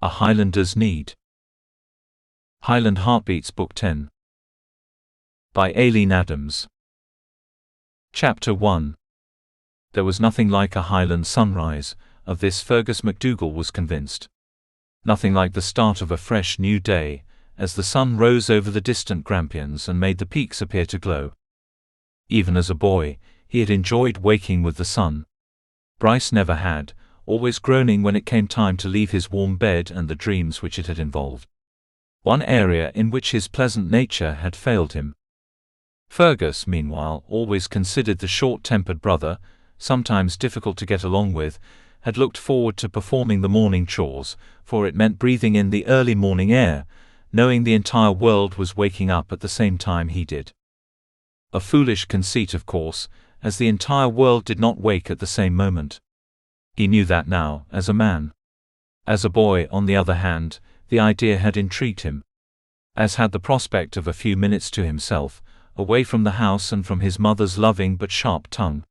A Highlander's Need. Highland Heartbeats Book 10. By Aileen Adams. Chapter 1. There was nothing like a Highland sunrise, of this Fergus MacDougall was convinced. Nothing like the start of a fresh new day, as the sun rose over the distant Grampians and made the peaks appear to glow. Even as a boy, he had enjoyed waking with the sun. Bryce never had, always groaning when it came time to leave his warm bed and the dreams which it had involved. One area in which his pleasant nature had failed him. Fergus, meanwhile, always considered the short-tempered brother, sometimes difficult to get along with, had looked forward to performing the morning chores, for it meant breathing in the early morning air, knowing the entire world was waking up at the same time he did. A foolish conceit, of course, as the entire world did not wake at the same moment. He knew that now, as a man. As a boy, on the other hand, the idea had intrigued him. As had the prospect of a few minutes to himself, away from the house and from his mother's loving but sharp tongue.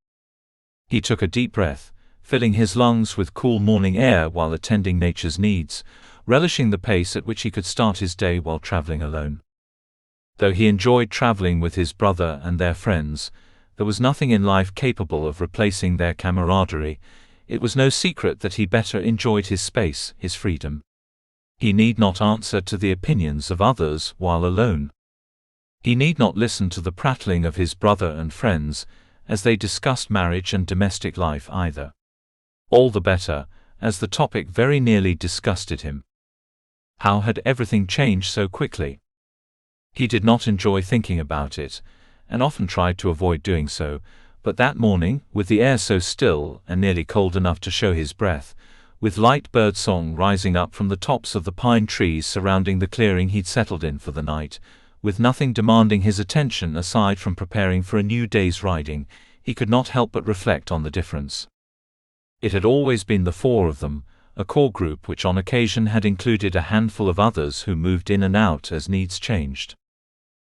He took a deep breath, filling his lungs with cool morning air while attending nature's needs, relishing the pace at which he could start his day while traveling alone. Though he enjoyed traveling with his brother and their friends, there was nothing in life capable of replacing their camaraderie. It was no secret that he better enjoyed his space, his freedom. He need not answer to the opinions of others while alone. He need not listen to the prattling of his brother and friends, as they discussed marriage and domestic life either. All the better, as the topic very nearly disgusted him. How had everything changed so quickly? He did not enjoy thinking about it, and often tried to avoid doing so, but that morning, with the air so still and nearly cold enough to show his breath, with light bird song rising up from the tops of the pine trees surrounding the clearing he'd settled in for the night, with nothing demanding his attention aside from preparing for a new day's riding, he could not help but reflect on the difference. It had always been the four of them, a core group which on occasion had included a handful of others who moved in and out as needs changed.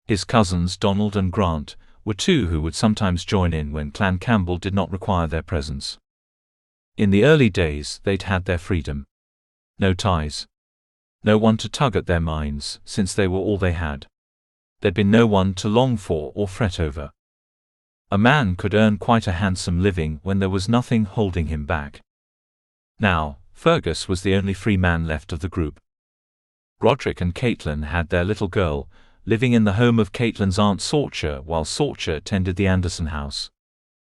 His cousins Donald and Grant were two who would sometimes join in when Clan Campbell did not require their presence. In the early days they'd had their freedom. No ties. No one to tug at their minds, since they were all they had. There'd been no one to long for or fret over. A man could earn quite a handsome living when there was nothing holding him back. Now, Fergus was the only free man left of the group. Roderick and Caitlin had their little girl, living in the home of Caitlin's Aunt Sorcha while Sorcha tended the Anderson house.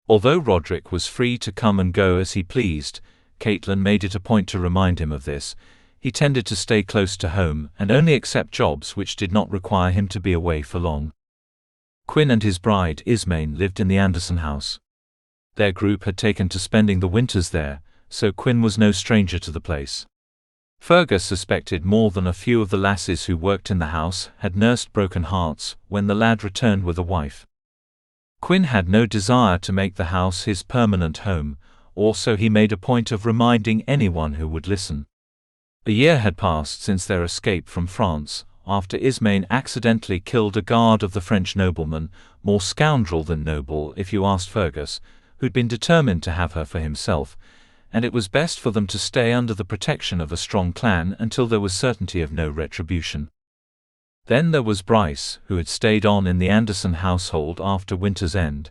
Although Roderick was free to come and go as he pleased, Caitlin made it a point to remind him of this. He tended to stay close to home and only accept jobs which did not require him to be away for long. Quinn and his bride Ismain lived in the Anderson house. Their group had taken to spending the winters there, so Quinn was no stranger to the place. Fergus suspected more than a few of the lasses who worked in the house had nursed broken hearts when the lad returned with a wife. Quinn had no desire to make the house his permanent home, or so he made a point of reminding anyone who would listen. A year had passed since their escape from France, after Ismain accidentally killed a guard of the French nobleman, more scoundrel than noble if you asked Fergus, who'd been determined to have her for himself, and it was best for them to stay under the protection of a strong clan until there was certainty of no retribution. Then there was Bryce, who had stayed on in the Anderson household after winter's end,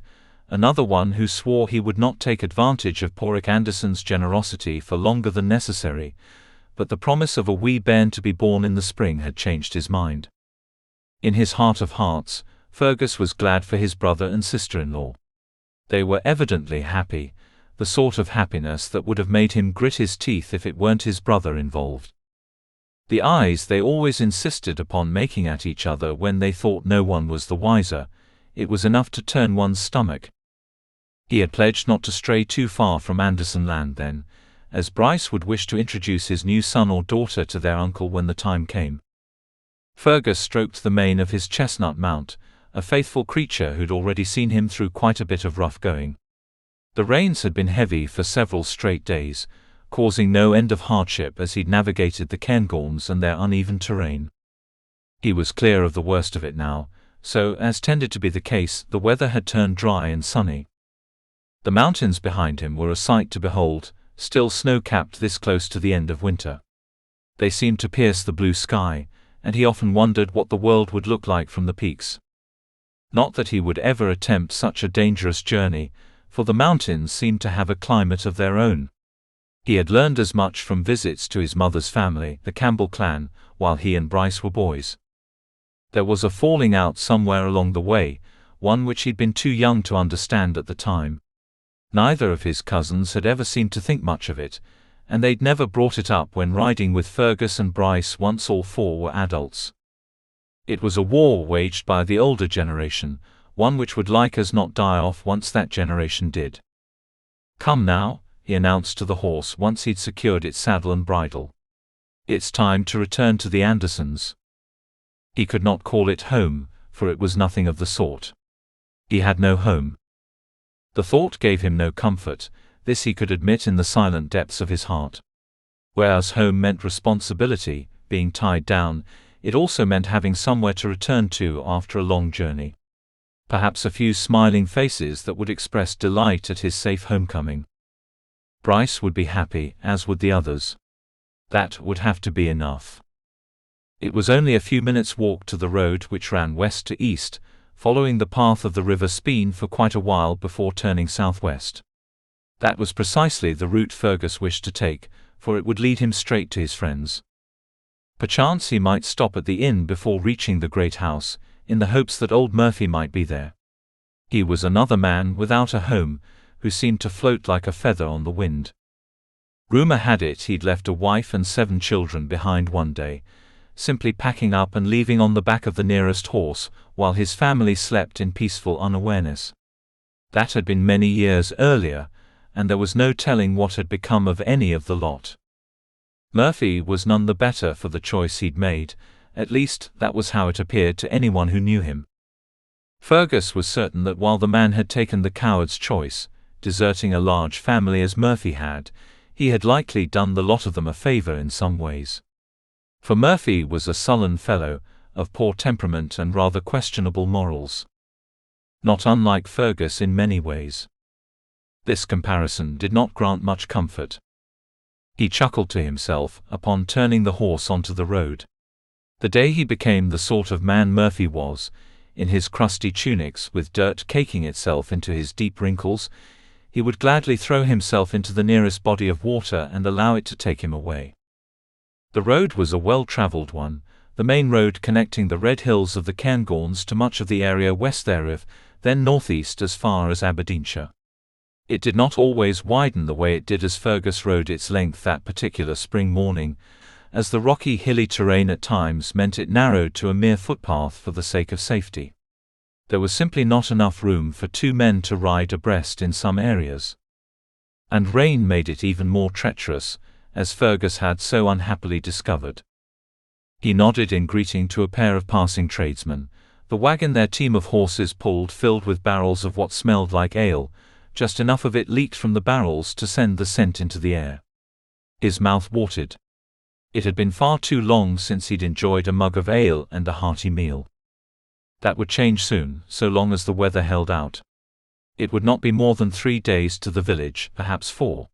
another one who swore he would not take advantage of Porrick Anderson's generosity for longer than necessary, but the promise of a wee bairn to be born in the spring had changed his mind. In his heart of hearts, Fergus was glad for his brother and sister-in-law. They were evidently happy, the sort of happiness that would have made him grit his teeth if it weren't his brother involved. The eyes they always insisted upon making at each other when they thought no one was the wiser, it was enough to turn one's stomach. He had pledged not to stray too far from Anderson land then, as Bryce would wish to introduce his new son or daughter to their uncle when the time came. Fergus stroked the mane of his chestnut mount, a faithful creature who'd already seen him through quite a bit of rough going. The rains had been heavy for several straight days, causing no end of hardship as he'd navigated the Cairngorms and their uneven terrain. He was clear of the worst of it now, so, as tended to be the case, the weather had turned dry and sunny. The mountains behind him were a sight to behold, still snow-capped this close to the end of winter. They seemed to pierce the blue sky, and he often wondered what the world would look like from the peaks. Not that he would ever attempt such a dangerous journey, for the mountains seemed to have a climate of their own. He had learned as much from visits to his mother's family, the Campbell clan, while he and Bryce were boys. There was a falling out somewhere along the way, one which he'd been too young to understand at the time. Neither of his cousins had ever seemed to think much of it, and they'd never brought it up when riding with Fergus and Bryce once all four were adults. It was a war waged by the older generation, one which would like as not die off once that generation did. "Come now," he announced to the horse once he'd secured its saddle and bridle. "It's time to return to the Andersons." He could not call it home, for it was nothing of the sort. He had no home. The thought gave him no comfort, this he could admit in the silent depths of his heart. Whereas home meant responsibility, being tied down, it also meant having somewhere to return to after a long journey. Perhaps a few smiling faces that would express delight at his safe homecoming. Bryce would be happy, as would the others. That would have to be enough. It was only a few minutes' walk to the road which ran west to east, following the path of the River Speen for quite a while before turning southwest. That was precisely the route Fergus wished to take, for it would lead him straight to his friends. Perchance he might stop at the inn before reaching the great house, in the hopes that old Murphy might be there. He was another man without a home, who seemed to float like a feather on the wind. Rumor had it he'd left a wife and 7 children behind one day, simply packing up and leaving on the back of the nearest horse, while his family slept in peaceful unawareness. That had been many years earlier, and there was no telling what had become of any of the lot. Murphy was none the better for the choice he'd made, at least that was how it appeared to anyone who knew him. Fergus was certain that while the man had taken the coward's choice, deserting a large family as Murphy had, he had likely done the lot of them a favor in some ways. For Murphy was a sullen fellow, of poor temperament and rather questionable morals. Not unlike Fergus in many ways. This comparison did not grant much comfort. He chuckled to himself upon turning the horse onto the road. The day he became the sort of man Murphy was, in his crusty tunics with dirt caking itself into his deep wrinkles, he would gladly throw himself into the nearest body of water and allow it to take him away. The road was a well-travelled one, the main road connecting the red hills of the Cairngorms to much of the area west thereof, then northeast as far as Aberdeenshire. It did not always widen the way it did as Fergus rode its length that particular spring morning, as the rocky hilly terrain at times meant it narrowed to a mere footpath for the sake of safety. There was simply not enough room for 2 men to ride abreast in some areas. And rain made it even more treacherous, as Fergus had so unhappily discovered. He nodded in greeting to a pair of passing tradesmen. The wagon their team of horses pulled filled with barrels of what smelled like ale, just enough of it leaked from the barrels to send the scent into the air. His mouth watered. It had been far too long since he'd enjoyed a mug of ale and a hearty meal. That would change soon, so long as the weather held out. It would not be more than 3 days to the village, perhaps 4.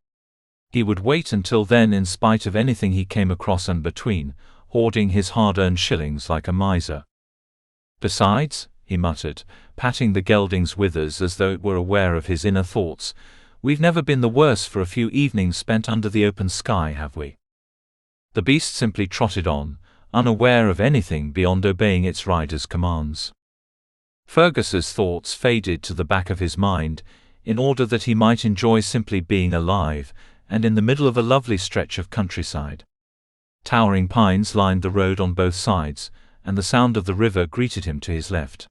He would wait until then in spite of anything he came across and between, hoarding his hard-earned shillings like a miser. "Besides," he muttered, patting the gelding's withers as though it were aware of his inner thoughts, "we've never been the worse for a few evenings spent under the open sky, have we?" The beast simply trotted on, unaware of anything beyond obeying its rider's commands. Fergus's thoughts faded to the back of his mind, in order that he might enjoy simply being alive, and in the middle of a lovely stretch of countryside. Towering pines lined the road on both sides, and the sound of the river greeted him to his left.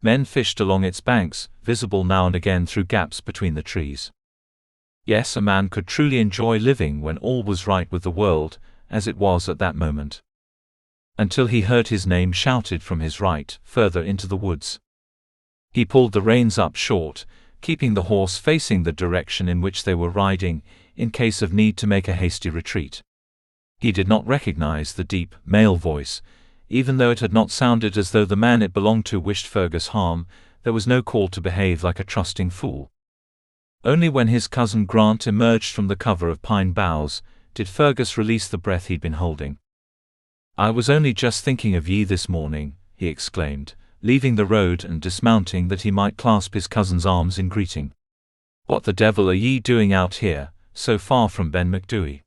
Men fished along its banks, visible now and again through gaps between the trees. Yes, a man could truly enjoy living when all was right with the world, as it was at that moment. Until he heard his name shouted from his right, further into the woods. He pulled the reins up short, keeping the horse facing the direction in which they were riding, in case of need to make a hasty retreat. He did not recognize the deep, male voice. Even though it had not sounded as though the man it belonged to wished Fergus harm, there was no call to behave like a trusting fool. Only when his cousin Grant emerged from the cover of pine boughs did Fergus release the breath he'd been holding. "I was only just thinking of ye this morning," he exclaimed, leaving the road and dismounting that he might clasp his cousin's arms in greeting. "What the devil are ye doing out here, so far from Ben Macdui?"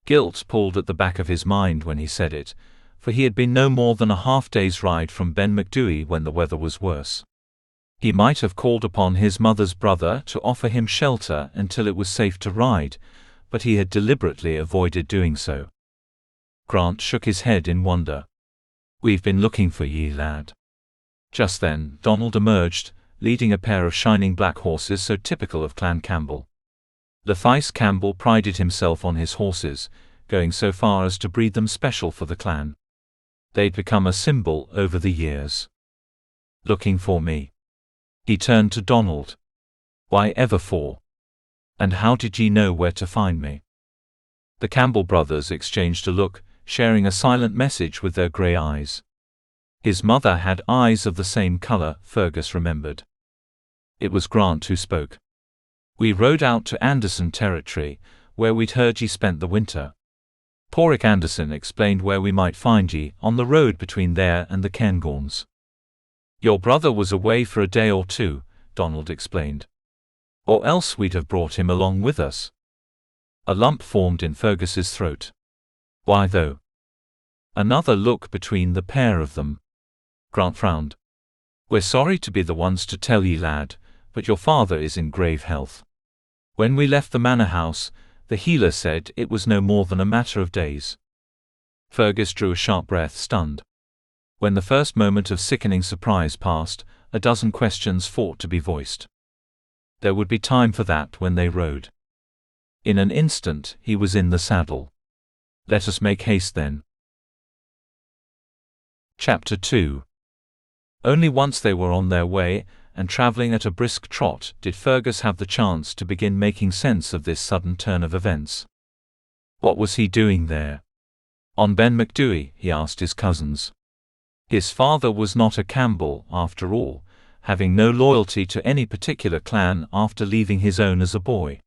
Guilt pulled at the back of his mind when he said it, for he had been no more than a half-day's ride from Ben Macdui when the weather was worse. He might have called upon his mother's brother to offer him shelter until it was safe to ride, but he had deliberately avoided doing so. Grant shook his head in wonder. "We've been looking for ye, lad." Just then, Donald emerged, leading a pair of shining black horses so typical of Clan Campbell. Leithias Campbell prided himself on his horses, going so far as to breed them special for the clan. They'd become a symbol over the years. "Looking for me?" He turned to Donald. "Why ever for? And how did ye know where to find me?" The Campbell brothers exchanged a look, sharing a silent message with their grey eyes. His mother had eyes of the same color, Fergus remembered. It was Grant who spoke. "We rode out to Anderson territory, where we'd heard ye spent the winter. Porrick Anderson explained where we might find ye, on the road between there and the Cairngorms." "Your brother was away for a day or two," Donald explained. "Or else we'd have brought him along with us." A lump formed in Fergus's throat. "Why though?" Another look between the pair of them. Grant frowned. "We're sorry to be the ones to tell ye, lad, but your father is in grave health. When we left the manor house, the healer said it was no more than a matter of days." Fergus drew a sharp breath, stunned. When the first moment of sickening surprise passed, a dozen questions fought to be voiced. There would be time for that when they rode. In an instant, he was in the saddle. "Let us make haste then." Chapter 2. Only once they were on their way, and traveling at a brisk trot, did Fergus have the chance to begin making sense of this sudden turn of events. What was he doing there? On Ben Macdui, he asked his cousins. His father was not a Campbell, after all, having no loyalty to any particular clan after leaving his own as a boy.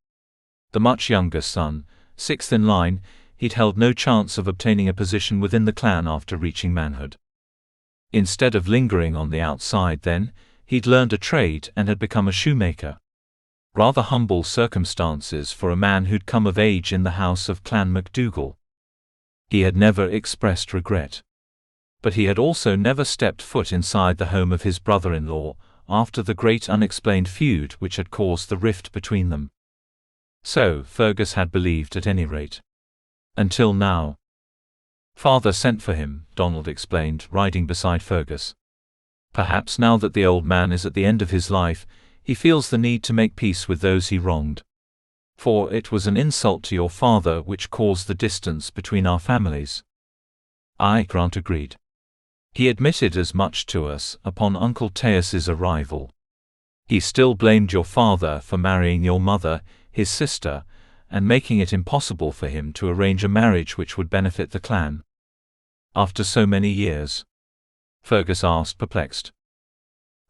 The much younger son, sixth in line, he'd held no chance of obtaining a position within the clan after reaching manhood. Instead of lingering on the outside then, he'd learned a trade and had become a shoemaker. Rather humble circumstances for a man who'd come of age in the house of Clan MacDougall. He had never expressed regret. But he had also never stepped foot inside the home of his brother-in-law, after the great unexplained feud which had caused the rift between them. So, Fergus had believed at any rate. Until now. "Father sent for him," Donald explained, riding beside Fergus. "Perhaps now that the old man is at the end of his life, he feels the need to make peace with those he wronged. For it was an insult to your father which caused the distance between our families." "Aye," Grant agreed. "He admitted as much to us upon Uncle Teus's arrival. He still blamed your father for marrying your mother, his sister, and making it impossible for him to arrange a marriage which would benefit the clan." "After so many years?" Fergus asked, perplexed.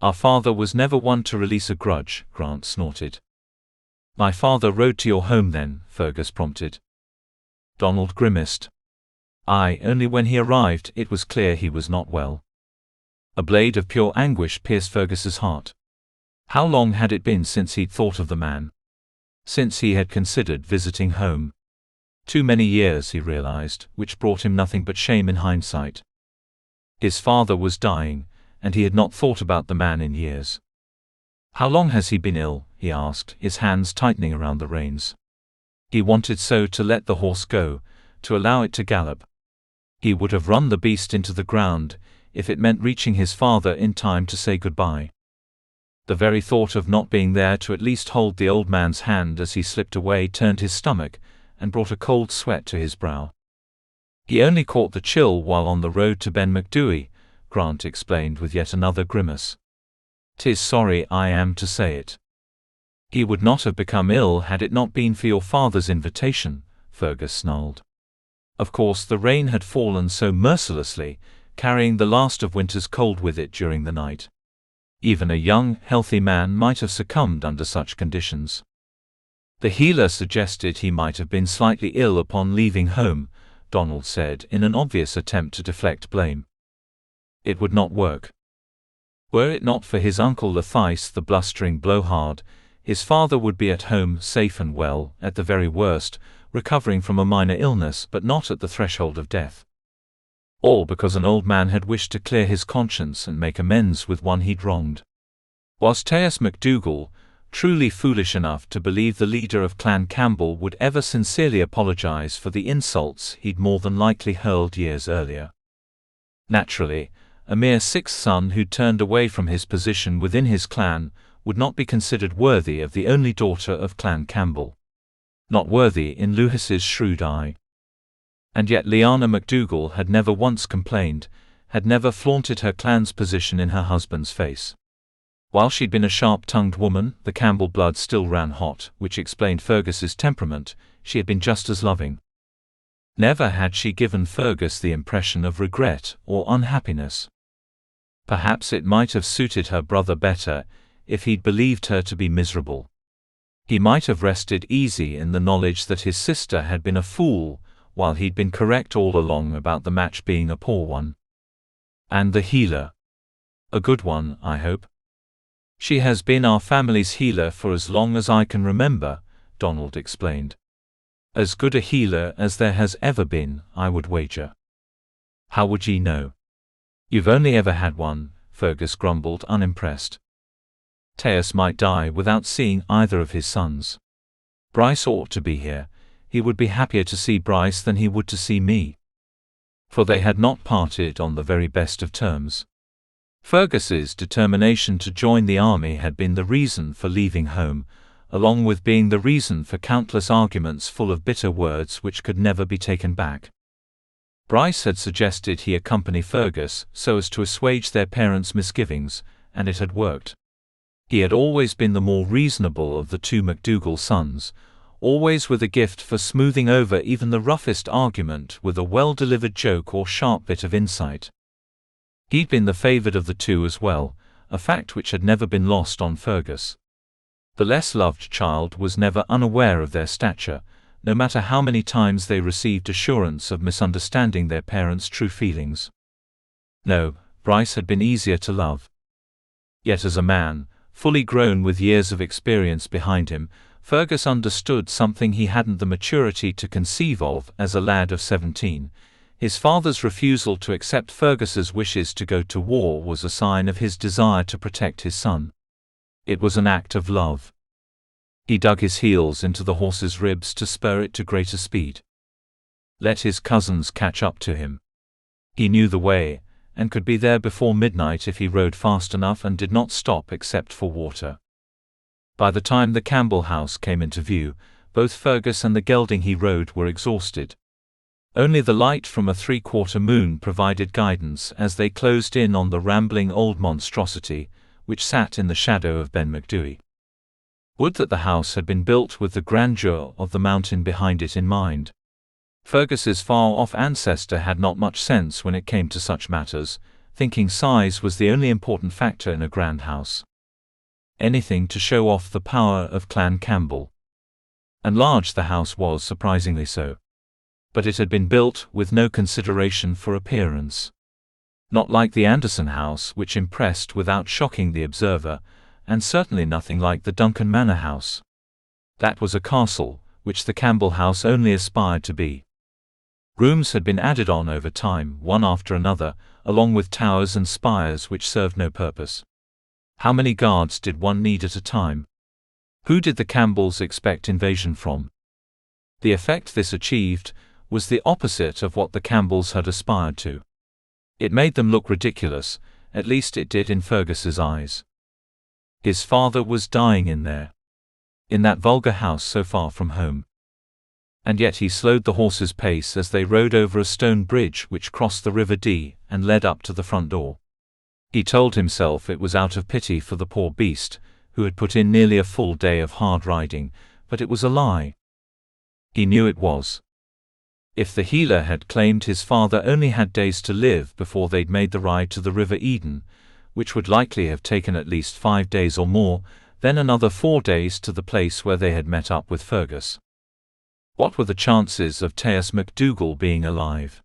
"Our father was never one to release a grudge," Grant snorted. "My father rode to your home then," Fergus prompted. Donald grimaced. "Aye, only when he arrived it was clear he was not well." A blade of pure anguish pierced Fergus's heart. How long had it been since he'd thought of the man? Since he had considered visiting home? Too many years, he realized, which brought him nothing but shame in hindsight. His father was dying, and he had not thought about the man in years. "How long has he been ill?" he asked, his hands tightening around the reins. He wanted so to let the horse go, to allow it to gallop. He would have run the beast into the ground, if it meant reaching his father in time to say goodbye. The very thought of not being there to at least hold the old man's hand as he slipped away turned his stomach, and brought a cold sweat to his brow. "He only caught the chill while on the road to Ben Macdui," Grant explained with yet another grimace. "'Tis sorry I am to say it." "He would not have become ill had it not been for your father's invitation," Fergus snarled. Of course the rain had fallen so mercilessly, carrying the last of winter's cold with it during the night. Even a young, healthy man might have succumbed under such conditions. The healer suggested he might have been slightly ill upon leaving home, Donald said in an obvious attempt to deflect blame. It would not work. Were it not for his uncle Letheis the blustering blowhard, his father would be at home safe and well, at the very worst, recovering from a minor illness but not at the threshold of death. All because an old man had wished to clear his conscience and make amends with one he'd wronged. Was Taas MacDougall truly foolish enough to believe the leader of Clan Campbell would ever sincerely apologize for the insults he'd more than likely hurled years earlier? Naturally, a mere sixth son who'd turned away from his position within his clan would not be considered worthy of the only daughter of Clan Campbell. Not worthy in Lewis's shrewd eye. And yet Lyanna MacDougall had never once complained, had never flaunted her clan's position in her husband's face. While she'd been a sharp-tongued woman, the Campbell blood still ran hot, which explained Fergus's temperament. She had been just as loving. Never had she given Fergus the impression of regret or unhappiness. Perhaps it might have suited her brother better if he'd believed her to be miserable. He might have rested easy in the knowledge that his sister had been a fool, while he'd been correct all along about the match being a poor one. And the healer. A good one, I hope. She has been our family's healer for as long as I can remember, Donald explained. As good a healer as there has ever been, I would wager. How would ye know? You've only ever had one, Fergus grumbled, unimpressed. Taas might die without seeing either of his sons. Bryce ought to be here. He would be happier to see Bryce than he would to see me. For they had not parted on the very best of terms. Fergus's determination to join the army had been the reason for leaving home, along with being the reason for countless arguments full of bitter words which could never be taken back. Bryce had suggested he accompany Fergus so as to assuage their parents' misgivings, and it had worked. He had always been the more reasonable of the two MacDougall sons, always with a gift for smoothing over even the roughest argument with a well-delivered joke or sharp bit of insight. He'd been the favoured of the two as well, a fact which had never been lost on Fergus. The less loved child was never unaware of their stature, no matter how many times they received assurance of misunderstanding their parents' true feelings. No, Bryce had been easier to love. Yet as a man, fully grown with years of experience behind him, Fergus understood something he hadn't the maturity to conceive of as a lad of 17. His father's refusal to accept Fergus's wishes to go to war was a sign of his desire to protect his son. It was an act of love. He dug his heels into the horse's ribs to spur it to greater speed. Let his cousins catch up to him. He knew the way, and could be there before midnight if he rode fast enough and did not stop except for water. By the time the Campbell house came into view, both Fergus and the gelding he rode were exhausted. Only the light from a three-quarter moon provided guidance as they closed in on the rambling old monstrosity, which sat in the shadow of Ben Macdui. Would that the house had been built with the grandeur of the mountain behind it in mind. Fergus's far-off ancestor had not much sense when it came to such matters, thinking size was the only important factor in a grand house. Anything to show off the power of Clan Campbell. And large the house was, surprisingly so. But it had been built with no consideration for appearance. Not like the Anderson house, which impressed without shocking the observer, and certainly nothing like the Duncan Manor house. That was a castle, which the Campbell house only aspired to be. Rooms had been added on over time, one after another, along with towers and spires which served no purpose. How many guards did one need at a time? Who did the Campbells expect invasion from? The effect this achieved was the opposite of what the Campbells had aspired to. It made them look ridiculous, at least it did in Fergus's eyes. His father was dying in there. In that vulgar house so far from home. And yet he slowed the horse's pace as they rode over a stone bridge which crossed the River Dee and led up to the front door. He told himself it was out of pity for the poor beast, who had put in nearly a full day of hard riding, but it was a lie. He knew it was. If the healer had claimed his father only had days to live before they'd made the ride to the River Eden, which would likely have taken at least 5 days or more, then another 4 days to the place where they had met up with Fergus. What were the chances of Taeus MacDougall being alive?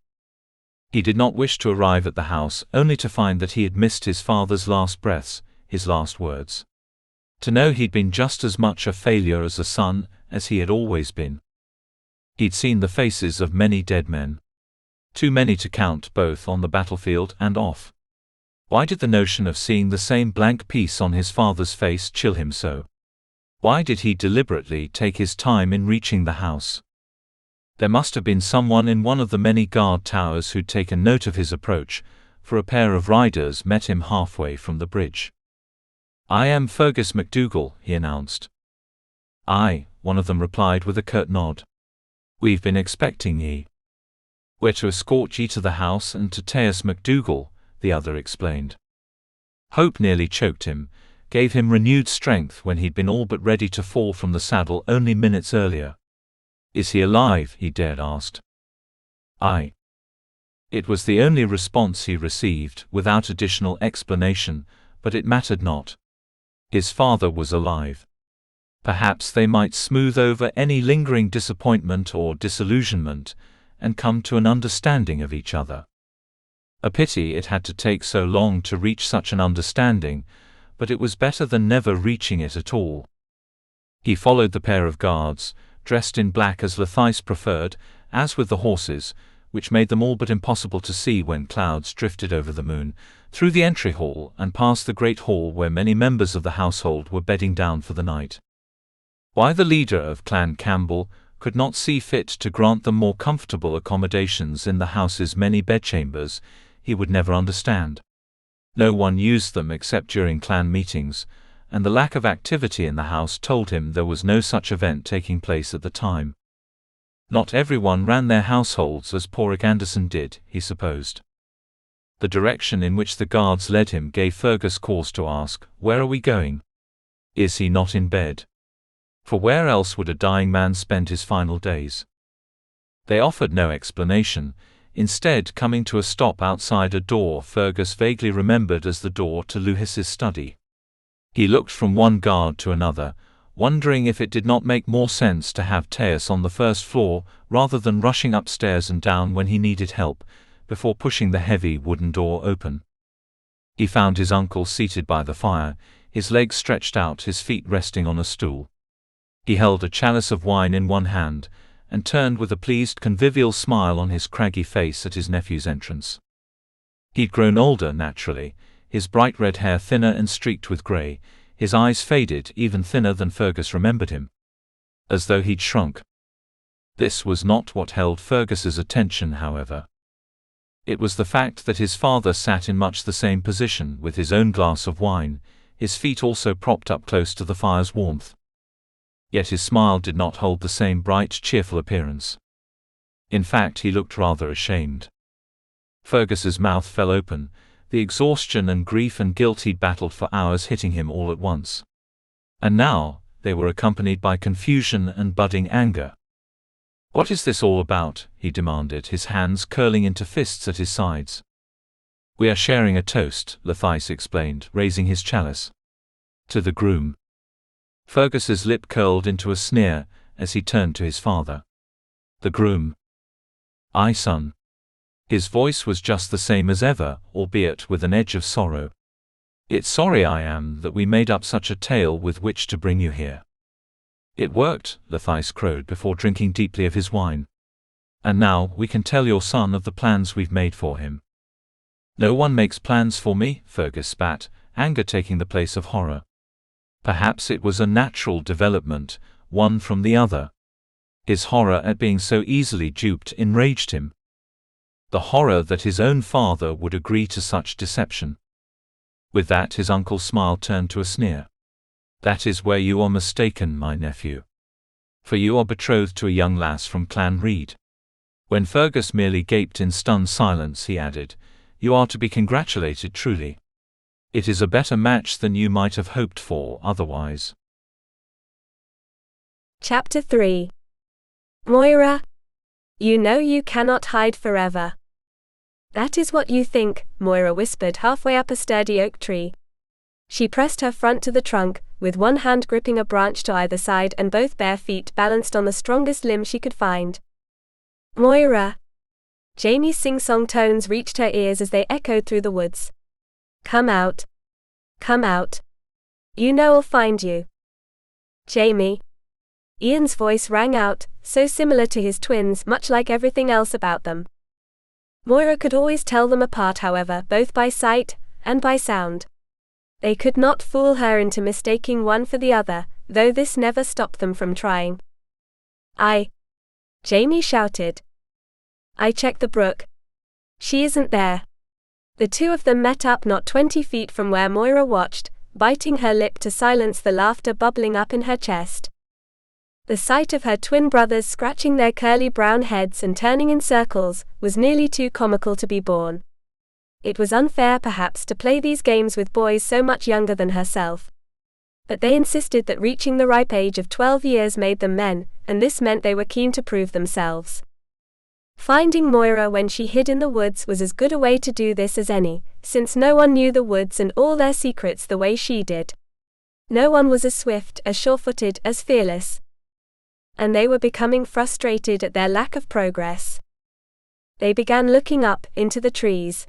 He did not wish to arrive at the house only to find that he had missed his father's last breaths, his last words. To know he'd been just as much a failure as a son as he had always been. He'd seen the faces of many dead men. Too many to count both on the battlefield and off. Why did the notion of seeing the same blank piece on his father's face chill him so? Why did he deliberately take his time in reaching the house? There must have been someone in one of the many guard towers who'd taken note of his approach, for a pair of riders met him halfway from the bridge. "I am Fergus MacDougall," he announced. "Aye," one of them replied with a curt nod. "We've been expecting ye." "We're to escort ye to the house and to Taeus MacDougall," the other explained. Hope nearly choked him, gave him renewed strength when he'd been all but ready to fall from the saddle only minutes earlier. "Is he alive?" he dared asked. "Aye." It was the only response he received, without additional explanation, but it mattered not. His father was alive. Perhaps they might smooth over any lingering disappointment or disillusionment, and come to an understanding of each other. A pity it had to take so long to reach such an understanding, but it was better than never reaching it at all. He followed the pair of guards, dressed in black as Letheis preferred, as with the horses, which made them all but impossible to see when clouds drifted over the moon, through the entry hall and past the great hall where many members of the household were bedding down for the night. Why the leader of Clan Campbell could not see fit to grant them more comfortable accommodations in the house's many bedchambers, he would never understand. No one used them except during clan meetings, and the lack of activity in the house told him there was no such event taking place at the time. Not everyone ran their households as Porrick Anderson did, he supposed. The direction in which the guards led him gave Fergus cause to ask, "Where are we going? Is he not in bed?" For where else would a dying man spend his final days? They offered no explanation, instead coming to a stop outside a door Fergus vaguely remembered as the door to Luhis's study. He looked from one guard to another, wondering if it did not make more sense to have Taeus on the first floor rather than rushing upstairs and down when he needed help, before pushing the heavy wooden door open. He found his uncle seated by the fire, his legs stretched out, his feet resting on a stool. He held a chalice of wine in one hand, and turned with a pleased convivial smile on his craggy face at his nephew's entrance. He'd grown older naturally, his bright red hair thinner and streaked with grey, his eyes faded, even thinner than Fergus remembered him. As though he'd shrunk. This was not what held Fergus's attention, however. It was the fact that his father sat in much the same position, with his own glass of wine, his feet also propped up close to the fire's warmth. Yet his smile did not hold the same bright, cheerful appearance. In fact, he looked rather ashamed. Fergus's mouth fell open, the exhaustion and grief and guilt he'd battled for hours hitting him all at once. And now, they were accompanied by confusion and budding anger. "What is this all about?" he demanded, his hands curling into fists at his sides. "We are sharing a toast," Letheis explained, raising his chalice. "To the groom." Fergus's lip curled into a sneer as he turned to his father. "The groom?" "Aye, son." His voice was just the same as ever, albeit with an edge of sorrow. "It's sorry I am that we made up such a tale with which to bring you here." "It worked," Letheis crowed before drinking deeply of his wine. "And now we can tell your son of the plans we've made for him." "No one makes plans for me," Fergus spat, anger taking the place of horror. Perhaps it was a natural development, one from the other. His horror at being so easily duped enraged him. The horror that his own father would agree to such deception. With that his uncle's smile turned to a sneer. "That is where you are mistaken, my nephew. For you are betrothed to a young lass from Clan Reed." When Fergus merely gaped in stunned silence, he added, "You are to be congratulated truly. It is a better match than you might have hoped for otherwise." Chapter 3. Moira. You know you cannot hide forever. "That is what you think," Moira whispered halfway up a sturdy oak tree. She pressed her front to the trunk, with one hand gripping a branch to either side and both bare feet balanced on the strongest limb she could find. Moira! Jamie's sing-song tones reached her ears as they echoed through the woods. Come out. Come out. You know I'll find you. Jamie. Ian's voice rang out, so similar to his twins, much like everything else about them. Moira could always tell them apart, however, both by sight and by sound. They could not fool her into mistaking one for the other, though this never stopped them from trying. Jamie shouted. I checked the brook. She isn't there. The two of them met up not 20 feet from where Moira watched, biting her lip to silence the laughter bubbling up in her chest. The sight of her twin brothers scratching their curly brown heads and turning in circles was nearly too comical to be borne. It was unfair perhaps to play these games with boys so much younger than herself. But they insisted that reaching the ripe age of 12 years made them men, and this meant they were keen to prove themselves. Finding Moira when she hid in the woods was as good a way to do this as any, since no one knew the woods and all their secrets the way she did. No one was as swift, as sure-footed, as fearless. And they were becoming frustrated at their lack of progress. They began looking up, into the trees.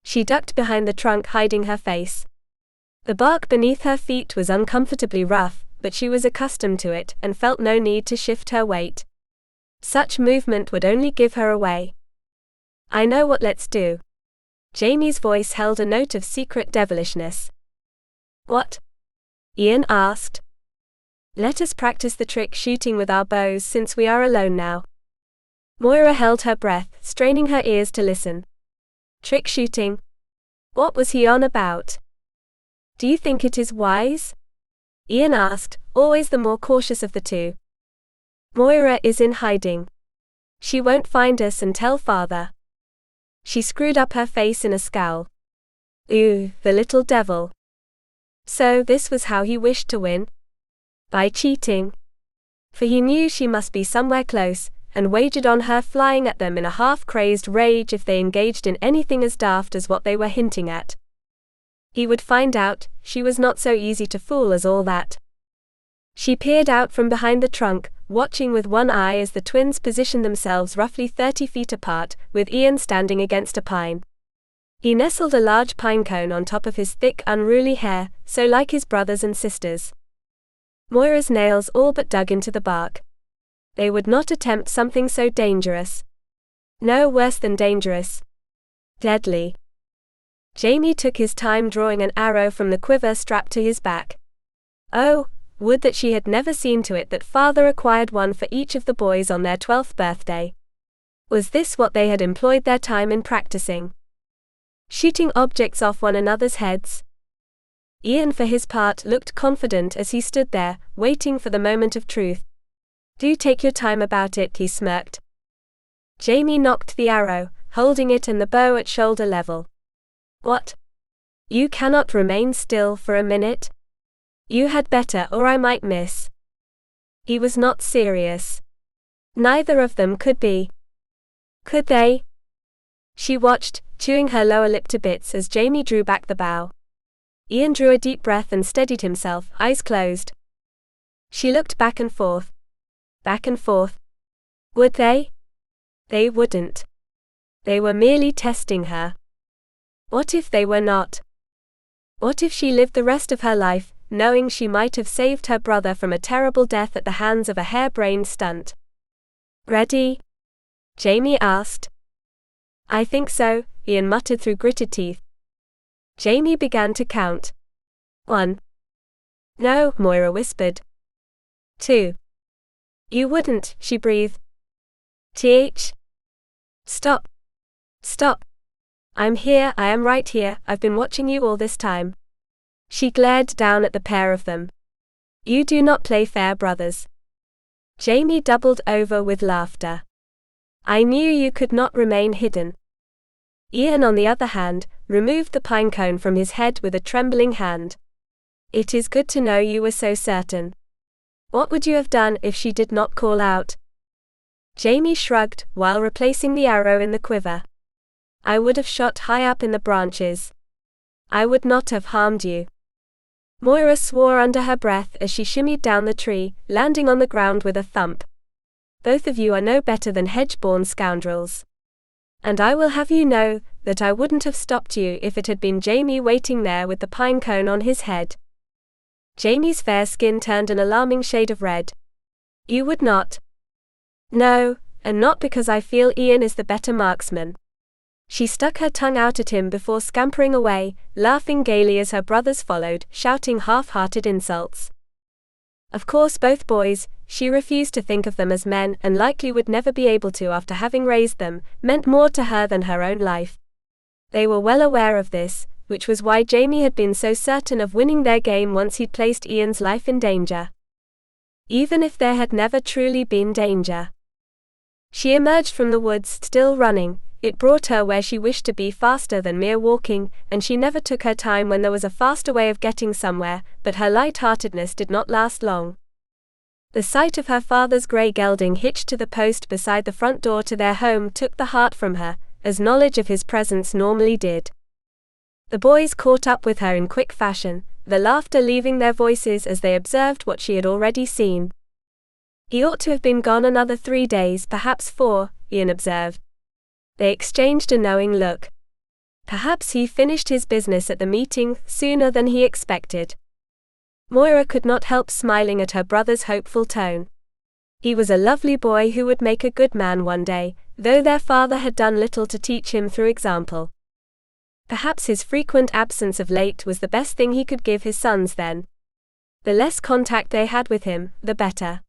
She ducked behind the trunk, hiding her face. The bark beneath her feet was uncomfortably rough, but she was accustomed to it and felt no need to shift her weight. Such movement would only give her away. I know what let's do. Jamie's voice held a note of secret devilishness. What? Ian asked. Let us practice the trick shooting with our bows since we are alone now. Moira held her breath, straining her ears to listen. Trick shooting? What was he on about? Do you think it is wise? Ian asked, always the more cautious of the two. Moira is in hiding. She won't find us and tell father. She screwed up her face in a scowl. Ooh, the little devil. So this was how he wished to win? By cheating. For he knew she must be somewhere close, and wagered on her flying at them in a half-crazed rage if they engaged in anything as daft as what they were hinting at. He would find out, she was not so easy to fool as all that. She peered out from behind the trunk, watching with one eye as the twins positioned themselves roughly 30 feet apart, with Ian standing against a pine. He nestled a large pine cone on top of his thick, unruly hair, so like his brothers and sisters. Moira's nails all but dug into the bark. They would not attempt something so dangerous. No, worse than dangerous. Deadly. Jamie took his time drawing an arrow from the quiver strapped to his back. Oh, would that she had never seen to it that father acquired one for each of the boys on their 12th birthday. Was this what they had employed their time in practicing? Shooting objects off one another's heads? Ian, for his part, looked confident as he stood there, waiting for the moment of truth. Do take your time about it, he smirked. Jamie knocked the arrow, holding it and the bow at shoulder level. What? You cannot remain still for a minute? You had better, or I might miss. He was not serious. Neither of them could be. Could they? She watched, chewing her lower lip to bits as Jamie drew back the bow. Ian drew a deep breath and steadied himself, eyes closed. She looked back and forth. Back and forth. Would they? They wouldn't. They were merely testing her. What if they were not? What if she lived the rest of her life, knowing she might have saved her brother from a terrible death at the hands of a harebrained stunt? Ready? Jamie asked. I think so, Ian muttered through gritted teeth. Jamie began to count. 1. No, Moira whispered. 2. You wouldn't, she breathed. Th. Stop. Stop. I'm here, I am right here, I've been watching you all this time. She glared down at the pair of them. You do not play fair, brothers. Jamie doubled over with laughter. I knew you could not remain hidden. Ian, on the other hand, removed the pine cone from his head with a trembling hand. It is good to know you were so certain. What would you have done if she did not call out? Jamie shrugged, while replacing the arrow in the quiver. I would have shot high up in the branches. I would not have harmed you. Moira swore under her breath as she shimmied down the tree, landing on the ground with a thump. Both of you are no better than hedge-born scoundrels. And I will have you know that I wouldn't have stopped you if it had been Jamie waiting there with the pine cone on his head. Jamie's fair skin turned an alarming shade of red. You would not? No, and not because I feel Ian is the better marksman. She stuck her tongue out at him before scampering away, laughing gaily as her brothers followed, shouting half-hearted insults. Of course both boys, she refused to think of them as men and likely would never be able to after having raised them, meant more to her than her own life. They were well aware of this, which was why Jamie had been so certain of winning their game once he'd placed Ian's life in danger. Even if there had never truly been danger. She emerged from the woods, still running. It brought her where she wished to be faster than mere walking, and she never took her time when there was a faster way of getting somewhere, but her light-heartedness did not last long. The sight of her father's grey gelding hitched to the post beside the front door to their home took the heart from her, as knowledge of his presence normally did. The boys caught up with her in quick fashion, the laughter leaving their voices as they observed what she had already seen. He ought to have been gone another 3 days, perhaps 4, Ian observed. They exchanged a knowing look. Perhaps he finished his business at the meeting sooner than he expected. Moira could not help smiling at her brother's hopeful tone. He was a lovely boy who would make a good man one day, though their father had done little to teach him through example. Perhaps his frequent absence of late was the best thing he could give his sons then. The less contact they had with him, the better.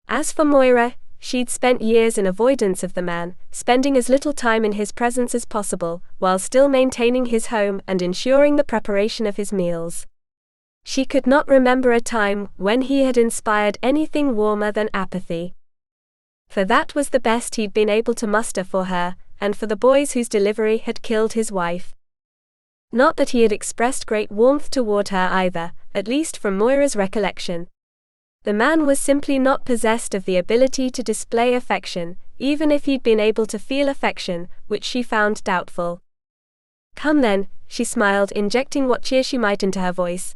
As for Moira, she'd spent years in avoidance of the man, spending as little time in his presence as possible, while still maintaining his home and ensuring the preparation of his meals. She could not remember a time when he had inspired anything warmer than apathy. For that was the best he'd been able to muster for her, and for the boys whose delivery had killed his wife. Not that he had expressed great warmth toward her either, at least from Moira's recollection. The man was simply not possessed of the ability to display affection, even if he'd been able to feel affection, which she found doubtful. Come then, she smiled, injecting what cheer she might into her voice.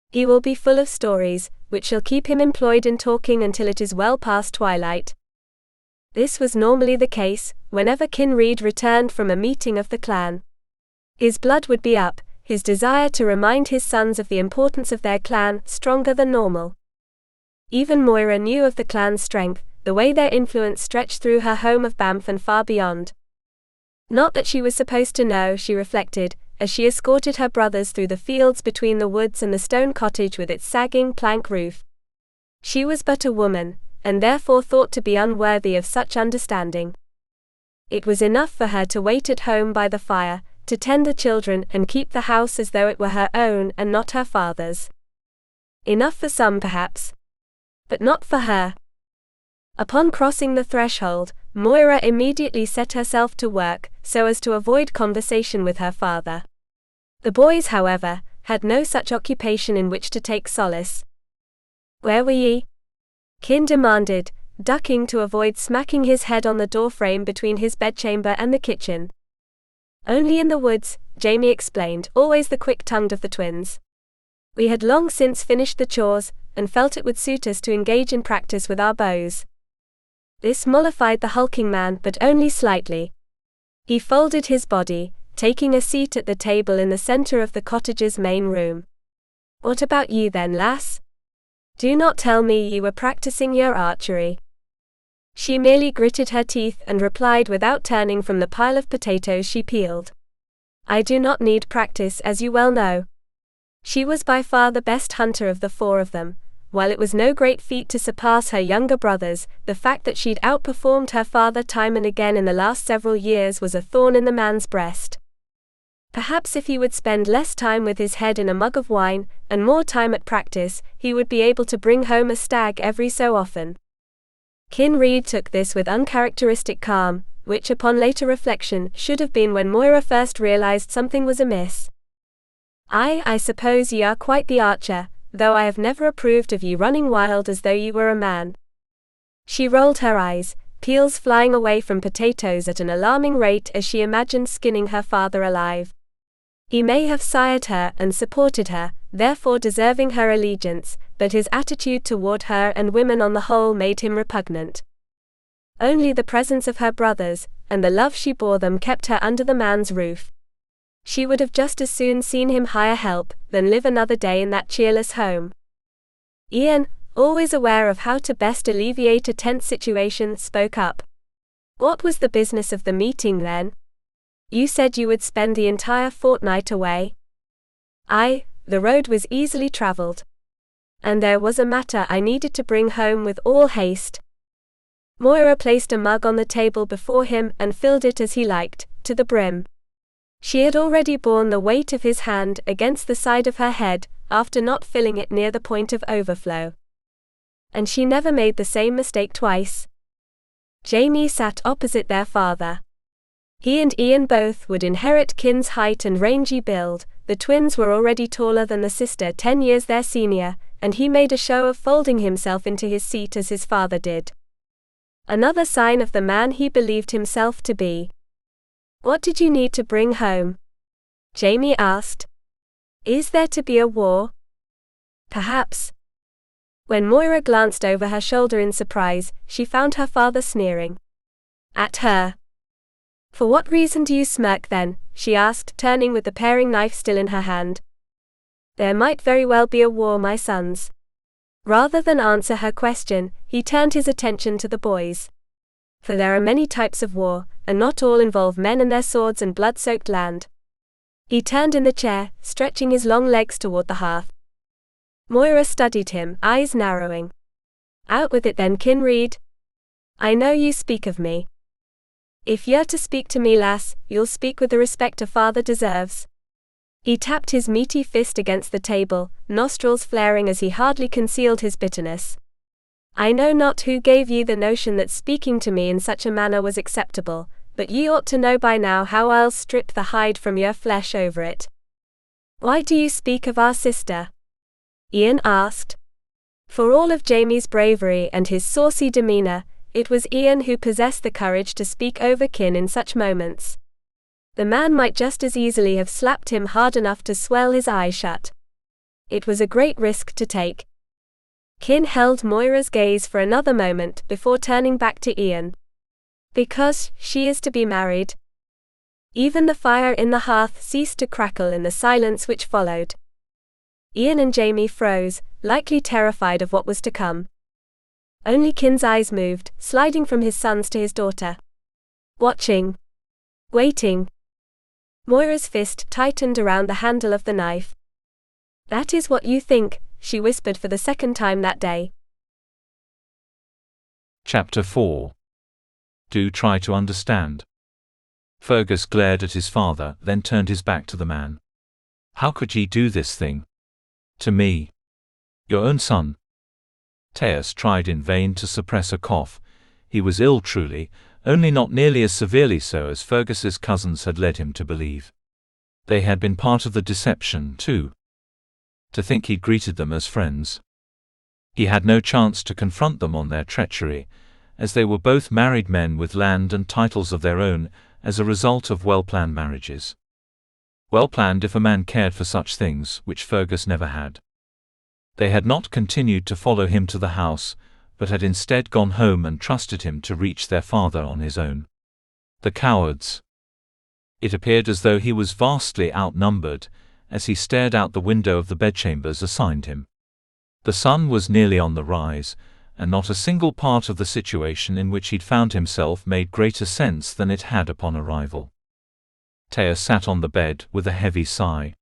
He will be full of stories, which shall keep him employed in talking until it is well past twilight. This was normally the case, whenever Kinreed returned from a meeting of the clan. His blood would be up, his desire to remind his sons of the importance of their clan stronger than normal. Even Moira knew of the clan's strength, the way their influence stretched through her home of Banff and far beyond. Not that she was supposed to know, she reflected, as she escorted her brothers through the fields between the woods and the stone cottage with its sagging plank roof. She was but a woman, and therefore thought to be unworthy of such understanding. It was enough for her to wait at home by the fire, to tend the children and keep the house as though it were her own and not her father's. Enough for some perhaps, but not for her. Upon crossing the threshold, Moira immediately set herself to work, so as to avoid conversation with her father. The boys, however, had no such occupation in which to take solace. Where were ye? Kin demanded, ducking to avoid smacking his head on the doorframe between his bedchamber and the kitchen. Only in the woods, Jamie explained, always the quick-tongued of the twins. We had long since finished the chores, and felt it would suit us to engage in practice with our bows. This mollified the hulking man, but only slightly. He folded his body, taking a seat at the table in the center of the cottage's main room. What about you then, lass? Do not tell me you were practicing your archery. She merely gritted her teeth and replied without turning from the pile of potatoes she peeled. I do not need practice, as you well know. She was by far the best hunter of the 4 of them. While it was no great feat to surpass her younger brothers, the fact that she'd outperformed her father time and again in the last several years was a thorn in the man's breast. Perhaps if he would spend less time with his head in a mug of wine, and more time at practice, he would be able to bring home a stag every so often. Kinreed took this with uncharacteristic calm, which upon later reflection should have been when Moira first realized something was amiss. I suppose ye are quite the archer, though I have never approved of ye running wild as though ye were a man. She rolled her eyes, peels flying away from potatoes at an alarming rate as she imagined skinning her father alive. He may have sired her and supported her, therefore deserving her allegiance, but his attitude toward her and women on the whole made him repugnant. Only the presence of her brothers, and the love she bore them kept her under the man's roof. She would have just as soon seen him hire help, than live another day in that cheerless home. Ian, always aware of how to best alleviate a tense situation, spoke up. What was the business of the meeting then? You said you would spend the entire fortnight away. The road was easily traveled. And there was a matter I needed to bring home with all haste. Moira placed a mug on the table before him and filled it as he liked, to the brim. She had already borne the weight of his hand against the side of her head, after not filling it near the point of overflow. And she never made the same mistake twice. Jamie sat opposite their father. He and Ian both would inherit Kin's height and rangy build. The twins were already taller than the sister 10 years their senior, and he made a show of folding himself into his seat as his father did. Another sign of the man he believed himself to be. What did you need to bring home? Jamie asked. Is there to be a war? Perhaps. When Moira glanced over her shoulder in surprise, she found her father sneering at her. For what reason do you smirk then? She asked, turning with the paring knife still in her hand. There might very well be a war, my sons. Rather than answer her question, he turned his attention to the boys. For there are many types of war, and not all involve men and their swords and blood-soaked land. He turned in the chair, stretching his long legs toward the hearth. Moira studied him, eyes narrowing. Out with it then, Kinreed. I know you speak of me. If you're to speak to me, lass, you'll speak with the respect a father deserves. He tapped his meaty fist against the table, nostrils flaring as he hardly concealed his bitterness. I know not who gave ye the notion that speaking to me in such a manner was acceptable, but ye ought to know by now how I'll strip the hide from your flesh over it. Why do you speak of our sister? Ian asked. For all of Jamie's bravery and his saucy demeanor, it was Ian who possessed the courage to speak over Kin in such moments. The man might just as easily have slapped him hard enough to swell his eyes shut. It was a great risk to take. Kin held Moira's gaze for another moment before turning back to Ian. Because she is to be married. Even the fire in the hearth ceased to crackle in the silence which followed. Ian and Jamie froze, likely terrified of what was to come. Only Kin's eyes moved, sliding from his sons to his daughter. Watching. Waiting. Moira's fist tightened around the handle of the knife. That is what you think, she whispered for the second time that day. Chapter 4. Do try to understand. Fergus glared at his father, then turned his back to the man. How could ye do this thing? To me? Your own son? Teus tried in vain to suppress a cough. He was ill truly, only not nearly as severely so as Fergus's cousins had led him to believe. They had been part of the deception, too. To think he'd greeted them as friends. He had no chance to confront them on their treachery, as they were both married men with land and titles of their own, as a result of well-planned marriages. Well-planned if a man cared for such things, which Fergus never had. They had not continued to follow him to the house, but had instead gone home and trusted him to reach their father on his own. The cowards! It appeared as though he was vastly outnumbered, as he stared out the window of the bedchambers assigned him. The sun was nearly on the rise, and not a single part of the situation in which he'd found himself made greater sense than it had upon arrival. Teus sat on the bed with a heavy sigh.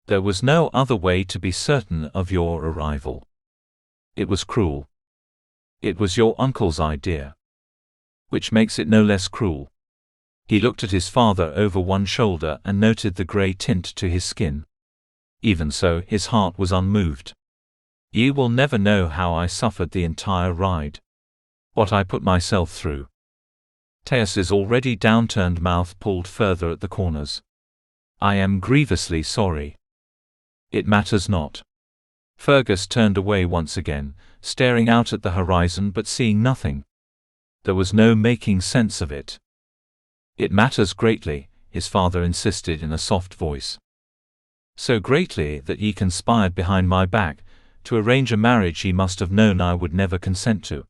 There was no other way to be certain of your arrival. It was cruel. It was your uncle's idea. Which makes it no less cruel. He looked at his father over one shoulder and noted the grey tint to his skin. Even so, his heart was unmoved. Ye will never know how I suffered the entire ride. What I put myself through. Teus's already downturned mouth pulled further at the corners. I am grievously sorry. It matters not. Fergus turned away once again, staring out at the horizon but seeing nothing. There was no making sense of it. It matters greatly, his father insisted in a soft voice. So greatly that ye conspired behind my back, to arrange a marriage ye must have known I would never consent to.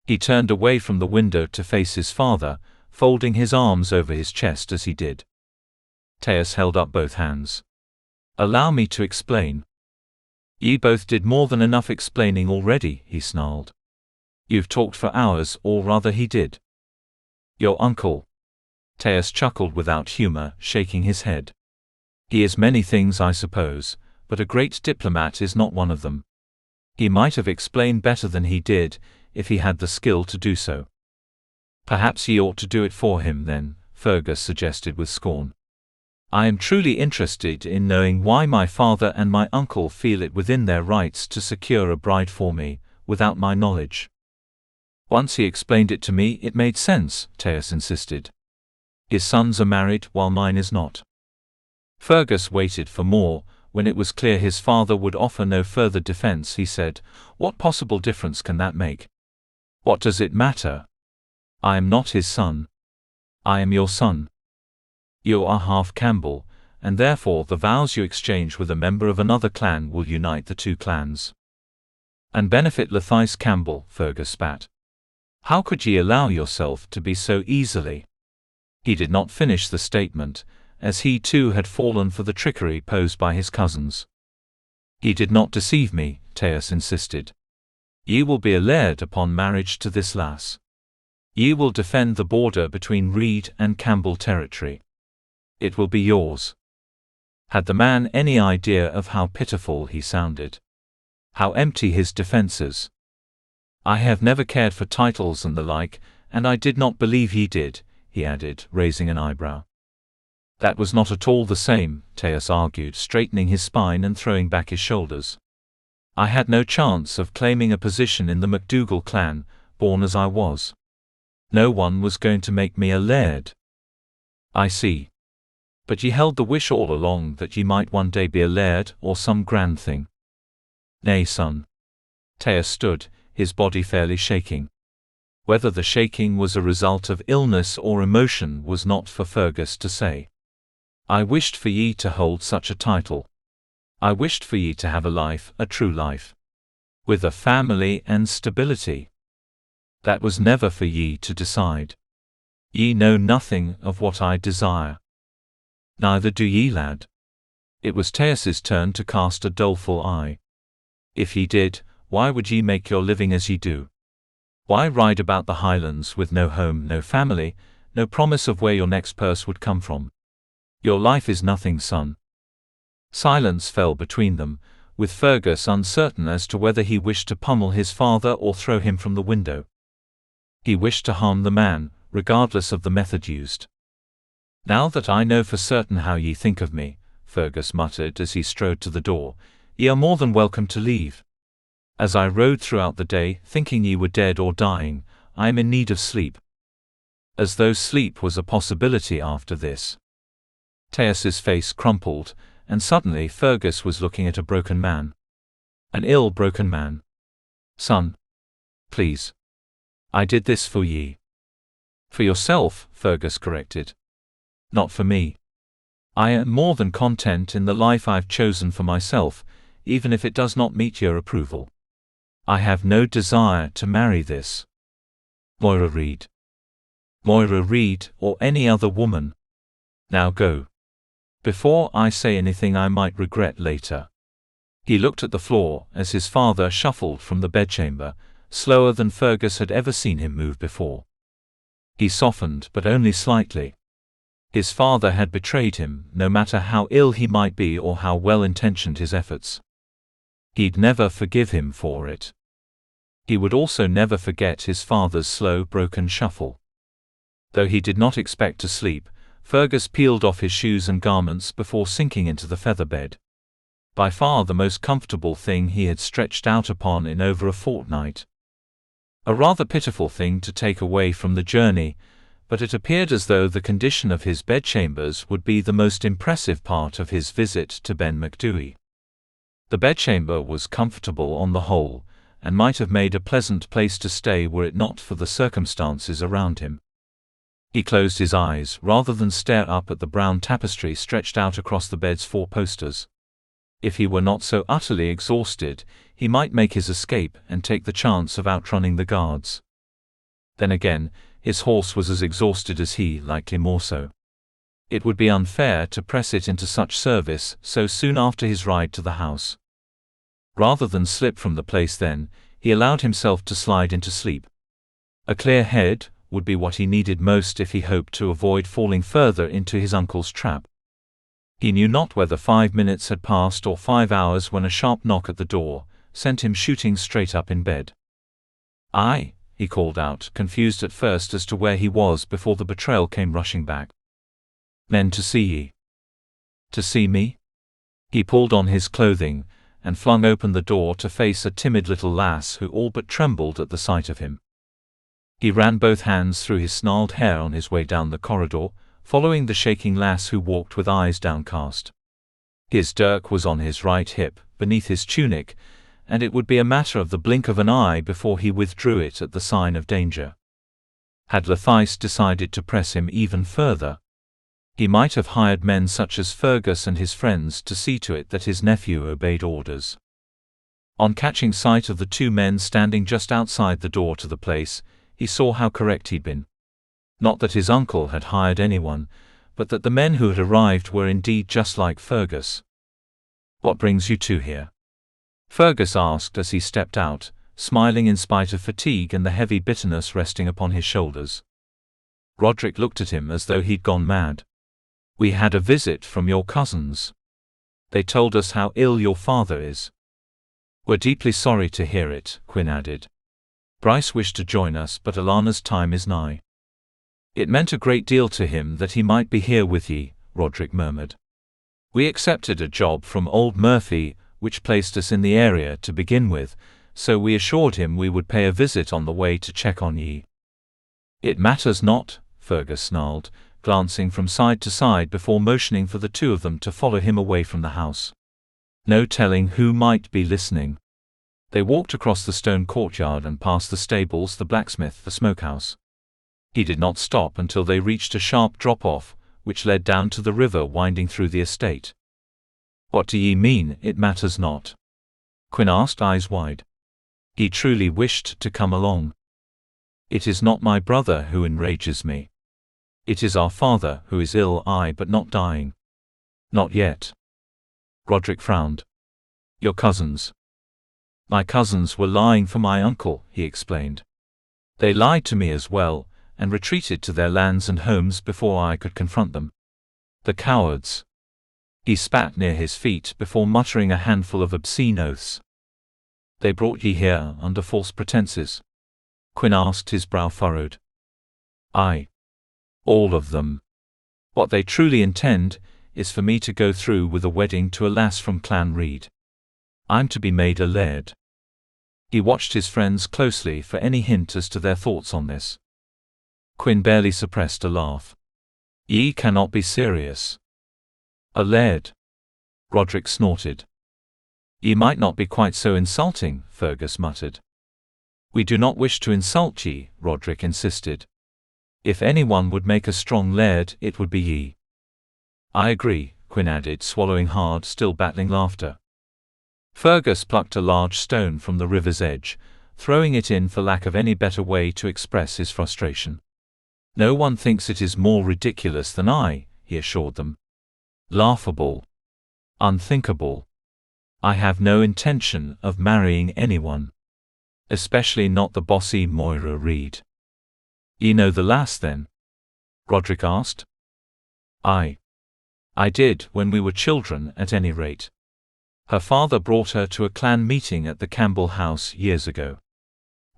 He turned away from the window to face his father, folding his arms over his chest as he did. Taeus held up both hands. Allow me to explain. Ye both did more than enough explaining already, he snarled. You've talked for hours, or rather he did. Your uncle. Taeus chuckled without humor, shaking his head. He is many things, I suppose, but a great diplomat is not one of them. He might have explained better than he did, if he had the skill to do so. Perhaps ye ought to do it for him then, Fergus suggested with scorn. I am truly interested in knowing why my father and my uncle feel it within their rights to secure a bride for me, without my knowledge. Once he explained it to me, it made sense, Taeus insisted. His sons are married, while mine is not. Fergus waited for more. When it was clear his father would offer no further defense, he said, What possible difference can that make? What does it matter? I am not his son. I am your son. You are half Campbell, and therefore the vows you exchange with a member of another clan will unite the two clans. And benefit Lethice Campbell, Fergus spat. How could ye allow yourself to be so easily? He did not finish the statement, as he too had fallen for the trickery posed by his cousins. He did not deceive me, Taeus insisted. Ye will be a laird upon marriage to this lass. Ye will defend the border between Reed and Campbell territory. It will be yours. Had the man any idea of how pitiful he sounded? How empty his defenses? I have never cared for titles and the like, and I did not believe he did, he added, raising an eyebrow. That was not at all the same, Taeus argued, straightening his spine and throwing back his shoulders. I had no chance of claiming a position in the MacDougall clan, born as I was. No one was going to make me a laird. I see. But ye held the wish all along that ye might one day be a laird or some grand thing. Nay, son. Taeus stood, his body fairly shaking. Whether the shaking was a result of illness or emotion was not for Fergus to say. I wished for ye to hold such a title. I wished for ye to have a life, a true life. With a family and stability. That was never for ye to decide. Ye know nothing of what I desire. Neither do ye, lad. It was Taeus's turn to cast a doleful eye. If ye did, why would ye make your living as ye do? Why ride about the Highlands with no home, no family, no promise of where your next purse would come from? Your life is nothing, son. Silence fell between them, with Fergus uncertain as to whether he wished to pummel his father or throw him from the window. He wished to harm the man, regardless of the method used. Now that I know for certain how ye think of me, Fergus muttered as he strode to the door, ye are more than welcome to leave. As I rode throughout the day, thinking ye were dead or dying, I am in need of sleep. As though sleep was a possibility after this. Taeus's face crumpled, and suddenly Fergus was looking at a broken man. An ill broken man. Son. Please. I did this for ye. For yourself, Fergus corrected. Not for me. I am more than content in the life I've chosen for myself, even if it does not meet your approval. I have no desire to marry this Moira Reed. Moira Reed, or any other woman. Now go. Before I say anything I might regret later. He looked at the floor as his father shuffled from the bedchamber, slower than Fergus had ever seen him move before. He softened, but only slightly. His father had betrayed him, no matter how ill he might be or how well-intentioned his efforts. He'd never forgive him for it. He would also never forget his father's slow, broken shuffle. Though he did not expect to sleep, Fergus peeled off his shoes and garments before sinking into the feather bed. By far the most comfortable thing he had stretched out upon in over a fortnight. A rather pitiful thing to take away from the journey, but it appeared as though the condition of his bedchambers would be the most impressive part of his visit to Ben Macdui. The bedchamber was comfortable on the whole, and might have made a pleasant place to stay were it not for the circumstances around him. He closed his eyes rather than stare up at the brown tapestry stretched out across the bed's 4 posters. If he were not so utterly exhausted, he might make his escape and take the chance of outrunning the guards. Then again, his horse was as exhausted as he, likely more so. It would be unfair to press it into such service so soon after his ride to the house. Rather than slip from the place then, he allowed himself to slide into sleep. A clear head would be what he needed most if he hoped to avoid falling further into his uncle's trap. He knew not whether 5 minutes had passed or 5 hours when a sharp knock at the door sent him shooting straight up in bed. "Aye," he called out, confused at first as to where he was before the betrayal came rushing back. "Men to see ye." "To see me?" He pulled on his clothing and flung open the door to face a timid little lass who all but trembled at the sight of him. He ran both hands through his snarled hair on his way down the corridor, following the shaking lass who walked with eyes downcast. His dirk was on his right hip, beneath his tunic, and it would be a matter of the blink of an eye before he withdrew it at the sign of danger. Had Letheis decided to press him even further, he might have hired men such as Fergus and his friends to see to it that his nephew obeyed orders. On catching sight of the 2 men standing just outside the door to the place, he saw how correct he'd been. Not that his uncle had hired anyone, but that the men who had arrived were indeed just like Fergus. "What brings you 2 here?" Fergus asked as he stepped out, smiling in spite of fatigue and the heavy bitterness resting upon his shoulders. Roderick looked at him as though he'd gone mad. "We had a visit from your cousins. They told us how ill your father is." "We're deeply sorry to hear it," Quinn added. "Bryce wished to join us, but Alana's time is nigh." "It meant a great deal to him that he might be here with ye," Roderick murmured. "We accepted a job from old Murphy, which placed us in the area to begin with, so we assured him we would pay a visit on the way to check on ye." "It matters not," Fergus snarled, glancing from side to side before motioning for the 2 of them to follow him away from the house. No telling who might be listening. They walked across the stone courtyard and past the stables, the blacksmith, the smokehouse. He did not stop until they reached a sharp drop-off, which led down to the river winding through the estate. "What do ye mean, it matters not?" Quinn asked, eyes wide. He truly wished to come along. "It is not my brother who enrages me. It is our father who is ill, aye, but not dying. Not yet." Roderick frowned. "Your cousins?" "My cousins were lying for my uncle," he explained. "They lied to me as well, and retreated to their lands and homes before I could confront them. The cowards." He spat near his feet before muttering a handful of obscene oaths. "They brought ye here under false pretenses?" Quinn asked, his brow furrowed. "Aye. All of them. What they truly intend is for me to go through with a wedding to a lass from Clan Reed. I'm to be made a laird." He watched his friends closely for any hint as to their thoughts on this. Quinn barely suppressed a laugh. "Ye cannot be serious." "A laird?" Roderick snorted. "Ye might not be quite so insulting," Fergus muttered. "We do not wish to insult ye," Roderick insisted. "If anyone would make a strong laird, it would be ye." "I agree," Quinn added, swallowing hard, still battling laughter. Fergus plucked a large stone from the river's edge, throwing it in for lack of any better way to express his frustration. "No one thinks it is more ridiculous than I," he assured them. "Laughable. Unthinkable. I have no intention of marrying anyone. Especially not the bossy Moira Reed." "You know the lass, then?" Roderick asked. I did, when we were children, at any rate. Her father brought her to a clan meeting at the Campbell house years ago.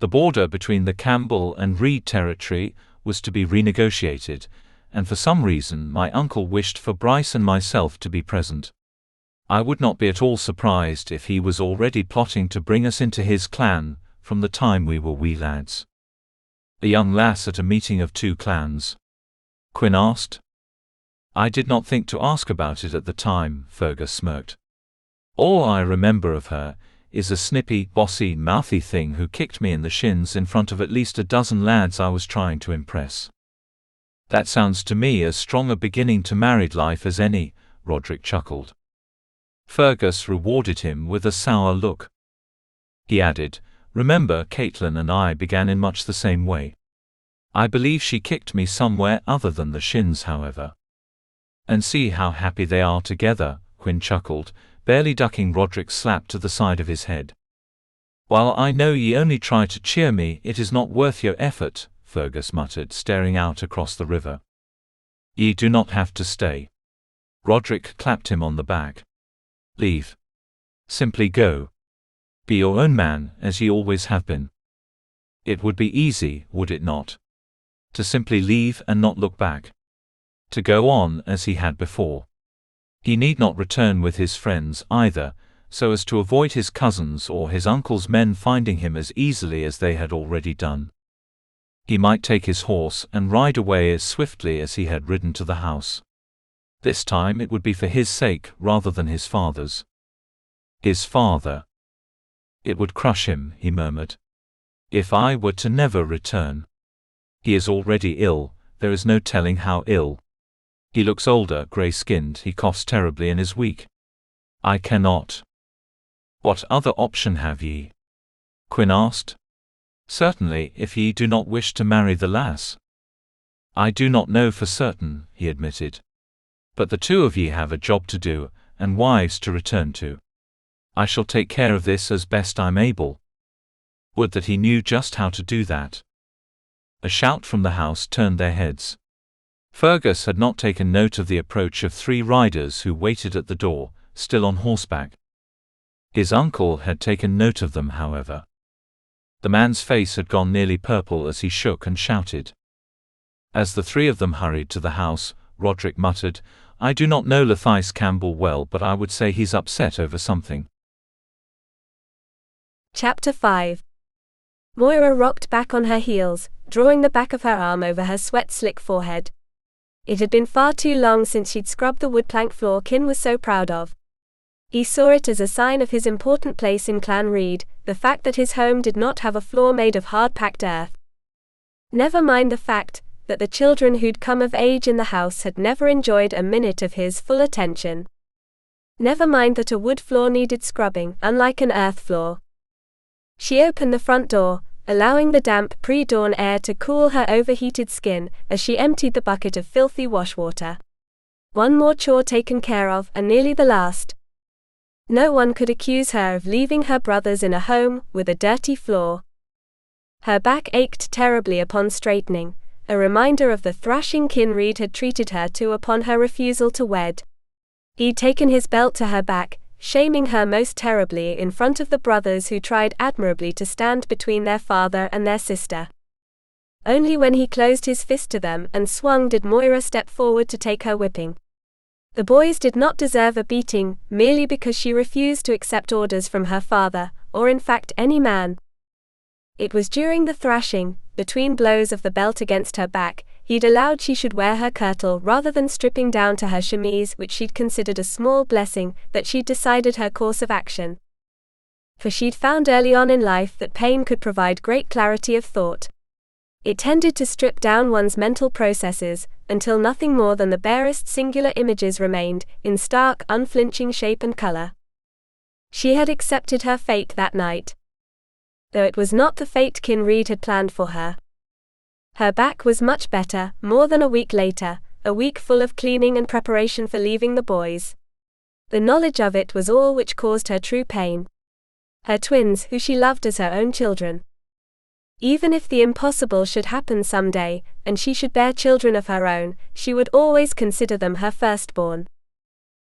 The border between the Campbell and Reed territory was to be renegotiated, and for some reason my uncle wished for Bryce and myself to be present. I would not be at all surprised if he was already plotting to bring us into his clan from the time we were wee lads. "A young lass at a meeting of 2 clans?" Quinn asked. "I did not think to ask about it at the time," Fergus smirked. "All I remember of her is a snippy, bossy, mouthy thing who kicked me in the shins in front of at least a dozen lads I was trying to impress." That sounds to me as strong a beginning to married life as any, Roderick chuckled. Fergus rewarded him with a sour look. He added, "Remember, Caitlin and I began in much the same way. I believe she kicked me somewhere other than the shins, however." "And see how happy they are together," Quinn chuckled, barely ducking Roderick's slap to the side of his head. "While I know ye only try to cheer me, it is not worth your effort," Fergus muttered, staring out across the river. "Ye do not have to stay." Roderick clapped him on the back. "Leave. Simply go. Be your own man, as ye always have been." It would be easy, would it not? To simply leave and not look back. To go on as he had before. He need not return with his friends either, so as to avoid his cousins or his uncle's men finding him as easily as they had already done. He might take his horse and ride away as swiftly as he had ridden to the house. This time it would be for his sake rather than his father's. His father. "It would crush him," he murmured. "If I were to never return. He is already ill, there is no telling how ill. He looks older, grey-skinned, he coughs terribly and is weak. I cannot." "What other option have ye?" Quinn asked. "Certainly, if ye do not wish to marry the lass." "I do not know for certain," he admitted. "But the two of ye have a job to do, and wives to return to. I shall take care of this as best I'm able." Would that he knew just how to do that. A shout from the house turned their heads. Fergus had not taken note of the approach of 3 riders who waited at the door, still on horseback. His uncle had taken note of them, however. The man's face had gone nearly purple as he shook and shouted. As the 3 of them hurried to the house, Roderick muttered, "I do not know Lathais Campbell well, but I would say he's upset over something." Chapter 5. Moira rocked back on her heels, drawing the back of her arm over her sweat-slick forehead. It had been far too long since she'd scrubbed the wood-plank floor Kin was so proud of. He saw it as a sign of his important place in Clan Reed, the fact that his home did not have a floor made of hard-packed earth. Never mind the fact that the children who'd come of age in the house had never enjoyed a minute of his full attention. Never mind that a wood floor needed scrubbing, unlike an earth floor. She opened the front door, allowing the damp pre-dawn air to cool her overheated skin as she emptied the bucket of filthy washwater. One more chore taken care of, and nearly the last. No one could accuse her of leaving her brothers in a home with a dirty floor. Her back ached terribly upon straightening, a reminder of the thrashing Kin Reed had treated her to upon her refusal to wed. He'd taken his belt to her back, shaming her most terribly in front of the brothers who tried admirably to stand between their father and their sister. Only when he closed his fist to them and swung did Moira step forward to take her whipping. The boys did not deserve a beating, merely because she refused to accept orders from her father, or in fact any man. It was during the thrashing, between blows of the belt against her back, he'd allowed she should wear her kirtle rather than stripping down to her chemise, which she'd considered a small blessing, that she'd decided her course of action. For she'd found early on in life that pain could provide great clarity of thought. It tended to strip down one's mental processes, until nothing more than the barest singular images remained, in stark, unflinching shape and color. She had accepted her fate that night. Though it was not the fate Kin Reed had planned for her. Her back was much better, more than a week later, a week full of cleaning and preparation for leaving the boys. The knowledge of it was all which caused her true pain. Her twins, who she loved as her own children. Even if the impossible should happen someday, and she should bear children of her own, she would always consider them her firstborn.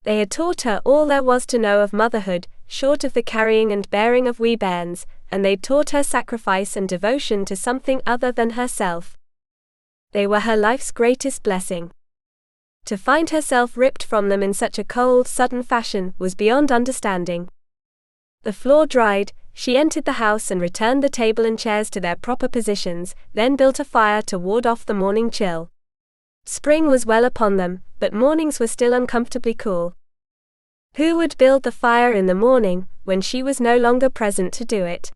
They had taught her all there was to know of motherhood, short of the carrying and bearing of wee bairns, and they'd taught her sacrifice and devotion to something other than herself. They were her life's greatest blessing. To find herself ripped from them in such a cold, sudden fashion was beyond understanding. The floor dried, she entered the house and returned the table and chairs to their proper positions, then built a fire to ward off the morning chill. Spring was well upon them, but mornings were still uncomfortably cool. Who would build the fire in the morning, when she was no longer present to do it?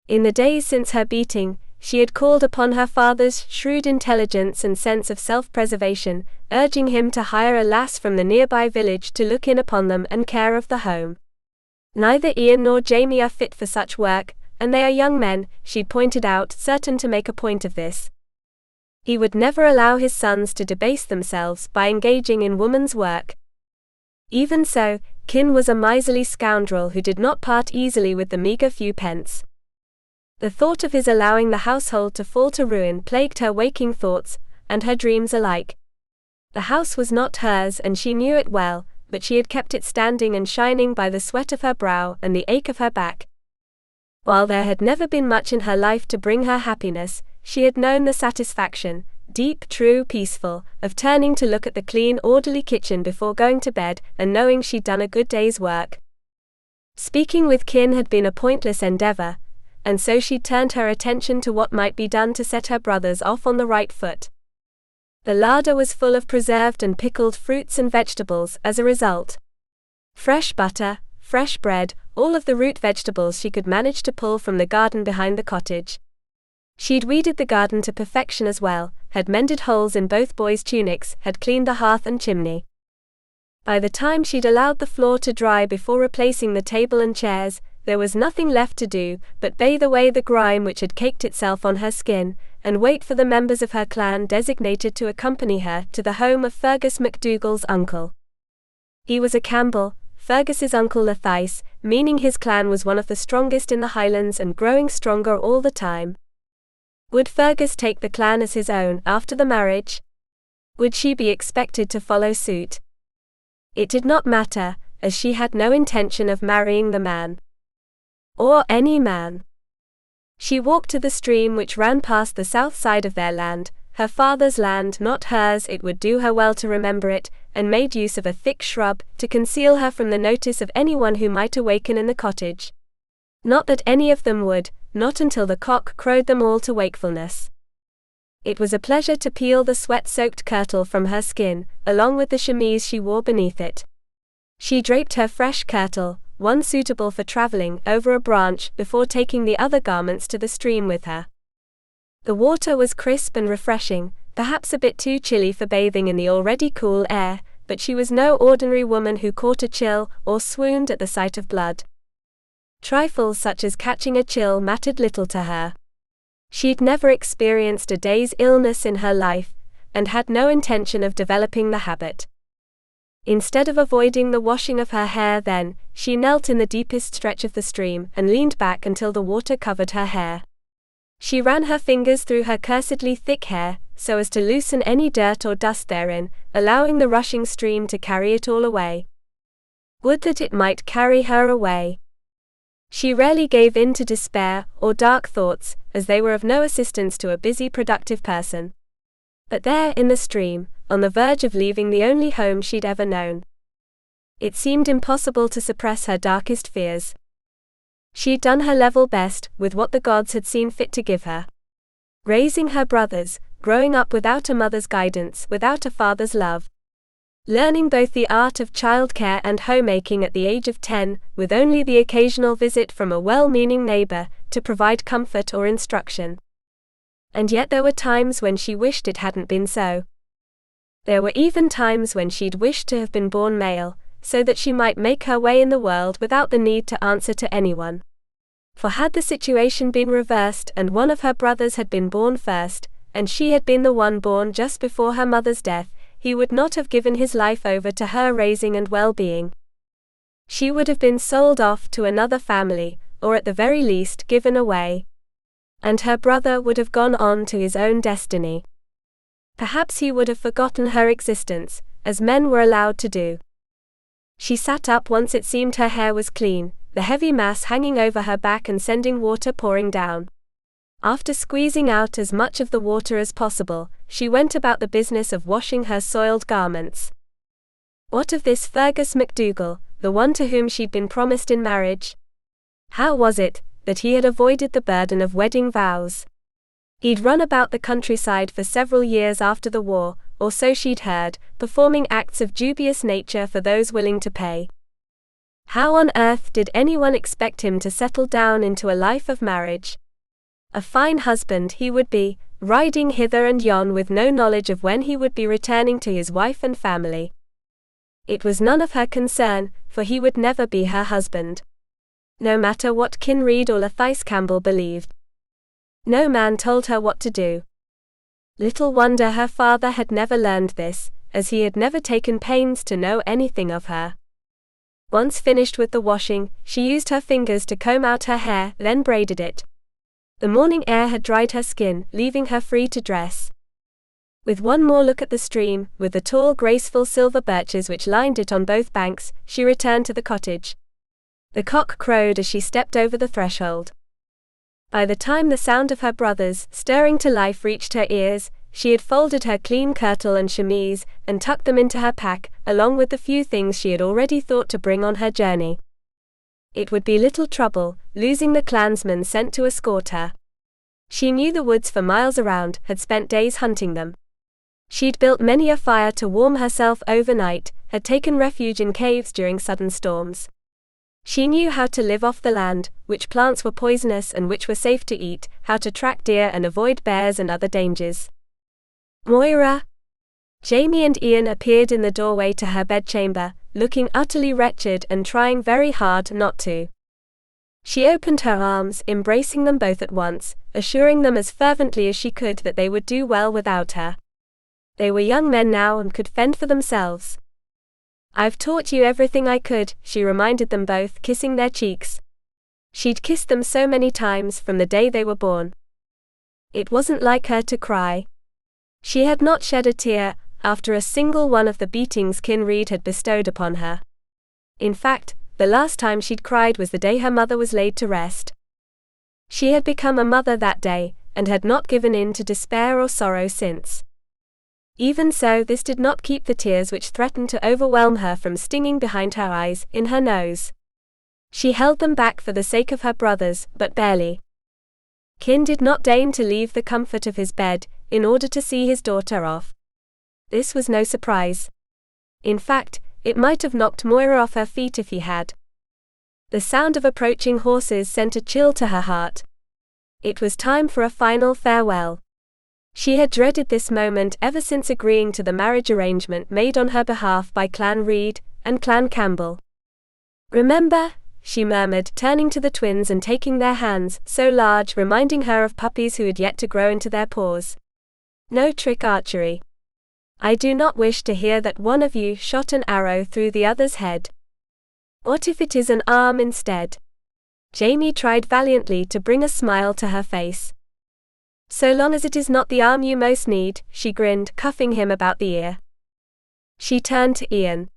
In the days since her beating, she had called upon her father's shrewd intelligence and sense of self-preservation, urging him to hire a lass from the nearby village to look in upon them and care of the home. Neither Ian nor Jamie are fit for such work, and they are young men, she'd pointed out, certain to make a point of this. He would never allow his sons to debase themselves by engaging in woman's work. Even so, Kin was a miserly scoundrel who did not part easily with the meager few pence. The thought of his allowing the household to fall to ruin plagued her waking thoughts, and her dreams alike. The house was not hers and she knew it well, but she had kept it standing and shining by the sweat of her brow and the ache of her back. While there had never been much in her life to bring her happiness, she had known the satisfaction, deep, true, peaceful, of turning to look at the clean, orderly kitchen before going to bed, and knowing she'd done a good day's work. Speaking with Kin had been a pointless endeavor, and so she'd turned her attention to what might be done to set her brothers off on the right foot. The larder was full of preserved and pickled fruits and vegetables as a result. Fresh butter, fresh bread, all of the root vegetables she could manage to pull from the garden behind the cottage. She'd weeded the garden to perfection as well, had mended holes in both boys' tunics, had cleaned the hearth and chimney. By the time she'd allowed the floor to dry before replacing the table and chairs, there was nothing left to do but bathe away the grime which had caked itself on her skin, and wait for the members of her clan designated to accompany her to the home of Fergus MacDougall's uncle. He was a Campbell, Fergus's uncle Lathice, meaning his clan was one of the strongest in the Highlands and growing stronger all the time. Would Fergus take the clan as his own after the marriage? Would she be expected to follow suit? It did not matter, as she had no intention of marrying the man. Or any man. She walked to the stream which ran past the south side of their land, her father's land, not hers. It would do her well to remember it, and made use of a thick shrub to conceal her from the notice of anyone who might awaken in the cottage. Not that any of them would, not until the cock crowed them all to wakefulness. It was a pleasure to peel the sweat-soaked kirtle from her skin, along with the chemise she wore beneath it. She draped her fresh kirtle, one suitable for traveling, over a branch before taking the other garments to the stream with her. The water was crisp and refreshing, perhaps a bit too chilly for bathing in the already cool air, but she was no ordinary woman who caught a chill or swooned at the sight of blood. Trifles such as catching a chill mattered little to her. She'd never experienced a day's illness in her life, and had no intention of developing the habit. Instead of avoiding the washing of her hair then, she knelt in the deepest stretch of the stream and leaned back until the water covered her hair. She ran her fingers through her cursedly thick hair, so as to loosen any dirt or dust therein, allowing the rushing stream to carry it all away. Would that it might carry her away. She rarely gave in to despair or dark thoughts, as they were of no assistance to a busy, productive person. But there in the stream, on the verge of leaving the only home she'd ever known, it seemed impossible to suppress her darkest fears. She'd done her level best with what the gods had seen fit to give her. Raising her brothers, growing up without a mother's guidance, without a father's love. Learning both the art of childcare and homemaking at the age of 10, with only the occasional visit from a well-meaning neighbor to provide comfort or instruction. And yet there were times when she wished it hadn't been so. There were even times when she'd wished to have been born male, so that she might make her way in the world without the need to answer to anyone. For had the situation been reversed and one of her brothers had been born first, and she had been the one born just before her mother's death, he would not have given his life over to her raising and well-being. She would have been sold off to another family, or at the very least given away. And her brother would have gone on to his own destiny. Perhaps he would have forgotten her existence, as men were allowed to do. She sat up once. It seemed her hair was clean, the heavy mass hanging over her back and sending water pouring down. After squeezing out as much of the water as possible, she went about the business of washing her soiled garments. What of this Fergus MacDougall, the one to whom she'd been promised in marriage? How was it that he had avoided the burden of wedding vows? He'd run about the countryside for several years after the war, or so she'd heard, performing acts of dubious nature for those willing to pay. How on earth did anyone expect him to settle down into a life of marriage? A fine husband he would be, riding hither and yon with no knowledge of when he would be returning to his wife and family. It was none of her concern, for he would never be her husband. No matter what Kinreed or Lathais Campbell believed. No man told her what to do. Little wonder her father had never learned this, as he had never taken pains to know anything of her. Once finished with the washing, she used her fingers to comb out her hair, then braided it. The morning air had dried her skin, leaving her free to dress. With one more look at the stream, with the tall graceful silver birches which lined it on both banks, she returned to the cottage. The cock crowed as she stepped over the threshold. By the time the sound of her brothers, stirring to life, reached her ears, she had folded her clean kirtle and chemise, and tucked them into her pack, along with the few things she had already thought to bring on her journey. It would be little trouble, losing the clansmen sent to escort her. She knew the woods for miles around, had spent days hunting them. She'd built many a fire to warm herself overnight, had taken refuge in caves during sudden storms. She knew how to live off the land, which plants were poisonous and which were safe to eat, how to track deer and avoid bears and other dangers. Moira. Jamie and Ian appeared in the doorway to her bedchamber, looking utterly wretched and trying very hard not to. She opened her arms, embracing them both at once, assuring them as fervently as she could that they would do well without her. They were young men now and could fend for themselves. "I've taught you everything I could," she reminded them both, kissing their cheeks. She'd kissed them so many times from the day they were born. It wasn't like her to cry. She had not shed a tear, after a single one of the beatings Kinreed had bestowed upon her. In fact, the last time she'd cried was the day her mother was laid to rest. She had become a mother that day, and had not given in to despair or sorrow since. Even so, this did not keep the tears which threatened to overwhelm her from stinging behind her eyes, in her nose. She held them back for the sake of her brothers, but barely. Kin did not deign to leave the comfort of his bed, in order to see his daughter off. This was no surprise. In fact, it might have knocked Moira off her feet if he had. The sound of approaching horses sent a chill to her heart. It was time for a final farewell. She had dreaded this moment ever since agreeing to the marriage arrangement made on her behalf by Clan Reed and Clan Campbell. "Remember," she murmured, turning to the twins and taking their hands, so large, reminding her of puppies who had yet to grow into their paws. "No trick archery. I do not wish to hear that one of you shot an arrow through the other's head. What if it is an arm instead?" Jamie tried valiantly to bring a smile to her face. "So long as it is not the arm you most need," she grinned, cuffing him about the ear. She turned to Ian.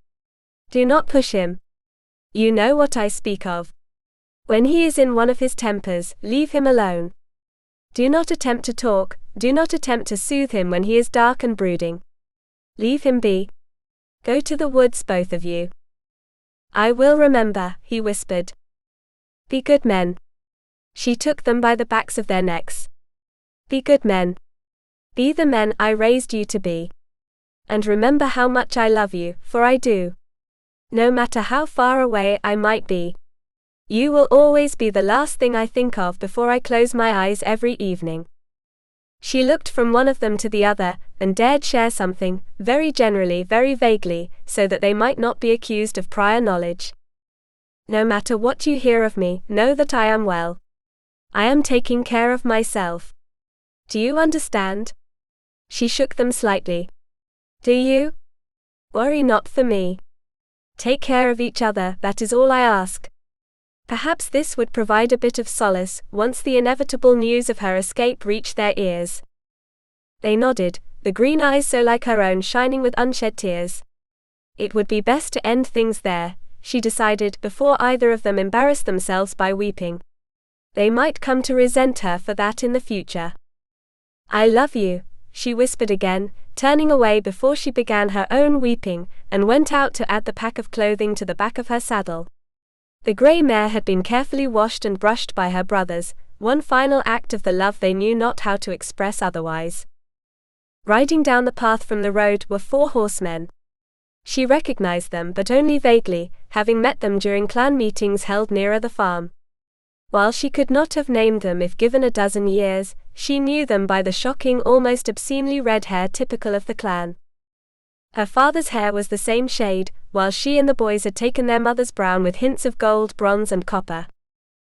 "Do not push him. You know what I speak of. When he is in one of his tempers, leave him alone. Do not attempt to talk, do not attempt to soothe him when he is dark and brooding. Leave him be. Go to the woods, both of you." "I will remember," he whispered. "Be good men." She took them by the backs of their necks. "Be good men. Be the men I raised you to be. And remember how much I love you, for I do. No matter how far away I might be. You will always be the last thing I think of before I close my eyes every evening." She looked from one of them to the other, and dared share something, very generally, very vaguely, so that they might not be accused of prior knowledge. "No matter what you hear of me, know that I am well. I am taking care of myself. Do you understand?" She shook them slightly. "Do you? Worry not for me. Take care of each other, that is all I ask." Perhaps this would provide a bit of solace, once the inevitable news of her escape reached their ears. They nodded, the green eyes so like her own shining with unshed tears. It would be best to end things there, she decided, before either of them embarrassed themselves by weeping. They might come to resent her for that in the future. "I love you," she whispered again, turning away before she began her own weeping, and went out to add the pack of clothing to the back of her saddle. The grey mare had been carefully washed and brushed by her brothers, one final act of the love they knew not how to express otherwise. Riding down the path from the road were 4 horsemen. She recognized them, but only vaguely, having met them during clan meetings held nearer the farm. While she could not have named them if given a dozen years, she knew them by the shocking, almost obscenely red hair typical of the clan. Her father's hair was the same shade, while she and the boys had taken their mother's brown with hints of gold, bronze and copper.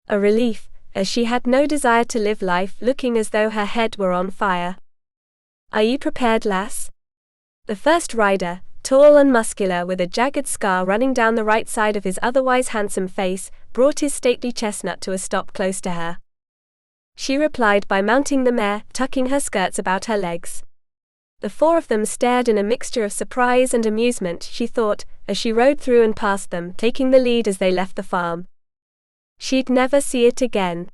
A relief, as she had no desire to live life looking as though her head were on fire. "Are you prepared, lass?" The first rider, tall and muscular with a jagged scar running down the right side of his otherwise handsome face, brought his stately chestnut to a stop close to her. She replied by mounting the mare, tucking her skirts about her legs. The four of them stared in a mixture of surprise and amusement, she thought, as she rode through and past them, taking the lead as they left the farm. She'd never see it again.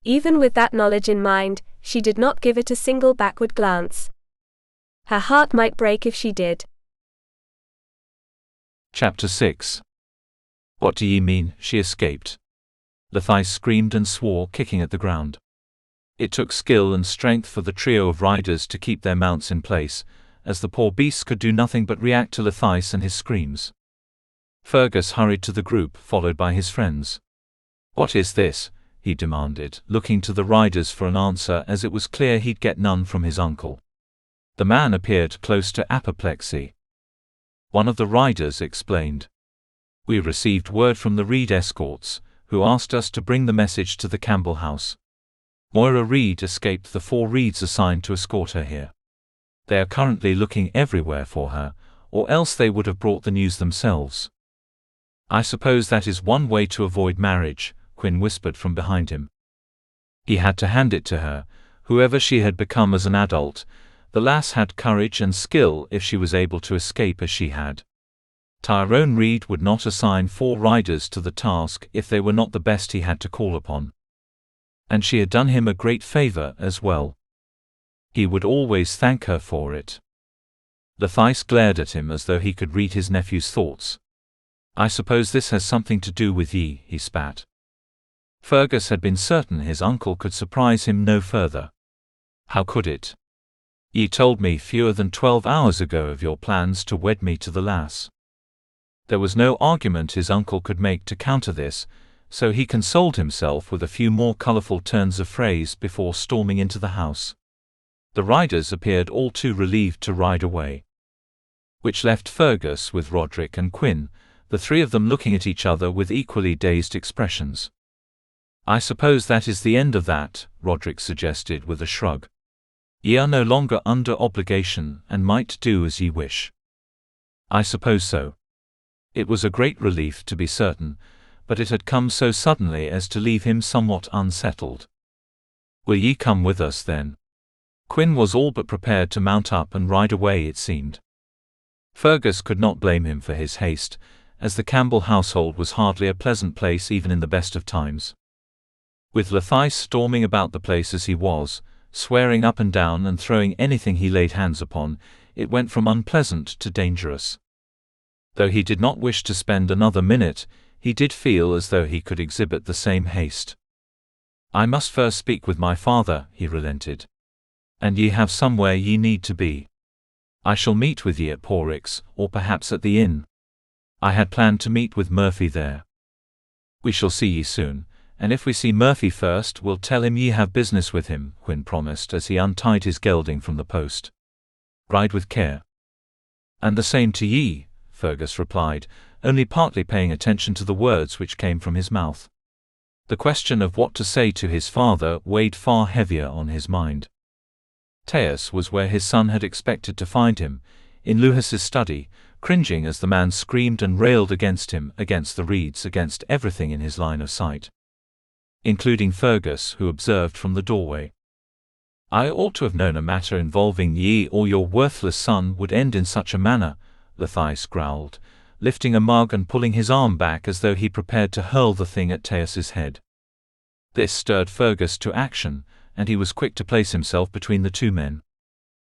Even with that knowledge in mind, she did not give it a single backward glance. Her heart might break if she did. Chapter 6. What do ye mean, she escaped? Leathais screamed and swore, kicking at the ground. It took skill and strength for the trio of riders to keep their mounts in place, as the poor beasts could do nothing but react to Leathais and his screams. Fergus hurried to the group, followed by his friends. "What is this?" he demanded, looking to the riders for an answer, as it was clear he'd get none from his uncle. The man appeared close to apoplexy. One of the riders explained. "We received word from the Reed escorts, who asked us to bring the message to the Campbell house. Moira Reed escaped the 4 Reeds assigned to escort her here. They are currently looking everywhere for her, or else they would have brought the news themselves." "I suppose that is one way to avoid marriage," Quinn whispered from behind him. He had to hand it to her. Whoever she had become as an adult, the lass had courage and skill if she was able to escape as she had. Tyrone Reed would not assign 4 riders to the task if they were not the best he had to call upon. And she had done him a great favor as well. He would always thank her for it. Leathais glared at him as though he could read his nephew's thoughts. "I suppose this has something to do with ye," he spat. Fergus had been certain his uncle could surprise him no further. "How could it? Ye told me fewer than 12 hours ago of your plans to wed me to the lass." There was no argument his uncle could make to counter this, so he consoled himself with a few more colorful turns of phrase before storming into the house. The riders appeared all too relieved to ride away. Which left Fergus with Roderick and Quinn, the 3 of them looking at each other with equally dazed expressions. "I suppose that is the end of that," Roderick suggested with a shrug. "Ye are no longer under obligation, and might do as ye wish." "I suppose so." It was a great relief, to be certain, but it had come so suddenly as to leave him somewhat unsettled. "Will ye come with us, then?" Quinn was all but prepared to mount up and ride away, it seemed. Fergus could not blame him for his haste, as the Campbell household was hardly a pleasant place even in the best of times. With Leathais storming about the place as he was, swearing up and down and throwing anything he laid hands upon, it went from unpleasant to dangerous. Though he did not wish to spend another minute, he did feel as though he could exhibit the same haste. "I must first speak with my father," he relented. "And ye have somewhere ye need to be. I shall meet with ye at Porrick's, or perhaps at the inn. I had planned to meet with Murphy there." "We shall see ye soon, and if we see Murphy first, we'll tell him ye have business with him," Quinn promised as he untied his gelding from the post. "Ride with care." "And the same to ye," Fergus replied, only partly paying attention to the words which came from his mouth. The question of what to say to his father weighed far heavier on his mind. Taeus was where his son had expected to find him, in Luhas's study, cringing as the man screamed and railed against him, against the Reeds, against everything in his line of sight. Including Fergus, who observed from the doorway. "I ought to have known a matter involving ye or your worthless son would end in such a manner," Leathais growled, lifting a mug and pulling his arm back as though he prepared to hurl the thing at Taeus's head. This stirred Fergus to action, and he was quick to place himself between the 2 men.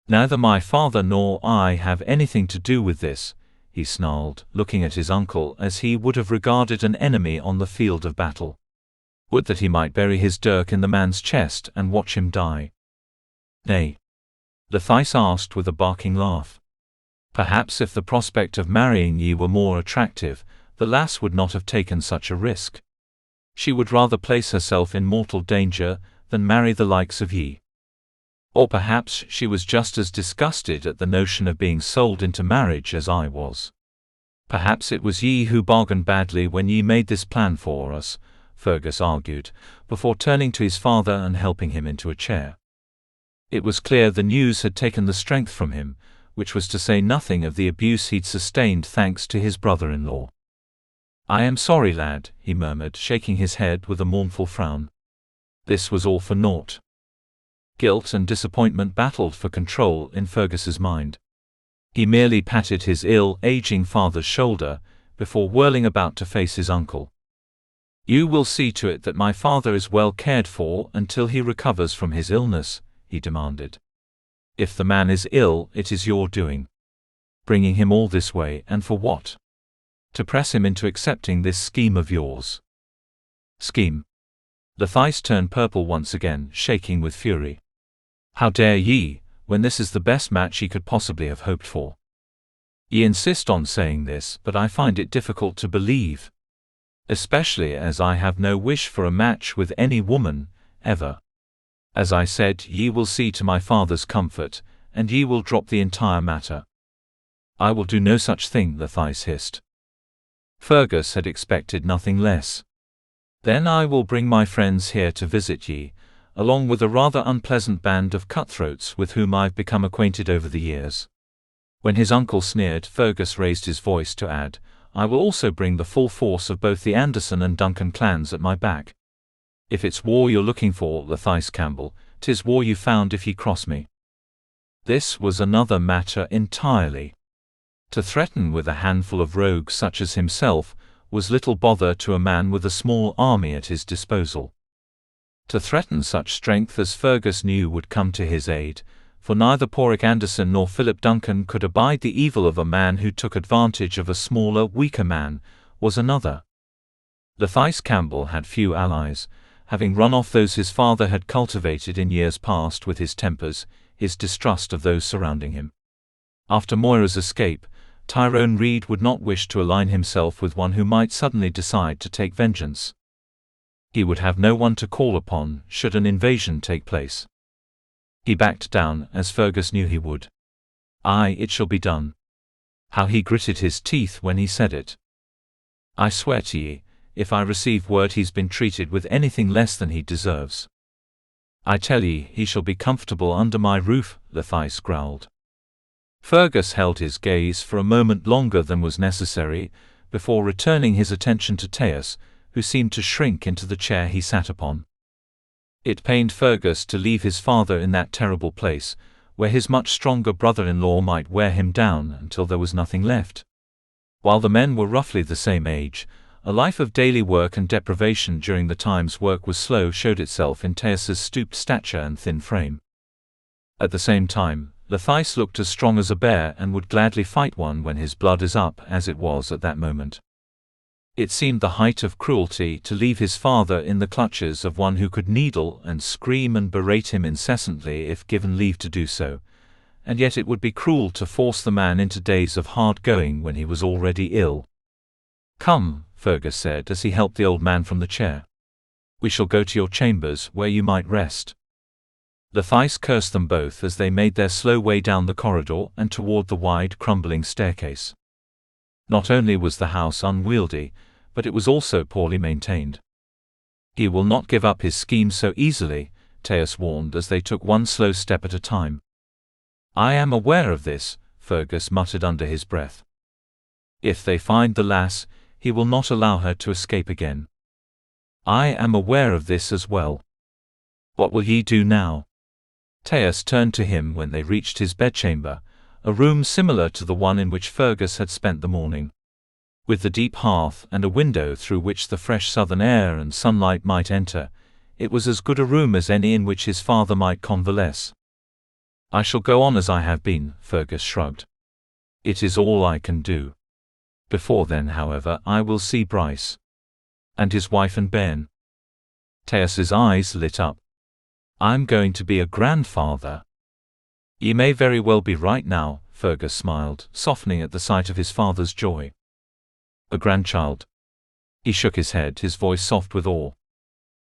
"Neither my father nor I have anything to do with this," he snarled, looking at his uncle as he would have regarded an enemy on the field of battle. Would that he might bury his dirk in the man's chest and watch him die. "Nay?" Leathais asked with a barking laugh. "Perhaps if the prospect of marrying ye were more attractive, the lass would not have taken such a risk." She would rather place herself in mortal danger than marry the likes of ye. Or perhaps she was just as disgusted at the notion of being sold into marriage as I was. Perhaps it was ye who bargained badly when ye made this plan for us, Fergus argued, before turning to his father and helping him into a chair. It was clear the news had taken the strength from him, which was to say nothing of the abuse he'd sustained thanks to his brother-in-law. "I am sorry, lad," he murmured, shaking his head with a mournful frown. This was all for naught. Guilt and disappointment battled for control in Fergus's mind. He merely patted his ill-aging father's shoulder, before whirling about to face his uncle. "You will see to it that my father is well cared for until he recovers from his illness," he demanded. "If the man is ill, it is your doing. Bringing him all this way, and for what? To press him into accepting this scheme of yours." "Scheme?" Leathice turned purple once again, shaking with fury. "How dare ye, when this is the best match ye could possibly have hoped for? Ye insist on saying this, but I find it difficult to believe. Especially as I have no wish for a match with any woman, ever. As I said, ye will see to my father's comfort, and ye will drop the entire matter." "I will do no such thing," Leathice hissed. Fergus had expected nothing less. "Then I will bring my friends here to visit ye, along with a rather unpleasant band of cutthroats with whom I've become acquainted over the years." When his uncle sneered, Fergus raised his voice to add, "I will also bring the full force of both the Anderson and Duncan clans at my back. If it's war you're looking for, Leathice Campbell, 'tis war you found if ye cross me." This was another matter entirely. To threaten with a handful of rogues such as himself was little bother to a man with a small army at his disposal. To threaten such strength as Fergus knew would come to his aid, for neither Porrick Anderson nor Philip Duncan could abide the evil of a man who took advantage of a smaller, weaker man, was another. Leathice Campbell had few allies, having run off those his father had cultivated in years past with his tempers, his distrust of those surrounding him. After Moira's escape, Tyrone Reed would not wish to align himself with one who might suddenly decide to take vengeance. He would have no one to call upon should an invasion take place. He backed down, as Fergus knew he would. "Aye, it shall be done." How he gritted his teeth when he said it. "I swear to ye, if I receive word he's been treated with anything less than he deserves. I tell ye, he shall be comfortable under my roof," Leathice growled. Fergus held his gaze for a moment longer than was necessary, before returning his attention to Taeus, who seemed to shrink into the chair he sat upon. It pained Fergus to leave his father in that terrible place, where his much stronger brother-in-law might wear him down until there was nothing left. While the men were roughly the same age, a life of daily work and deprivation during the times work was slow showed itself in Taeus's stooped stature and thin frame. At the same time, Leathice looked as strong as a bear and would gladly fight one when his blood is up, as it was at that moment. It seemed the height of cruelty to leave his father in the clutches of one who could needle and scream and berate him incessantly if given leave to do so, and yet it would be cruel to force the man into days of hard going when he was already ill. "Come," Fergus said as he helped the old man from the chair. "We shall go to your chambers, where you might rest." Leathice cursed them both as they made their slow way down the corridor and toward the wide, crumbling staircase. Not only was the house unwieldy, but it was also poorly maintained. "He will not give up his scheme so easily," Taeus warned as they took one slow step at a time. "I am aware of this," Fergus muttered under his breath. "If they find the lass, he will not allow her to escape again." "I am aware of this as well. What will ye do now?" Taeus turned to him when they reached his bedchamber, a room similar to the one in which Fergus had spent the morning. With the deep hearth and a window through which the fresh southern air and sunlight might enter, it was as good a room as any in which his father might convalesce. "I shall go on as I have been," Fergus shrugged. "It is all I can do. Before then, however, I will see Bryce." "And his wife and bairn?" Taeus's eyes lit up. "I'm going to be a grandfather." "Ye may very well be right now," Fergus smiled, softening at the sight of his father's joy. "A grandchild?" He shook his head, his voice soft with awe.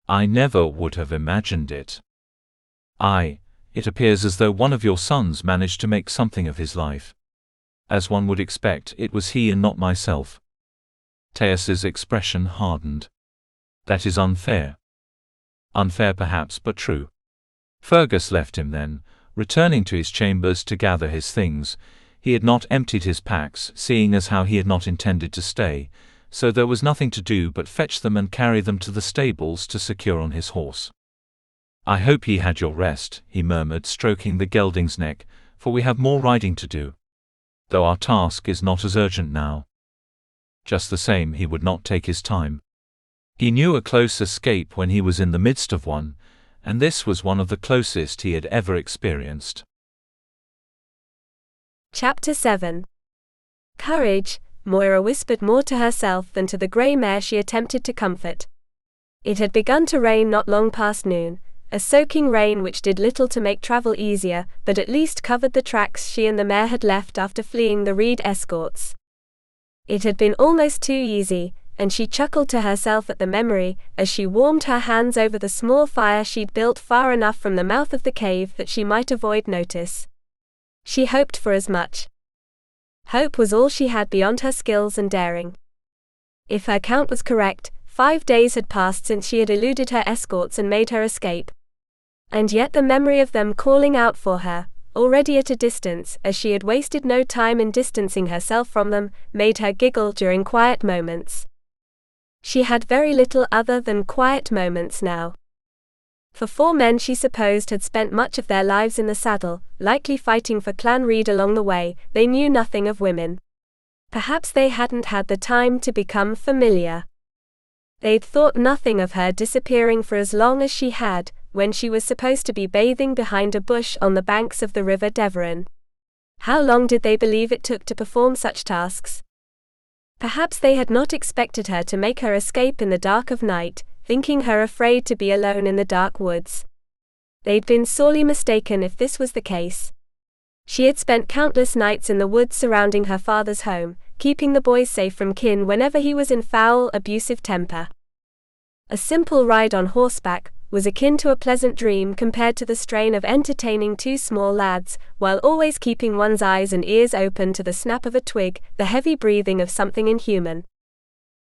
"I never would have imagined it. It appears as though one of your sons managed to make something of his life. As one would expect, it was he and not myself." Teus's expression hardened. "That is unfair." "Unfair perhaps, but true." Fergus left him then, returning to his chambers to gather his things. He had not emptied his packs, seeing as how he had not intended to stay, so there was nothing to do but fetch them and carry them to the stables to secure on his horse. "I hope ye had your rest," he murmured, stroking the gelding's neck, "for we have more riding to do. Though our task is not as urgent now." Just the same, he would not take his time. He knew a close escape when he was in the midst of one, and this was one of the closest he had ever experienced. Chapter 7. Courage, Moira whispered more to herself than to the grey mare she attempted to comfort. It had begun to rain not long past noon, a soaking rain which did little to make travel easier, but at least covered the tracks she and the mare had left after fleeing the Reed escorts. It had been almost too easy, and she chuckled to herself at the memory, as she warmed her hands over the small fire she'd built far enough from the mouth of the cave that she might avoid notice. She hoped for as much. Hope was all she had beyond her skills and daring. If her count was correct, 5 days had passed since she had eluded her escorts and made her escape. And yet the memory of them calling out for her, already at a distance, as she had wasted no time in distancing herself from them, made her giggle during quiet moments. She had very little other than quiet moments now. For 4 men she supposed had spent much of their lives in the saddle, likely fighting for Clan Reed along the way, they knew nothing of women. Perhaps they hadn't had the time to become familiar. They'd thought nothing of her disappearing for as long as she had, when she was supposed to be bathing behind a bush on the banks of the River Devon. How long did they believe it took to perform such tasks? Perhaps they had not expected her to make her escape in the dark of night, thinking her afraid to be alone in the dark woods. They'd been sorely mistaken if this was the case. She had spent countless nights in the woods surrounding her father's home, keeping the boy safe from kin whenever he was in foul, abusive temper. A simple ride on horseback was akin to a pleasant dream compared to the strain of entertaining 2 small lads, while always keeping one's eyes and ears open to the snap of a twig, the heavy breathing of something inhuman.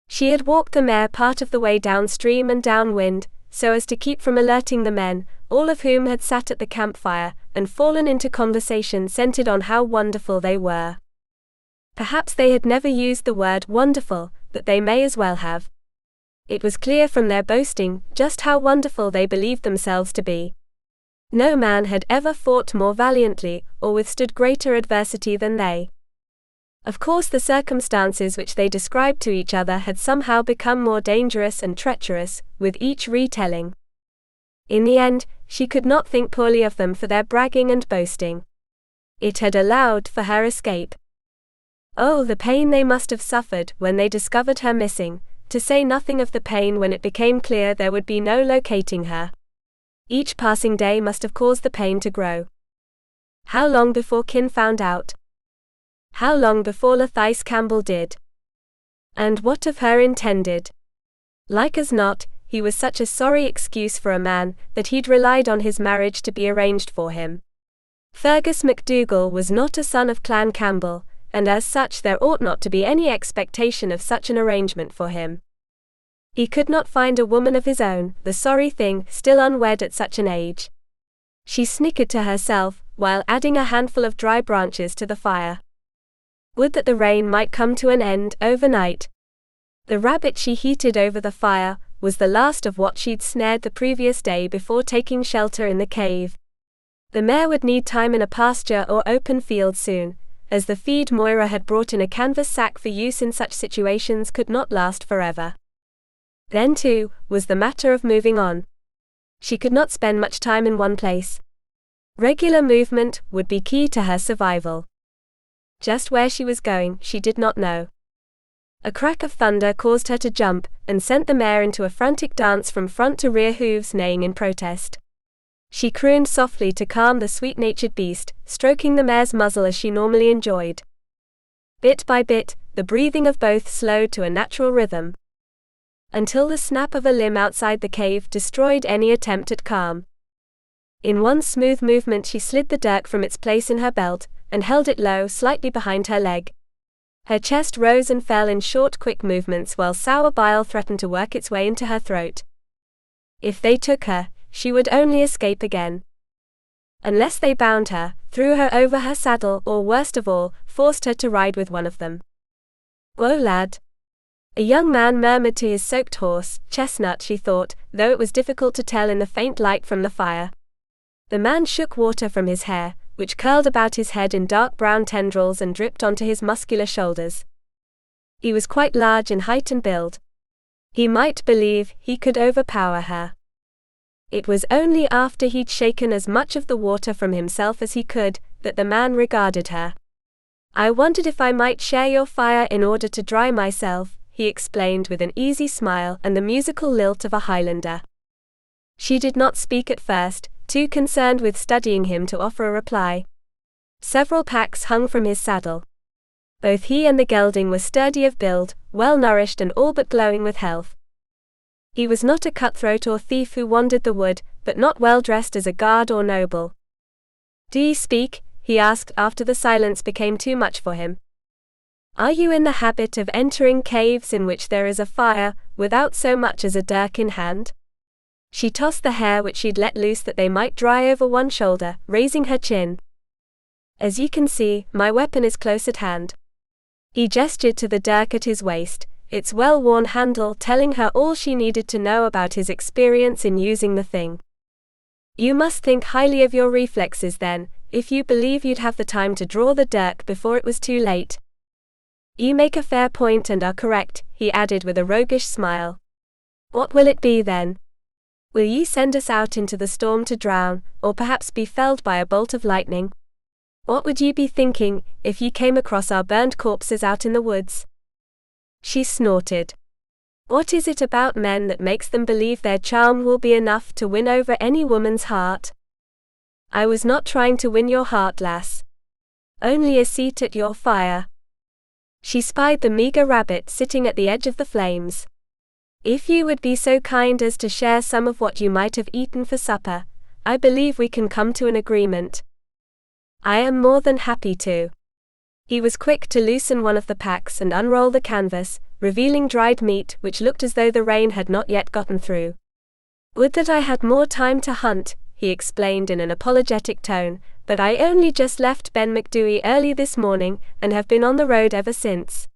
She had walked the mare part of the way downstream and downwind, so as to keep from alerting the men, all of whom had sat at the campfire, and fallen into conversation centered on how wonderful they were. Perhaps they had never used the word wonderful, but they may as well have. It was clear from their boasting just how wonderful they believed themselves to be. No man had ever fought more valiantly, or withstood greater adversity than they. Of course, the circumstances which they described to each other had somehow become more dangerous and treacherous, with each retelling. In the end, she could not think poorly of them for their bragging and boasting. It had allowed for her escape. Oh, the pain they must have suffered when they discovered her missing, to say nothing of the pain when it became clear there would be no locating her. Each passing day must have caused the pain to grow. How long before kin found out? How long before Lathais Campbell did? And what of her intended? Like as not, he was such a sorry excuse for a man, that he'd relied on his marriage to be arranged for him. Fergus MacDougall was not a son of Clan Campbell, and as such there ought not to be any expectation of such an arrangement for him. He could not find a woman of his own, the sorry thing, still unwed at such an age. She snickered to herself, while adding a handful of dry branches to the fire. Would that the rain might come to an end overnight. The rabbit she heated over the fire was the last of what she'd snared the previous day before taking shelter in the cave. The mare would need time in a pasture or open field soon, as the feed Moira had brought in a canvas sack for use in such situations could not last forever. Then too, was the matter of moving on. She could not spend much time in one place. Regular movement would be key to her survival. Just where she was going, she did not know. A crack of thunder caused her to jump, and sent the mare into a frantic dance from front to rear, hooves neighing in protest. She crooned softly to calm the sweet-natured beast, stroking the mare's muzzle as she normally enjoyed. Bit by bit, the breathing of both slowed to a natural rhythm. until the snap of a limb outside the cave destroyed any attempt at calm. In one smooth movement she slid the dirk from its place in her belt, and held it low slightly behind her leg. Her chest rose and fell in short quick movements while sour bile threatened to work its way into her throat. If they took her, she would only escape again. Unless they bound her, threw her over her saddle, or worst of all, forced her to ride with one of them. "Whoa, lad," a young man murmured to his soaked horse, Chestnut she thought, though it was difficult to tell in the faint light from the fire. The man shook water from his hair, which curled about his head in dark brown tendrils and dripped onto his muscular shoulders. He was quite large in height and build. He might believe he could overpower her. It was only after he'd shaken as much of the water from himself as he could, that the man regarded her. "I wondered if I might share your fire in order to dry myself," he explained with an easy smile and the musical lilt of a Highlander. She did not speak at first, too concerned with studying him to offer a reply. Several packs hung from his saddle. Both he and the gelding were sturdy of build, well-nourished and all but glowing with health. He was not a cutthroat or thief who wandered the wood, but not well dressed as a guard or noble. "Do you speak?" he asked after the silence became too much for him. "Are you in the habit of entering caves in which there is a fire, without so much as a dirk in hand?" She tossed the hair which she'd let loose that they might dry over one shoulder, raising her chin. "As you can see, my weapon is close at hand." He gestured to the dirk at his waist, its well-worn handle telling her all she needed to know about his experience in using the thing. "You must think highly of your reflexes then, if you believe you'd have the time to draw the dirk before it was too late." "You make a fair point and are correct," he added with a roguish smile. "What will it be then? Will you send us out into the storm to drown, or perhaps be felled by a bolt of lightning? What would you be thinking, if you came across our burned corpses out in the woods?" She snorted. "What is it about men that makes them believe their charm will be enough to win over any woman's heart?" "I was not trying to win your heart, lass. Only a seat at your fire." She spied the meager rabbit sitting at the edge of the flames. "If you would be so kind as to share some of what you might have eaten for supper, I believe we can come to an agreement." "I am more than happy to." He was quick to loosen one of the packs and unroll the canvas, revealing dried meat which looked as though the rain had not yet gotten through. "Would that I had more time to hunt," he explained in an apologetic tone, "but I only just left Ben McDooey early this morning, and have been on the road ever since."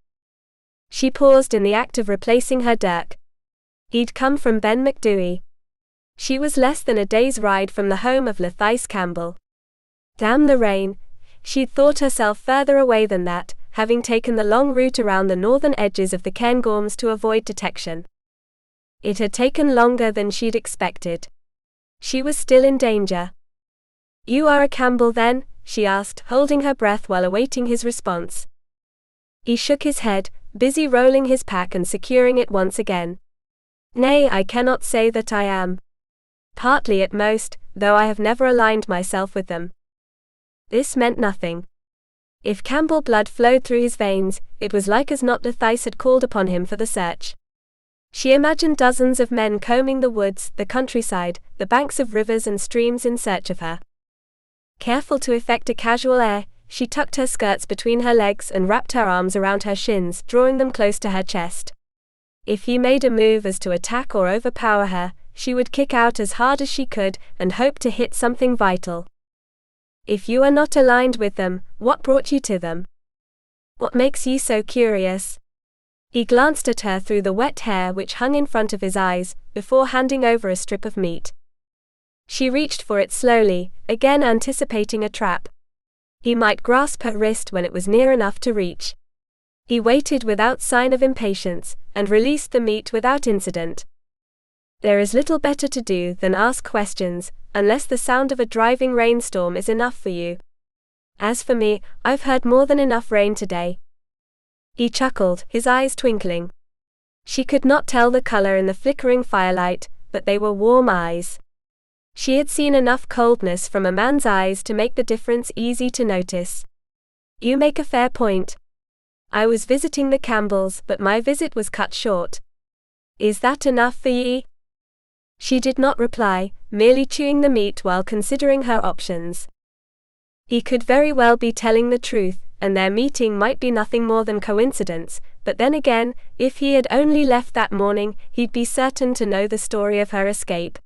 She paused in the act of replacing her dirk. He'd come from Ben McDooey. She was less than a day's ride from the home of Lethice Campbell. Damn the rain. She'd thought herself further away than that, having taken the long route around the northern edges of the Cairngorms to avoid detection. It had taken longer than she'd expected. She was still in danger. "You are a Campbell then?" she asked, holding her breath while awaiting his response. He shook his head, busy rolling his pack and securing it once again. "Nay, I cannot say that I am. Partly at most, though I have never aligned myself with them." This meant nothing. If Campbell blood flowed through his veins, it was like as not Lethice had called upon him for the search. She imagined dozens of men combing the woods, the countryside, the banks of rivers and streams in search of her. Careful to effect a casual air, she tucked her skirts between her legs and wrapped her arms around her shins, drawing them close to her chest. If he made a move as to attack or overpower her, she would kick out as hard as she could and hope to hit something vital. "If you are not aligned with them, what brought you to them? What makes you so curious?" He glanced at her through the wet hair which hung in front of his eyes, before handing over a strip of meat. She reached for it slowly, again anticipating a trap. He might grasp her wrist when it was near enough to reach. He waited without sign of impatience, and released the meat without incident. There is little better to do than ask questions, unless the sound of a driving rainstorm is enough for you. As for me, I've heard more than enough rain today. He chuckled, his eyes twinkling. She could not tell the color in the flickering firelight, but they were warm eyes. She had seen enough coldness from a man's eyes to make the difference easy to notice. "You make a fair point. I was visiting the Campbells, but my visit was cut short. Is that enough for ye?" She did not reply, merely chewing the meat while considering her options. He could very well be telling the truth, and their meeting might be nothing more than coincidence, but then again, if he had only left that morning, he'd be certain to know the story of her escape.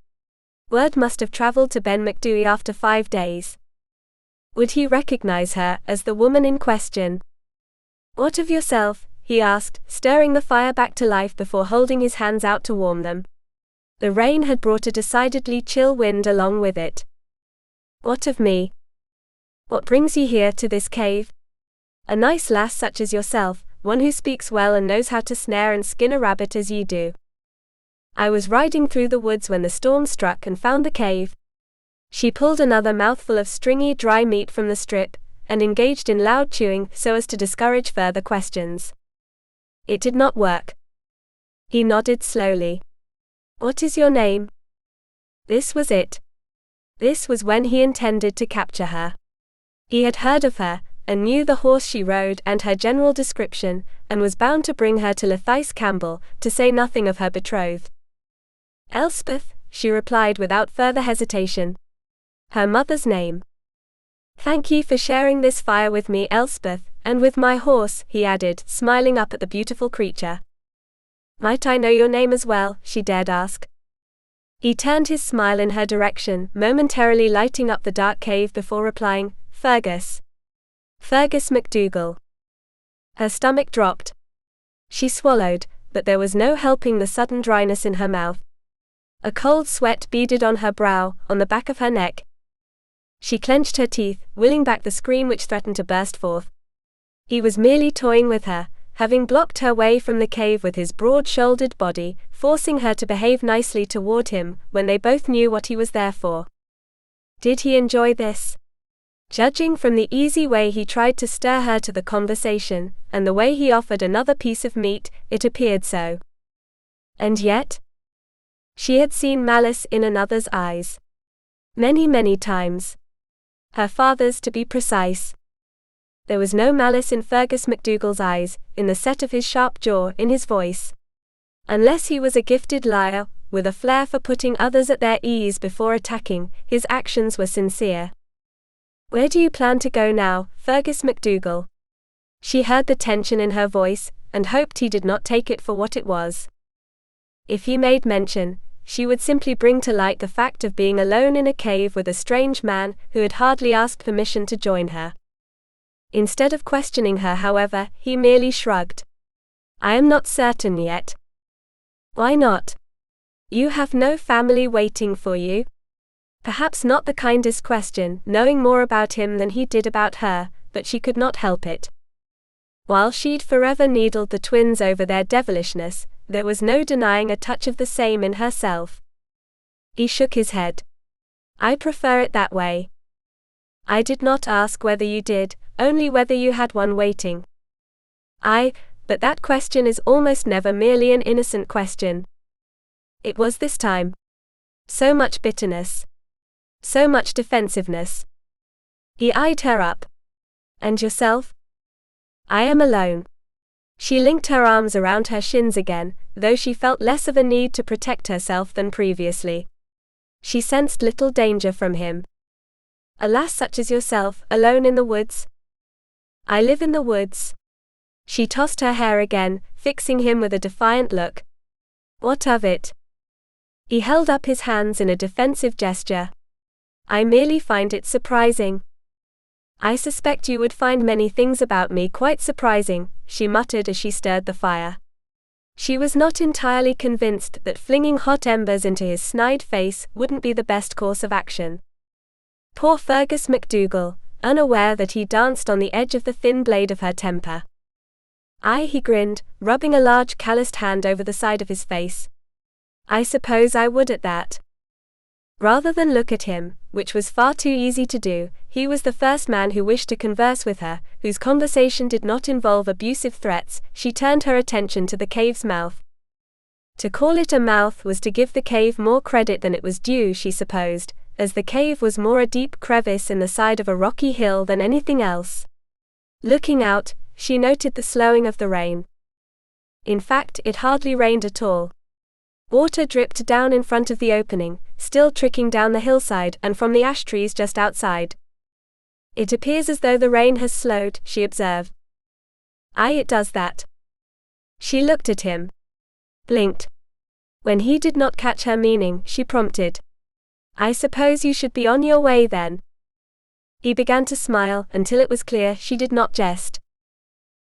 Word must have traveled to Ben McDouey after 5 days. Would he recognize her as the woman in question? "What of yourself?" he asked, stirring the fire back to life before holding his hands out to warm them. The rain had brought a decidedly chill wind along with it. "What of me? What brings you here to this cave?" "A nice lass such as yourself, one who speaks well and knows how to snare and skin a rabbit as you do. I was riding through the woods when the storm struck and found the cave." She pulled another mouthful of stringy, dry meat from the strip, and engaged in loud chewing so as to discourage further questions. It did not work. He nodded slowly. "What is your name?" This was it. This was when he intended to capture her. He had heard of her, and knew the horse she rode and her general description, and was bound to bring her to Lethice Campbell, to say nothing of her betrothed. "Elspeth," she replied without further hesitation. Her mother's name. "Thank you for sharing this fire with me, Elspeth, and with my horse," he added, smiling up at the beautiful creature. "Might I know your name as well?" she dared ask. He turned his smile in her direction, momentarily lighting up the dark cave before replying, "Fergus. Fergus MacDougall." Her stomach dropped. She swallowed, but there was no helping the sudden dryness in her mouth. A cold sweat beaded on her brow, on the back of her neck. She clenched her teeth, willing back the scream which threatened to burst forth. He was merely toying with her, having blocked her way from the cave with his broad-shouldered body, forcing her to behave nicely toward him, when they both knew what he was there for. Did he enjoy this? Judging from the easy way he tried to stir her to the conversation, and the way he offered another piece of meat, it appeared so. And yet? She had seen malice in another's eyes. Many, many times. Her father's, to be precise. There was no malice in Fergus MacDougall's eyes, in the set of his sharp jaw, in his voice. Unless he was a gifted liar, with a flair for putting others at their ease before attacking, his actions were sincere. "Where do you plan to go now, Fergus MacDougall?" She heard the tension in her voice, and hoped he did not take it for what it was. If he made mention, she would simply bring to light the fact of being alone in a cave with a strange man who had hardly asked permission to join her. Instead of questioning her, however, he merely shrugged. "I am not certain yet." "Why not? You have no family waiting for you?" Perhaps not the kindest question, knowing more about him than he did about her, but she could not help it. While she'd forever needled the twins over their devilishness, there was no denying a touch of the same in herself. He shook his head. "I prefer it that way." "I did not ask whether you did, only whether you had one waiting." But that question is almost never merely an innocent question. It was this time. So much bitterness. So much defensiveness. He eyed her up. "And yourself?" "I am alone." She linked her arms around her shins again, though she felt less of a need to protect herself than previously. She sensed little danger from him. "A lass such as yourself, alone in the woods?" "I live in the woods." She tossed her hair again, fixing him with a defiant look. "What of it?" He held up his hands in a defensive gesture. "I merely find it surprising." "I suspect you would find many things about me quite surprising," she muttered as she stirred the fire. She was not entirely convinced that flinging hot embers into his snide face wouldn't be the best course of action. Poor Fergus MacDougall, unaware that he danced on the edge of the thin blade of her temper. He grinned, rubbing a large calloused hand over the side of his face. "I suppose I would at that." Rather than look at him, which was far too easy to do, he was the first man who wished to converse with her, whose conversation did not involve abusive threats. She turned her attention to the cave's mouth. To call it a mouth was to give the cave more credit than it was due, she supposed, as the cave was more a deep crevice in the side of a rocky hill than anything else. Looking out, she noted the slowing of the rain. In fact, it hardly rained at all. Water dripped down in front of the opening, still trickling down the hillside and from the ash trees just outside. It appears as though the rain has slowed, she observed. Aye, it does that. She looked at him. Blinked. When he did not catch her meaning, she prompted. I suppose you should be on your way then. He began to smile, until it was clear she did not jest.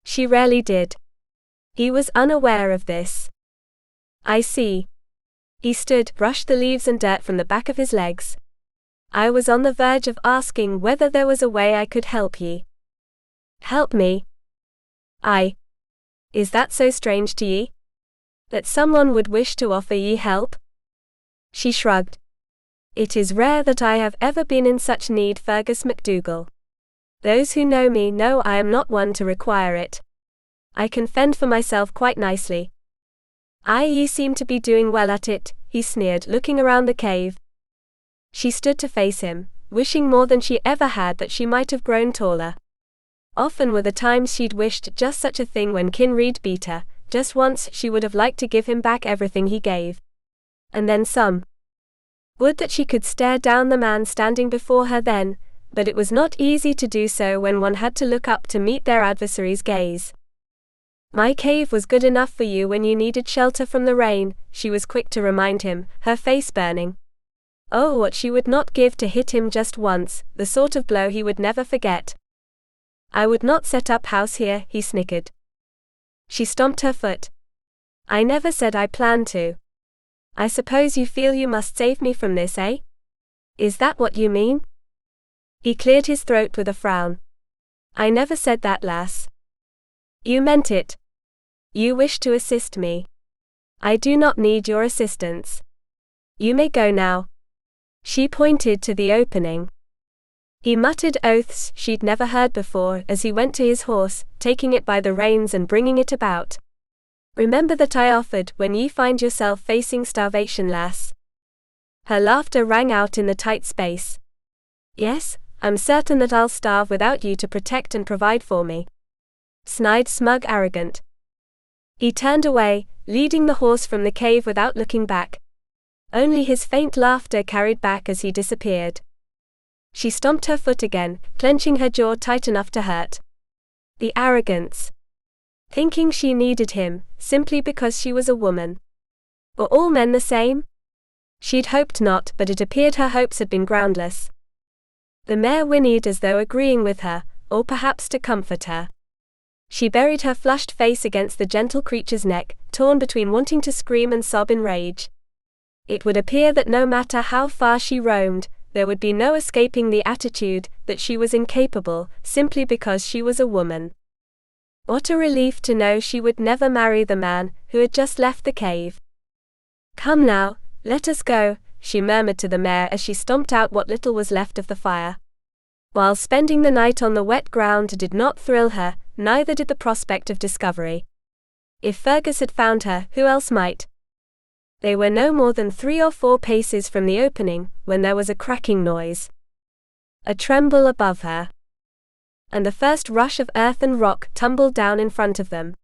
She rarely did. He was unaware of this. I see. He stood, brushed the leaves and dirt from the back of his legs. I was on the verge of asking whether there was a way I could help ye. Help me? Aye. Is that so strange to ye? That someone would wish to offer ye help? She shrugged. It is rare that I have ever been in such need, Fergus MacDougall. Those who know me know I am not one to require it. I can fend for myself quite nicely. Aye, ye seem to be doing well at it, he sneered, looking around the cave. She stood to face him, wishing more than she ever had that she might have grown taller. Often were the times she'd wished just such a thing when Kinreed beat her. Just once she would have liked to give him back everything he gave. And then some. Would that she could stare down the man standing before her then, but it was not easy to do so when one had to look up to meet their adversary's gaze. My cave was good enough for you when you needed shelter from the rain, she was quick to remind him, her face burning. Oh, what she would not give to hit him just once, the sort of blow he would never forget. I would not set up house here, he snickered. She stomped her foot. I never said I planned to. I suppose you feel you must save me from this, eh? Is that what you mean? He cleared his throat with a frown. I never said that, lass. You meant it. You wish to assist me. I do not need your assistance. You may go now. She pointed to the opening. He muttered oaths she'd never heard before as he went to his horse, taking it by the reins and bringing it about. Remember that I offered when ye find yourself facing starvation, lass. Her laughter rang out in the tight space. Yes, I'm certain that I'll starve without you to protect and provide for me. Snide, smug, arrogant. He turned away, leading the horse from the cave without looking back. Only his faint laughter carried back as he disappeared. She stomped her foot again, clenching her jaw tight enough to hurt. The arrogance. Thinking she needed him, simply because she was a woman. Were all men the same? She'd hoped not, but it appeared her hopes had been groundless. The mare whinnied as though agreeing with her, or perhaps to comfort her. She buried her flushed face against the gentle creature's neck, torn between wanting to scream and sob in rage. It would appear that no matter how far she roamed, there would be no escaping the attitude that she was incapable, simply because she was a woman. What a relief to know she would never marry the man who had just left the cave. Come now, let us go, she murmured to the mare as she stomped out what little was left of the fire. While spending the night on the wet ground did not thrill her, neither did the prospect of discovery. If Fergus had found her, who else might? They were no more than 3 or 4 paces from the opening, when there was a cracking noise. A tremble above her. And the first rush of earth and rock tumbled down in front of them.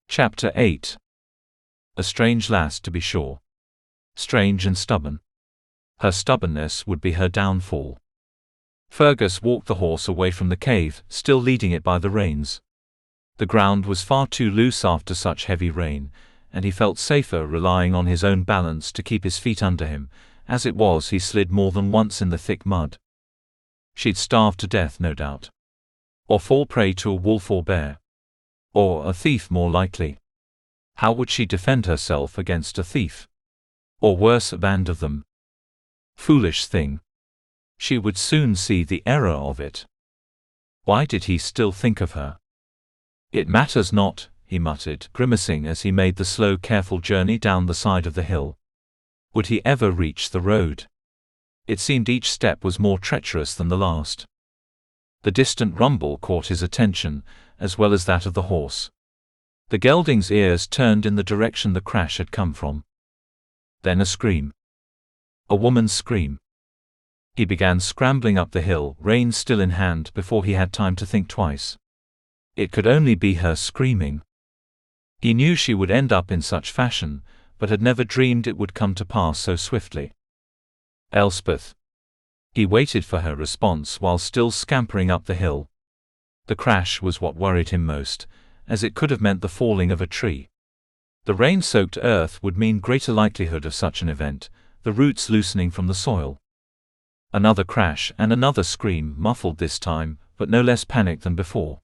Chapter 8. A strange lass, to be sure. Strange and stubborn. Her stubbornness would be her downfall. Fergus walked the horse away from the cave, still leading it by the reins. The ground was far too loose after such heavy rain, and he felt safer relying on his own balance to keep his feet under him. As it was, he slid more than once in the thick mud. She'd starve to death, no doubt. Or fall prey to a wolf or bear. Or a thief, more likely. How would she defend herself against a thief? Or worse, a band of them? Foolish thing. She would soon see the error of it. Why did he still think of her? It matters not, he muttered, grimacing as he made the slow, careful journey down the side of the hill. Would he ever reach the road? It seemed each step was more treacherous than the last. The distant rumble caught his attention, as well as that of the horse. The gelding's ears turned in the direction the crash had come from. Then a scream. A woman's scream. He began scrambling up the hill, reins still in hand, before he had time to think twice. It could only be her screaming. He knew she would end up in such fashion, but had never dreamed it would come to pass so swiftly. Elspeth. He waited for her response while still scampering up the hill. The crash was what worried him most, as it could have meant the falling of a tree. The rain-soaked earth would mean greater likelihood of such an event, the roots loosening from the soil. Another crash and another scream, muffled this time, but no less panicked than before.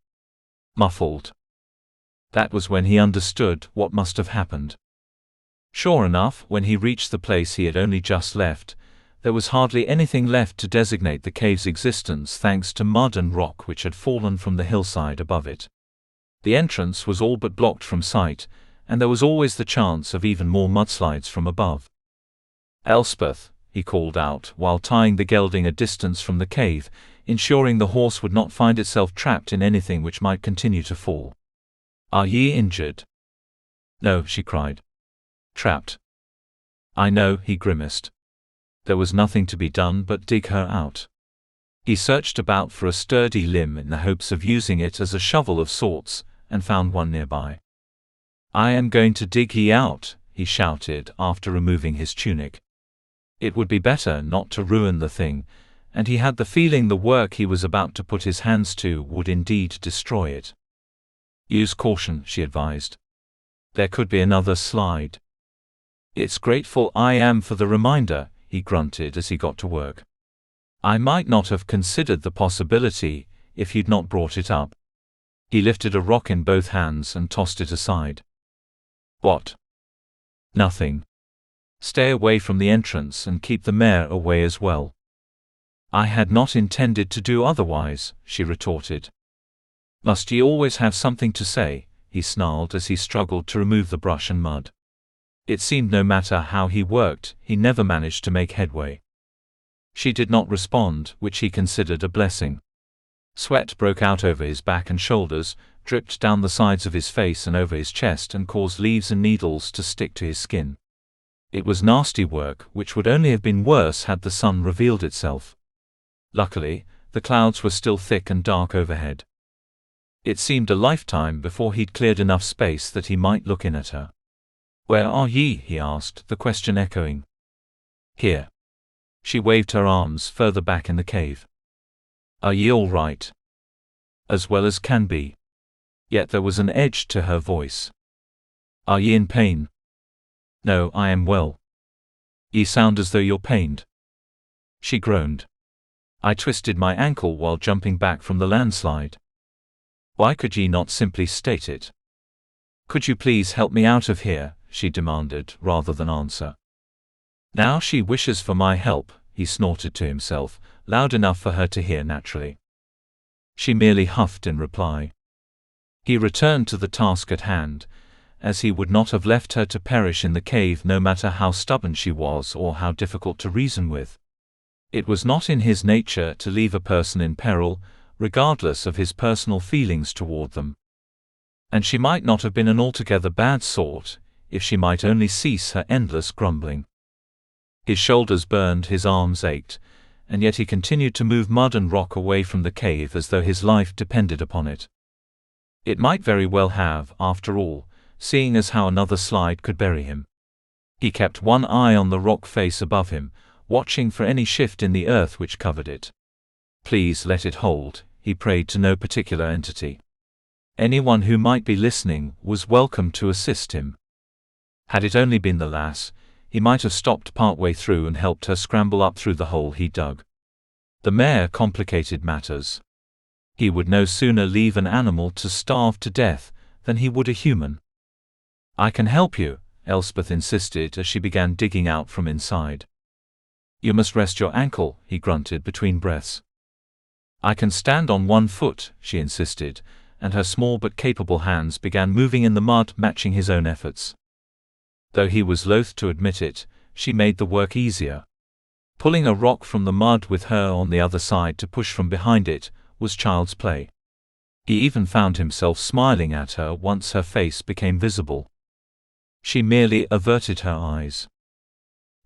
Muffled. That was when he understood what must have happened. Sure enough, when he reached the place he had only just left, there was hardly anything left to designate the cave's existence thanks to mud and rock which had fallen from the hillside above it. The entrance was all but blocked from sight, and there was always the chance of even more mudslides from above. Elspeth, he called out while tying the gelding a distance from the cave, ensuring the horse would not find itself trapped in anything which might continue to fall. Are ye injured? No, she cried. Trapped. I know, he grimaced. There was nothing to be done but dig her out. He searched about for a sturdy limb in the hopes of using it as a shovel of sorts, and found one nearby. I am going to dig ye out, he shouted after removing his tunic. It would be better not to ruin the thing, and he had the feeling the work he was about to put his hands to would indeed destroy it. Use caution, she advised. There could be another slide. It's grateful I am for the reminder, he grunted as he got to work. I might not have considered the possibility if you'd not brought it up. He lifted a rock in both hands and tossed it aside. What? Nothing. Stay away from the entrance and keep the mare away as well. I had not intended to do otherwise, she retorted. Must ye always have something to say? He snarled as he struggled to remove the brush and mud. It seemed no matter how he worked, he never managed to make headway. She did not respond, which he considered a blessing. Sweat broke out over his back and shoulders, dripped down the sides of his face and over his chest and caused leaves and needles to stick to his skin. It was nasty work, which would only have been worse had the sun revealed itself. Luckily, the clouds were still thick and dark overhead. It seemed a lifetime before he'd cleared enough space that he might look in at her. Where are ye? He asked, the question echoing. Here. She waved her arms further back in the cave. Are ye all right? As well as can be. Yet there was an edge to her voice. Are ye in pain? No, I am well. Ye sound as though you're pained. She groaned. I twisted my ankle while jumping back from the landslide. Why could ye not simply state it? Could you please help me out of here? She demanded, rather than answer. Now she wishes for my help, he snorted to himself, loud enough for her to hear naturally. She merely huffed in reply. He returned to the task at hand, as he would not have left her to perish in the cave no matter how stubborn she was or how difficult to reason with. It was not in his nature to leave a person in peril, regardless of his personal feelings toward them. And she might not have been an altogether bad sort, if she might only cease her endless grumbling. His shoulders burned, his arms ached, and yet he continued to move mud and rock away from the cave as though his life depended upon it. It might very well have, after all, seeing as how another slide could bury him. He kept one eye on the rock face above him, watching for any shift in the earth which covered it. Please let it hold, he prayed to no particular entity. Anyone who might be listening was welcome to assist him. Had it only been the lass, he might have stopped partway through and helped her scramble up through the hole he dug. The mare complicated matters. He would no sooner leave an animal to starve to death than he would a human. I can help you, Elspeth insisted as she began digging out from inside. You must rest your ankle, he grunted between breaths. I can stand on one foot, she insisted, and her small but capable hands began moving in the mud, matching his own efforts. Though he was loath to admit it, she made the work easier. Pulling a rock from the mud with her on the other side to push from behind it was child's play. He even found himself smiling at her once her face became visible. She merely averted her eyes.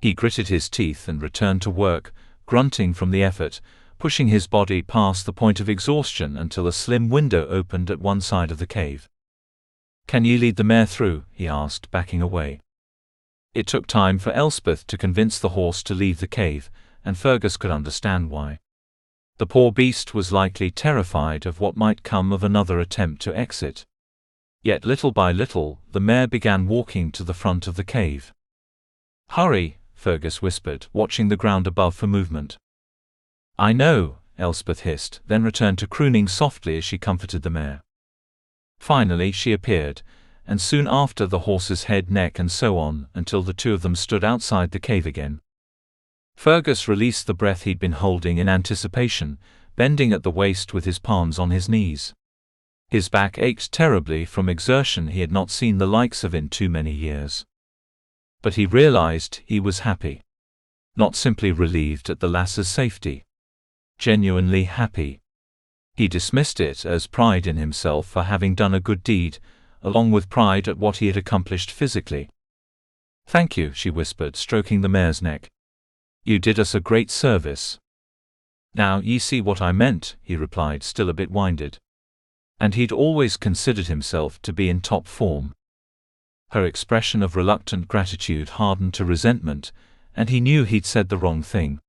He gritted his teeth and returned to work, grunting from the effort, pushing his body past the point of exhaustion until a slim window opened at one side of the cave. "Can ye lead the mare through?" he asked, backing away. It took time for Elspeth to convince the horse to leave the cave, and Fergus could understand why. The poor beast was likely terrified of what might come of another attempt to exit. Yet little by little, the mare began walking to the front of the cave. "Hurry," Fergus whispered, watching the ground above for movement. "I know," Elspeth hissed, then returned to crooning softly as she comforted the mare. Finally she appeared, and soon after the horse's head, neck and so on, until the two of them stood outside the cave again. Fergus released the breath he'd been holding in anticipation, bending at the waist with his palms on his knees. His back ached terribly from exertion he had not seen the likes of in too many years. But he realized he was happy. Not simply relieved at the lass's safety. Genuinely happy. He dismissed it as pride in himself for having done a good deed, along with pride at what he had accomplished physically. "Thank you," she whispered, stroking the mare's neck. "You did us a great service." "Now ye see what I meant," he replied, still a bit winded. And he'd always considered himself to be in top form. Her expression of reluctant gratitude hardened to resentment, and he knew he'd said the wrong thing.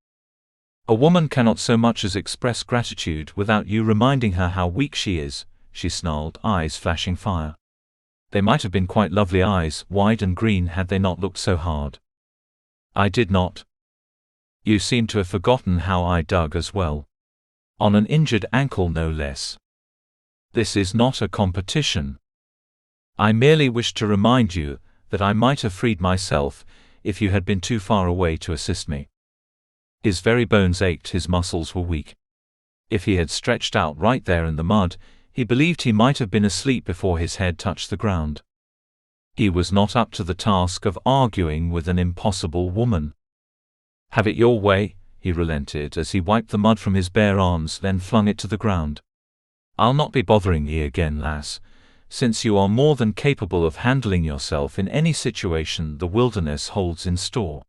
"A woman cannot so much as express gratitude without you reminding her how weak she is," she snarled, eyes flashing fire. They might have been quite lovely eyes, wide and green, had they not looked so hard. "I did not. You seem to have forgotten how I dug as well. On an injured ankle, no less. This is not a competition. I merely wished to remind you that I might have freed myself if you had been too far away to assist me." His very bones ached, his muscles were weak. If he had stretched out right there in the mud, he believed he might have been asleep before his head touched the ground. He was not up to the task of arguing with an impossible woman. "Have it your way," he relented as he wiped the mud from his bare arms, then flung it to the ground. "I'll not be bothering ye again, lass, since you are more than capable of handling yourself in any situation the wilderness holds in store."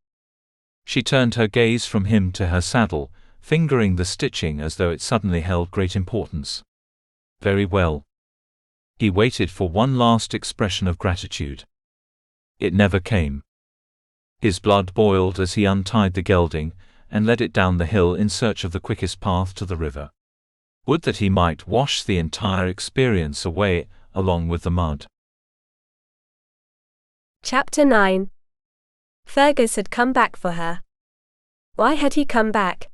She turned her gaze from him to her saddle, fingering the stitching as though it suddenly held great importance. "Very well." He waited for one last expression of gratitude. It never came. His blood boiled as he untied the gelding and led it down the hill in search of the quickest path to the river. Would that he might wash the entire experience away, along with the mud. Chapter 9. Fergus had come back for her. Why had he come back?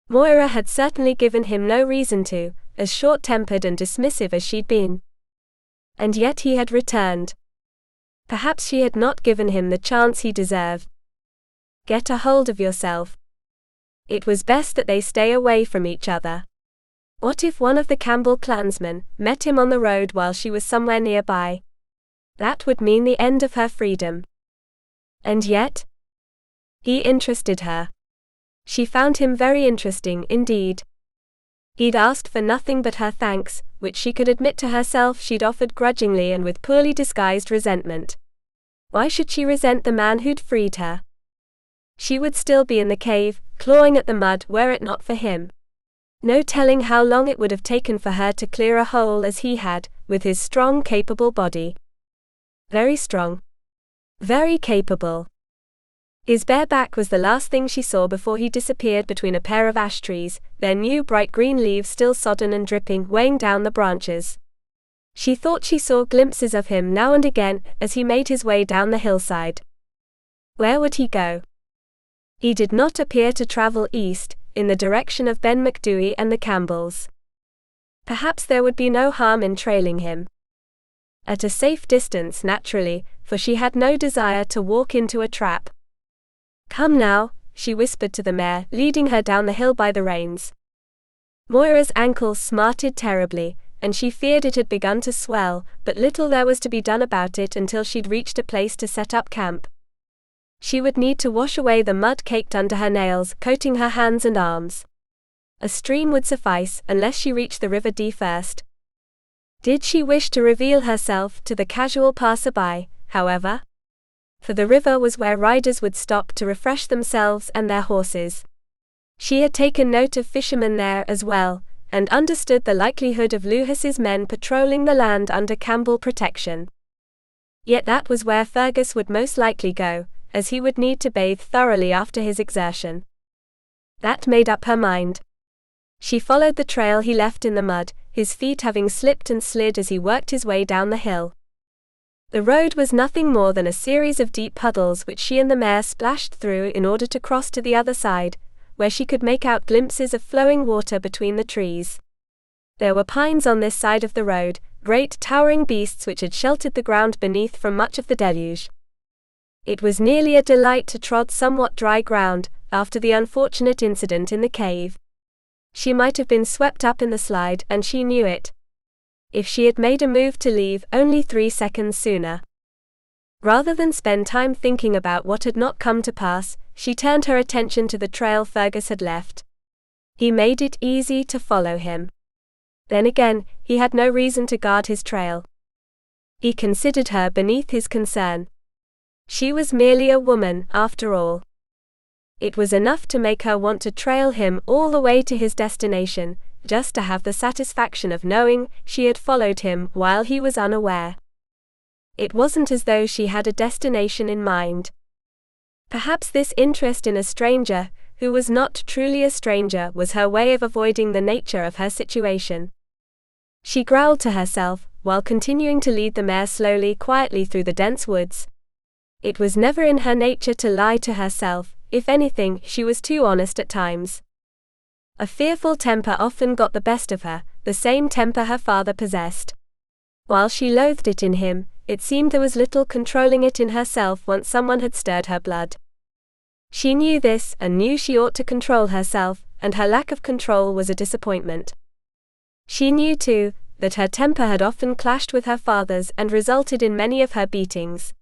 Moira had certainly given him no reason to, as short-tempered and dismissive as she'd been. And yet he had returned. Perhaps she had not given him the chance he deserved. Get a hold of yourself. It was best that they stay away from each other. What if one of the Campbell clansmen met him on the road while she was somewhere nearby? That would mean the end of her freedom. And yet, he interested her. She found him very interesting indeed. He'd asked for nothing but her thanks, which she could admit to herself she'd offered grudgingly and with poorly disguised resentment. Why should she resent the man who'd freed her? She would still be in the cave, clawing at the mud were it not for him. No telling how long it would have taken for her to clear a hole as he had, with his strong, capable body. Very strong. Very capable. His bare back was the last thing she saw before he disappeared between a pair of ash trees, their new bright green leaves still sodden and dripping, weighing down the branches. She thought she saw glimpses of him now and again as he made his way down the hillside. Where would he go? He did not appear to travel east, in the direction of Ben McDouey and the Campbells. Perhaps there would be no harm in trailing him. At a safe distance, naturally, for she had no desire to walk into a trap. "Come now," she whispered to the mare, leading her down the hill by the reins. Moira's ankle smarted terribly, and she feared it had begun to swell, but little there was to be done about it until she'd reached a place to set up camp. She would need to wash away the mud caked under her nails, coating her hands and arms. A stream would suffice, unless she reached the River Dee first. Did she wish to reveal herself to the casual passerby, however? For the river was where riders would stop to refresh themselves and their horses. She had taken note of fishermen there as well, and understood the likelihood of Lewis' men patrolling the land under Campbell protection. Yet that was where Fergus would most likely go, as he would need to bathe thoroughly after his exertion. That made up her mind. She followed the trail he left in the mud, his feet having slipped and slid as he worked his way down the hill. The road was nothing more than a series of deep puddles which she and the mare splashed through in order to cross to the other side, where she could make out glimpses of flowing water between the trees. There were pines on this side of the road, great towering beasts which had sheltered the ground beneath from much of the deluge. It was nearly a delight to trod somewhat dry ground, after the unfortunate incident in the cave. She might have been swept up in the slide, and she knew it. If she had made a move to leave only 3 seconds sooner. Rather than spend time thinking about what had not come to pass, she turned her attention to the trail Fergus had left. He made it easy to follow him. Then again, he had no reason to guard his trail. He considered her beneath his concern. She was merely a woman, after all. It was enough to make her want to trail him all the way to his destination, just to have the satisfaction of knowing she had followed him while he was unaware. It wasn't as though she had a destination in mind. Perhaps this interest in a stranger, who was not truly a stranger, was her way of avoiding the nature of her situation. She growled to herself, while continuing to lead the mare slowly, quietly through the dense woods. It was never in her nature to lie to herself. If anything, she was too honest at times. A fearful temper often got the best of her, the same temper her father possessed. While she loathed it in him, it seemed there was little controlling it in herself once someone had stirred her blood. She knew this, and knew she ought to control herself, and her lack of control was a disappointment. She knew, too, that her temper had often clashed with her father's and resulted in many of her beatings.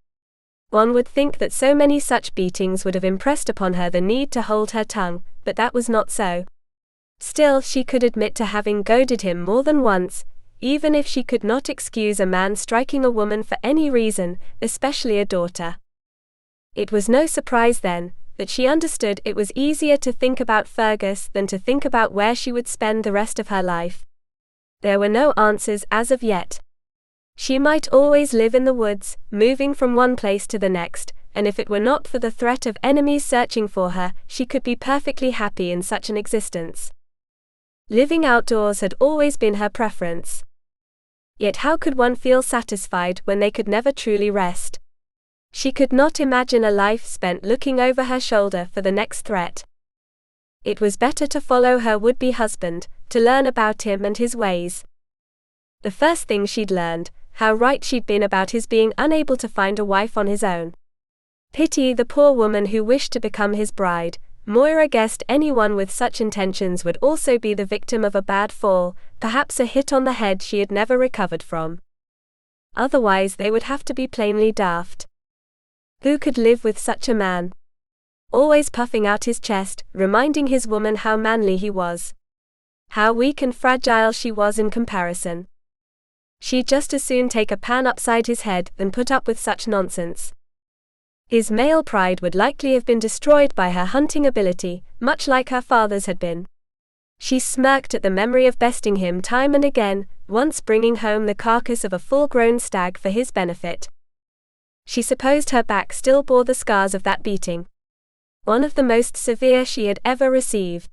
One would think that so many such beatings would have impressed upon her the need to hold her tongue, but that was not so. Still, she could admit to having goaded him more than once, even if she could not excuse a man striking a woman for any reason, especially a daughter. It was no surprise then, that she understood it was easier to think about Fergus than to think about where she would spend the rest of her life. There were no answers as of yet. She might always live in the woods, moving from one place to the next, and if it were not for the threat of enemies searching for her, she could be perfectly happy in such an existence. Living outdoors had always been her preference. Yet how could one feel satisfied when they could never truly rest? She could not imagine a life spent looking over her shoulder for the next threat. It was better to follow her would-be husband, to learn about him and his ways. The first thing she'd learned, how right she'd been about his being unable to find a wife on his own. Pity the poor woman who wished to become his bride. Moira guessed anyone with such intentions would also be the victim of a bad fall, perhaps a hit on the head she had never recovered from. Otherwise they would have to be plainly daft. Who could live with such a man? Always puffing out his chest, reminding his woman how manly he was. How weak and fragile she was in comparison. She'd just as soon take a pan upside his head than put up with such nonsense. His male pride would likely have been destroyed by her hunting ability, much like her father's had been. She smirked at the memory of besting him time and again, once bringing home the carcass of a full-grown stag for his benefit. She supposed her back still bore the scars of that beating. One of the most severe she had ever received.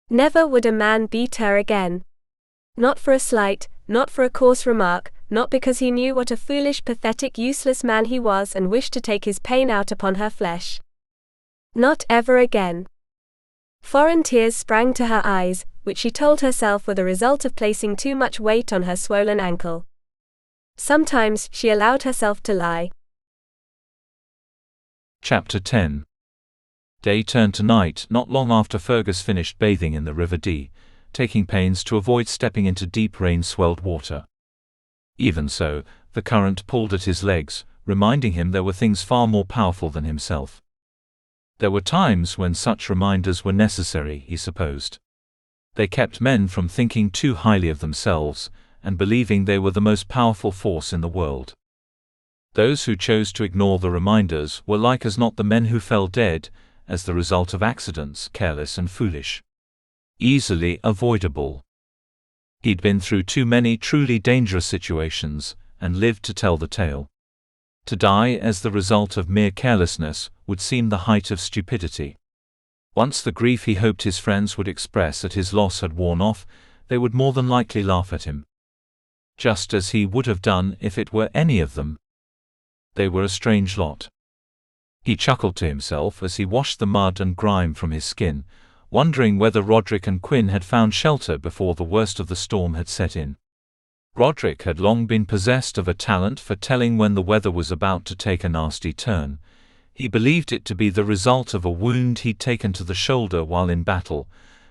Never would a man beat her again. Not for a slight, not for a coarse remark, not because he knew what a foolish, pathetic, useless man he was and wished to take his pain out upon her flesh. Not ever again. Foreign tears sprang to her eyes, which she told herself were the result of placing too much weight on her swollen ankle. Sometimes she allowed herself to lie. Chapter 10. Day turned to night not long after Fergus finished bathing in the River Dee, taking pains to avoid stepping into deep rain-swelled water. Even so, the current pulled at his legs, reminding him there were things far more powerful than himself. There were times when such reminders were necessary, he supposed. They kept men from thinking too highly of themselves, and believing they were the most powerful force in the world. Those who chose to ignore the reminders were like as not the men who fell dead, as the result of accidents, careless and foolish. Easily avoidable. He'd been through too many truly dangerous situations, and lived to tell the tale. To die as the result of mere carelessness would seem the height of stupidity. Once the grief he hoped his friends would express at his loss had worn off, they would more than likely laugh at him. Just as he would have done if it were any of them. They were a strange lot. He chuckled to himself as he washed the mud and grime from his skin, wondering whether Roderick and Quinn had found shelter before the worst of the storm had set in. Roderick had long been possessed of a talent for telling when the weather was about to take a nasty turn. He believed it to be the result of a wound he'd taken to the shoulder while in battle,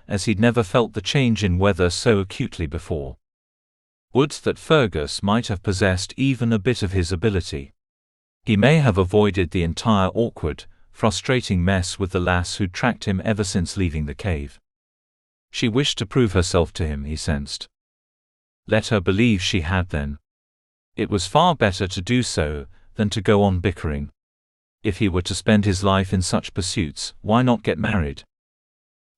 as he'd never felt the change in weather so acutely before. Would that Fergus might have possessed even a bit of his ability. He may have avoided the entire awkward, frustrating mess with the lass who'd tracked him ever since leaving the cave. She wished to prove herself to him, he sensed. Let her believe she had then. It was far better to do so than to go on bickering. If he were to spend his life in such pursuits, why not get married?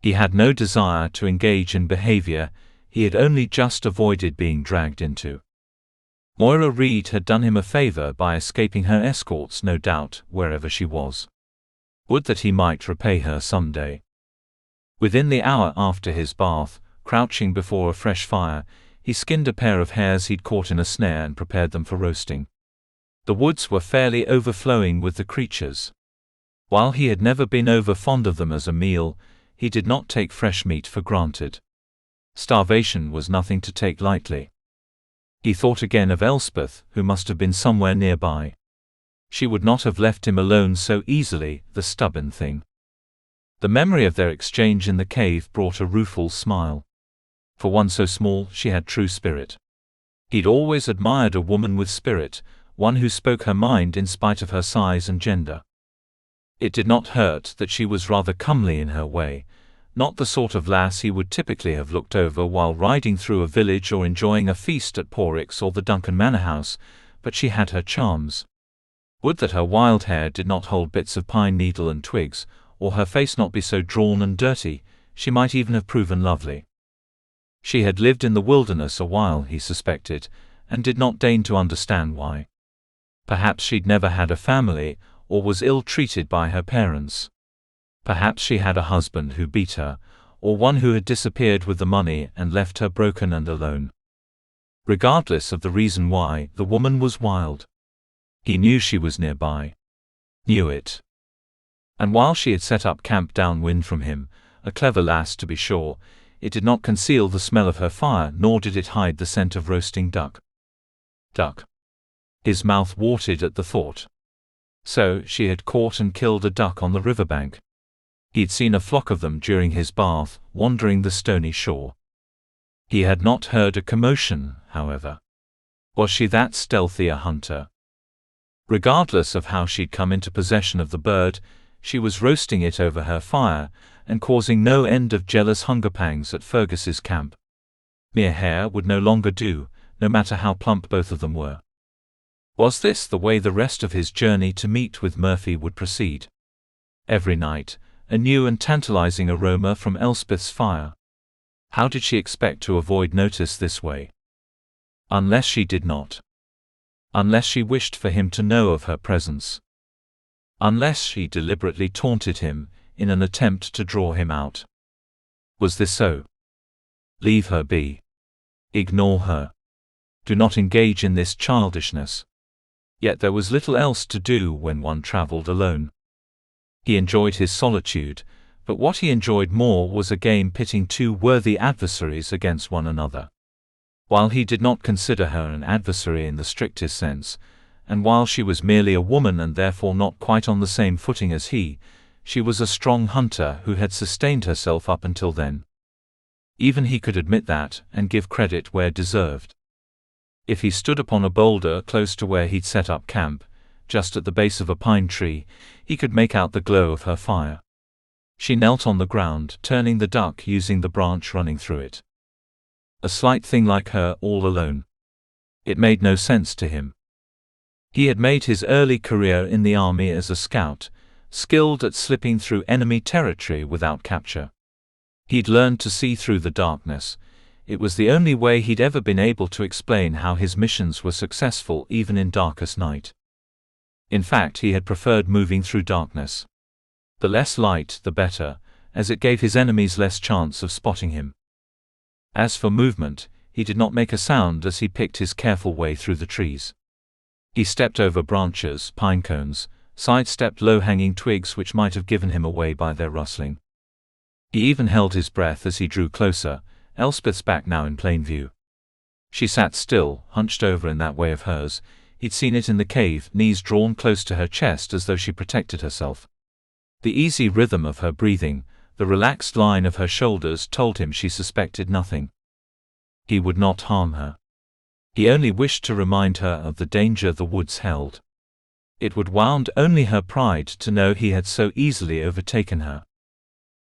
He had no desire to engage in behavior he had only just avoided being dragged into. Moira Reed had done him a favor by escaping her escorts, no doubt, wherever she was. Would that he might repay her someday. Within the hour after his bath, crouching before a fresh fire, he skinned a pair of hares he'd caught in a snare and prepared them for roasting. The woods were fairly overflowing with the creatures. While he had never been over fond of them as a meal, he did not take fresh meat for granted. Starvation was nothing to take lightly. He thought again of Elspeth, who must have been somewhere nearby. She would not have left him alone so easily, the stubborn thing. The memory of their exchange in the cave brought a rueful smile. For one so small, she had true spirit. He'd always admired a woman with spirit, one who spoke her mind in spite of her size and gender. It did not hurt that she was rather comely in her way, not the sort of lass he would typically have looked over while riding through a village or enjoying a feast at Porrick's or the Duncan Manor House, but she had her charms. Would that her wild hair did not hold bits of pine needle and twigs, or her face not be so drawn and dirty, she might even have proven lovely. She had lived in the wilderness a while, he suspected, and did not deign to understand why. Perhaps she'd never had a family, or was ill-treated by her parents. Perhaps she had a husband who beat her, or one who had disappeared with the money and left her broken and alone. Regardless of the reason why, the woman was wild. He knew she was nearby. Knew it. And while she had set up camp downwind from him, a clever lass to be sure, it did not conceal the smell of her fire, nor did it hide the scent of roasting duck. Duck. His mouth watered at the thought. So, she had caught and killed a duck on the riverbank. He'd seen a flock of them during his bath, wandering the stony shore. He had not heard a commotion, however. Was she that stealthy a hunter? Regardless of how she'd come into possession of the bird, she was roasting it over her fire, and causing no end of jealous hunger pangs at Fergus's camp. Mere hair would no longer do, no matter how plump both of them were. Was this the way the rest of his journey to meet with Murphy would proceed? Every night, a new and tantalizing aroma from Elspeth's fire. How did she expect to avoid notice this way? Unless she did not. Unless she wished for him to know of her presence. Unless she deliberately taunted him, in an attempt to draw him out. Was this so? Leave her be. Ignore her. Do not engage in this childishness. Yet there was little else to do when one traveled alone. He enjoyed his solitude, but what he enjoyed more was a game pitting two worthy adversaries against one another. While he did not consider her an adversary in the strictest sense, and while she was merely a woman and therefore not quite on the same footing as he, she was a strong hunter who had sustained herself up until then. Even he could admit that, and give credit where deserved. If he stood upon a boulder close to where he'd set up camp, just at the base of a pine tree, he could make out the glow of her fire. She knelt on the ground, turning the duck using the branch running through it. A slight thing like her all alone. It made no sense to him. He had made his early career in the army as a scout, skilled at slipping through enemy territory without capture. He'd learned to see through the darkness. It was the only way he'd ever been able to explain how his missions were successful even in darkest night. In fact, he had preferred moving through darkness. The less light, the better, as it gave his enemies less chance of spotting him. As for movement, he did not make a sound as he picked his careful way through the trees. He stepped over branches, pine cones, sidestepped low-hanging twigs which might have given him away by their rustling. He even held his breath as he drew closer, Elspeth's back now in plain view. She sat still, hunched over in that way of hers. He'd seen it in the cave, knees drawn close to her chest as though she protected herself. The easy rhythm of her breathing, the relaxed line of her shoulders told him she suspected nothing. He would not harm her. He only wished to remind her of the danger the woods held. It would wound only her pride to know he had so easily overtaken her.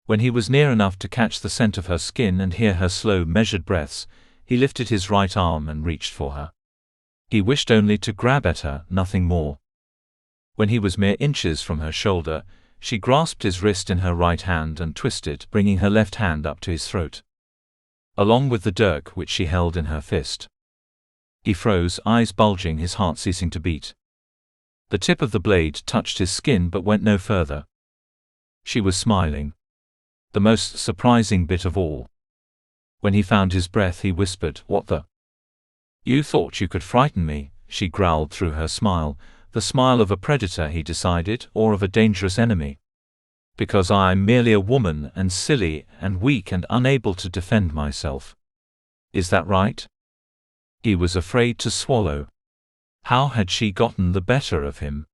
When he was near enough to catch the scent of her skin and hear her slow, measured breaths, he lifted his right arm and reached for her. He wished only to grab at her, nothing more. When he was mere inches from her shoulder, she grasped his wrist in her right hand and twisted, bringing her left hand up to his throat, along with the dirk which she held in her fist. He froze, eyes bulging, his heart ceasing to beat. The tip of the blade touched his skin but went no further. She was smiling. The most surprising bit of all. When he found his breath, he whispered, "What the?" "You thought you could frighten me," she growled through her smile, the smile of a predator, he decided, or of a dangerous enemy. "Because I'm merely a woman and silly and weak and unable to defend myself. Is that right?" He was afraid to swallow. How had she gotten the better of him?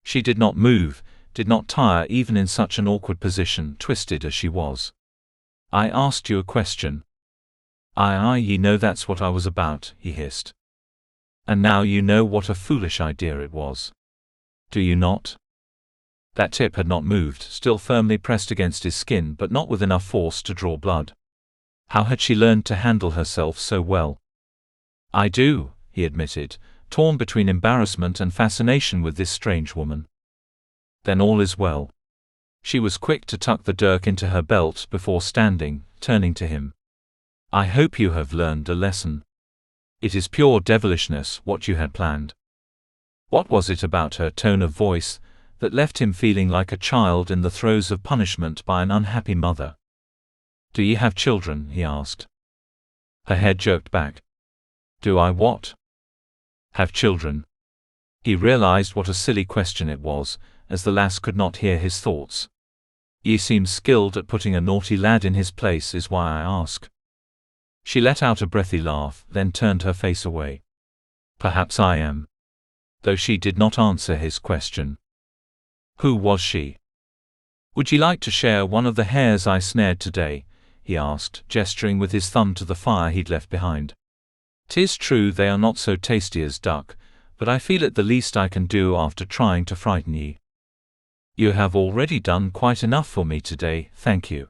She did not move, did not tire even in such an awkward position, twisted as she was. "I asked you a question." You know that's what I was about," he hissed. "And now you know what a foolish idea it was. Do you not?" That tip had not moved, still firmly pressed against his skin but not with enough force to draw blood. How had she learned to handle herself so well? "I do," he admitted, torn between embarrassment and fascination with this strange woman. "Then all is well." She was quick to tuck the dirk into her belt before standing, turning to him. "I hope you have learned a lesson. It is pure devilishness, what you had planned." What was it about her tone of voice that left him feeling like a child in the throes of punishment by an unhappy mother? "Do you have children?" he asked. Her head jerked back. "Do I what?" "Have children?" He realized what a silly question it was, as the lass could not hear his thoughts. "Ye seem skilled at putting a naughty lad in his place is why I ask." She let out a breathy laugh, then turned her face away. "Perhaps I am." Though she did not answer his question. Who was she? "Would you like to share one of the hares I snared today?" he asked, gesturing with his thumb to the fire he'd left behind. "'Tis true they are not so tasty as duck, but I feel it the least I can do after trying to frighten ye." "You have already done quite enough for me today, thank you."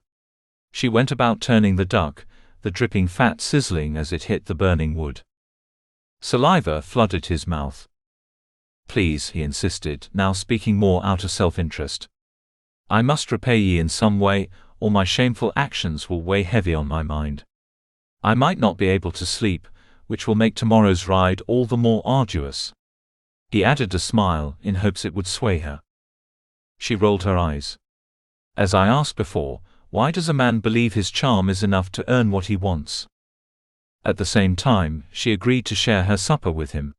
She went about turning the duck, the dripping fat sizzling as it hit the burning wood. Saliva flooded his mouth. "Please," he insisted, now speaking more out of self-interest. "I must repay ye in some way, or my shameful actions will weigh heavy on my mind. I might not be able to sleep, which will make tomorrow's ride all the more arduous." He added a smile, in hopes it would sway her. She rolled her eyes. "As I asked before, why does a man believe his charm is enough to earn what he wants?" At the same time, she agreed to share her supper with him.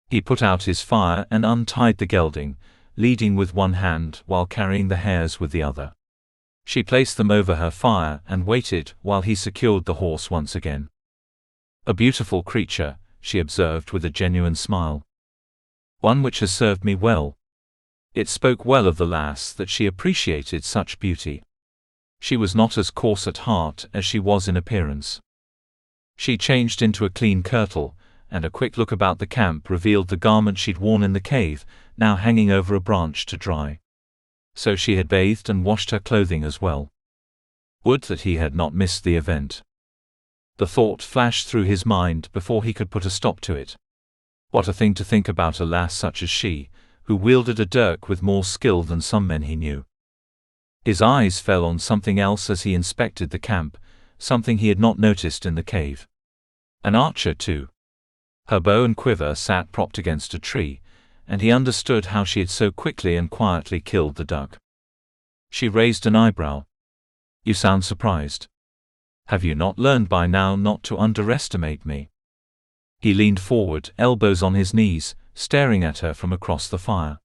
He put out his fire and untied the gelding, leading with one hand while carrying the hares with the other. She placed them over her fire and waited while he secured the horse once again. "A beautiful creature," she observed with a genuine smile. "One which has served me well." It spoke well of the lass that she appreciated such beauty. She was not as coarse at heart as she was in appearance. She changed into a clean kirtle, and a quick look about the camp revealed the garment she'd worn in the cave, now hanging over a branch to dry. So she had bathed and washed her clothing as well. Would that he had not missed the event. The thought flashed through his mind before he could put a stop to it. What a thing to think about a lass such as she, who wielded a dirk with more skill than some men he knew. His eyes fell on something else as he inspected the camp, something he had not noticed in the cave. An archer, too. Her bow and quiver sat propped against a tree, and he understood how she had so quickly and quietly killed the duck. She raised an eyebrow. "You sound surprised. Have you not learned by now not to underestimate me?" He leaned forward, elbows on his knees, staring at her from across the fire.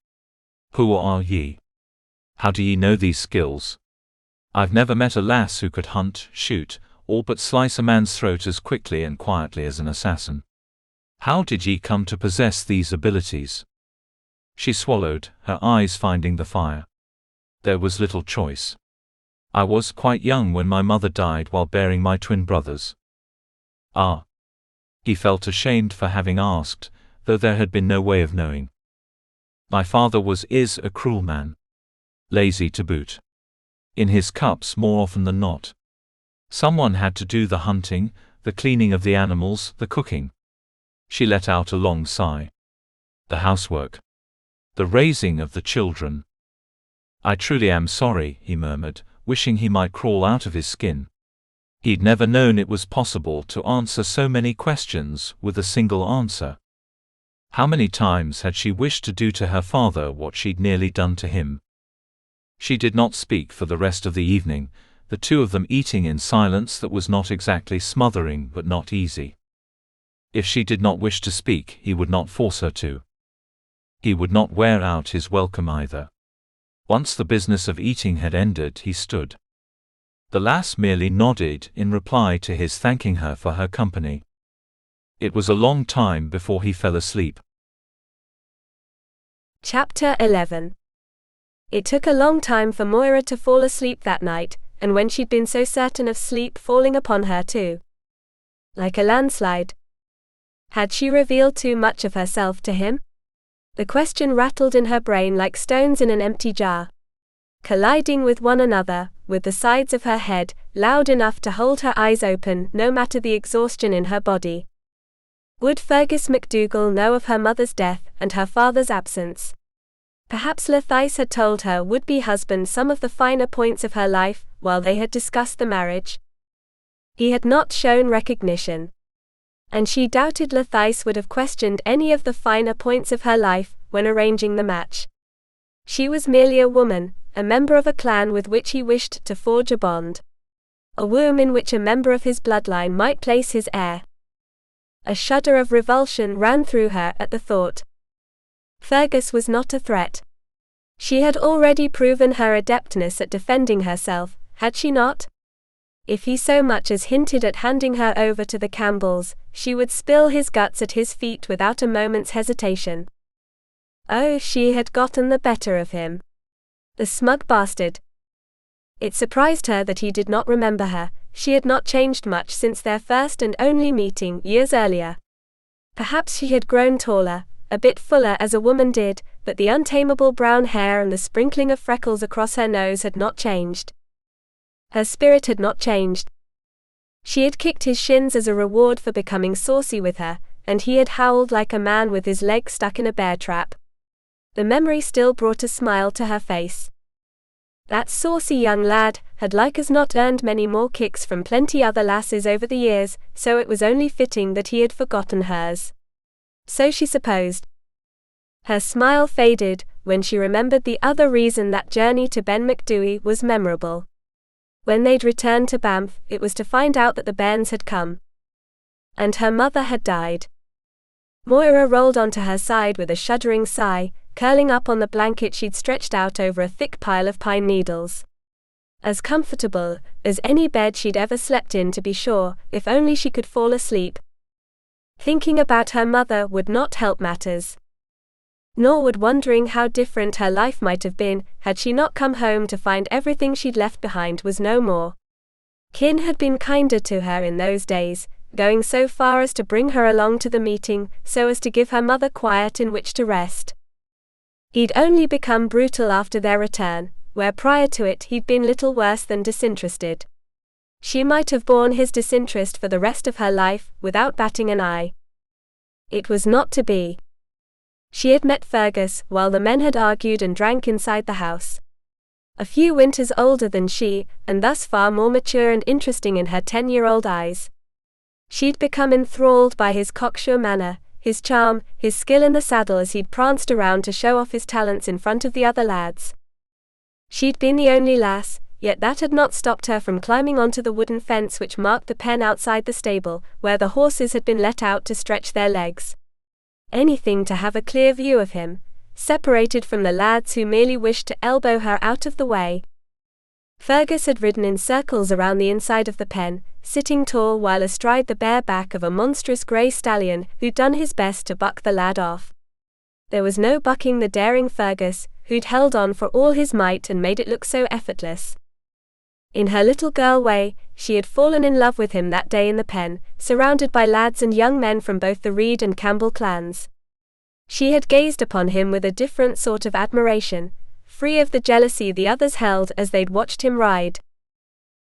"Who are ye? How do ye know these skills? I've never met a lass who could hunt, shoot, or but slice a man's throat as quickly and quietly as an assassin. How did ye come to possess these abilities?" She swallowed, her eyes finding the fire. "There was little choice. I was quite young when my mother died while bearing my twin brothers." "Ah." He felt ashamed for having asked, though there had been no way of knowing. "My father is a cruel man. Lazy to boot. In his cups more often than not. Someone had to do the hunting, the cleaning of the animals, the cooking." She let out a long sigh. "The housework. The raising of the children. I truly am sorry," he murmured, wishing he might crawl out of his skin. He'd never known it was possible to answer so many questions with a single answer. How many times had she wished to do to her father what she'd nearly done to him? She did not speak for the rest of the evening, the two of them eating in silence that was not exactly smothering but not easy. If she did not wish to speak, he would not force her to. He would not wear out his welcome either. Once the business of eating had ended, he stood. The lass merely nodded in reply to his thanking her for her company. It was a long time before he fell asleep. Chapter 11. It took a long time for Moira to fall asleep that night, and when she'd been so certain of sleep falling upon her too. Like a landslide. Had she revealed too much of herself to him? The question rattled in her brain like stones in an empty jar, colliding with one another, with the sides of her head, loud enough to hold her eyes open no matter the exhaustion in her body. Would Fergus MacDougall know of her mother's death and her father's absence? Perhaps Leithice had told her would-be husband some of the finer points of her life while they had discussed the marriage. He had not shown recognition. And she doubted Leithice would have questioned any of the finer points of her life when arranging the match. She was merely a woman, a member of a clan with which he wished to forge a bond. A womb in which a member of his bloodline might place his heir. A shudder of revulsion ran through her at the thought. Fergus was not a threat. She had already proven her adeptness at defending herself, had she not? If he so much as hinted at handing her over to the Campbells, she would spill his guts at his feet without a moment's hesitation. Oh, she had gotten the better of him. The smug bastard. It surprised her that he did not remember her. She had not changed much since their first and only meeting years earlier. Perhaps she had grown taller, a bit fuller as a woman did, but the untamable brown hair and the sprinkling of freckles across her nose had not changed. Her spirit had not changed. She had kicked his shins as a reward for becoming saucy with her, and he had howled like a man with his leg stuck in a bear trap. The memory still brought a smile to her face. That saucy young lad had like as not earned many more kicks from plenty other lasses over the years, so it was only fitting that he had forgotten hers. So she supposed. Her smile faded when she remembered the other reason that journey to Ben Macdui was memorable. When they'd returned to Banff, it was to find out that the bairns had come. And her mother had died. Moira rolled onto her side with a shuddering sigh, curling up on the blanket she'd stretched out over a thick pile of pine needles. As comfortable as any bed she'd ever slept in, to be sure, if only she could fall asleep. Thinking about her mother would not help matters. Nor would wondering how different her life might have been had she not come home to find everything she'd left behind was no more. Kin had been kinder to her in those days, going so far as to bring her along to the meeting so as to give her mother quiet in which to rest. He'd only become brutal after their return, where prior to it he'd been little worse than disinterested. She might have borne his disinterest for the rest of her life without batting an eye. It was not to be. She had met Fergus while the men had argued and drank inside the house. A few winters older than she, and thus far more mature and interesting in her 10-year-old eyes. She'd become enthralled by his cocksure manner, his charm, his skill in the saddle as he'd pranced around to show off his talents in front of the other lads. She'd been the only lass, yet that had not stopped her from climbing onto the wooden fence which marked the pen outside the stable, where the horses had been let out to stretch their legs. Anything to have a clear view of him, separated from the lads who merely wished to elbow her out of the way. Fergus had ridden in circles around the inside of the pen, sitting tall while astride the bare back of a monstrous grey stallion who'd done his best to buck the lad off. There was no bucking the daring Fergus, who'd held on for all his might and made it look so effortless. In her little girl way, she had fallen in love with him that day in the pen, surrounded by lads and young men from both the Reed and Campbell clans. She had gazed upon him with a different sort of admiration, free of the jealousy the others held as they'd watched him ride.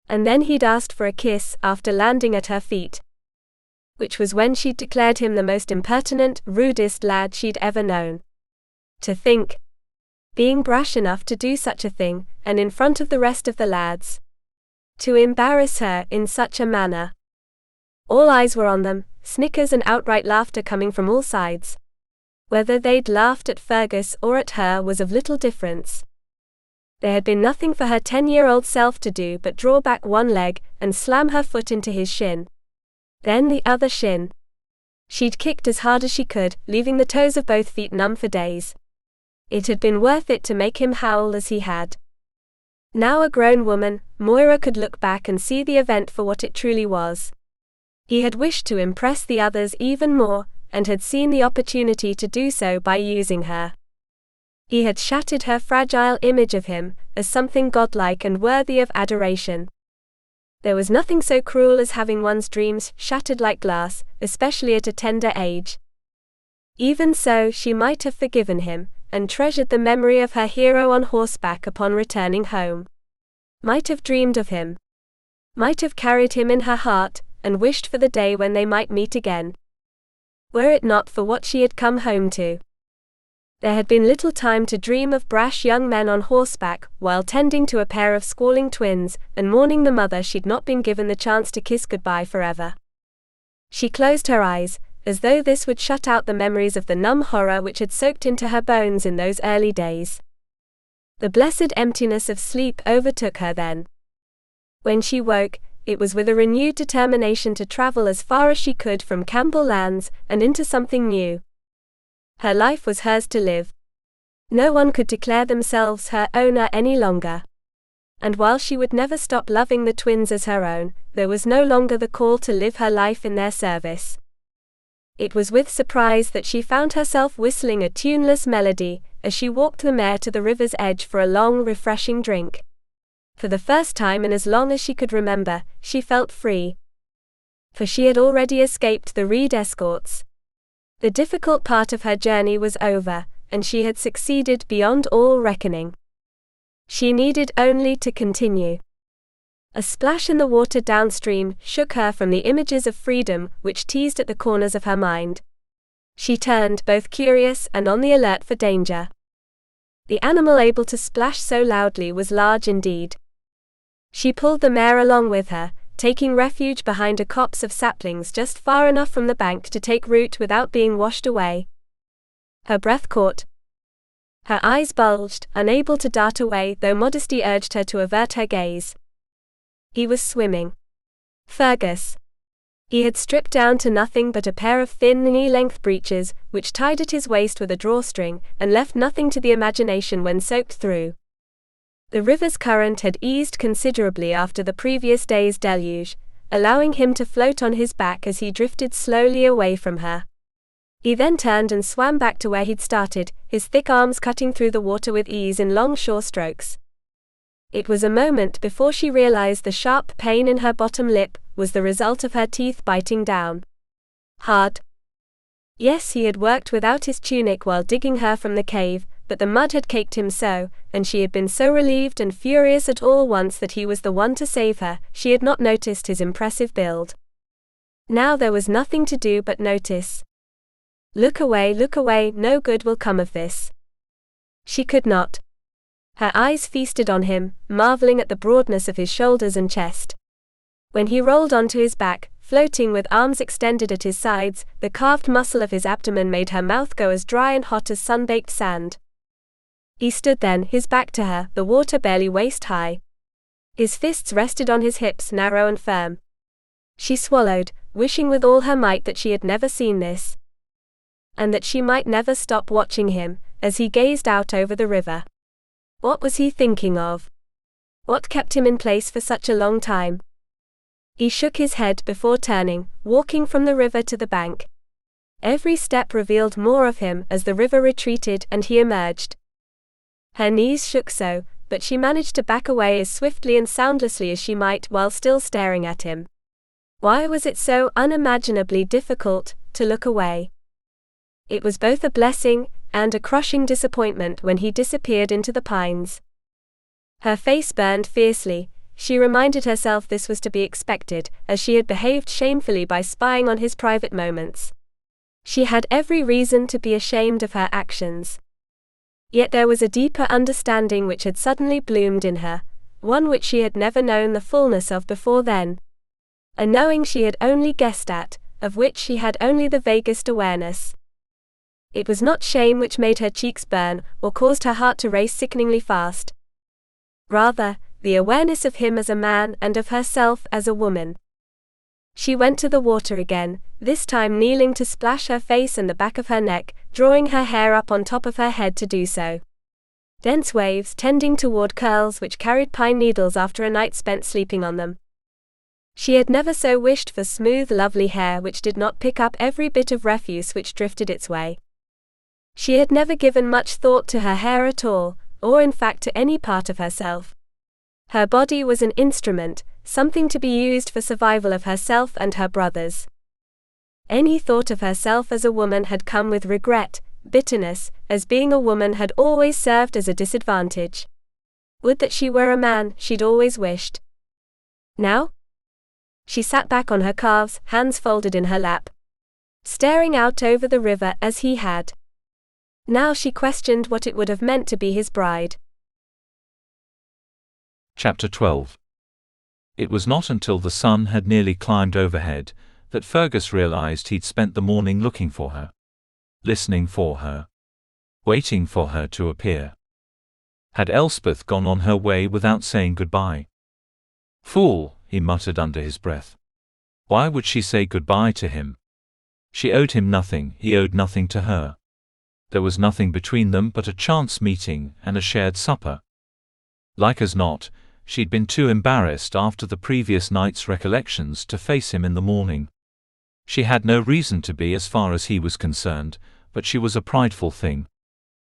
And then he'd asked for a kiss after landing at her feet. Which was when she'd declared him the most impertinent, rudest lad she'd ever known. To think. Being brash enough to do such a thing, and in front of the rest of the lads. To embarrass her in such a manner. All eyes were on them, snickers and outright laughter coming from all sides. Whether they'd laughed at Fergus or at her was of little difference. There had been nothing for her 10-year-old self to do but draw back one leg and slam her foot into his shin. Then the other shin. She'd kicked as hard as she could, leaving the toes of both feet numb for days. It had been worth it to make him howl as he had. Now a grown woman, Moira could look back and see the event for what it truly was. He had wished to impress the others even more, and had seen the opportunity to do so by using her. He had shattered her fragile image of him, as something godlike and worthy of adoration. There was nothing so cruel as having one's dreams shattered like glass, especially at a tender age. Even so, she might have forgiven him, and treasured the memory of her hero on horseback upon returning home. Might have dreamed of him. Might have carried him in her heart, and wished for the day when they might meet again. Were it not for what she had come home to. There had been little time to dream of brash young men on horseback, while tending to a pair of squalling twins, and mourning the mother she'd not been given the chance to kiss goodbye forever. She closed her eyes, as though this would shut out the memories of the numb horror which had soaked into her bones in those early days. The blessed emptiness of sleep overtook her then. When she woke, it was with a renewed determination to travel as far as she could from Campbell lands, and into something new. Her life was hers to live. No one could declare themselves her owner any longer. And while she would never stop loving the twins as her own, there was no longer the call to live her life in their service. It was with surprise that she found herself whistling a tuneless melody, as she walked the mare to the river's edge for a long, refreshing drink. For the first time in as long as she could remember, she felt free. For she had already escaped the Reed escorts. The difficult part of her journey was over, and she had succeeded beyond all reckoning. She needed only to continue. A splash in the water downstream shook her from the images of freedom which teased at the corners of her mind. She turned, both curious and on the alert for danger. The animal able to splash so loudly was large indeed. She pulled the mare along with her, taking refuge behind a copse of saplings just far enough from the bank to take root without being washed away. Her breath caught. Her eyes bulged, unable to dart away, though modesty urged her to avert her gaze. He was swimming. Fergus. He had stripped down to nothing but a pair of thin knee-length breeches, which tied at his waist with a drawstring, and left nothing to the imagination when soaked through. The river's current had eased considerably after the previous day's deluge, allowing him to float on his back as he drifted slowly away from her. He then turned and swam back to where he'd started, his thick arms cutting through the water with ease in long shore strokes. It was a moment before she realized the sharp pain in her bottom lip was the result of her teeth biting down hard. Yes, he had worked without his tunic while digging her from the cave, but the mud had caked him so, and she had been so relieved and furious at all once that he was the one to save her, she had not noticed his impressive build. Now there was nothing to do but notice. Look away, no good will come of this. She could not. Her eyes feasted on him, marveling at the broadness of his shoulders and chest. When he rolled onto his back, floating with arms extended at his sides, the carved muscle of his abdomen made her mouth go as dry and hot as sun-baked sand. He stood then, his back to her, the water barely waist-high. His fists rested on his hips, narrow and firm. She swallowed, wishing with all her might that she had never seen this, and that she might never stop watching him, as he gazed out over the river. What was he thinking of? What kept him in place for such a long time? He shook his head before turning, walking from the river to the bank. Every step revealed more of him as the river retreated and he emerged. Her knees shook so, but she managed to back away as swiftly and soundlessly as she might while still staring at him. Why was it so unimaginably difficult to look away? It was both a blessing and a crushing disappointment when he disappeared into the pines. Her face burned fiercely. She reminded herself this was to be expected, as she had behaved shamefully by spying on his private moments. She had every reason to be ashamed of her actions. Yet there was a deeper understanding which had suddenly bloomed in her, one which she had never known the fullness of before then. A knowing she had only guessed at, of which she had only the vaguest awareness. It was not shame which made her cheeks burn, or caused her heart to race sickeningly fast. Rather, the awareness of him as a man and of herself as a woman. She went to the water again, this time kneeling to splash her face and the back of her neck, drawing her hair up on top of her head to do so. Dense waves tending toward curls which carried pine needles after a night spent sleeping on them. She had never so wished for smooth, lovely hair which did not pick up every bit of refuse which drifted its way. She had never given much thought to her hair at all, or in fact to any part of herself. Her body was an instrument, something to be used for survival of herself and her brothers. Any thought of herself as a woman had come with regret, bitterness, as being a woman had always served as a disadvantage. Would that she were a man, she'd always wished. Now? She sat back on her calves, hands folded in her lap, staring out over the river as he had. Now she questioned what it would have meant to be his bride. Chapter 12. It was not until the sun had nearly climbed overhead that Fergus realized he'd spent the morning looking for her, listening for her, waiting for her to appear. Had Elspeth gone on her way without saying goodbye? Fool, he muttered under his breath. Why would she say goodbye to him? She owed him nothing, he owed nothing to her. There was nothing between them but a chance meeting and a shared supper. Like as not, she'd been too embarrassed after the previous night's recollections to face him in the morning. She had no reason to be as far as he was concerned, but she was a prideful thing.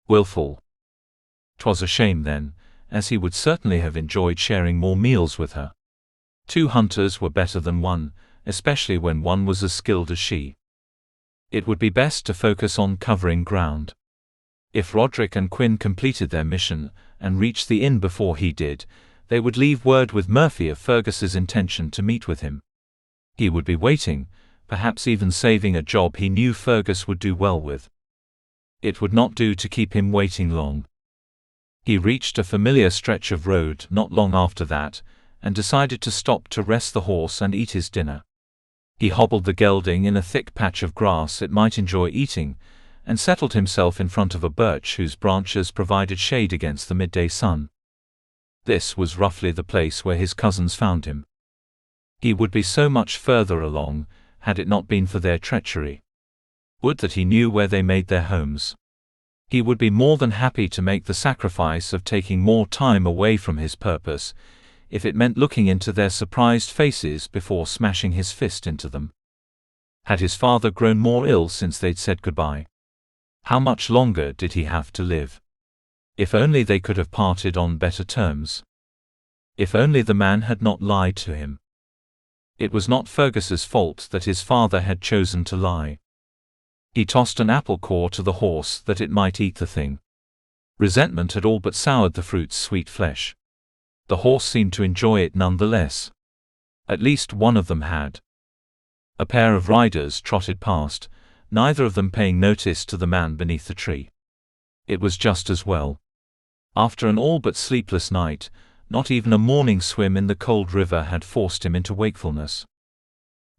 Willful. 'Twas a shame then, as he would certainly have enjoyed sharing more meals with her. 2 hunters were better than 1, especially when one was as skilled as she. It would be best to focus on covering ground. If Roderick and Quinn completed their mission and reached the inn before he did, they would leave word with Murphy of Fergus's intention to meet with him. He would be waiting, perhaps even saving a job he knew Fergus would do well with. It would not do to keep him waiting long. He reached a familiar stretch of road not long after that, and decided to stop to rest the horse and eat his dinner. He hobbled the gelding in a thick patch of grass it might enjoy eating, and settled himself in front of a birch whose branches provided shade against the midday sun. This was roughly the place where his cousins found him. He would be so much further along, had it not been for their treachery. Would that he knew where they made their homes. He would be more than happy to make the sacrifice of taking more time away from his purpose, if it meant looking into their surprised faces before smashing his fist into them. Had his father grown more ill since they'd said goodbye? How much longer did he have to live? If only they could have parted on better terms. If only the man had not lied to him. It was not Fergus's fault that his father had chosen to lie. He tossed an apple core to the horse that it might eat the thing. Resentment had all but soured the fruit's sweet flesh. The horse seemed to enjoy it nonetheless. At least one of them had. A pair of riders trotted past, neither of them paying notice to the man beneath the tree. It was just as well. After an all but sleepless night, not even a morning swim in the cold river had forced him into wakefulness.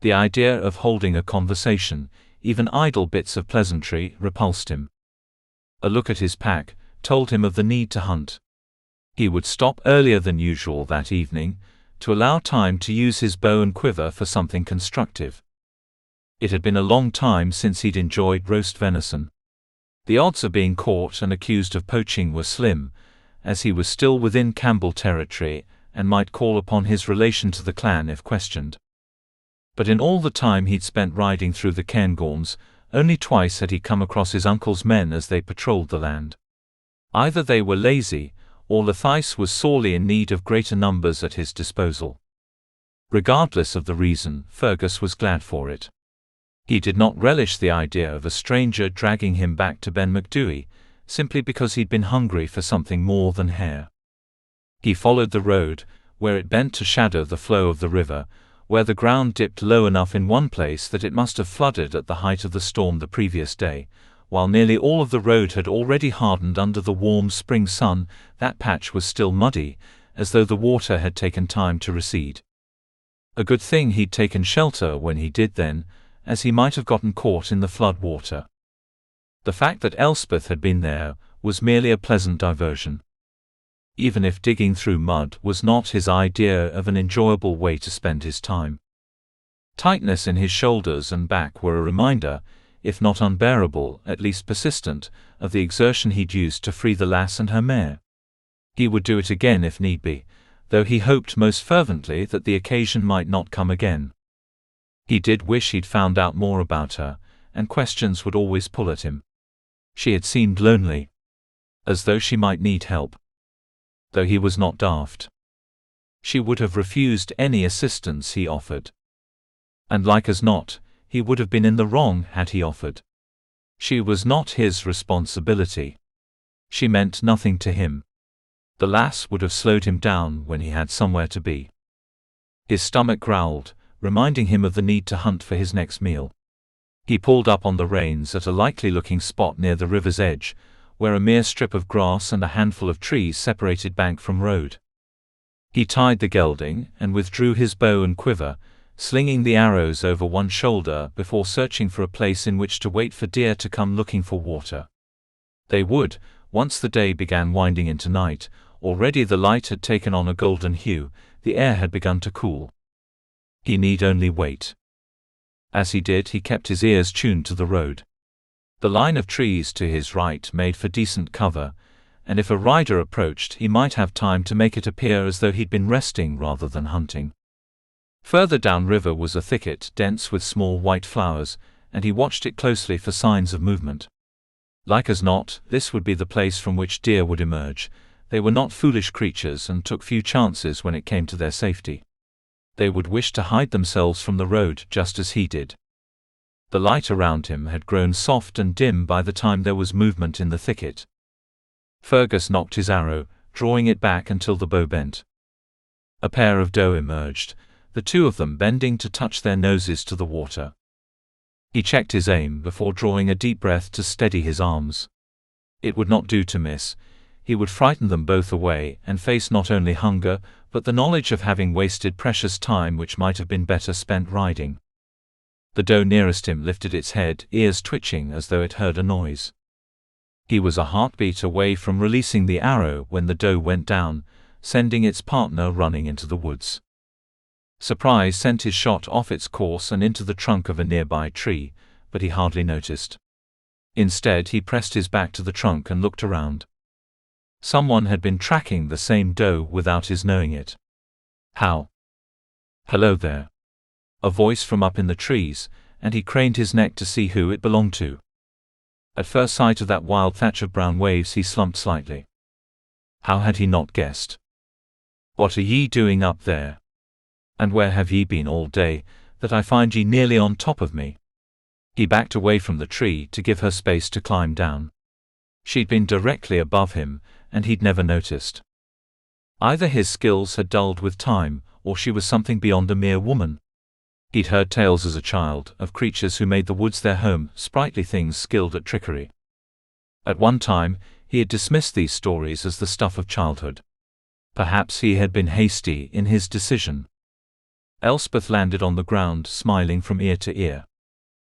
The idea of holding a conversation, even idle bits of pleasantry, repulsed him. A look at his pack told him of the need to hunt. He would stop earlier than usual that evening, to allow time to use his bow and quiver for something constructive. It had been a long time since he'd enjoyed roast venison. The odds of being caught and accused of poaching were slim, as he was still within Campbell territory and might call upon his relation to the clan if questioned. But in all the time he'd spent riding through the Cairngorms, only twice had he come across his uncle's men as they patrolled the land. Either they were lazy, or Leithice was sorely in need of greater numbers at his disposal. Regardless of the reason, Fergus was glad for it. He did not relish the idea of a stranger dragging him back to Ben Macdui, simply because he'd been hungry for something more than hare. He followed the road, where it bent to shadow the flow of the river, where the ground dipped low enough in one place that it must have flooded at the height of the storm the previous day. While nearly all of the road had already hardened under the warm spring sun, that patch was still muddy, as though the water had taken time to recede. A good thing he'd taken shelter when he did then, as he might have gotten caught in the flood water. The fact that Elspeth had been there was merely a pleasant diversion. Even if digging through mud was not his idea of an enjoyable way to spend his time. Tightness in his shoulders and back were a reminder, if not unbearable, at least persistent, of the exertion he'd used to free the lass and her mare. He would do it again if need be, though he hoped most fervently that the occasion might not come again. He did wish he'd found out more about her, and questions would always pull at him. She had seemed lonely, as though she might need help. Though he was not daft. She would have refused any assistance he offered. And like as not, he would have been in the wrong had he offered. She was not his responsibility. She meant nothing to him. The lass would have slowed him down when he had somewhere to be. His stomach growled, reminding him of the need to hunt for his next meal. He pulled up on the reins at a likely-looking spot near the river's edge, where a mere strip of grass and a handful of trees separated bank from road. He tied the gelding and withdrew his bow and quiver, slinging the arrows over one shoulder before searching for a place in which to wait for deer to come looking for water. They would, once the day began winding into night. Already the light had taken on a golden hue, the air had begun to cool. He need only wait. As he did, he kept his ears tuned to the road. The line of trees to his right made for decent cover, and if a rider approached he might have time to make it appear as though he'd been resting rather than hunting. Further downriver was a thicket dense with small white flowers, and he watched it closely for signs of movement. Like as not, this would be the place from which deer would emerge. They were not foolish creatures and took few chances when it came to their safety. They would wish to hide themselves from the road just as he did. The light around him had grown soft and dim by the time there was movement in the thicket. Fergus knocked his arrow, drawing it back until the bow bent. A pair of doe emerged, the two of them bending to touch their noses to the water. He checked his aim before drawing a deep breath to steady his arms. It would not do to miss. He would frighten them both away and face not only hunger, but the knowledge of having wasted precious time which might have been better spent riding. The doe nearest him lifted its head, ears twitching as though it heard a noise. He was a heartbeat away from releasing the arrow when the doe went down, sending its partner running into the woods. Surprise sent his shot off its course and into the trunk of a nearby tree, but he hardly noticed. Instead, he pressed his back to the trunk and looked around. Someone had been tracking the same doe without his knowing it. How? Hello there. A voice from up in the trees, and he craned his neck to see who it belonged to. At first sight of that wild thatch of brown waves he slumped slightly. How had he not guessed? What are ye doing up there? And where have ye been all day, that I find ye nearly on top of me? He backed away from the tree to give her space to climb down. She'd been directly above him, and he'd never noticed. Either his skills had dulled with time, or she was something beyond a mere woman. He'd heard tales as a child of creatures who made the woods their home, sprightly things skilled at trickery. At one time, He had dismissed these stories as the stuff of childhood. Perhaps he had been hasty in his decision. Elspeth landed on the ground, smiling from ear to ear.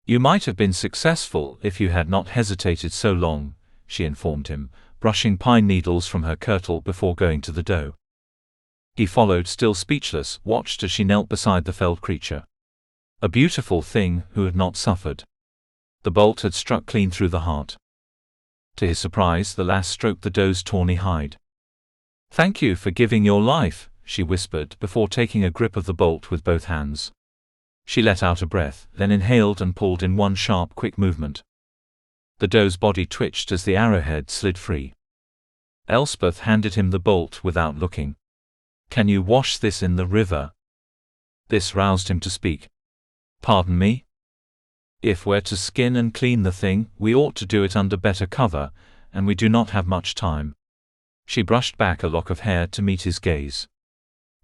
"You might have been successful if you had not hesitated so long," she informed him, brushing pine needles from her kirtle before going to the doe. He followed, still speechless, watched as she knelt beside the felled creature. A beautiful thing who had not suffered. The bolt had struck clean through the heart. To his surprise, the lass stroked the doe's tawny hide. "Thank you for giving your life," she whispered before taking a grip of the bolt with both hands. She let out a breath, then inhaled and pulled in one sharp, quick movement. The doe's body twitched as the arrowhead slid free. Elspeth handed him the bolt without looking. "Can you wash this in the river?" This roused him to speak. "Pardon me? If we're to skin and clean the thing, we ought to do it under better cover, and we do not have much time." She brushed back a lock of hair to meet his gaze.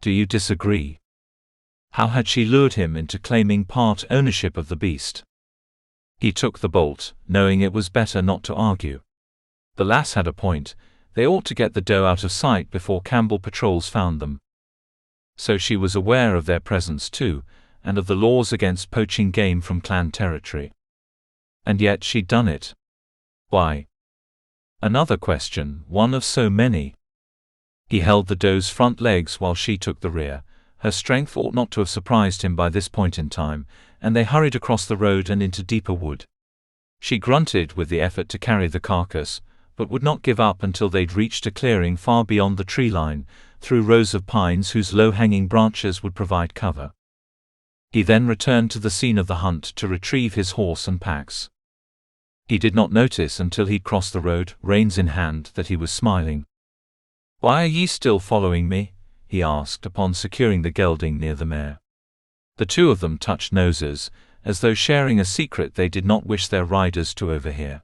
"Do you disagree?" How had she lured him into claiming part ownership of the beast? He took the bolt, knowing it was better not to argue. The lass had a point. They ought to get the doe out of sight before Campbell patrols found them. So she was aware of their presence too, and of the laws against poaching game from clan territory. And yet she'd done it. Why? Another question, one of so many. He held the doe's front legs while she took the rear. Her strength ought not to have surprised him by this point in time, and they hurried across the road and into deeper wood. She grunted with the effort to carry the carcass, but would not give up until they'd reached a clearing far beyond the tree line, through rows of pines whose low-hanging branches would provide cover. He then returned to the scene of the hunt to retrieve his horse and packs. He did not notice until he'd crossed the road, reins in hand, that he was smiling. "Why are ye still following me?" he asked upon securing the gelding near the mare. The two of them touched noses, as though sharing a secret they did not wish their riders to overhear.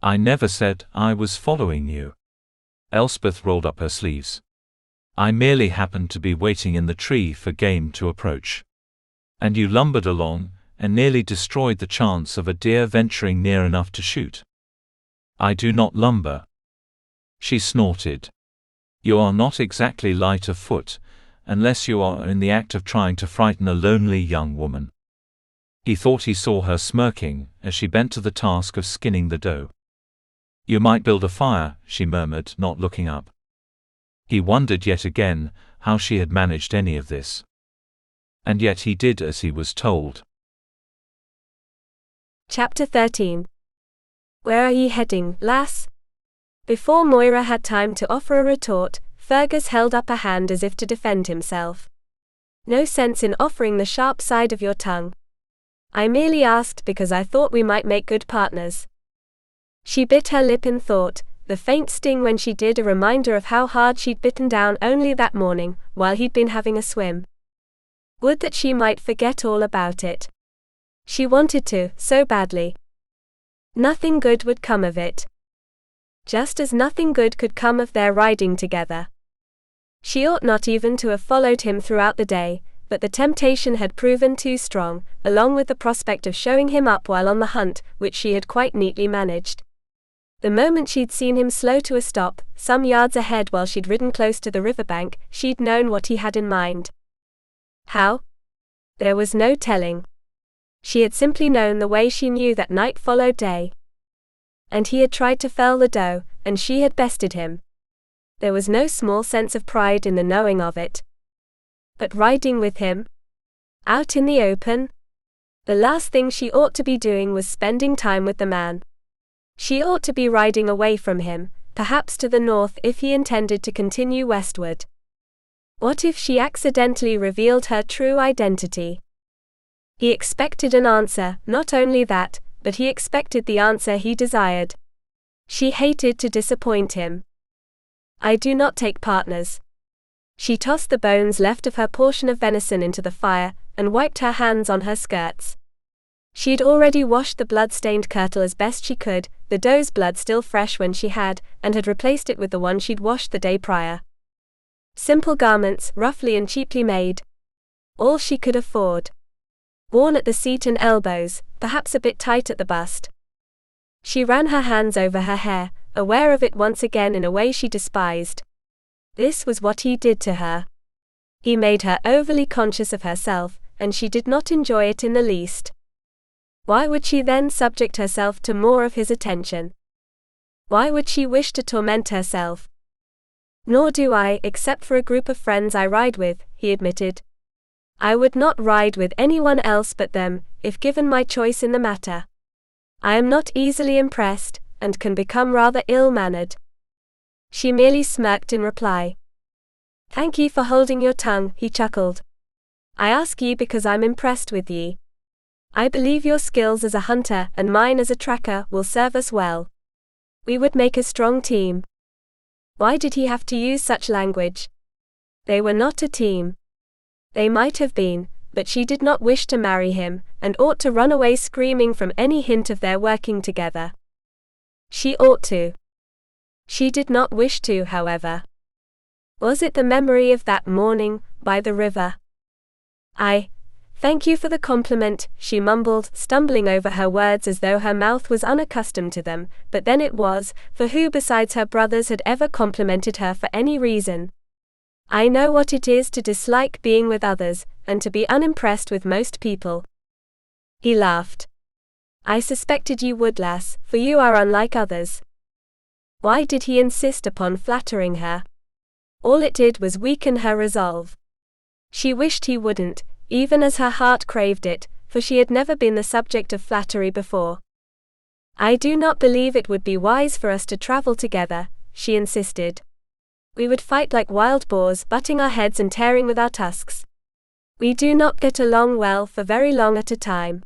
"I never said I was following you." Elspeth rolled up her sleeves. "I merely happened to be waiting in the tree for game to approach. And you lumbered along, and nearly destroyed the chance of a deer venturing near enough to shoot." "I do not lumber." She snorted. "You are not exactly light of foot, unless you are in the act of trying to frighten a lonely young woman." He thought he saw her smirking, as she bent to the task of skinning the doe. "You might build a fire," she murmured, not looking up. He wondered yet again how she had managed any of this. And yet he did as he was told. Chapter 13. Where are ye heading, lass? Before Moira had time to offer a retort, Fergus held up a hand as if to defend himself. "No sense in offering the sharp side of your tongue. I merely asked because I thought we might make good partners." She bit her lip in thought, the faint sting when she did a reminder of how hard she'd bitten down only that morning, while he'd been having a swim. Would that she might forget all about it. She wanted to, so badly. Nothing good would come of it. Just as nothing good could come of their riding together. She ought not even to have followed him throughout the day, but the temptation had proven too strong, along with the prospect of showing him up while on the hunt, which she had quite neatly managed. The moment she'd seen him slow to a stop, some yards ahead while she'd ridden close to the riverbank, she'd known what he had in mind. How? There was no telling. She had simply known the way she knew that night followed day. And he had tried to fell the doe, and she had bested him. There was no small sense of pride in the knowing of it. But riding with him? Out in the open? The last thing she ought to be doing was spending time with the man. She ought to be riding away from him, perhaps to the north if he intended to continue westward. What if she accidentally revealed her true identity? He expected an answer, not only that, but he expected the answer he desired. She hated to disappoint him. "I do not take partners." She tossed the bones left of her portion of venison into the fire, and wiped her hands on her skirts. She'd already washed the blood-stained kirtle as best she could, the doe's blood still fresh when she had, and had replaced it with the one she'd washed the day prior. Simple garments, roughly and cheaply made. All she could afford. Worn at the seat and elbows, perhaps a bit tight at the bust. She ran her hands over her hair, aware of it once again in a way she despised. This was what he did to her. He made her overly conscious of herself, and she did not enjoy it in the least. Why would she then subject herself to more of his attention? Why would she wish to torment herself? Nor do I, except for a group of friends I ride with, he admitted. I would not ride with anyone else but them, if given my choice in the matter. I am not easily impressed, and can become rather ill-mannered. She merely smirked in reply. Thank ye for holding your tongue, he chuckled. I ask ye because I'm impressed with ye. I believe your skills as a hunter and mine as a tracker will serve us well. We would make a strong team. Why did he have to use such language? They were not a team. They might have been, but she did not wish to marry him, and ought to run away screaming from any hint of their working together. She ought to. She did not wish to, however. Was it the memory of that morning, by the river? Thank you for the compliment, she mumbled, stumbling over her words as though her mouth was unaccustomed to them, but then it was, for who besides her brothers had ever complimented her for any reason? I know what it is to dislike being with others, and to be unimpressed with most people. He laughed. I suspected you would, lass, for you are unlike others. Why did he insist upon flattering her? All it did was weaken her resolve. She wished he wouldn't, even as her heart craved it, for she had never been the subject of flattery before. I do not believe it would be wise for us to travel together, she insisted. We would fight like wild boars, butting our heads and tearing with our tusks. We do not get along well for very long at a time.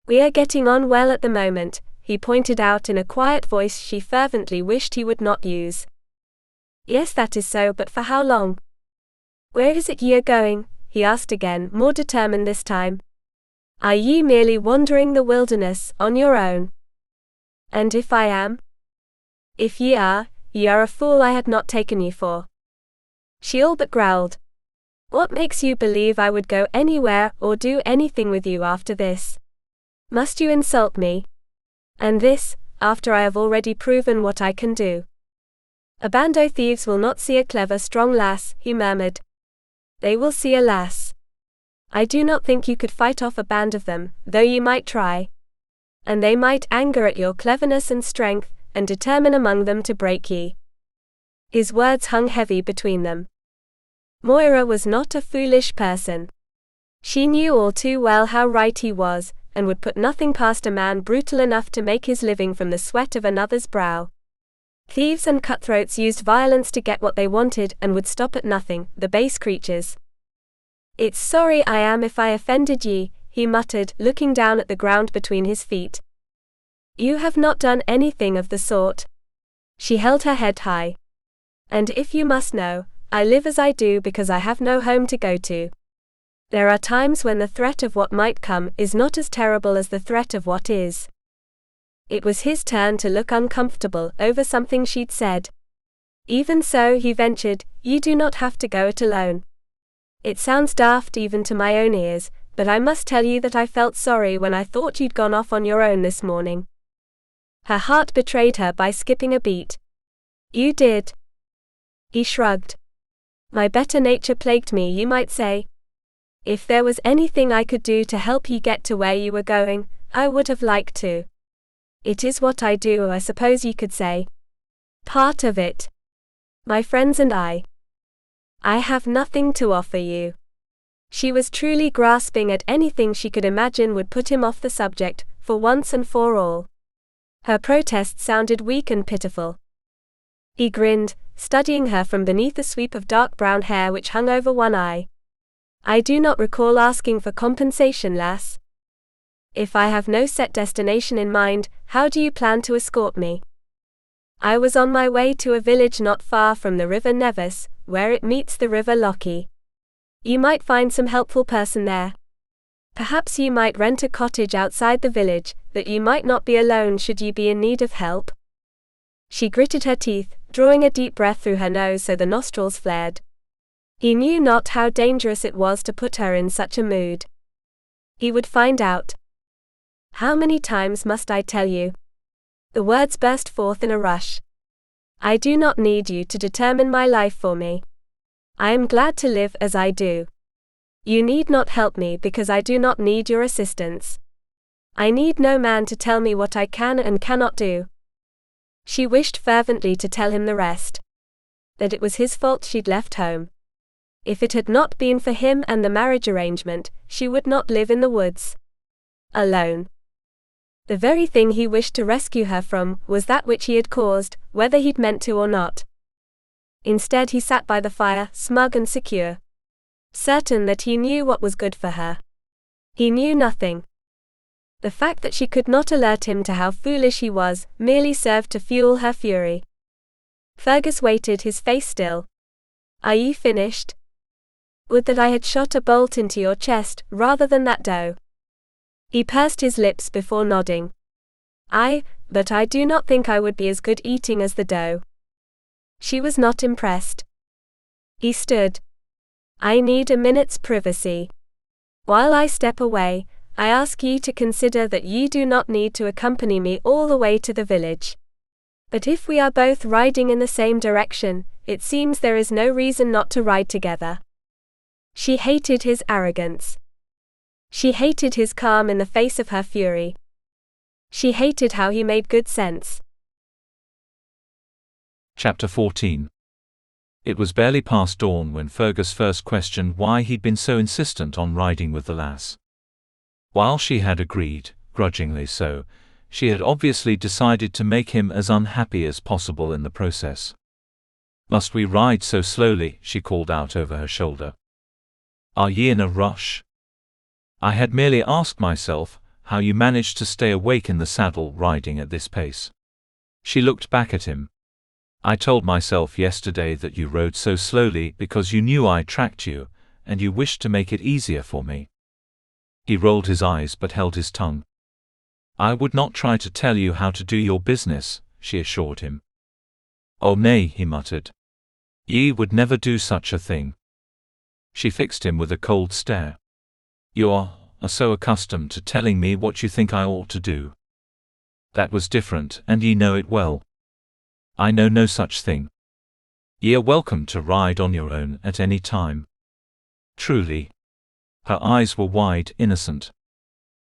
We are getting on well at the moment, he pointed out in a quiet voice she fervently wished he would not use. Yes, that is so, but for how long? Where is it ye are going? He asked again, more determined this time. Are ye merely wandering the wilderness, on your own? And if I am? If ye are a fool I had not taken ye for. She all but growled. What makes you believe I would go anywhere or do anything with you after this? Must you insult me? And this, after I have already proven what I can do? A band o' thieves will not see a clever strong lass, he murmured. They will see a lass. I do not think you could fight off a band of them, though ye might try. And they might anger at your cleverness and strength, and determine among them to break ye. His words hung heavy between them. Moira was not a foolish person. She knew all too well how right he was, and would put nothing past a man brutal enough to make his living from the sweat of another's brow. Thieves and cutthroats used violence to get what they wanted and would stop at nothing, the base creatures. It's sorry I am if I offended ye, he muttered, looking down at the ground between his feet. You have not done anything of the sort. She held her head high. And if you must know, I live as I do because I have no home to go to. There are times when the threat of what might come is not as terrible as the threat of what is. It was his turn to look uncomfortable over something she'd said. Even so, he ventured, you do not have to go it alone. It sounds daft even to my own ears, but I must tell you that I felt sorry when I thought you'd gone off on your own this morning. Her heart betrayed her by skipping a beat. You did. He shrugged. My better nature plagued me, you might say. If there was anything I could do to help you get to where you were going, I would have liked to. It is what I do, I suppose you could say. Part of it. My friends and I have nothing to offer you. She was truly grasping at anything she could imagine would put him off the subject, for once and for all. Her protest sounded weak and pitiful. He grinned, studying her from beneath a sweep of dark brown hair which hung over one eye. I do not recall asking for compensation, lass. If I have no set destination in mind, how do you plan to escort me? I was on my way to a village not far from the River Nevis, where it meets the River Lochie. You might find some helpful person there. Perhaps you might rent a cottage outside the village, that you might not be alone should you be in need of help. She gritted her teeth, drawing a deep breath through her nose so the nostrils flared. He knew not how dangerous it was to put her in such a mood. He would find out. How many times must I tell you? The words burst forth in a rush. I do not need you to determine my life for me. I am glad to live as I do. You need not help me because I do not need your assistance. I need no man to tell me what I can and cannot do. She wished fervently to tell him the rest. That it was his fault she'd left home. If it had not been for him and the marriage arrangement, she would not live in the woods. Alone. The very thing he wished to rescue her from was that which he had caused, whether he'd meant to or not. Instead he sat by the fire, smug and secure. Certain that he knew what was good for her. He knew nothing. The fact that she could not alert him to how foolish he was, merely served to fuel her fury. Fergus waited, his face still. Are you finished? Would that I had shot a bolt into your chest, rather than that doe. He pursed his lips before nodding. But I do not think I would be as good eating as the doe. She was not impressed. He stood. I need a minute's privacy. While I step away, I ask you to consider that you do not need to accompany me all the way to the village. But if we are both riding in the same direction, it seems there is no reason not to ride together. She hated his arrogance. She hated his calm in the face of her fury. She hated how he made good sense. Chapter 14. It was barely past dawn when Fergus first questioned why he'd been so insistent on riding with the lass. While she had agreed, grudgingly so, she had obviously decided to make him as unhappy as possible in the process. Must we ride so slowly? She called out over her shoulder. Are ye in a rush? I had merely asked myself how you managed to stay awake in the saddle riding at this pace. She looked back at him. I told myself yesterday that you rode so slowly because you knew I tracked you, and you wished to make it easier for me. He rolled his eyes but held his tongue. I would not try to tell you how to do your business, she assured him. Oh nay, he muttered. Ye would never do such a thing. She fixed him with a cold stare. You are so accustomed to telling me what you think I ought to do. That was different, and ye know it well. I know no such thing. Ye are welcome to ride on your own at any time. Truly. Her eyes were wide, innocent.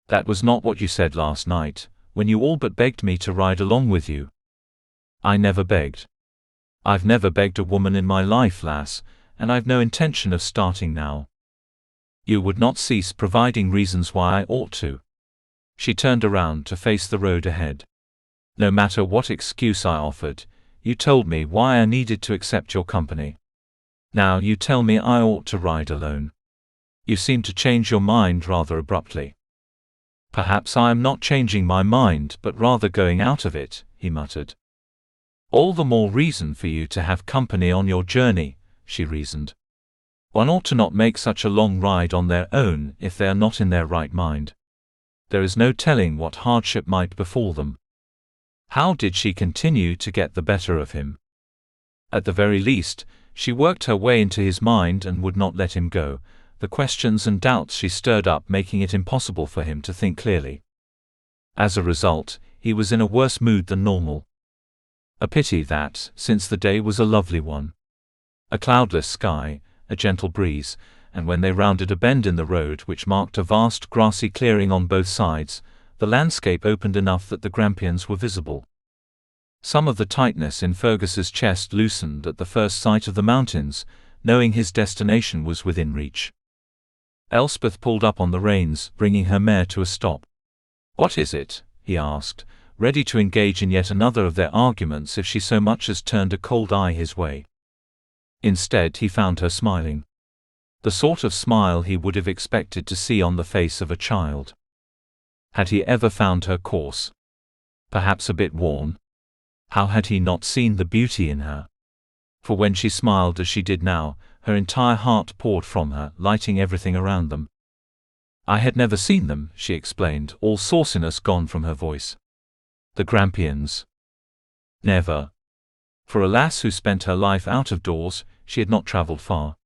That was not what you said last night, when you all but begged me to ride along with you. I never begged. I've never begged a woman in my life, lass, and I've no intention of starting now. You would not cease providing reasons why I ought to. She turned around to face the road ahead. No matter what excuse I offered, you told me why I needed to accept your company. Now you tell me I ought to ride alone. You seem to change your mind rather abruptly. Perhaps I am not changing my mind but rather going out of it, he muttered. All the more reason for you to have company on your journey, she reasoned. One ought to not make such a long ride on their own if they are not in their right mind. There is no telling what hardship might befall them. How did she continue to get the better of him? At the very least, she worked her way into his mind and would not let him go, the questions and doubts she stirred up making it impossible for him to think clearly. As a result, he was in a worse mood than normal. A pity that, since the day was a lovely one. A cloudless sky, a gentle breeze, and when they rounded a bend in the road which marked a vast grassy clearing on both sides, the landscape opened enough that the Grampians were visible. Some of the tightness in Fergus's chest loosened at the first sight of the mountains, knowing his destination was within reach. Elspeth pulled up on the reins, bringing her mare to a stop. What is it? He asked, ready to engage in yet another of their arguments if she so much as turned a cold eye his way. Instead he found her smiling. The sort of smile he would have expected to see on the face of a child. Had he ever found her coarse? Perhaps a bit worn? How had he not seen the beauty in her? For when she smiled as she did now, her entire heart poured from her, lighting everything around them. I had never seen them, she explained, all sauciness gone from her voice. The Grampians. Never. For a lass who spent her life out of doors, she had not travelled far.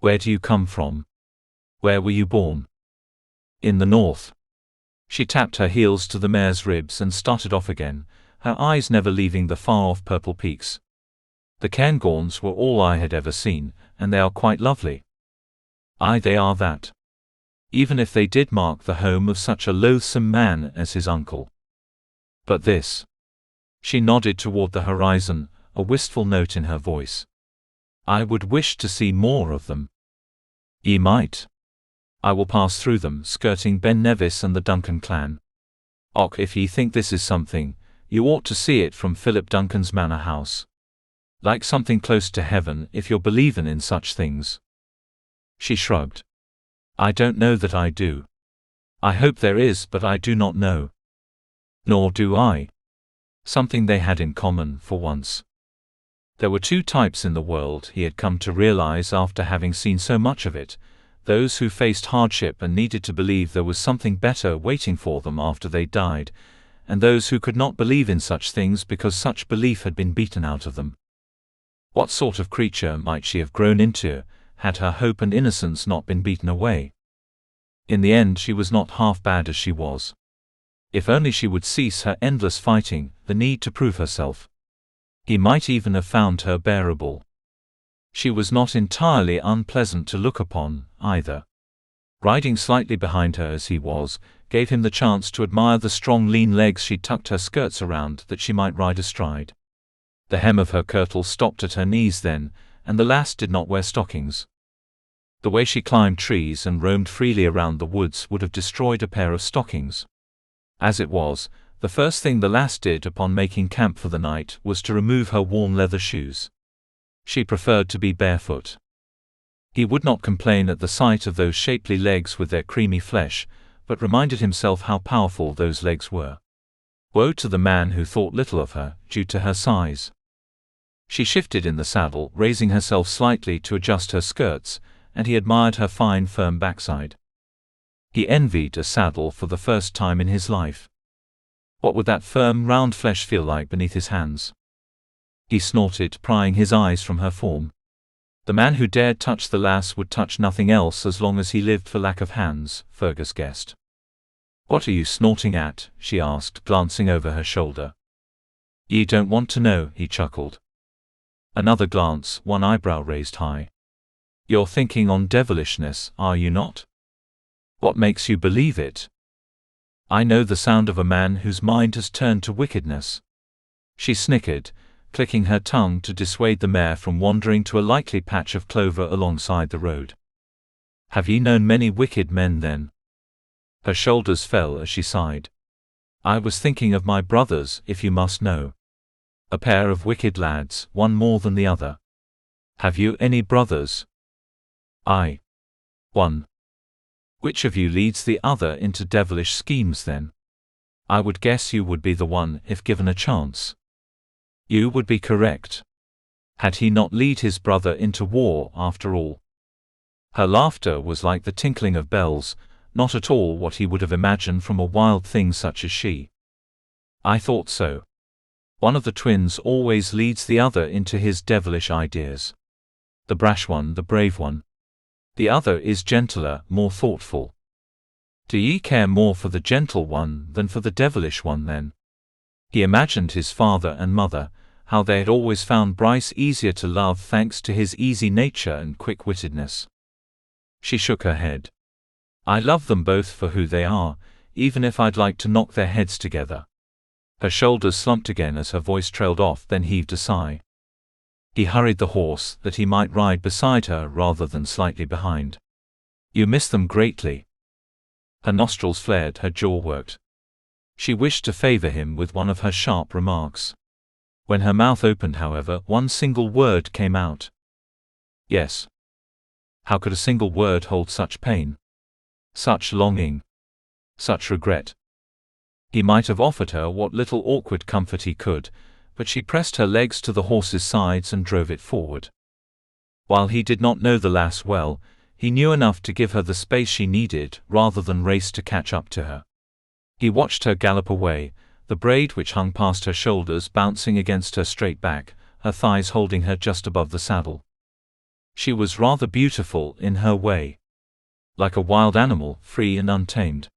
Where do you come from? Where were you born? In the north. She tapped her heels to the mare's ribs and started off again, her eyes never leaving the far-off purple peaks. The Cairngorms were all I had ever seen, and they are quite lovely. Aye, they are that. Even if they did mark the home of such a loathsome man as his uncle. But this. She nodded toward the horizon, a wistful note in her voice. I would wish to see more of them. Ye might. I will pass through them, skirting Ben Nevis and the Duncan clan. Och, if ye think this is something, you ought to see it from Philip Duncan's manor house. Like something close to heaven, if you're believin' in such things. She shrugged. I don't know that I do. I hope there is, but I do not know. Nor do I. Something they had in common, for once. There were two types in the world, he had come to realize after having seen so much of it: those who faced hardship and needed to believe there was something better waiting for them after they died, and those who could not believe in such things because such belief had been beaten out of them. What sort of creature might she have grown into, had her hope and innocence not been beaten away? In the end, she was not half bad as she was. If only she would cease her endless fighting, the need to prove herself. He might even have found her bearable. She was not entirely unpleasant to look upon, either. Riding slightly behind her as he was, gave him the chance to admire the strong lean legs she tucked her skirts around that she might ride astride. The hem of her kirtle stopped at her knees then, and the lass did not wear stockings. The way she climbed trees and roamed freely around the woods would have destroyed a pair of stockings. As it was, the first thing the lass did upon making camp for the night was to remove her warm leather shoes. She preferred to be barefoot. He would not complain at the sight of those shapely legs with their creamy flesh, but reminded himself how powerful those legs were. Woe to the man who thought little of her, due to her size. She shifted in the saddle, raising herself slightly to adjust her skirts, and he admired her fine, firm backside. He envied a saddle for the first time in his life. What would that firm, round flesh feel like beneath his hands? He snorted, prying his eyes from her form. The man who dared touch the lass would touch nothing else as long as he lived for lack of hands, Fergus guessed. What are you snorting at? She asked, glancing over her shoulder. Ye don't want to know, he chuckled. Another glance, one eyebrow raised high. You're thinking on devilishness, are you not? What makes you believe it? I know the sound of a man whose mind has turned to wickedness. She snickered, clicking her tongue to dissuade the mare from wandering to a likely patch of clover alongside the road. Have ye known many wicked men then? Her shoulders fell as she sighed. I was thinking of my brothers, if you must know. A pair of wicked lads, one more than the other. Have you any brothers? I. One. Which of you leads the other into devilish schemes then? I would guess you would be the one if given a chance. You would be correct. Had he not lead his brother into war after all? Her laughter was like the tinkling of bells, not at all what he would have imagined from a wild thing such as she. I thought so. One of the twins always leads the other into his devilish ideas. The brash one, the brave one. The other is gentler, more thoughtful. Do ye care more for the gentle one than for the devilish one then? He imagined his father and mother, how they had always found Bryce easier to love thanks to his easy nature and quick-wittedness. She shook her head. I love them both for who they are, even if I'd like to knock their heads together. Her shoulders slumped again as her voice trailed off, then heaved a sigh. He hurried the horse that he might ride beside her rather than slightly behind. You miss them greatly. Her nostrils flared, her jaw worked. She wished to favor him with one of her sharp remarks. When her mouth opened, however, one single word came out. Yes. How could a single word hold such pain? Such longing? Such regret? He might have offered her what little awkward comfort he could, but she pressed her legs to the horse's sides and drove it forward. While he did not know the lass well, he knew enough to give her the space she needed rather than race to catch up to her. He watched her gallop away, the braid which hung past her shoulders bouncing against her straight back, her thighs holding her just above the saddle. She was rather beautiful in her way. Like a wild animal, free and untamed.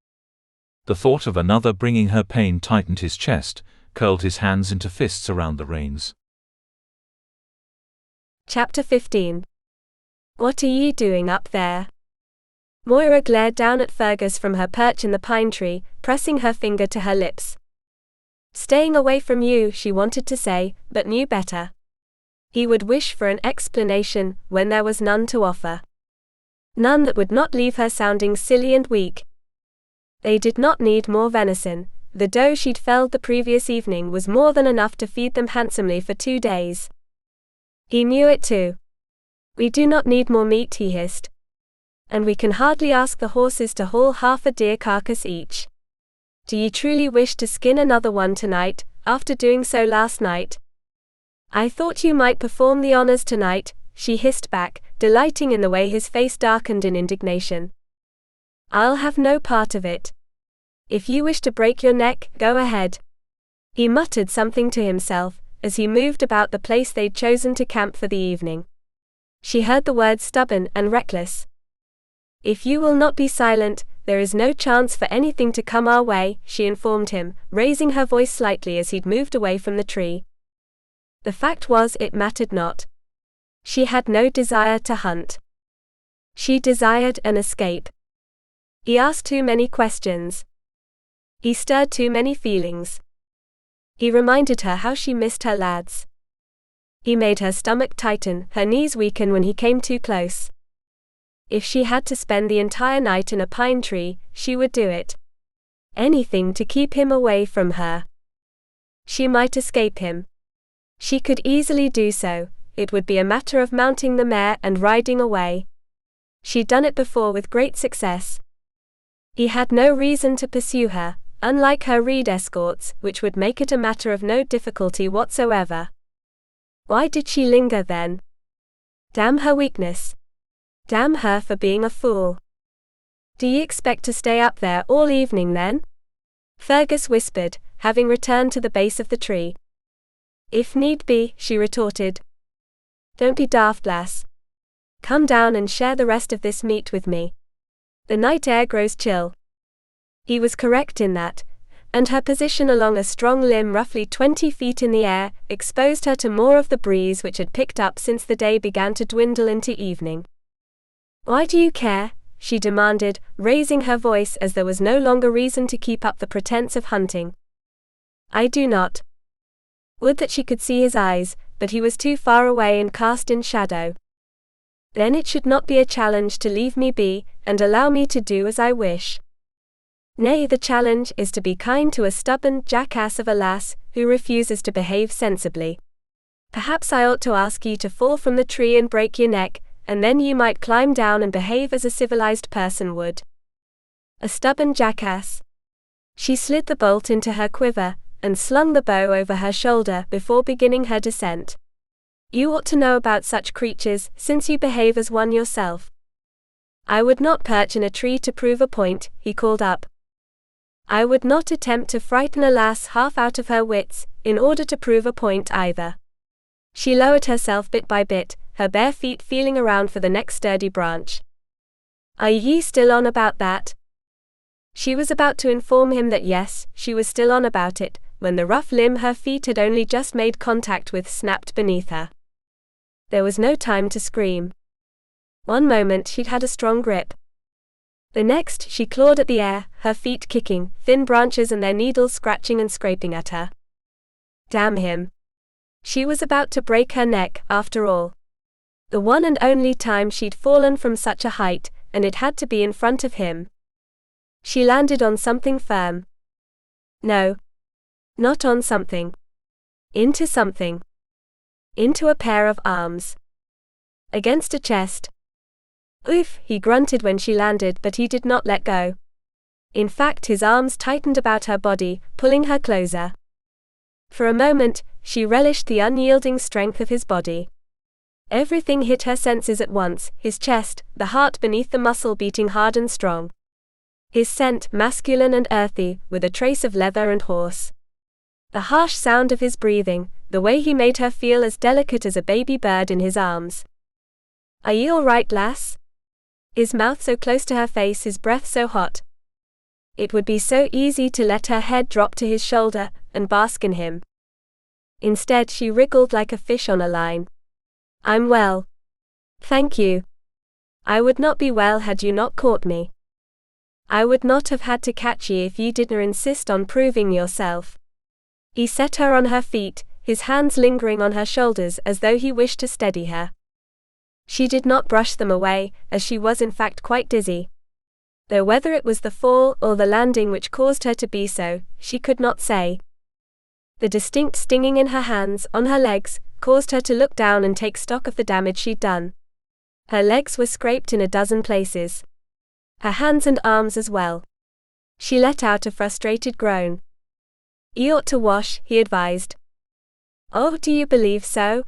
The thought of another bringing her pain tightened his chest, curled his hands into fists around the reins. Chapter 15. What are you doing up there? Moira glared down at Fergus from her perch in the pine tree, pressing her finger to her lips. Staying away from you, she wanted to say, but knew better. He would wish for an explanation when there was none to offer. None that would not leave her sounding silly and weak. They did not need more venison. The doe she'd felled the previous evening was more than enough to feed them handsomely for 2 days. He knew it too. We do not need more meat, he hissed. And we can hardly ask the horses to haul half a deer carcass each. Do you truly wish to skin another one tonight, after doing so last night? I thought you might perform the honors tonight, she hissed back, delighting in the way his face darkened in indignation. I'll have no part of it. If you wish to break your neck, go ahead. He muttered something to himself, as he moved about the place they'd chosen to camp for the evening. She heard the words stubborn and reckless. If you will not be silent, there is no chance for anything to come our way, she informed him, raising her voice slightly as he'd moved away from the tree. The fact was, it mattered not. She had no desire to hunt. She desired an escape. He asked too many questions. He stirred too many feelings. He reminded her how she missed her lads. He made her stomach tighten, her knees weaken when he came too close. If she had to spend the entire night in a pine tree, she would do it. Anything to keep him away from her. She might escape him. She could easily do so. It would be a matter of mounting the mare and riding away. She'd done it before with great success. He had no reason to pursue her, unlike her reed escorts, which would make it a matter of no difficulty whatsoever. Why did she linger then? Damn her weakness. Damn her for being a fool. Do you expect to stay up there all evening then? Fergus whispered, having returned to the base of the tree. If need be, she retorted. Don't be daft, lass. Come down and share the rest of this meat with me. The night air grows chill. He was correct in that, and her position along a strong limb roughly 20 feet in the air exposed her to more of the breeze which had picked up since the day began to dwindle into evening. Why do you care? She demanded, raising her voice as there was no longer reason to keep up the pretense of hunting. I do not. Would that she could see his eyes, but he was too far away and cast in shadow. Then it should not be a challenge to leave me be, and allow me to do as I wish. Nay, the challenge is to be kind to a stubborn jackass of a lass, who refuses to behave sensibly. Perhaps I ought to ask you to fall from the tree and break your neck, and then you might climb down and behave as a civilized person would. A stubborn jackass. She slid the bolt into her quiver, and slung the bow over her shoulder before beginning her descent. You ought to know about such creatures, since you behave as one yourself. I would not perch in a tree to prove a point, he called up. I would not attempt to frighten a lass half out of her wits, in order to prove a point either. She lowered herself bit by bit, her bare feet feeling around for the next sturdy branch. Are ye still on about that? She was about to inform him that yes, she was still on about it, when the rough limb her feet had only just made contact with snapped beneath her. There was no time to scream. One moment she'd had a strong grip. The next she clawed at the air, her feet kicking, thin branches and their needles scratching and scraping at her. Damn him. She was about to break her neck, after all. The one and only time she'd fallen from such a height, and it had to be in front of him. She landed on something firm. No. Not on something. Into something. Into a pair of arms. Against a chest. Oof, he grunted when she landed, but he did not let go. In fact, his arms tightened about her body, pulling her closer. For a moment, she relished the unyielding strength of his body. Everything hit her senses at once, his chest, the heart beneath the muscle beating hard and strong. His scent, masculine and earthy, with a trace of leather and horse. The harsh sound of his breathing, the way he made her feel as delicate as a baby bird in his arms. Are ye all right, lass? His mouth so close to her face, his breath so hot. It would be so easy to let her head drop to his shoulder and bask in him. Instead, she wriggled like a fish on a line. "I'm well. Thank you. I would not be well had you not caught me. I would not have had to catch ye if ye didn't insist on proving yourself." He set her on her feet, his hands lingering on her shoulders as though he wished to steady her. She did not brush them away, as she was in fact quite dizzy. Though whether it was the fall or the landing which caused her to be so, she could not say. The distinct stinging in her hands, on her legs, caused her to look down and take stock of the damage she'd done. Her legs were scraped in a dozen places. Her hands and arms as well. She let out a frustrated groan. "You ought to wash," he advised. "Oh, do you believe so?"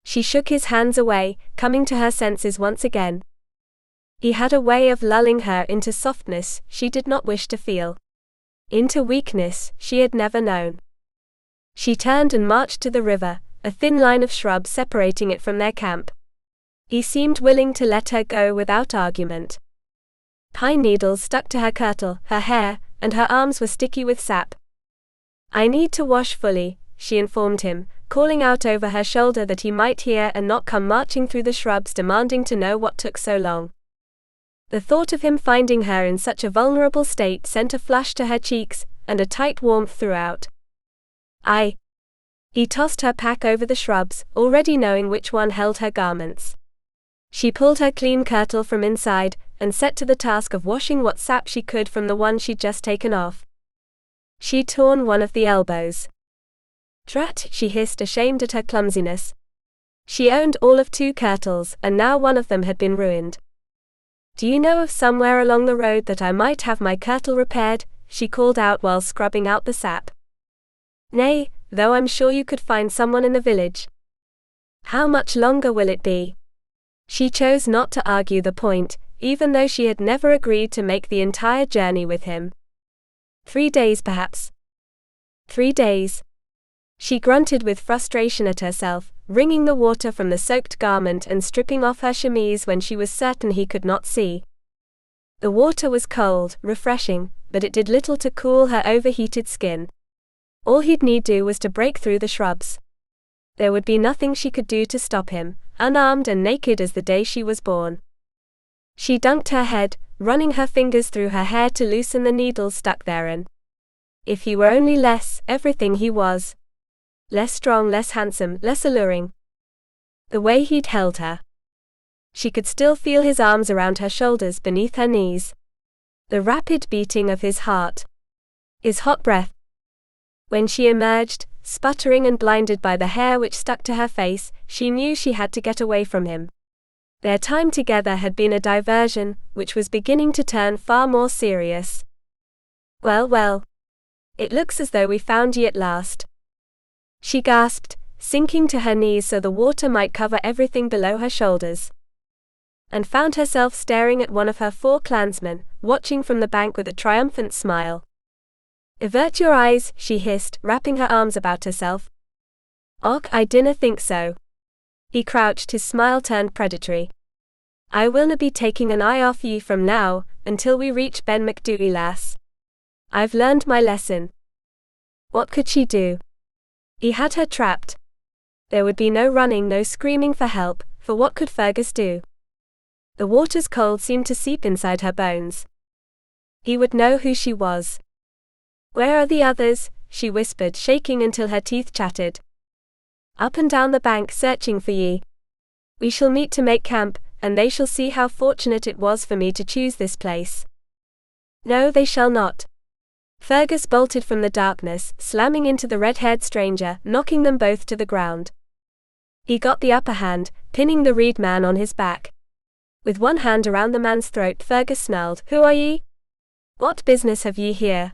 She shook his hands away, coming to her senses once again. He had a way of lulling her into softness she did not wish to feel. Into weakness she had never known. She turned and marched to the river, a thin line of shrubs separating it from their camp. He seemed willing to let her go without argument. Pine needles stuck to her kirtle, her hair, and her arms were sticky with sap. "I need to wash fully," she informed him, calling out over her shoulder that he might hear and not come marching through the shrubs demanding to know what took so long. The thought of him finding her in such a vulnerable state sent a flush to her cheeks, and a tight warmth throughout. He tossed her pack over the shrubs, already knowing which one held her garments. She pulled her clean kirtle from inside, and set to the task of washing what sap she could from the one she'd just taken off. She'd torn one of the elbows. "Drat," she hissed, ashamed at her clumsiness. She owned all of 2 kirtles, and now one of them had been ruined. "Do you know of somewhere along the road that I might have my kirtle repaired?" she called out while scrubbing out the sap. "Nay, though I'm sure you could find someone in the village." "How much longer will it be?" She chose not to argue the point, even though she had never agreed to make the entire journey with him. 3 days perhaps. 3 days. She grunted with frustration at herself, wringing the water from the soaked garment and stripping off her chemise when she was certain he could not see. The water was cold, refreshing, but it did little to cool her overheated skin. All he'd need do was to break through the shrubs. There would be nothing she could do to stop him, unarmed and naked as the day she was born. She dunked her head, running her fingers through her hair to loosen the needles stuck therein. If he were only everything he was. Less strong, less handsome, less alluring. The way he'd held her. She could still feel his arms around her shoulders beneath her knees. The rapid beating of his heart. His hot breath. When she emerged, sputtering and blinded by the hair which stuck to her face, she knew she had to get away from him. Their time together had been a diversion, which was beginning to turn far more serious. Well, it looks as though we found ye at last," she gasped, sinking to her knees so the water might cover everything below her shoulders. And found herself staring at one of her 4 clansmen, watching from the bank with a triumphant smile. "Avert your eyes," she hissed, wrapping her arms about herself. "Och, I dinna think so." He crouched, his smile turned predatory. "I willna be taking an eye off ye from now, until we reach Ben Macdui, lass. I've learned my lesson." What could she do? He had her trapped. There would be no running, no screaming for help, for what could Fergus do? The water's cold seemed to seep inside her bones. He would know who she was. "Where are the others?" she whispered, shaking until her teeth chattered. "Up and down the bank searching for ye. We shall meet to make camp, and they shall see how fortunate it was for me to choose this place." "No, they shall not." Fergus bolted from the darkness, slamming into the red-haired stranger, knocking them both to the ground. He got the upper hand, pinning the reed man on his back. With one hand around the man's throat, Fergus snarled, "Who are ye? What business have ye here?"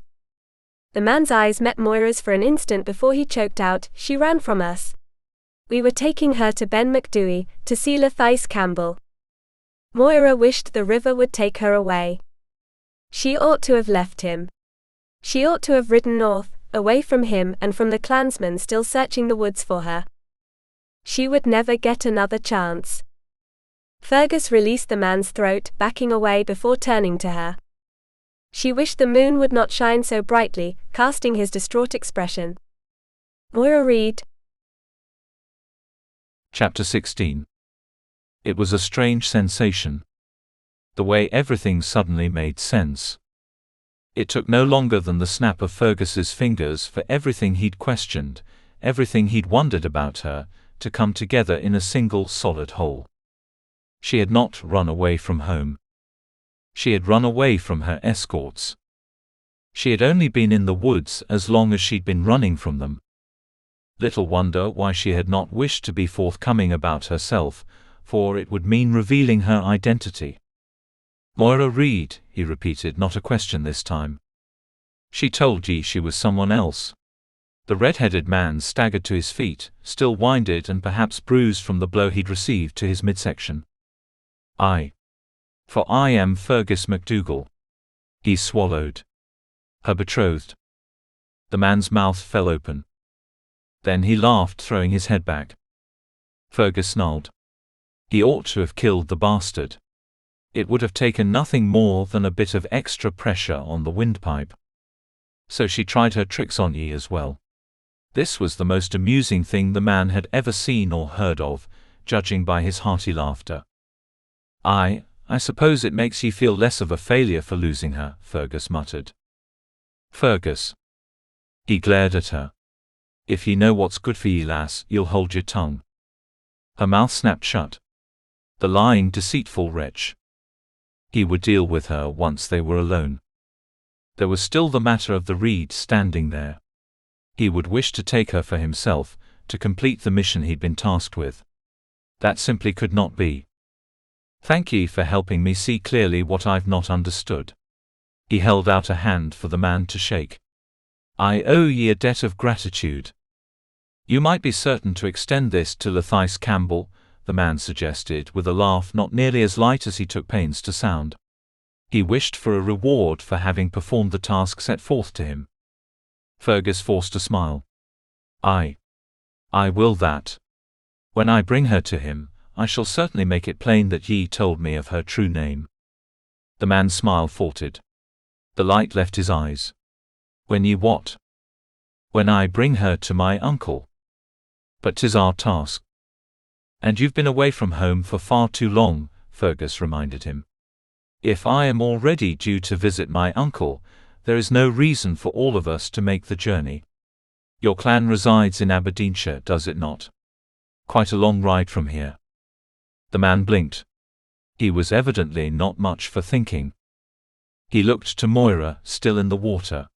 The man's eyes met Moira's for an instant before he choked out, "She ran from us. We were taking her to Ben Macdui, to see Lathais Campbell." Moira wished the river would take her away. She ought to have left him. She ought to have ridden north, away from him and from the clansmen still searching the woods for her. She would never get another chance. Fergus released the man's throat, backing away before turning to her. She wished the moon would not shine so brightly, casting his distraught expression. Moira Reed. Chapter 16. It was a strange sensation. The way everything suddenly made sense. It took no longer than the snap of Fergus's fingers for everything he'd questioned, everything he'd wondered about her, to come together in a single solid whole. She had not run away from home. She had run away from her escorts. She had only been in the woods as long as she'd been running from them. Little wonder why she had not wished to be forthcoming about herself, for it would mean revealing her identity. Moira Reed, he repeated, not a question this time. She told ye she was someone else. The red-headed man staggered to his feet, still winded and perhaps bruised from the blow he'd received to his midsection. For I am Fergus MacDougall. He swallowed. Her betrothed. The man's mouth fell open. Then he laughed, throwing his head back. Fergus snarled. He ought to have killed the bastard. It would have taken nothing more than a bit of extra pressure on the windpipe. So she tried her tricks on ye as well. This was the most amusing thing the man had ever seen or heard of, judging by his hearty laughter. I suppose it makes ye feel less of a failure for losing her, Fergus muttered. Fergus. He glared at her. If ye know what's good for ye, lass, you'll hold your tongue. Her mouth snapped shut. The lying, deceitful wretch. He would deal with her once they were alone. There was still the matter of the reed standing there. He would wish to take her for himself, to complete the mission he'd been tasked with. That simply could not be. Thank ye for helping me see clearly what I've not understood. He held out a hand for the man to shake. I owe ye a debt of gratitude. You might be certain to extend this to Lethice Campbell, the man suggested with a laugh not nearly as light as he took pains to sound. He wished for a reward for having performed the task set forth to him. Fergus forced a smile. I will that. When I bring her to him, I shall certainly make it plain that ye told me of her true name. The man's smile faltered. The light left his eyes. When ye what? When I bring her to my uncle. But 'tis our task. And you've been away from home for far too long, Fergus reminded him. If I am already due to visit my uncle, there is no reason for all of us to make the journey. Your clan resides in Aberdeenshire, does it not? Quite a long ride from here. The man blinked. He was evidently not much for thinking. He looked to Moira, still in the water.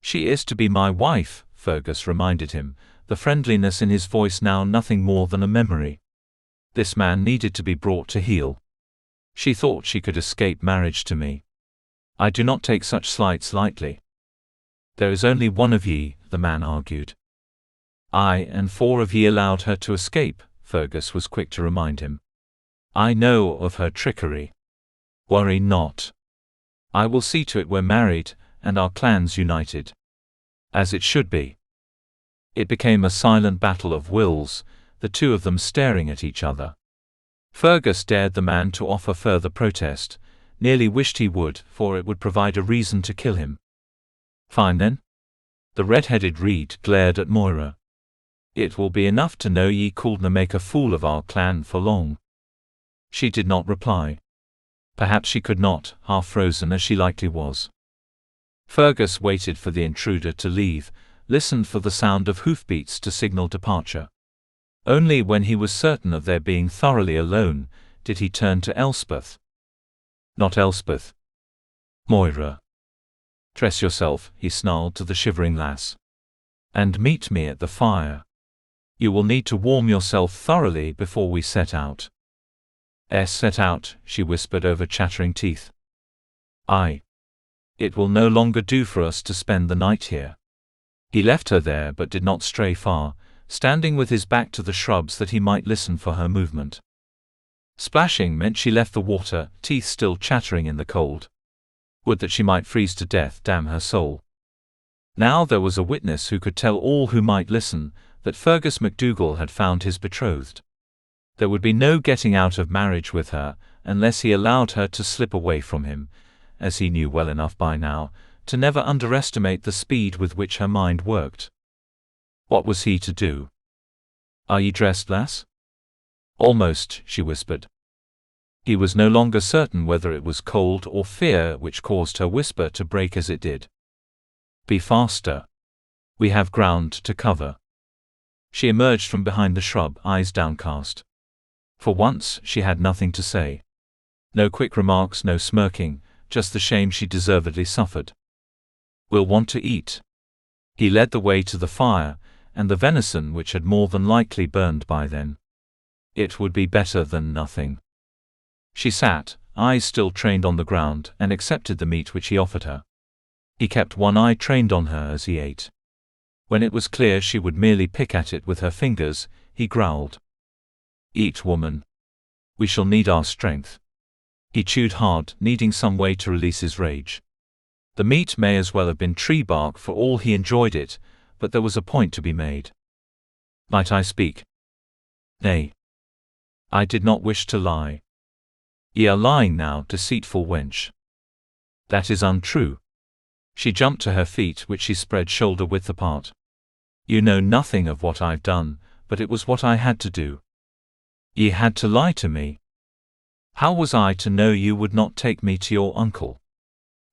She is to be my wife, Fergus reminded him, the friendliness in his voice now nothing more than a memory. This man needed to be brought to heel. She thought she could escape marriage to me. I do not take such slights lightly. There is only one of ye, the man argued. And 4 of ye allowed her to escape, Fergus was quick to remind him. I know of her trickery. Worry not. I will see to it we're married, and our clans united. As it should be. It became a silent battle of wills, the two of them staring at each other. Fergus dared the man to offer further protest, nearly wished he would, for it would provide a reason to kill him. Fine then. The red-headed reed glared at Moira. It will be enough to know ye couldna make a fool of our clan for long. She did not reply. Perhaps she could not, half frozen as she likely was. Fergus waited for the intruder to leave, listened for the sound of hoofbeats to signal departure. Only when he was certain of their being thoroughly alone, did he turn to Elspeth. Not Elspeth. Moira. Dress yourself, he snarled to the shivering lass. And meet me at the fire. You will need to warm yourself thoroughly before we set out. Set out, she whispered over chattering teeth. It will no longer do for us to spend the night here. He left her there but did not stray far, standing with his back to the shrubs that he might listen for her movement. Splashing meant she left the water, teeth still chattering in the cold. Would that she might freeze to death, damn her soul. Now there was a witness who could tell all who might listen, that Fergus MacDougall had found his betrothed. There would be no getting out of marriage with her, unless he allowed her to slip away from him, as he knew well enough by now, to never underestimate the speed with which her mind worked. What was he to do? "Are ye dressed, lass?" "Almost," she whispered. He was no longer certain whether it was cold or fear which caused her whisper to break as it did. "Be faster. We have ground to cover." She emerged from behind the shrub, eyes downcast. For once, she had nothing to say. No quick remarks, no smirking, just the shame she deservedly suffered. "We'll want to eat." He led the way to the fire, and the venison which had more than likely burned by then. It would be better than nothing. She sat, eyes still trained on the ground, and accepted the meat which he offered her. He kept one eye trained on her as he ate. When it was clear she would merely pick at it with her fingers, he growled. "Eat, woman. We shall need our strength." He chewed hard, needing some way to release his rage. The meat may as well have been tree bark for all he enjoyed it, but there was a point to be made. "Might I speak?" "Nay. I did not wish to lie." "Ye are lying now, deceitful wench." "That is untrue." She jumped to her feet, which she spread shoulder-width apart. "You know nothing of what I've done, but it was what I had to do." "Ye had to lie to me." "How was I to know you would not take me to your uncle?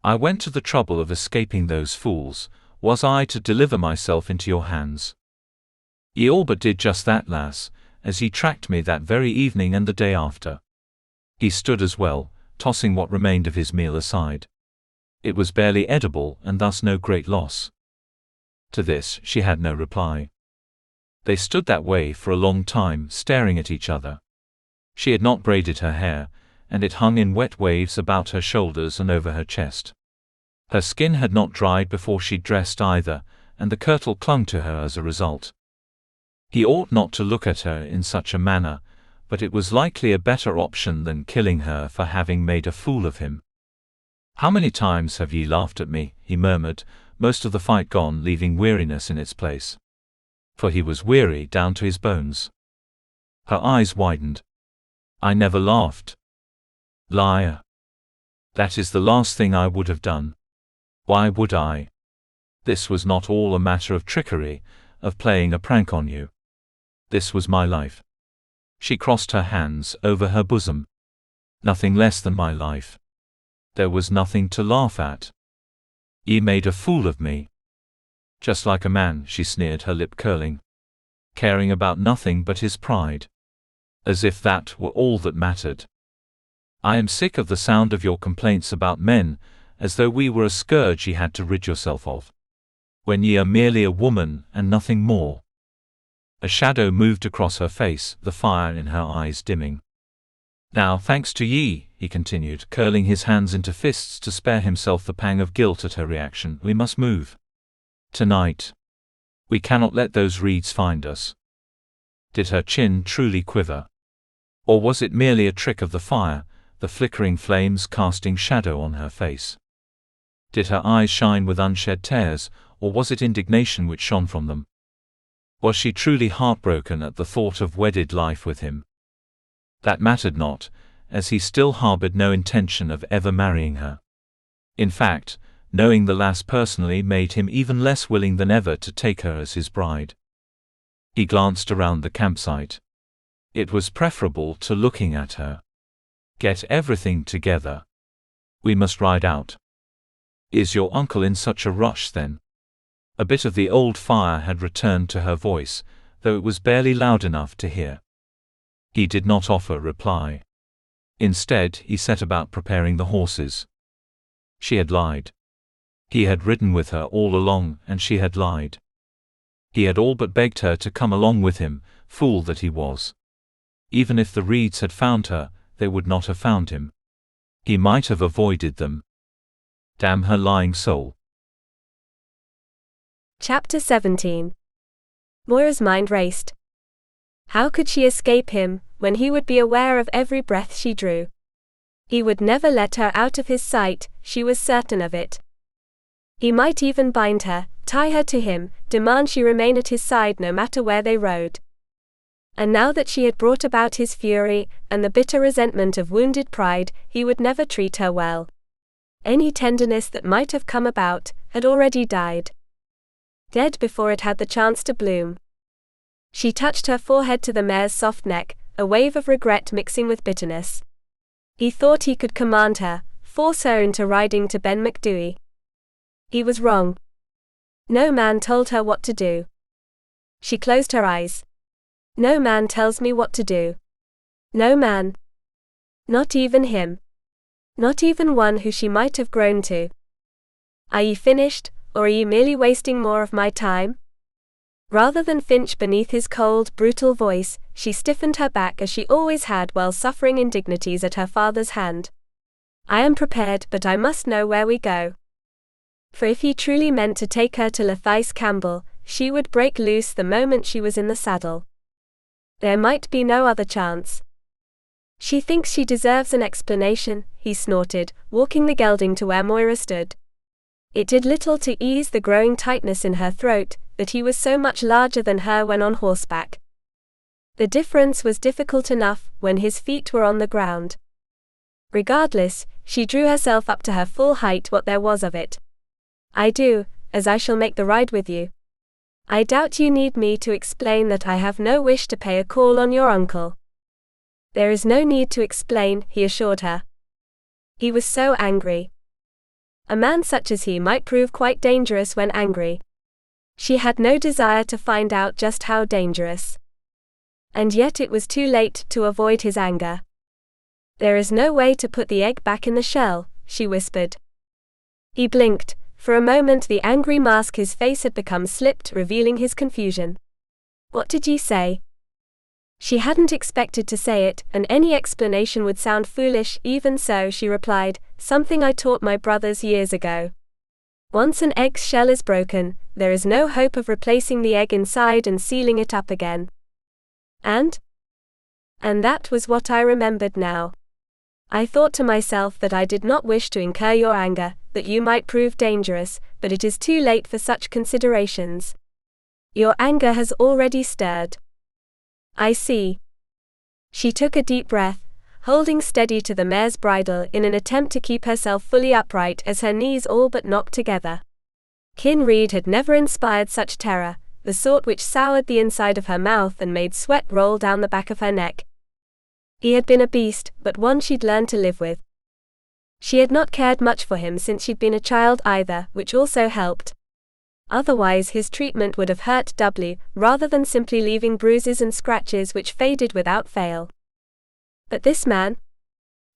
I went to the trouble of escaping those fools. Was I to deliver myself into your hands?" "Ye all but did just that, lass, as ye tracked me that very evening and the day after." He stood as well, tossing what remained of his meal aside. It was barely edible, and thus no great loss. To this, she had no reply. They stood that way for a long time, staring at each other. She had not braided her hair, and it hung in wet waves about her shoulders and over her chest. Her skin had not dried before she dressed either, and the kirtle clung to her as a result. He ought not to look at her in such a manner, but it was likely a better option than killing her for having made a fool of him. "How many times have ye laughed at me?" he murmured, most of the fight gone, leaving weariness in its place. For he was weary down to his bones. Her eyes widened. "I never laughed." "Liar." "That is the last thing I would have done." "Why would I?" "This was not all a matter of trickery, of playing a prank on you. This was my life." She crossed her hands over her bosom. "Nothing less than my life. There was nothing to laugh at. Ye made a fool of me." "Just like a man," she sneered, her lip curling. "Caring about nothing but his pride. As if that were all that mattered. I am sick of the sound of your complaints about men, as though we were a scourge ye had to rid yourself of. When ye are merely a woman, and nothing more." A shadow moved across her face, the fire in her eyes dimming. "Now, thanks to ye," he continued, curling his hands into fists to spare himself the pang of guilt at her reaction, "we must move. Tonight. We cannot let those reeds find us." Did her chin truly quiver? Or was it merely a trick of the fire, the flickering flames casting shadow on her face? Did her eyes shine with unshed tears, or was it indignation which shone from them? Was she truly heartbroken at the thought of wedded life with him? That mattered not, as he still harbored no intention of ever marrying her. In fact, knowing the lass personally made him even less willing than ever to take her as his bride. He glanced around the campsite. It was preferable to looking at her. "Get everything together. We must ride out." "Is your uncle in such a rush then?" A bit of the old fire had returned to her voice, though it was barely loud enough to hear. He did not offer reply. Instead, he set about preparing the horses. She had lied. He had ridden with her all along, and she had lied. He had all but begged her to come along with him, fool that he was. Even if the reeds had found her, they would not have found him. He might have avoided them. Damn her lying soul. Chapter 17. Moira's mind raced. How could she escape him, when he would be aware of every breath she drew? He would never let her out of his sight, she was certain of it. He might even bind her, tie her to him, demand she remain at his side no matter where they rode. And now that she had brought about his fury, and the bitter resentment of wounded pride, he would never treat her well. Any tenderness that might have come about had already died. Dead before it had the chance to bloom. She touched her forehead to the mare's soft neck, a wave of regret mixing with bitterness. He thought he could command her, force her into riding to Ben Macdui. He was wrong. No man told her what to do. She closed her eyes. No man tells me what to do. No man. Not even him. Not even one who she might have grown to. Are ye finished, or are ye merely wasting more of my time? Rather than flinch beneath his cold, brutal voice, she stiffened her back as she always had while suffering indignities at her father's hand. I am prepared, but I must know where we go. For if he truly meant to take her to Lathice Campbell, she would break loose the moment she was in the saddle. There might be no other chance. She thinks she deserves an explanation, he snorted, walking the gelding to where Moira stood. It did little to ease the growing tightness in her throat, that he was so much larger than her when on horseback. The difference was difficult enough when his feet were on the ground. Regardless, she drew herself up to her full height, what there was of it. I do, as I shall make the ride with you. I doubt you need me to explain that I have no wish to pay a call on your uncle. There is no need to explain, he assured her. He was so angry. A man such as he might prove quite dangerous when angry. She had no desire to find out just how dangerous. And yet it was too late to avoid his anger. There is no way to put the egg back in the shell, she whispered. He blinked. For a moment the angry mask his face had become slipped, revealing his confusion. What did ye say? She hadn't expected to say it, and any explanation would sound foolish. Even so, she replied, something I taught my brothers years ago. Once an egg's shell is broken, there is no hope of replacing the egg inside and sealing it up again. And that was what I remembered now. I thought to myself that I did not wish to incur your anger, that you might prove dangerous, but it is too late for such considerations. Your anger has already stirred. I see. She took a deep breath, holding steady to the mare's bridle in an attempt to keep herself fully upright as her knees all but knocked together. Kinreed had never inspired such terror, the sort which soured the inside of her mouth and made sweat roll down the back of her neck. He had been a beast, but one she'd learned to live with. She had not cared much for him since she'd been a child either, which also helped. Otherwise his treatment would have hurt doubly, rather than simply leaving bruises and scratches which faded without fail. But this man?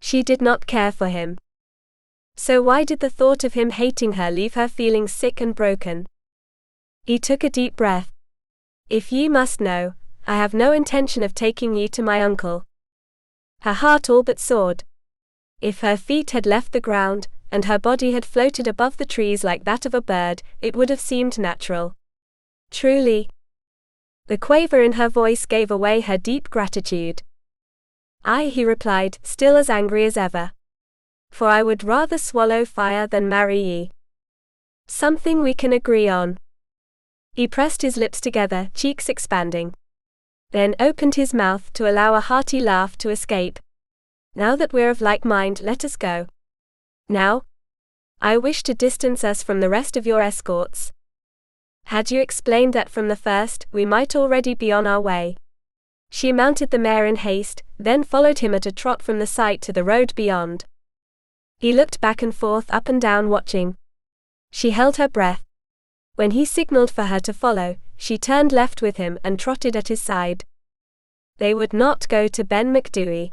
She did not care for him. So why did the thought of him hating her leave her feeling sick and broken? He took a deep breath. If ye must know, I have no intention of taking ye to my uncle. Her heart all but soared. If her feet had left the ground, and her body had floated above the trees like that of a bird, it would have seemed natural. Truly. The quaver in her voice gave away her deep gratitude. Aye, he replied, still as angry as ever. For I would rather swallow fire than marry ye. Something we can agree on. He pressed his lips together, cheeks expanding. Then opened his mouth to allow a hearty laugh to escape. Now that we're of like mind, let us go. Now? I wish to distance us from the rest of your escorts. Had you explained that from the first, we might already be on our way. She mounted the mare in haste, then followed him at a trot from the site to the road beyond. He looked back and forth, up and down, watching. She held her breath. When he signaled for her to follow, she turned left with him and trotted at his side. They would not go to Ben Macdui.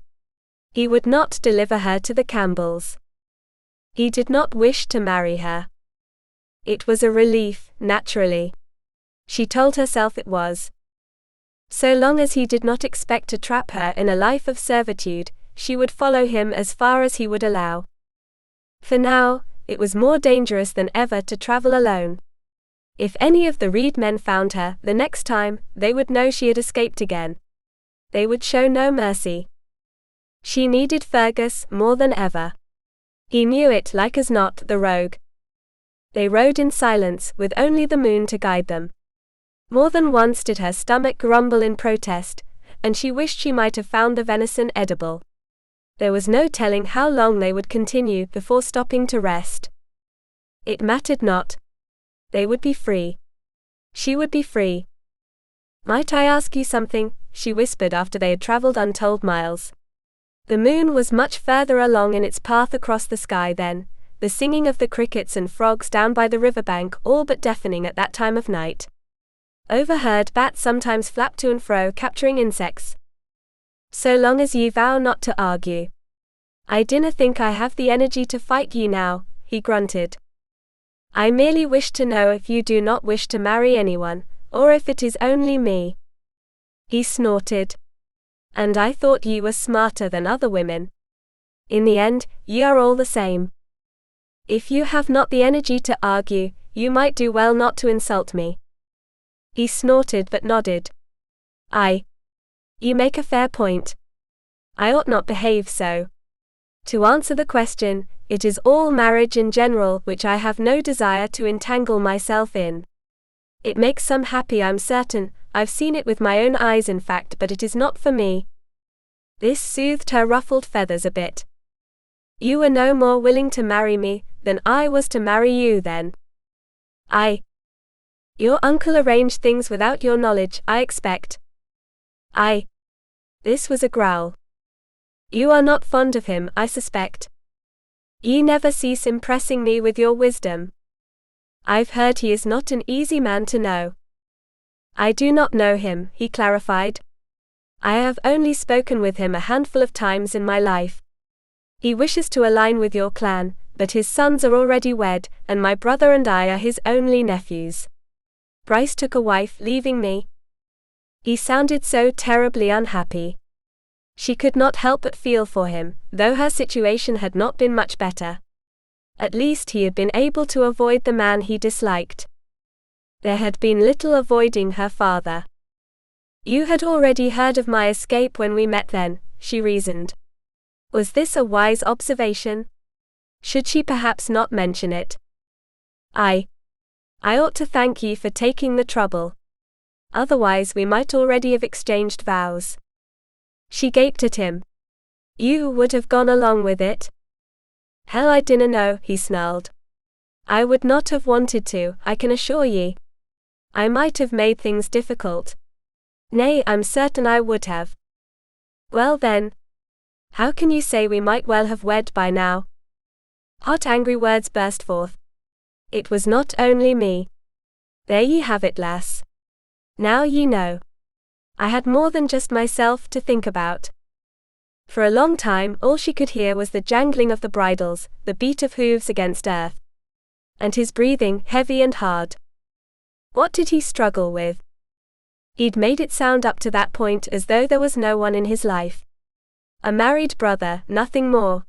He would not deliver her to the Campbells. He did not wish to marry her. It was a relief, naturally. She told herself it was. So long as he did not expect to trap her in a life of servitude, she would follow him as far as he would allow. For now, it was more dangerous than ever to travel alone. If any of the Reed men found her the next time, they would know she had escaped again. They would show no mercy. She needed Fergus more than ever. He knew it like as not, the rogue. They rode in silence, with only the moon to guide them. More than once did her stomach grumble in protest, and she wished she might have found the venison edible. There was no telling how long they would continue before stopping to rest. It mattered not. They would be free. She would be free. "Might I ask you something?" she whispered after they had traveled untold miles. The moon was much further along in its path across the sky then, the singing of the crickets and frogs down by the riverbank all but deafening at that time of night. Overheard, bats sometimes flapped to and fro, capturing insects. "So long as ye vow not to argue. I dinna think I have the energy to fight ye now," he grunted. "I merely wish to know if you do not wish to marry anyone, or if it is only me." He snorted. "And I thought ye were smarter than other women. In the end, ye are all the same. If you have not the energy to argue, you might do well not to insult me." He snorted but nodded. "Aye. You make a fair point. I ought not behave so. To answer the question, it is all marriage in general which I have no desire to entangle myself in. It makes some happy, I'm certain. I've seen it with my own eyes in fact, but it is not for me." This soothed her ruffled feathers a bit. "You were no more willing to marry me than I was to marry you then." "Aye. Your uncle arranged things without your knowledge, I expect." "Aye." This was a growl. "You are not fond of him, I suspect. Ye never cease impressing me with your wisdom. I've heard he is not an easy man to know." "I do not know him," he clarified. "I have only spoken with him a handful of times in my life. He wishes to align with your clan, but his sons are already wed, and my brother and I are his only nephews. Bryce took a wife, leaving me." He sounded so terribly unhappy. She could not help but feel for him, though her situation had not been much better. At least he had been able to avoid the man he disliked. There had been little avoiding her father. "You had already heard of my escape when we met then," she reasoned. Was this a wise observation? Should she perhaps not mention it? I ought to thank ye for taking the trouble. Otherwise we might already have exchanged vows." She gaped at him. "You would have gone along with it?" "Hell, I dinna know," he snarled. "I would not have wanted to, I can assure ye. I might have made things difficult. Nay, I'm certain I would have." "Well then, how can you say we might well have wed by now?" Hot angry words burst forth. "It was not only me. There ye have it, lass. Now ye know. I had more than just myself to think about." For a long time all she could hear was the jangling of the bridles, the beat of hooves against earth. And his breathing, heavy and hard. What did he struggle with? He'd made it sound up to that point as though there was no one in his life. A married brother, nothing more.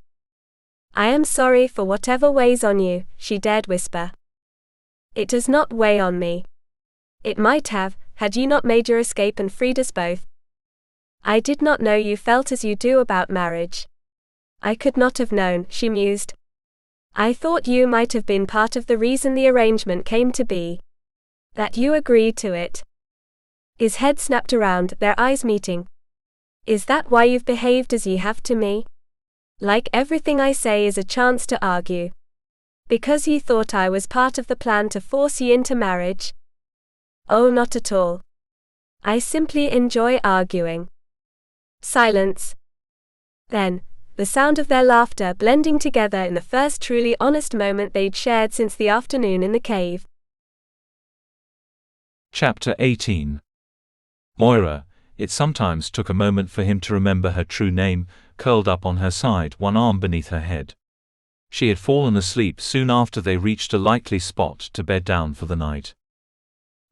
"I am sorry for whatever weighs on you," she dared whisper. "It does not weigh on me. It might have, had you not made your escape and freed us both. I did not know you felt as you do about marriage. I could not have known," she mused. "I thought you might have been part of the reason the arrangement came to be. That you agreed to it." His head snapped around, their eyes meeting. "Is that why you've behaved as ye have to me? Like everything I say is a chance to argue. Because ye thought I was part of the plan to force ye into marriage?" "Oh, not at all. I simply enjoy arguing." Silence. Then, the sound of their laughter blending together in the first truly honest moment they'd shared since the afternoon in the cave. Chapter 18. Moira. It sometimes took a moment for him to remember her true name, curled up on her side, one arm beneath her head. She had fallen asleep soon after they reached a likely spot to bed down for the night.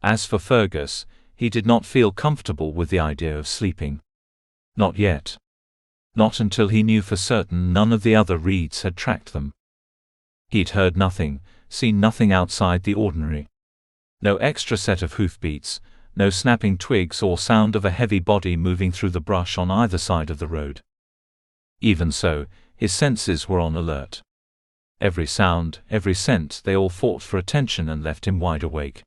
As for Fergus, he did not feel comfortable with the idea of sleeping. Not yet. Not until he knew for certain none of the other reeds had tracked them. He'd heard nothing, seen nothing outside the ordinary. No extra set of hoofbeats, no snapping twigs or sound of a heavy body moving through the brush on either side of the road. Even so, his senses were on alert. Every sound, every scent, they all fought for attention and left him wide awake.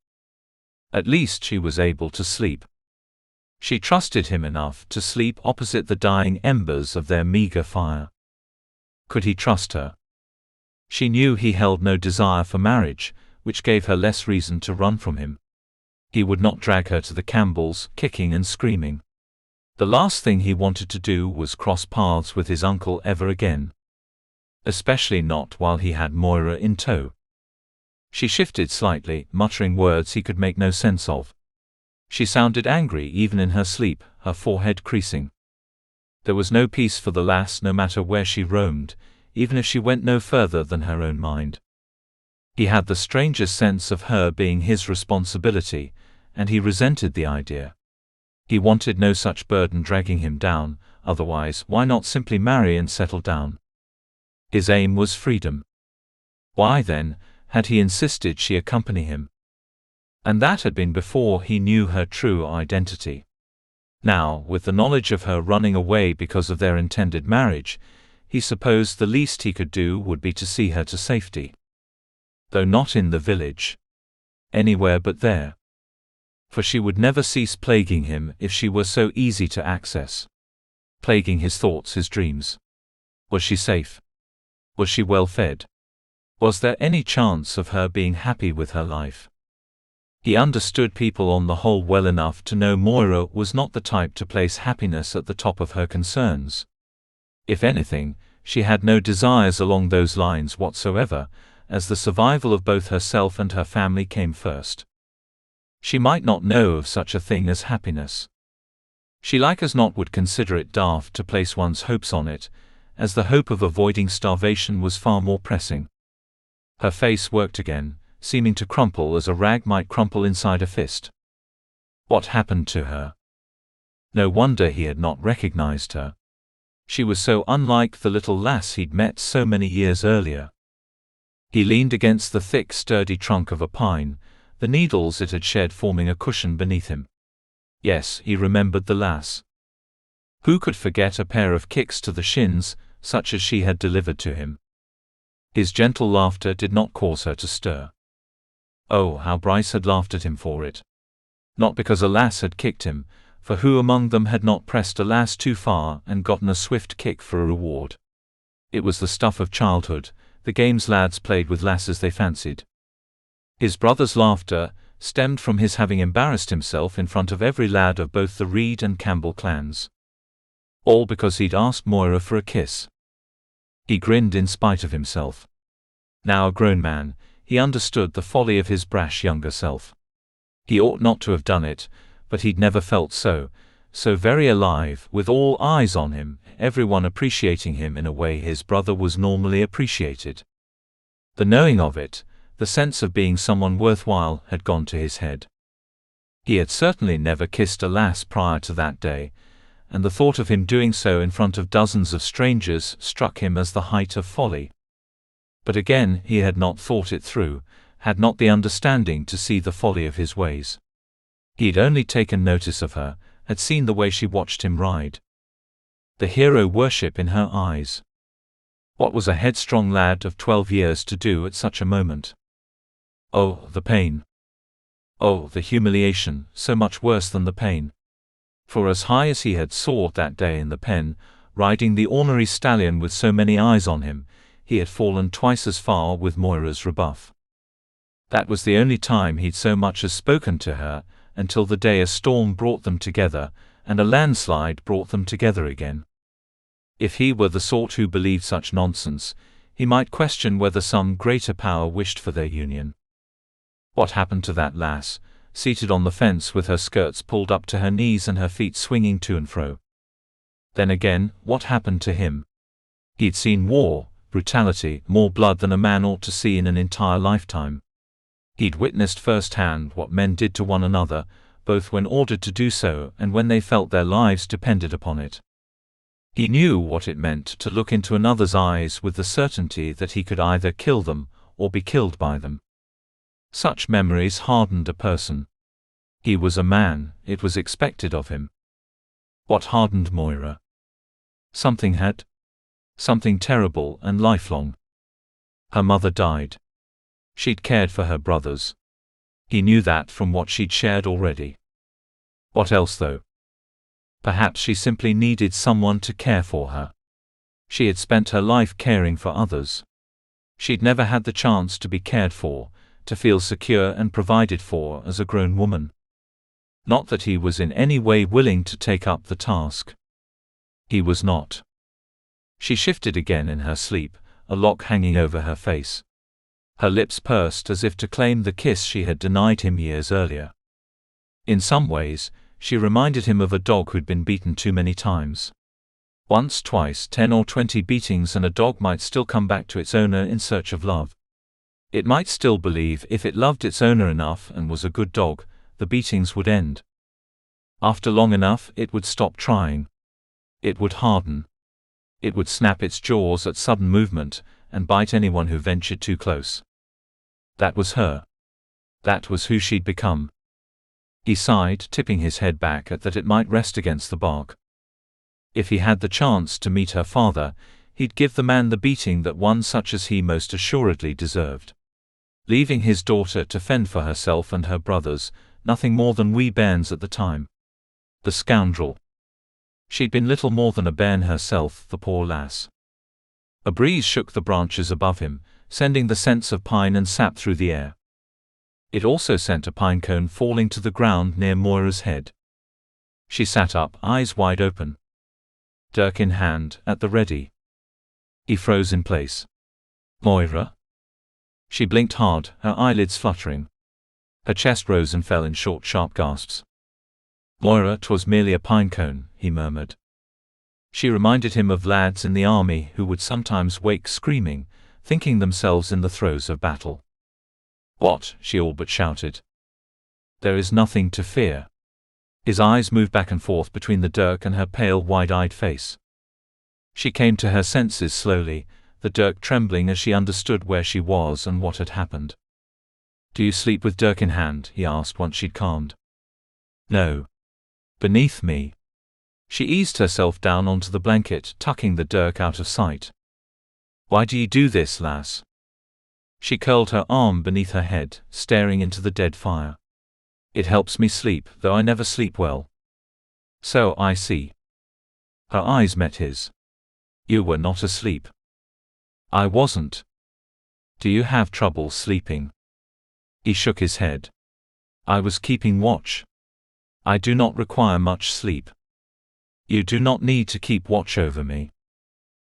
At least she was able to sleep. She trusted him enough to sleep opposite the dying embers of their meager fire. Could he trust her? She knew he held no desire for marriage, which gave her less reason to run from him. He would not drag her to the Campbells, kicking and screaming. The last thing he wanted to do was cross paths with his uncle ever again. Especially not while he had Moira in tow. She shifted slightly, muttering words he could make no sense of. She sounded angry even in her sleep, her forehead creasing. There was no peace for the lass no matter where she roamed, even if she went no further than her own mind. He had the strangest sense of her being his responsibility, and he resented the idea. He wanted no such burden dragging him down, otherwise why not simply marry and settle down? His aim was freedom. Why then had he insisted she accompany him? And that had been before he knew her true identity. Now, with the knowledge of her running away because of their intended marriage, he supposed the least he could do would be to see her to safety. Though not in the village. Anywhere but there. For she would never cease plaguing him if she were so easy to access. Plaguing his thoughts, his dreams. Was she safe? Was she well fed? Was there any chance of her being happy with her life? He understood people on the whole well enough to know Moira was not the type to place happiness at the top of her concerns. If anything, she had no desires along those lines whatsoever, as the survival of both herself and her family came first. She might not know of such a thing as happiness. She like as not would consider it daft to place one's hopes on it, as the hope of avoiding starvation was far more pressing. Her face worked again, seeming to crumple as a rag might crumple inside a fist. What happened to her? No wonder he had not recognized her. She was so unlike the little lass he'd met so many years earlier. He leaned against the thick, sturdy trunk of a pine, the needles it had shed forming a cushion beneath him. Yes, he remembered the lass. Who could forget a pair of kicks to the shins, such as she had delivered to him? His gentle laughter did not cause her to stir. Oh, how Bryce had laughed at him for it. Not because a lass had kicked him, for who among them had not pressed a lass too far and gotten a swift kick for a reward? It was the stuff of childhood, the games lads played with lasses they fancied. His brother's laughter stemmed from his having embarrassed himself in front of every lad of both the Reed and Campbell clans. All because he'd asked Moira for a kiss. He grinned in spite of himself. Now a grown man, he understood the folly of his brash younger self. He ought not to have done it, but he'd never felt so very alive, with all eyes on him, everyone appreciating him in a way his brother was normally appreciated. The knowing of it, the sense of being someone worthwhile, had gone to his head. He had certainly never kissed a lass prior to that day, and the thought of him doing so in front of dozens of strangers struck him as the height of folly. But again he had not thought it through, had not the understanding to see the folly of his ways. He'd only taken notice of her, had seen the way she watched him ride. The hero worship in her eyes. What was a headstrong lad of 12 years to do at such a moment? Oh, the pain. Oh, the humiliation, so much worse than the pain. For as high as he had soared that day in the pen, riding the ornery stallion with so many eyes on him, he had fallen twice as far with Moira's rebuff. That was the only time he'd so much as spoken to her, until the day a storm brought them together, and a landslide brought them together again. If he were the sort who believed such nonsense, he might question whether some greater power wished for their union. What happened to that lass, seated on the fence with her skirts pulled up to her knees and her feet swinging to and fro? Then again, what happened to him? He'd seen war, brutality, more blood than a man ought to see in an entire lifetime. He'd witnessed firsthand what men did to one another, both when ordered to do so and when they felt their lives depended upon it. He knew what it meant to look into another's eyes with the certainty that he could either kill them or be killed by them. Such memories hardened a person. He was a man, it was expected of him. What hardened Moira? Something had. Something terrible and lifelong. Her mother died. She'd cared for her brothers. He knew that from what she'd shared already. What else though? Perhaps she simply needed someone to care for her. She had spent her life caring for others. She'd never had the chance to be cared for, to feel secure and provided for as a grown woman. Not that he was in any way willing to take up the task. He was not. She shifted again in her sleep, a lock hanging over her face. Her lips pursed as if to claim the kiss she had denied him years earlier. In some ways, she reminded him of a dog who'd been beaten too many times. Once, twice, 10 or 20 beatings, and a dog might still come back to its owner in search of love. It might still believe if it loved its owner enough and was a good dog, the beatings would end. After long enough, it would stop trying. It would harden. It would snap its jaws at sudden movement and bite anyone who ventured too close. That was her. That was who she'd become. He sighed, tipping his head back at that it might rest against the bark. If he had the chance to meet her father, he'd give the man the beating that one such as he most assuredly deserved. Leaving his daughter to fend for herself and her brothers, nothing more than wee bairns at the time. The scoundrel. She'd been little more than a bairn herself, the poor lass. A breeze shook the branches above him, sending the scents of pine and sap through the air. It also sent a pine cone falling to the ground near Moira's head. She sat up, eyes wide open. Dirk in hand, at the ready. He froze in place. Moira? She blinked hard, her eyelids fluttering. Her chest rose and fell in short, sharp gasps. Moira, 'twas merely a pine cone, he murmured. She reminded him of lads in the army who would sometimes wake screaming, thinking themselves in the throes of battle. What? She all but shouted. There is nothing to fear. His eyes moved back and forth between the dirk and her pale, wide-eyed face. She came to her senses slowly, the dirk trembling as she understood where she was and what had happened. Do you sleep with dirk in hand? He asked once she'd calmed. No. Beneath me. She eased herself down onto the blanket, tucking the dirk out of sight. Why do you do this, lass? She curled her arm beneath her head, staring into the dead fire. It helps me sleep, though I never sleep well. So I see. Her eyes met his. You were not asleep. I wasn't. Do you have trouble sleeping? He shook his head. I was keeping watch. I do not require much sleep. You do not need to keep watch over me.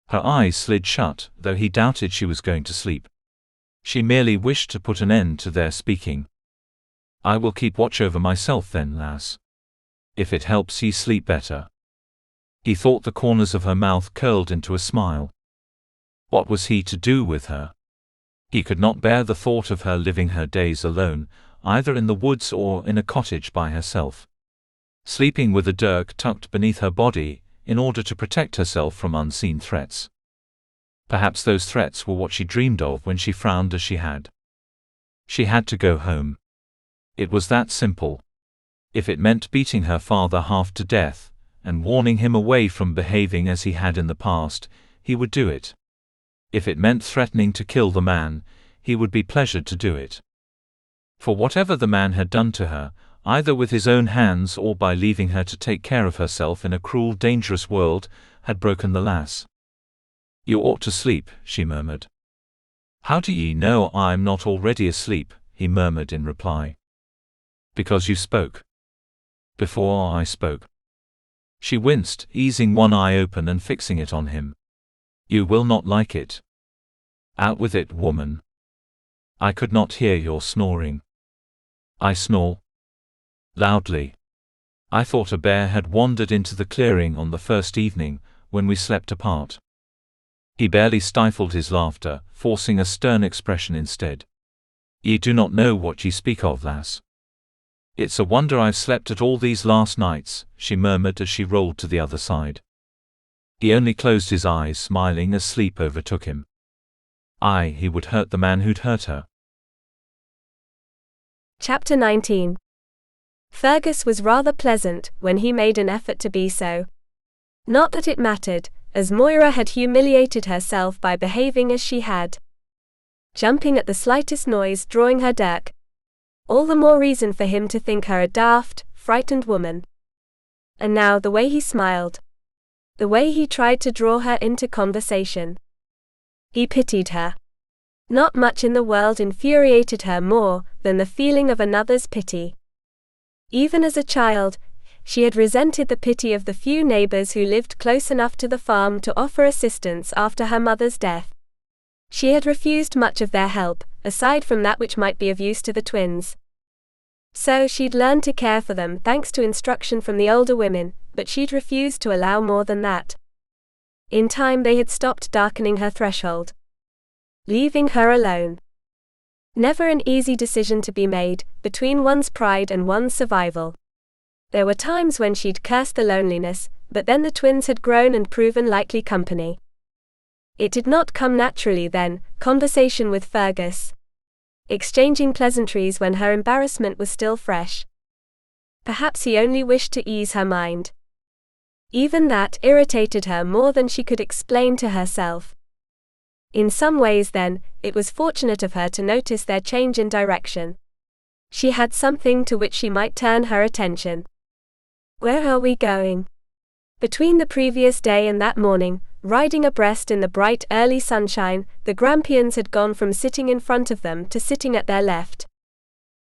Her eyes slid shut, though he doubted she was going to sleep. She merely wished to put an end to their speaking. I will keep watch over myself then, lass. If it helps ye sleep better. He thought the corners of her mouth curled into a smile. What was he to do with her? He could not bear the thought of her living her days alone, either in the woods or in a cottage by herself. Sleeping with a dirk tucked beneath her body, in order to protect herself from unseen threats. Perhaps those threats were what she dreamed of when she frowned as she had. She had to go home. It was that simple. If it meant beating her father half to death, and warning him away from behaving as he had in the past, he would do it. If it meant threatening to kill the man, he would be pleasured to do it. For whatever the man had done to her, either with his own hands or by leaving her to take care of herself in a cruel, dangerous world, had broken the lass. You ought to sleep, she murmured. How do ye know I am not already asleep? He murmured in reply. Because you spoke. Before I spoke. She winced, easing one eye open and fixing it on him. You will not like it. Out with it, woman. I could not hear your snoring. I snore. Loudly. I thought a bear had wandered into the clearing on the first evening, when we slept apart. He barely stifled his laughter, forcing a stern expression instead. Ye do not know what ye speak of, lass. It's a wonder I've slept at all these last nights, she murmured as she rolled to the other side. He only closed his eyes, smiling as sleep overtook him. Aye, he would hurt the man who'd hurt her. Chapter 19. Fergus was rather pleasant when he made an effort to be so. Not that it mattered, as Moira had humiliated herself by behaving as she had. Jumping at the slightest noise, drawing her dirk. All the more reason for him to think her a daft, frightened woman. And now the way he smiled. The way he tried to draw her into conversation. He pitied her. Not much in the world infuriated her more than the feeling of another's pity. Even as a child, she had resented the pity of the few neighbors who lived close enough to the farm to offer assistance after her mother's death. She had refused much of their help, aside from that which might be of use to the twins. So she'd learned to care for them thanks to instruction from the older women, but she'd refused to allow more than that. In time they had stopped darkening her threshold, leaving her alone. Never an easy decision to be made, between one's pride and one's survival. There were times when she'd cursed the loneliness, but then the twins had grown and proven likely company. It did not come naturally then, conversation with Fergus. Exchanging pleasantries when her embarrassment was still fresh. Perhaps he only wished to ease her mind. Even that irritated her more than she could explain to herself. In some ways then, it was fortunate of her to notice their change in direction. She had something to which she might turn her attention. Where are we going? Between the previous day and that morning, riding abreast in the bright early sunshine, the Grampians had gone from sitting in front of them to sitting at their left.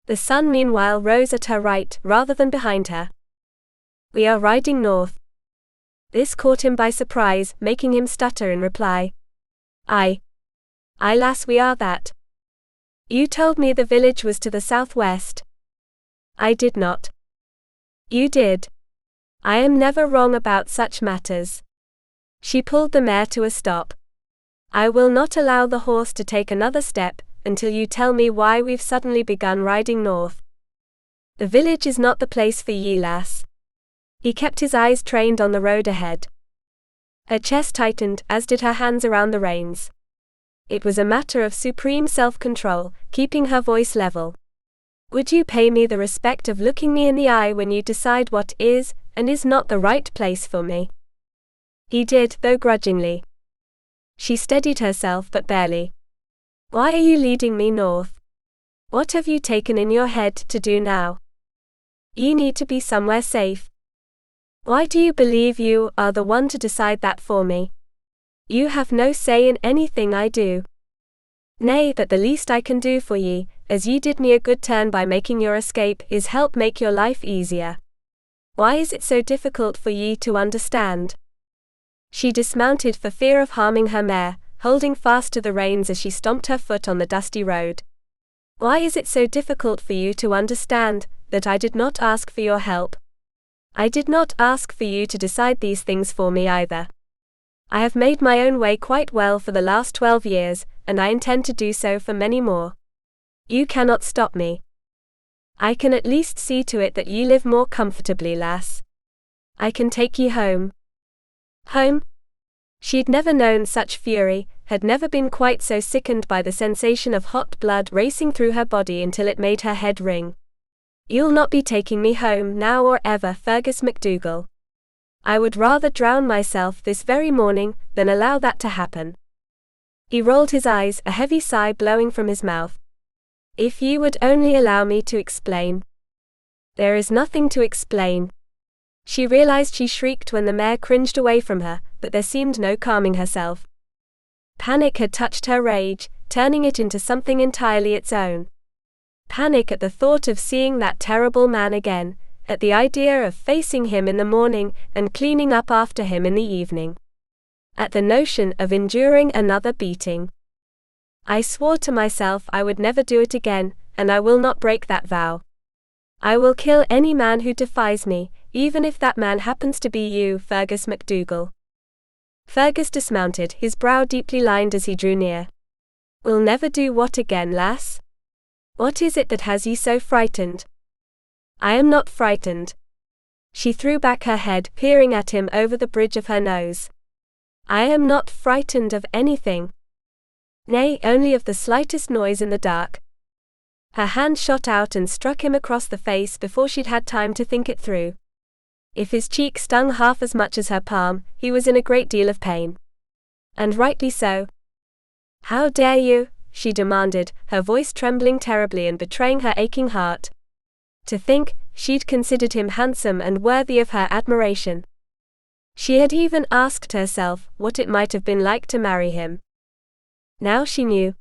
The sun meanwhile rose at her right rather than behind her. We are riding north. This caught him by surprise, making him stutter in reply. Aye, lass, we are that. You told me the village was to the southwest. I did not. You did. I am never wrong about such matters. She pulled the mare to a stop. I will not allow the horse to take another step until you tell me why we've suddenly begun riding north. The village is not the place for ye, lass. He kept his eyes trained on the road ahead. Her chest tightened, as did her hands around the reins. It was a matter of supreme self-control, keeping her voice level. Would you pay me the respect of looking me in the eye when you decide what is and is not the right place for me? He did, though grudgingly. She steadied herself but barely. Why are you leading me north? What have you taken in your head to do now? You need to be somewhere safe. Why do you believe you are the one to decide that for me? You have no say in anything I do. Nay, but the least I can do for ye, as ye did me a good turn by making your escape, is help make your life easier. Why is it so difficult for ye to understand? She dismounted for fear of harming her mare, holding fast to the reins as she stomped her foot on the dusty road. Why is it so difficult for you to understand that I did not ask for your help? I did not ask for you to decide these things for me either. I have made my own way quite well for the last 12 years, and I intend to do so for many more. You cannot stop me. I can at least see to it that ye live more comfortably, lass. I can take ye home. Home? She'd never known such fury, had never been quite so sickened by the sensation of hot blood racing through her body until it made her head ring. You'll not be taking me home now or ever, Fergus MacDougall. I would rather drown myself this very morning than allow that to happen. He rolled his eyes, a heavy sigh blowing from his mouth. If you would only allow me to explain. There is nothing to explain. She realized she shrieked when the mare cringed away from her, but there seemed no calming herself. Panic had touched her rage, turning it into something entirely its own. Panic at the thought of seeing that terrible man again, at the idea of facing him in the morning and cleaning up after him in the evening. At the notion of enduring another beating. I swore to myself I would never do it again, and I will not break that vow. I will kill any man who defies me, even if that man happens to be you, Fergus MacDougall. Fergus dismounted, his brow deeply lined as he drew near. Will never do what again, lass? What is it that has ye so frightened? I am not frightened. She threw back her head, peering at him over the bridge of her nose. I am not frightened of anything. Nay, only of the slightest noise in the dark. Her hand shot out and struck him across the face before she'd had time to think it through. If his cheek stung half as much as her palm, he was in a great deal of pain. And rightly so. How dare you? She demanded, her voice trembling terribly and betraying her aching heart. To think, she'd considered him handsome and worthy of her admiration. She had even asked herself what it might have been like to marry him. Now she knew.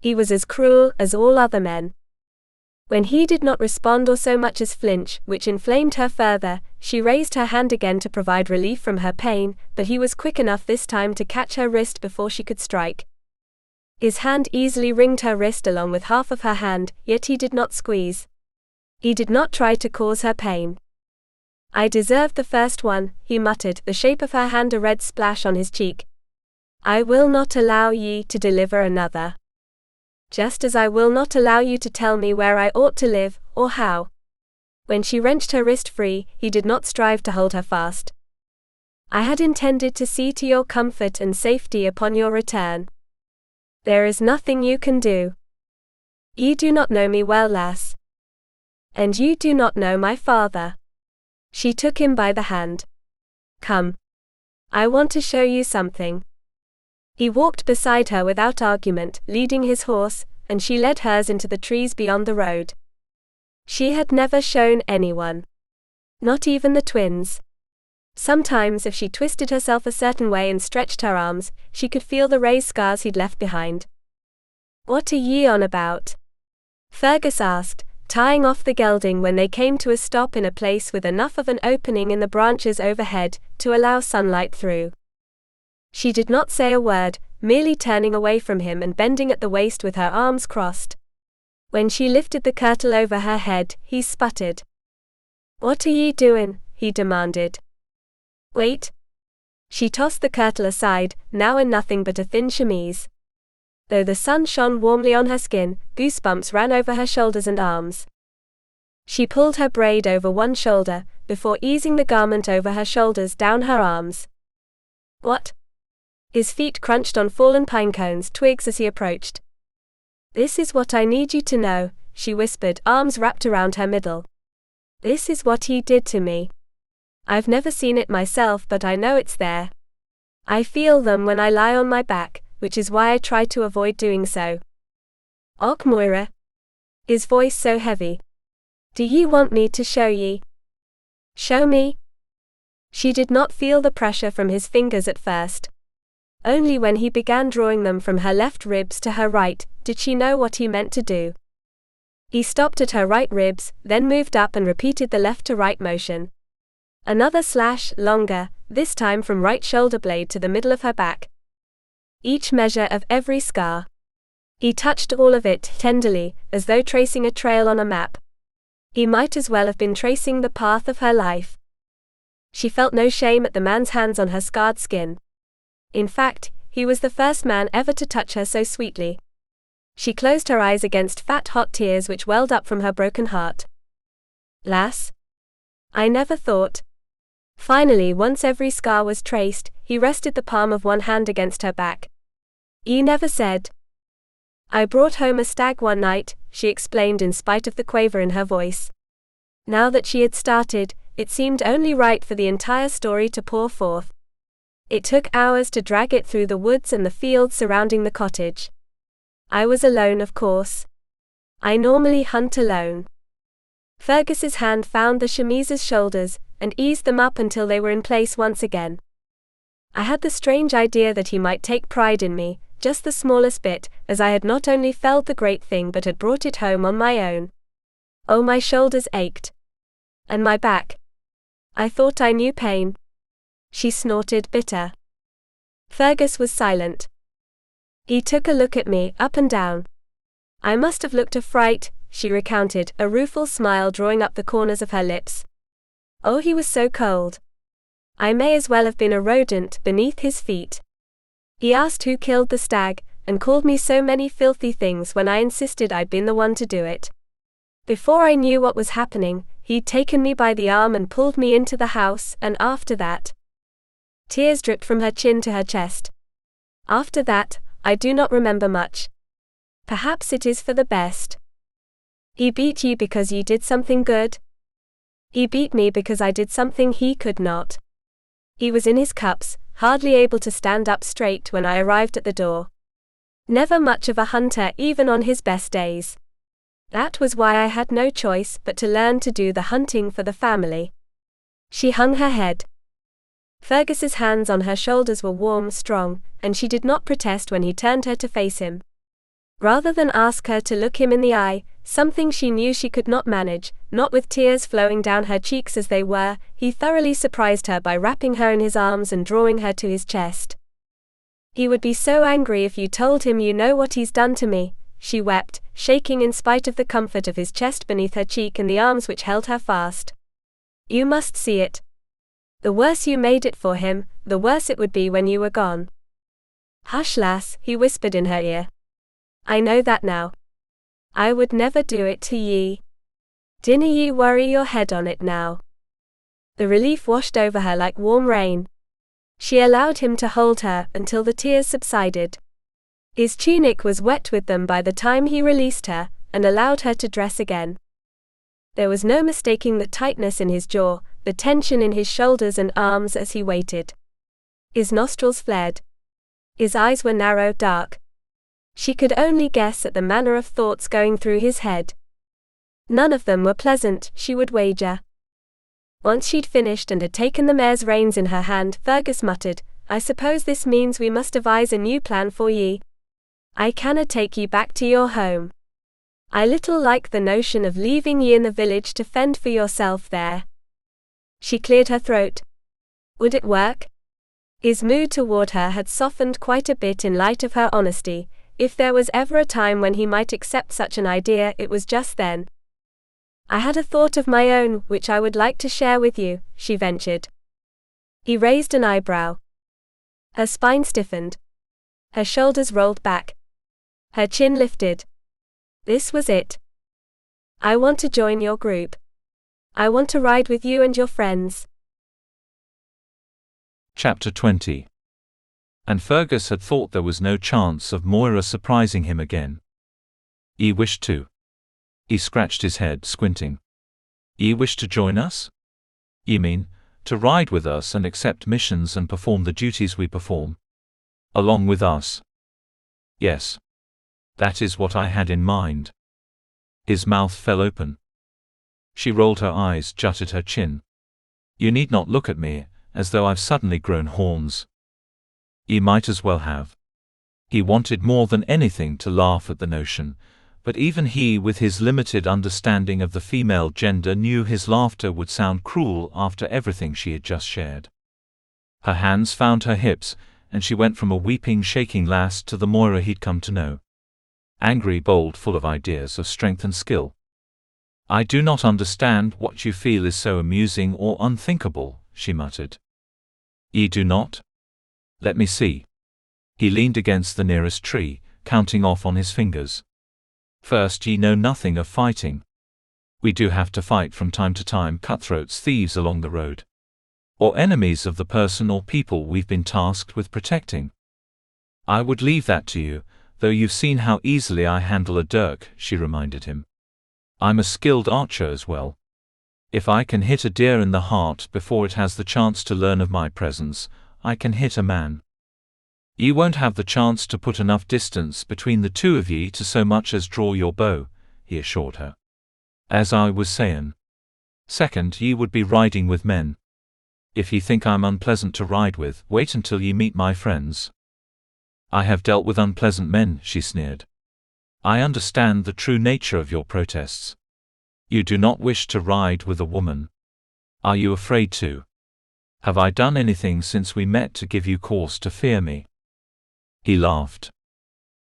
He was as cruel as all other men. When he did not respond or so much as flinch, which inflamed her further, she raised her hand again to provide relief from her pain, but he was quick enough this time to catch her wrist before she could strike. His hand easily ringed her wrist along with half of her hand, yet he did not squeeze. He did not try to cause her pain. "I deserved the first one," he muttered, the shape of her hand a red splash on his cheek. "I will not allow ye to deliver another. Just as I will not allow you to tell me where I ought to live, or how." When she wrenched her wrist free, he did not strive to hold her fast. "I had intended to see to your comfort and safety upon your return. There is nothing you can do. You do not know me well, lass. And you do not know my father." She took him by the hand. "Come. I want to show you something." He walked beside her without argument, leading his horse, and she led hers into the trees beyond the road. She had never shown anyone. Not even the twins. Sometimes if she twisted herself a certain way and stretched her arms, she could feel the raised scars he'd left behind. "What are ye on about?" Fergus asked, tying off the gelding when they came to a stop in a place with enough of an opening in the branches overhead to allow sunlight through. She did not say a word, merely turning away from him and bending at the waist with her arms crossed. When she lifted the kirtle over her head, he sputtered. "What are ye doin'?" he demanded. "Wait." She tossed the kirtle aside, now in nothing but a thin chemise. Though the sun shone warmly on her skin, goosebumps ran over her shoulders and arms. She pulled her braid over one shoulder, before easing the garment over her shoulders down her arms. "What?" His feet crunched on fallen pine cones twigs as he approached. "This is what I need you to know," she whispered, arms wrapped around her middle. "This is what he did to me. I've never seen it myself, but I know it's there. I feel them when I lie on my back, which is why I try to avoid doing so." "Och, Moira." His voice so heavy. "Do ye want me to show ye?" "Show me?" She did not feel the pressure from his fingers at first. Only when he began drawing them from her left ribs to her right, did she know what he meant to do. He stopped at her right ribs, then moved up and repeated the left to right motion. Another slash, longer, this time from right shoulder blade to the middle of her back. Each measure of every scar. He touched all of it, tenderly, as though tracing a trail on a map. He might as well have been tracing the path of her life. She felt no shame at the man's hands on her scarred skin. In fact, he was the first man ever to touch her so sweetly. She closed her eyes against fat hot tears which welled up from her broken heart. "Lass? I never thought." Finally, once every scar was traced, he rested the palm of one hand against her back. "You never said." "I brought home a stag one night," she explained in spite of the quaver in her voice. Now that she had started, it seemed only right for the entire story to pour forth. It took hours to drag it through the woods and the fields surrounding the cottage. I was alone, of course. I normally hunt alone. Fergus's hand found the chemise's shoulders, and eased them up until they were in place once again. I had the strange idea that he might take pride in me, just the smallest bit, as I had not only felled the great thing but had brought it home on my own. Oh, my shoulders ached. And my back. I thought I knew pain. She snorted, bitter. Fergus was silent. He took a look at me, up and down. I must have looked a fright, she recounted, a rueful smile drawing up the corners of her lips. Oh, he was so cold. I may as well have been a rodent beneath his feet. He asked who killed the stag, and called me so many filthy things when I insisted I'd been the one to do it. Before I knew what was happening, he'd taken me by the arm and pulled me into the house, and after that... Tears dripped from her chin to her chest. After that, I do not remember much. Perhaps it is for the best. He beat you because you did something good? He beat me because I did something he could not. He was in his cups, hardly able to stand up straight when I arrived at the door. Never much of a hunter even on his best days. That was why I had no choice but to learn to do the hunting for the family. She hung her head. Fergus's hands on her shoulders were warm, strong, and she did not protest when he turned her to face him. Rather than ask her to look him in the eye, something she knew she could not manage, not with tears flowing down her cheeks as they were, he thoroughly surprised her by wrapping her in his arms and drawing her to his chest. "He would be so angry if you told him you know what he's done to me," she wept, shaking in spite of the comfort of his chest beneath her cheek and the arms which held her fast. "You must see it. The worse you made it for him, the worse it would be when you were gone." "Hush, lass," he whispered in her ear. "I know that now. I would never do it to ye. Dinna ye worry your head on it now." The relief washed over her like warm rain. She allowed him to hold her until the tears subsided. His tunic was wet with them by the time he released her and allowed her to dress again. There was no mistaking the tightness in his jaw, the tension in his shoulders and arms as he waited. His nostrils flared. His eyes were narrow, dark. She could only guess at the manner of thoughts going through his head. None of them were pleasant, she would wager. Once she'd finished and had taken the mare's reins in her hand, Fergus muttered, "I suppose this means we must devise a new plan for ye. I canna take ye back to your home. I little like the notion of leaving ye in the village to fend for yourself there." She cleared her throat. Would it work? His mood toward her had softened quite a bit in light of her honesty. If there was ever a time when he might accept such an idea, it was just then. "I had a thought of my own, which I would like to share with you," she ventured. He raised an eyebrow. Her spine stiffened. Her shoulders rolled back. Her chin lifted. This was it. "I want to join your group. I want to ride with you and your friends." Chapter 20. And Fergus had thought there was no chance of Moira surprising him again. "Ye wish to?" He scratched his head, squinting. "Ye wish to join us? Ye mean, to ride with us and accept missions and perform the duties we perform? Along with us?" "Yes. That is what I had in mind." His mouth fell open. She rolled her eyes, jutted her chin. "You need not look at me, as though I've suddenly grown horns. Ye might as well have." He wanted more than anything to laugh at the notion, but even he with his limited understanding of the female gender knew his laughter would sound cruel after everything she had just shared. Her hands found her hips, and she went from a weeping, shaking lass to the Moira he'd come to know. Angry, bold, full of ideas of strength and skill. "I do not understand what you feel is so amusing or unthinkable," she muttered. "Ye do not? Let me see." He leaned against the nearest tree, counting off on his fingers. "First, ye know nothing of fighting. We do have to fight from time to time cutthroats, thieves along the road. Or enemies of the person or people we've been tasked with protecting. I would leave that to you, though you've seen how easily I handle a dirk," she reminded him. "I'm a skilled archer as well. If I can hit a deer in the heart before it has the chance to learn of my presence, I can hit a man. Ye won't have the chance to put enough distance between the two of ye to so much as draw your bow," he assured her. "As I was sayin'. Second, ye would be riding with men. If ye think I'm unpleasant to ride with, wait until ye meet my friends." "I have dealt with unpleasant men," she sneered. "I understand the true nature of your protests. You do not wish to ride with a woman. Are you afraid to? Have I done anything since we met to give you cause to fear me?" He laughed.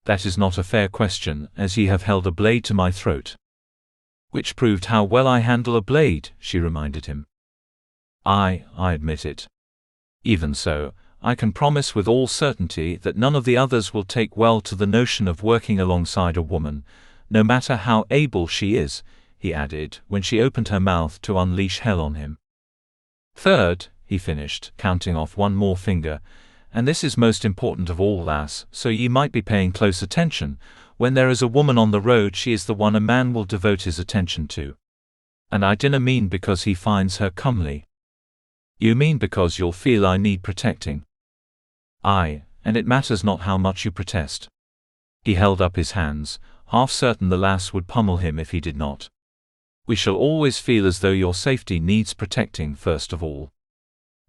"That is not a fair question, as ye have held a blade to my throat." "Which proved how well I handle a blade," she reminded him. I admit it. Even so, I can promise with all certainty that none of the others will take well to the notion of working alongside a woman, no matter how able she is," he added, when she opened her mouth to unleash hell on him. "Third," he finished, counting off one more finger, "and this is most important of all, lass, so ye might be paying close attention, when there is a woman on the road, she is the one a man will devote his attention to. And I dinna mean because he finds her comely. You mean because you'll feel I need protecting. Aye, and it matters not how much you protest." He held up his hands, half certain the lass would pummel him if he did not. "We shall always feel as though your safety needs protecting first of all.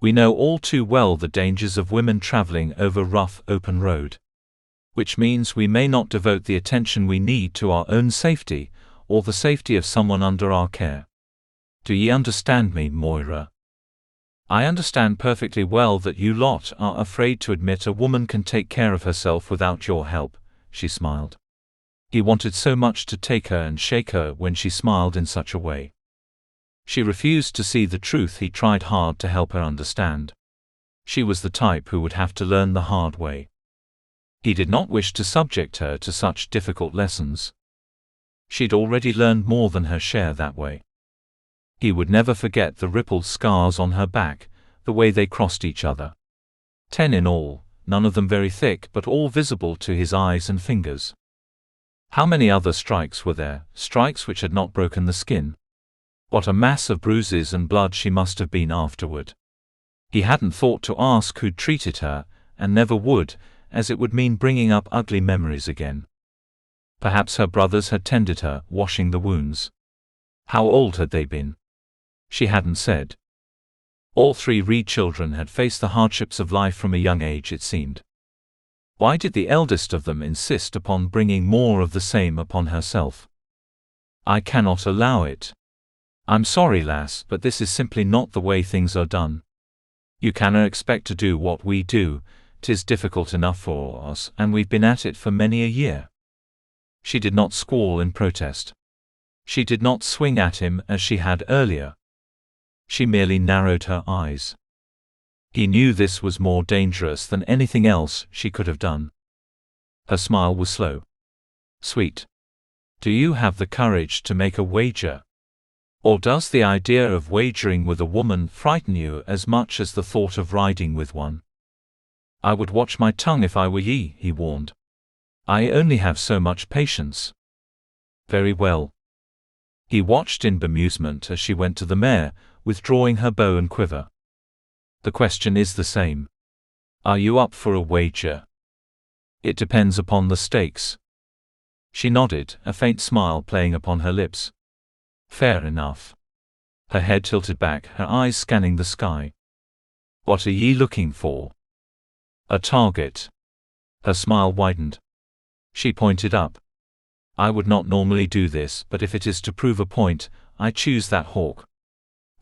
We know all too well the dangers of women traveling over rough, open road. Which means we may not devote the attention we need to our own safety, or the safety of someone under our care. Do ye understand me, Moira? I understand perfectly well that you lot are afraid to admit a woman can take care of herself without your help, she smiled. He wanted so much to take her and shake her when she smiled in such a way. She refused to see the truth. He tried hard to help her understand. She was the type who would have to learn the hard way. He did not wish to subject her to such difficult lessons. She'd already learned more than her share that way. He would never forget the rippled scars on her back, the way they crossed each other. 10 in all, none of them very thick but all visible to his eyes and fingers. How many other strikes were there, strikes which had not broken the skin? What a mass of bruises and blood she must have been afterward. He hadn't thought to ask who'd treated her, and never would, as it would mean bringing up ugly memories again. Perhaps her brothers had tended her, washing the wounds. How old had they been? She hadn't said. All 3 Reed children had faced the hardships of life from a young age, it seemed. Why did the eldest of them insist upon bringing more of the same upon herself? I cannot allow it. I'm sorry, lass, but this is simply not the way things are done. You cannot expect to do what we do. 'Tis difficult enough for us, and we've been at it for many a year. She did not squall in protest. She did not swing at him as she had earlier. She merely narrowed her eyes. He knew this was more dangerous than anything else she could have done. Her smile was slow. Sweet. Do you have the courage to make a wager? Or does the idea of wagering with a woman frighten you as much as the thought of riding with one? I would watch my tongue if I were ye, he warned. I only have so much patience. Very well. He watched in bemusement as she went to the mare, withdrawing her bow and quiver. The question is the same. Are you up for a wager? It depends upon the stakes. She nodded, a faint smile playing upon her lips. Fair enough. Her head tilted back, her eyes scanning the sky. What are ye looking for? A target. Her smile widened. She pointed up. I would not normally do this, but if it is to prove a point, I choose that hawk.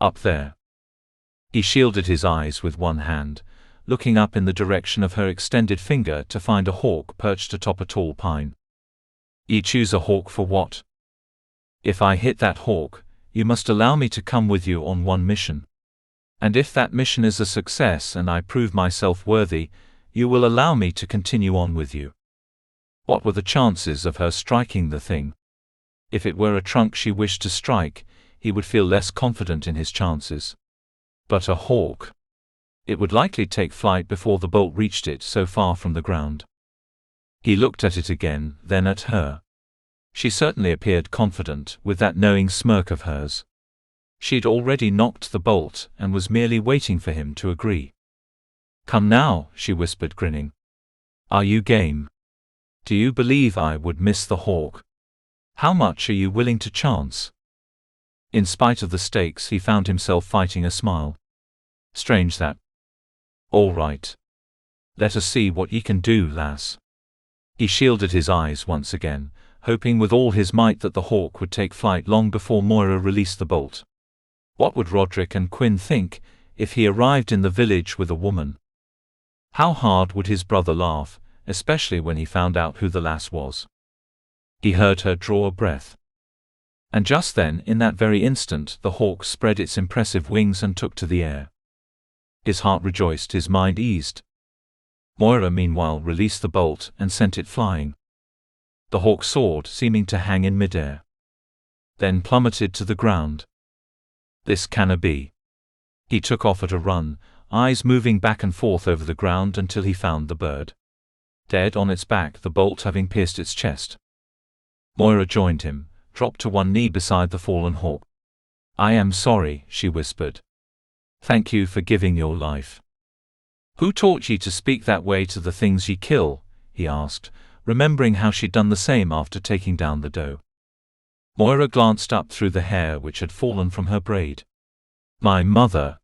Up there. He shielded his eyes with one hand, looking up in the direction of her extended finger to find a hawk perched atop a tall pine. Ye choose a hawk for what? If I hit that hawk, you must allow me to come with you on one mission. And if that mission is a success and I prove myself worthy, you will allow me to continue on with you. What were the chances of her striking the thing? If it were a trunk she wished to strike, he would feel less confident in his chances. But a hawk. It would likely take flight before the bolt reached it so far from the ground. He looked at it again, then at her. She certainly appeared confident, with that knowing smirk of hers. She'd already knocked the bolt, and was merely waiting for him to agree. Come now, she whispered, grinning. Are you game? Do you believe I would miss the hawk? How much are you willing to chance? In spite of the stakes, he found himself fighting a smile. Strange that. All right. Let us see what ye can do, lass. He shielded his eyes once again, hoping with all his might that the hawk would take flight long before Moira released the bolt. What would Roderick and Quinn think, if he arrived in the village with a woman? How hard would his brother laugh, especially when he found out who the lass was? He heard her draw a breath. And just then, in that very instant, the hawk spread its impressive wings and took to the air. His heart rejoiced, his mind eased. Moira meanwhile released the bolt and sent it flying. The hawk soared, seeming to hang in midair. Then plummeted to the ground. This cannot be. He took off at a run, eyes moving back and forth over the ground until he found the bird. Dead on its back, the bolt having pierced its chest. Moira joined him, dropped to one knee beside the fallen hawk. I am sorry, she whispered. Thank you for giving your life. Who taught ye to speak that way to the things ye kill? He asked, remembering how she'd done the same after taking down the doe. Moira glanced up through the hair which had fallen from her braid. My mother.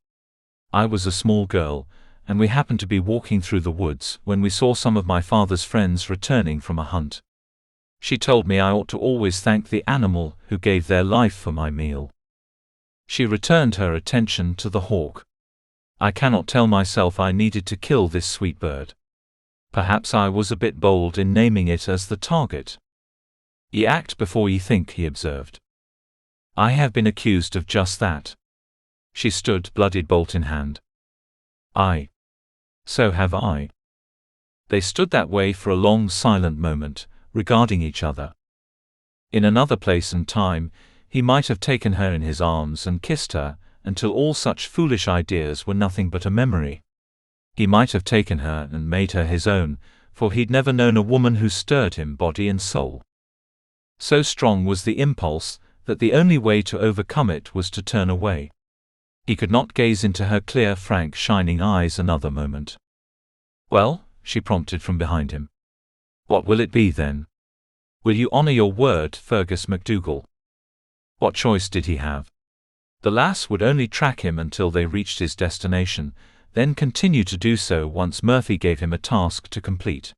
I was a small girl, and we happened to be walking through the woods when we saw some of my father's friends returning from a hunt. She told me I ought to always thank the animal who gave their life for my meal. She returned her attention to the hawk. I cannot tell myself I needed to kill this sweet bird. Perhaps I was a bit bold in naming it as the target. Ye act before ye think, he observed. I have been accused of just that. She stood, bloodied bolt in hand. So have I. They stood that way for a long silent moment, regarding each other. In another place and time, he might have taken her in his arms and kissed her, until all such foolish ideas were nothing but a memory. He might have taken her and made her his own, for he'd never known a woman who stirred him body and soul. So strong was the impulse, that the only way to overcome it was to turn away. He could not gaze into her clear, frank, shining eyes another moment. "Well?" she prompted from behind him. "What will it be, then? Will you honor your word, Fergus MacDougall?" What choice did he have? The lass would only track him until they reached his destination, then continue to do so once Murphy gave him a task to complete.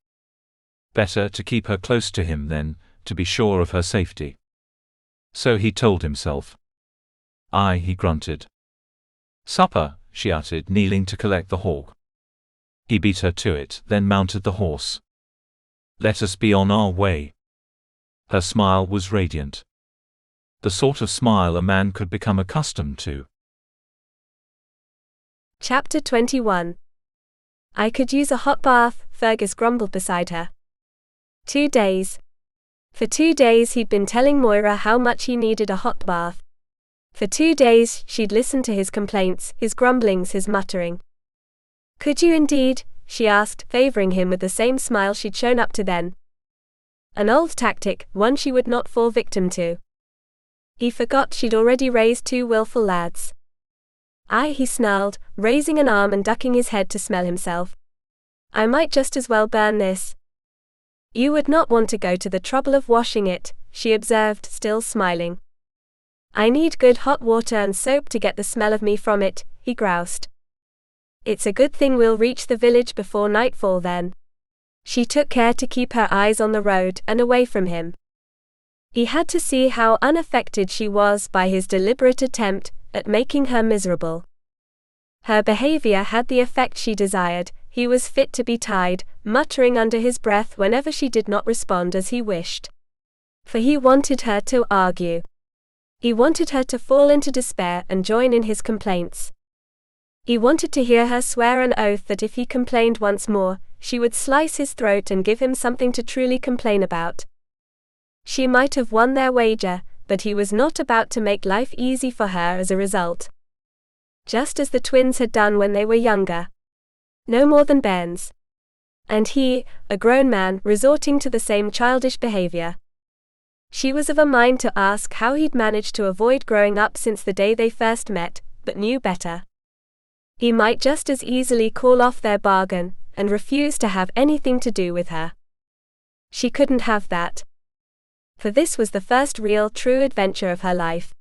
Better to keep her close to him then, to be sure of her safety. So he told himself. "Aye," he grunted. "Supper," she uttered, kneeling to collect the hawk. He beat her to it, then mounted the horse. "Let us be on our way." Her smile was radiant. The sort of smile a man could become accustomed to. Chapter 21. I could use a hot bath, Fergus grumbled beside her. 2 days. For 2 days he'd been telling Moira how much he needed a hot bath. For 2 days she'd listened to his complaints, his grumblings, his muttering. "Could you indeed?" she asked, favoring him with the same smile she'd shown up to then. An old tactic, one she would not fall victim to. He forgot she'd already raised 2 willful lads. "Aye," he snarled, raising an arm and ducking his head to smell himself. "I might just as well burn this." "You would not want to go to the trouble of washing it," she observed, still smiling. "I need good hot water and soap to get the smell of me from it," he groused. "It's a good thing we'll reach the village before nightfall then." She took care to keep her eyes on the road and away from him. He had to see how unaffected she was by his deliberate attempt at making her miserable. Her behavior had the effect she desired. He was fit to be tied, muttering under his breath whenever she did not respond as he wished. For he wanted her to argue. He wanted her to fall into despair and join in his complaints. He wanted to hear her swear an oath that if he complained once more, she would slice his throat and give him something to truly complain about. She might have won their wager, but he was not about to make life easy for her as a result. Just as the twins had done when they were younger. No more than bairns. And he, a grown man, resorting to the same childish behavior. She was of a mind to ask how he'd managed to avoid growing up since the day they first met, but knew better. He might just as easily call off their bargain, and refuse to have anything to do with her. She couldn't have that. For this was the first real, true adventure of her life.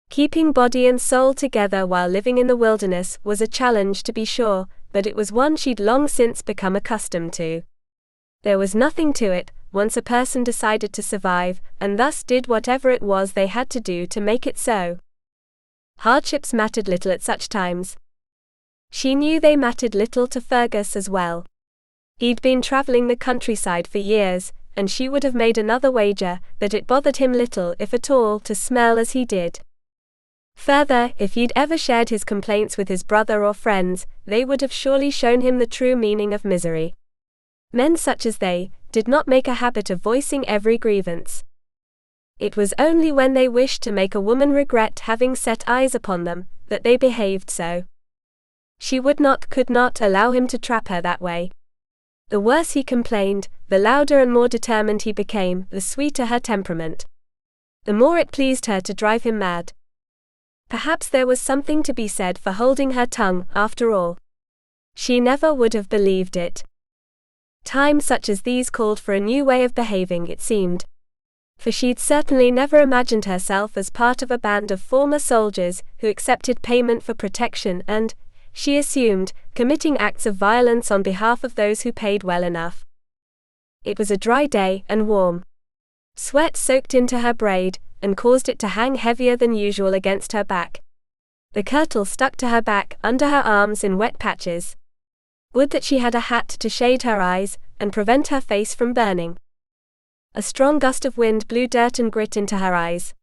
Keeping body and soul together while living in the wilderness was a challenge to be sure, but it was one she'd long since become accustomed to. There was nothing to it, once a person decided to survive, and thus did whatever it was they had to do to make it so. Hardships mattered little at such times. She knew they mattered little to Fergus as well. He'd been traveling the countryside for years, and she would have made another wager that it bothered him little, if at all, to smell as he did. Further, if he'd ever shared his complaints with his brother or friends, they would have surely shown him the true meaning of misery. Men such as they did not make a habit of voicing every grievance. It was only when they wished to make a woman regret having set eyes upon them that they behaved so. She could not allow him to trap her that way. The worse he complained, the louder and more determined he became, the sweeter her temperament. The more it pleased her to drive him mad. Perhaps there was something to be said for holding her tongue, after all. She never would have believed it. Times such as these called for a new way of behaving, it seemed. For she'd certainly never imagined herself as part of a band of former soldiers who accepted payment for protection and, she assumed, committing acts of violence on behalf of those who paid well enough. It was a dry day and warm. Sweat soaked into her braid and caused it to hang heavier than usual against her back. The kirtle stuck to her back, under her arms in wet patches. Would that she had a hat to shade her eyes and prevent her face from burning. A strong gust of wind blew dirt and grit into her eyes.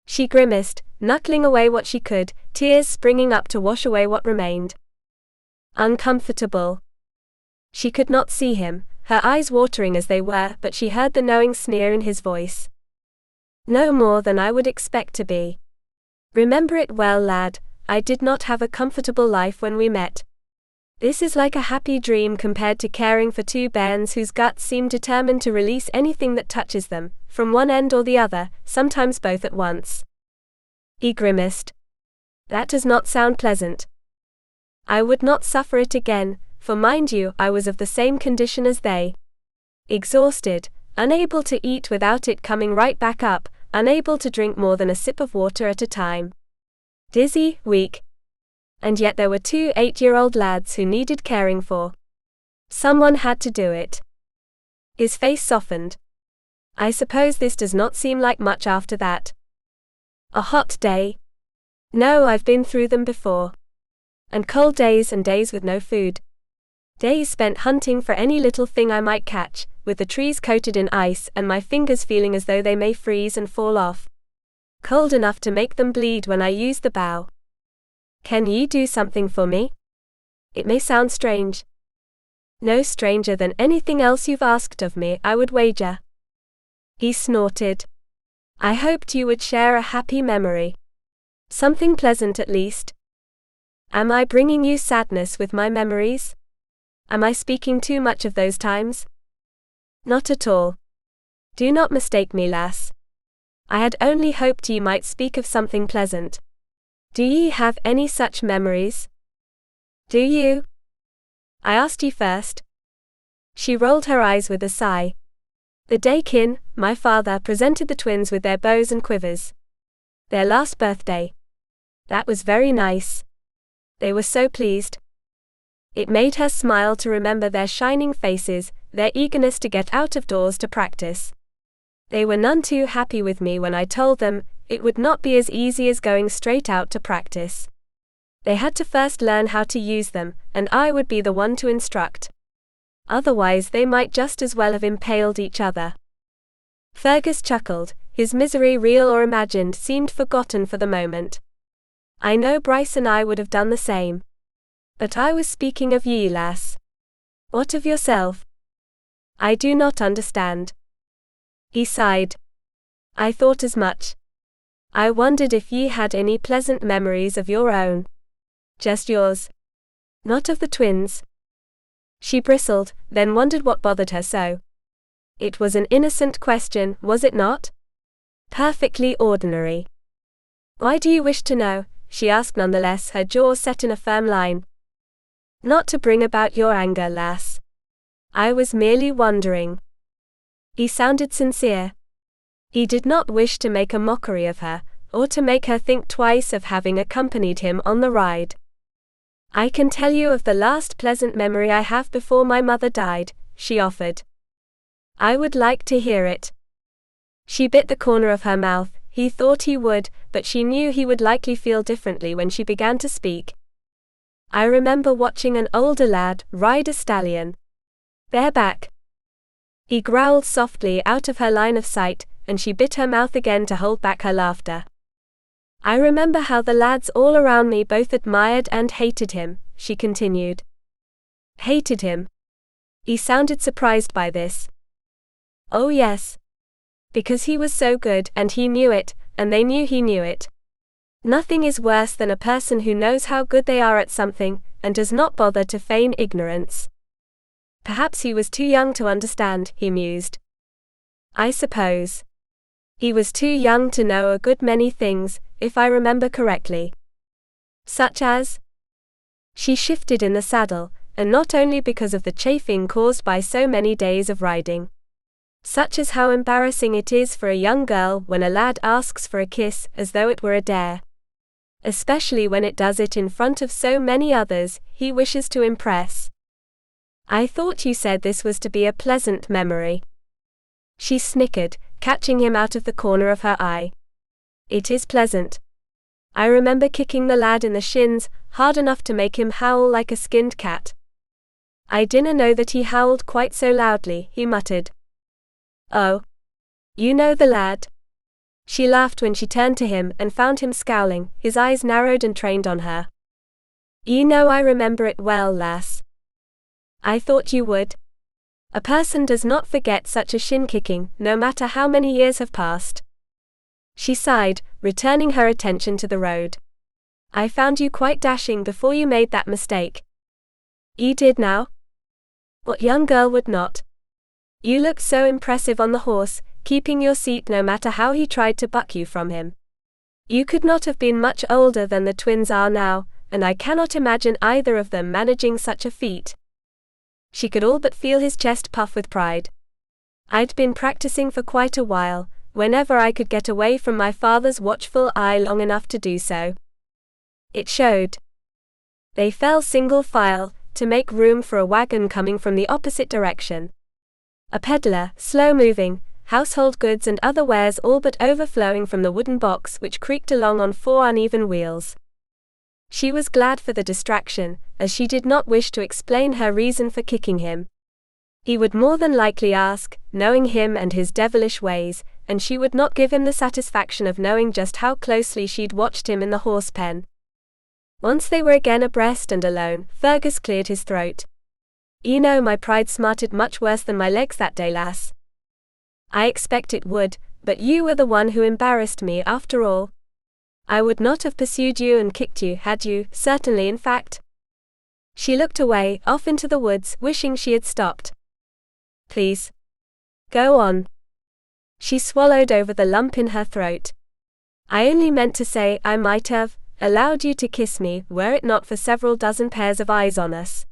She grimaced, knuckling away what she could, tears springing up to wash away what remained. Uncomfortable. She could not see him, her eyes watering as they were, but she heard the knowing sneer in his voice. No more than I would expect to be. Remember it well, lad, I did not have a comfortable life when we met. This is like a happy dream compared to caring for two bairns whose guts seem determined to release anything that touches them, from one end or the other, sometimes both at once. He grimaced. That does not sound pleasant. I would not suffer it again, for mind you, I was of the same condition as they. Exhausted, unable to eat without it coming right back up, unable to drink more than a sip of water at a time. Dizzy, weak. And yet there were 2 8-year-old lads who needed caring for. Someone had to do it. His face softened. I suppose this does not seem like much after that. A hot day? No, I've been through them before. And cold days and days with no food. Days spent hunting for any little thing I might catch, with the trees coated in ice and my fingers feeling as though they may freeze and fall off. Cold enough to make them bleed when I use the bow. Can ye do something for me? It may sound strange. No stranger than anything else you've asked of me, I would wager. He snorted. I hoped you would share a happy memory. Something pleasant at least. Am I bringing you sadness with my memories? Am I speaking too much of those times? Not at all. Do not mistake me, lass. I had only hoped ye might speak of something pleasant. Do ye have any such memories? Do you? I asked ye first. She rolled her eyes with a sigh. The day kin, my father, presented the twins with their bows and quivers. Their last birthday. That was very nice. They were so pleased. It made her smile to remember their shining faces, their eagerness to get out of doors to practice. They were none too happy with me when I told them it would not be as easy as going straight out to practice. They had to first learn how to use them, and I would be the one to instruct. Otherwise they might just as well have impaled each other. Fergus chuckled, his misery, real or imagined, seemed forgotten for the moment. I know Bryce and I would have done the same. But I was speaking of ye, lass. What of yourself? I do not understand. He sighed. I thought as much. I wondered if ye had any pleasant memories of your own. Just yours. Not of the twins. She bristled, then wondered what bothered her so. It was an innocent question, was it not? Perfectly ordinary. Why do you wish to know? She asked nonetheless, her jaws set in a firm line. Not to bring about your anger, lass. I was merely wondering. He sounded sincere. He did not wish to make a mockery of her, or to make her think twice of having accompanied him on the ride. I can tell you of the last pleasant memory I have before my mother died, she offered. I would like to hear it. She bit the corner of her mouth. He thought he would, but she knew he would likely feel differently when she began to speak. I remember watching an older lad ride a stallion. Bareback. He growled softly out of her line of sight, and she bit her mouth again to hold back her laughter. I remember how the lads all around me both admired and hated him, she continued. Hated him? He sounded surprised by this. Oh yes. Because he was so good, and he knew it, and they knew he knew it. Nothing is worse than a person who knows how good they are at something, and does not bother to feign ignorance. Perhaps he was too young to understand, he mused. I suppose. He was too young to know a good many things, if I remember correctly. Such as? She shifted in the saddle, and not only because of the chafing caused by so many days of riding. Such as how embarrassing it is for a young girl when a lad asks for a kiss, as though it were a dare. especially when it does it in front of so many others he wishes to impress. I thought you said this was to be a pleasant memory. She snickered, catching him out of the corner of her eye. It is pleasant. I remember kicking the lad in the shins, hard enough to make him howl like a skinned cat. I didn't know that he howled quite so loudly, he muttered. Oh. You know the lad? She laughed when she turned to him and found him scowling, his eyes narrowed and trained on her. You know I remember it well, lass. I thought you would. A person does not forget such a shin-kicking, no matter how many years have passed. She sighed, returning her attention to the road. I found you quite dashing before you made that mistake. You did now? What young girl would not? You looked so impressive on the horse, keeping your seat no matter how he tried to buck you from him. You could not have been much older than the twins are now, and I cannot imagine either of them managing such a feat. She could all but feel his chest puff with pride. I'd been practicing for quite a while, whenever I could get away from my father's watchful eye long enough to do so. It showed. They fell single file, to make room for a wagon coming from the opposite direction. A peddler, slow-moving, household goods and other wares all but overflowing from the wooden box which creaked along on 4 uneven wheels. She was glad for the distraction, as she did not wish to explain her reason for kicking him. He would more than likely ask, knowing him and his devilish ways, and she would not give him the satisfaction of knowing just how closely she'd watched him in the horse pen. Once they were again abreast and alone, Fergus cleared his throat. You know my pride smarted much worse than my legs that day, lass. I expect it would, but you were the one who embarrassed me after all. I would not have pursued you and kicked you had you, certainly in fact. She looked away, off into the woods, wishing she had stopped. Please. Go on. She swallowed over the lump in her throat. I only meant to say I might have allowed you to kiss me were it not for several dozen pairs of eyes on us.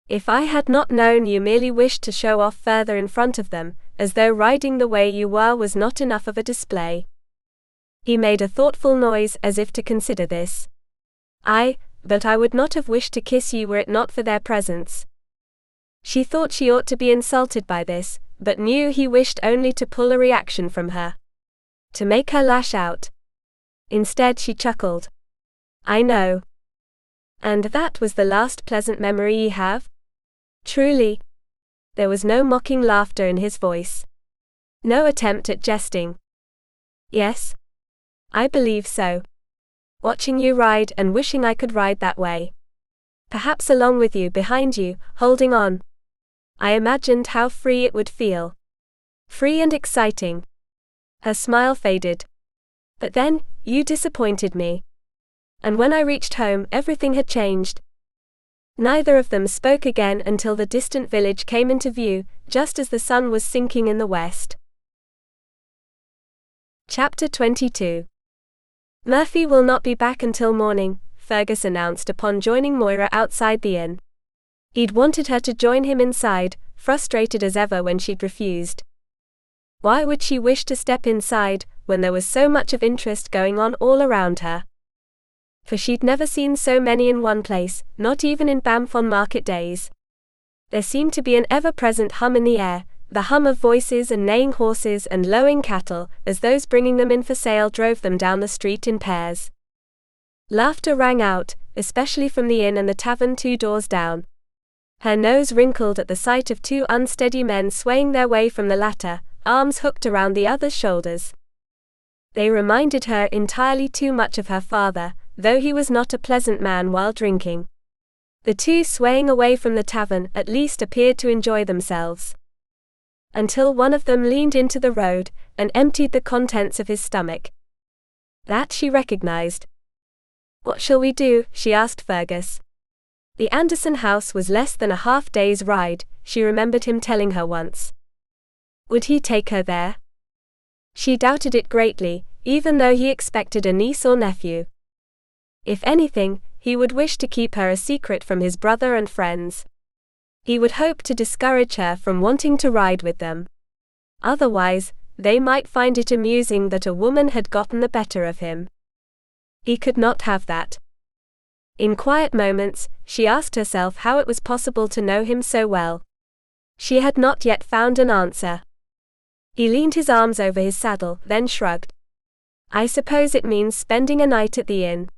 If I had not known you merely wished to show off further in front of them, as though riding the way you were was not enough of a display. He made a thoughtful noise as if to consider this. But I would not have wished to kiss you were it not for their presence. She thought she ought to be insulted by this, but knew he wished only to pull a reaction from her. To make her lash out. Instead she chuckled. I know. And that was the last pleasant memory you have? Truly. There was no mocking laughter in his voice. No attempt at jesting. Yes. I believe so. Watching you ride and wishing I could ride that way. Perhaps along with you, behind you, holding on. I imagined how free it would feel. Free and exciting. Her smile faded. But then, you disappointed me. And when I reached home, everything had changed. Neither of them spoke again until the distant village came into view, just as the sun was sinking in the west. Chapter 22. Murphy will not be back until morning, Fergus announced upon joining Moira outside the inn. He'd wanted her to join him inside, frustrated as ever when she'd refused. Why would she wish to step inside, when there was so much of interest going on all around her? For she'd never seen so many in one place, not even in Banff on market days. There seemed to be an ever-present hum in the air, the hum of voices and neighing horses and lowing cattle, as those bringing them in for sale drove them down the street in pairs. Laughter rang out, especially from the inn and the tavern 2 doors down. Her nose wrinkled at the sight of 2 unsteady men swaying their way from the latter, arms hooked around the other's shoulders. They reminded her entirely too much of her father, though he was not a pleasant man while drinking. The 2 swaying away from the tavern at least appeared to enjoy themselves. Until one of them leaned into the road, and emptied the contents of his stomach. That she recognized. What shall we do? She asked Fergus. The Anderson house was less than a half-day's ride, she remembered him telling her once. Would he take her there? She doubted it greatly, even though he expected a niece or nephew. If anything, he would wish to keep her a secret from his brother and friends. He would hope to discourage her from wanting to ride with them. Otherwise, they might find it amusing that a woman had gotten the better of him. He could not have that. In quiet moments, she asked herself how it was possible to know him so well. She had not yet found an answer. He leaned his arms over his saddle, then shrugged. I suppose it means spending a night at the inn.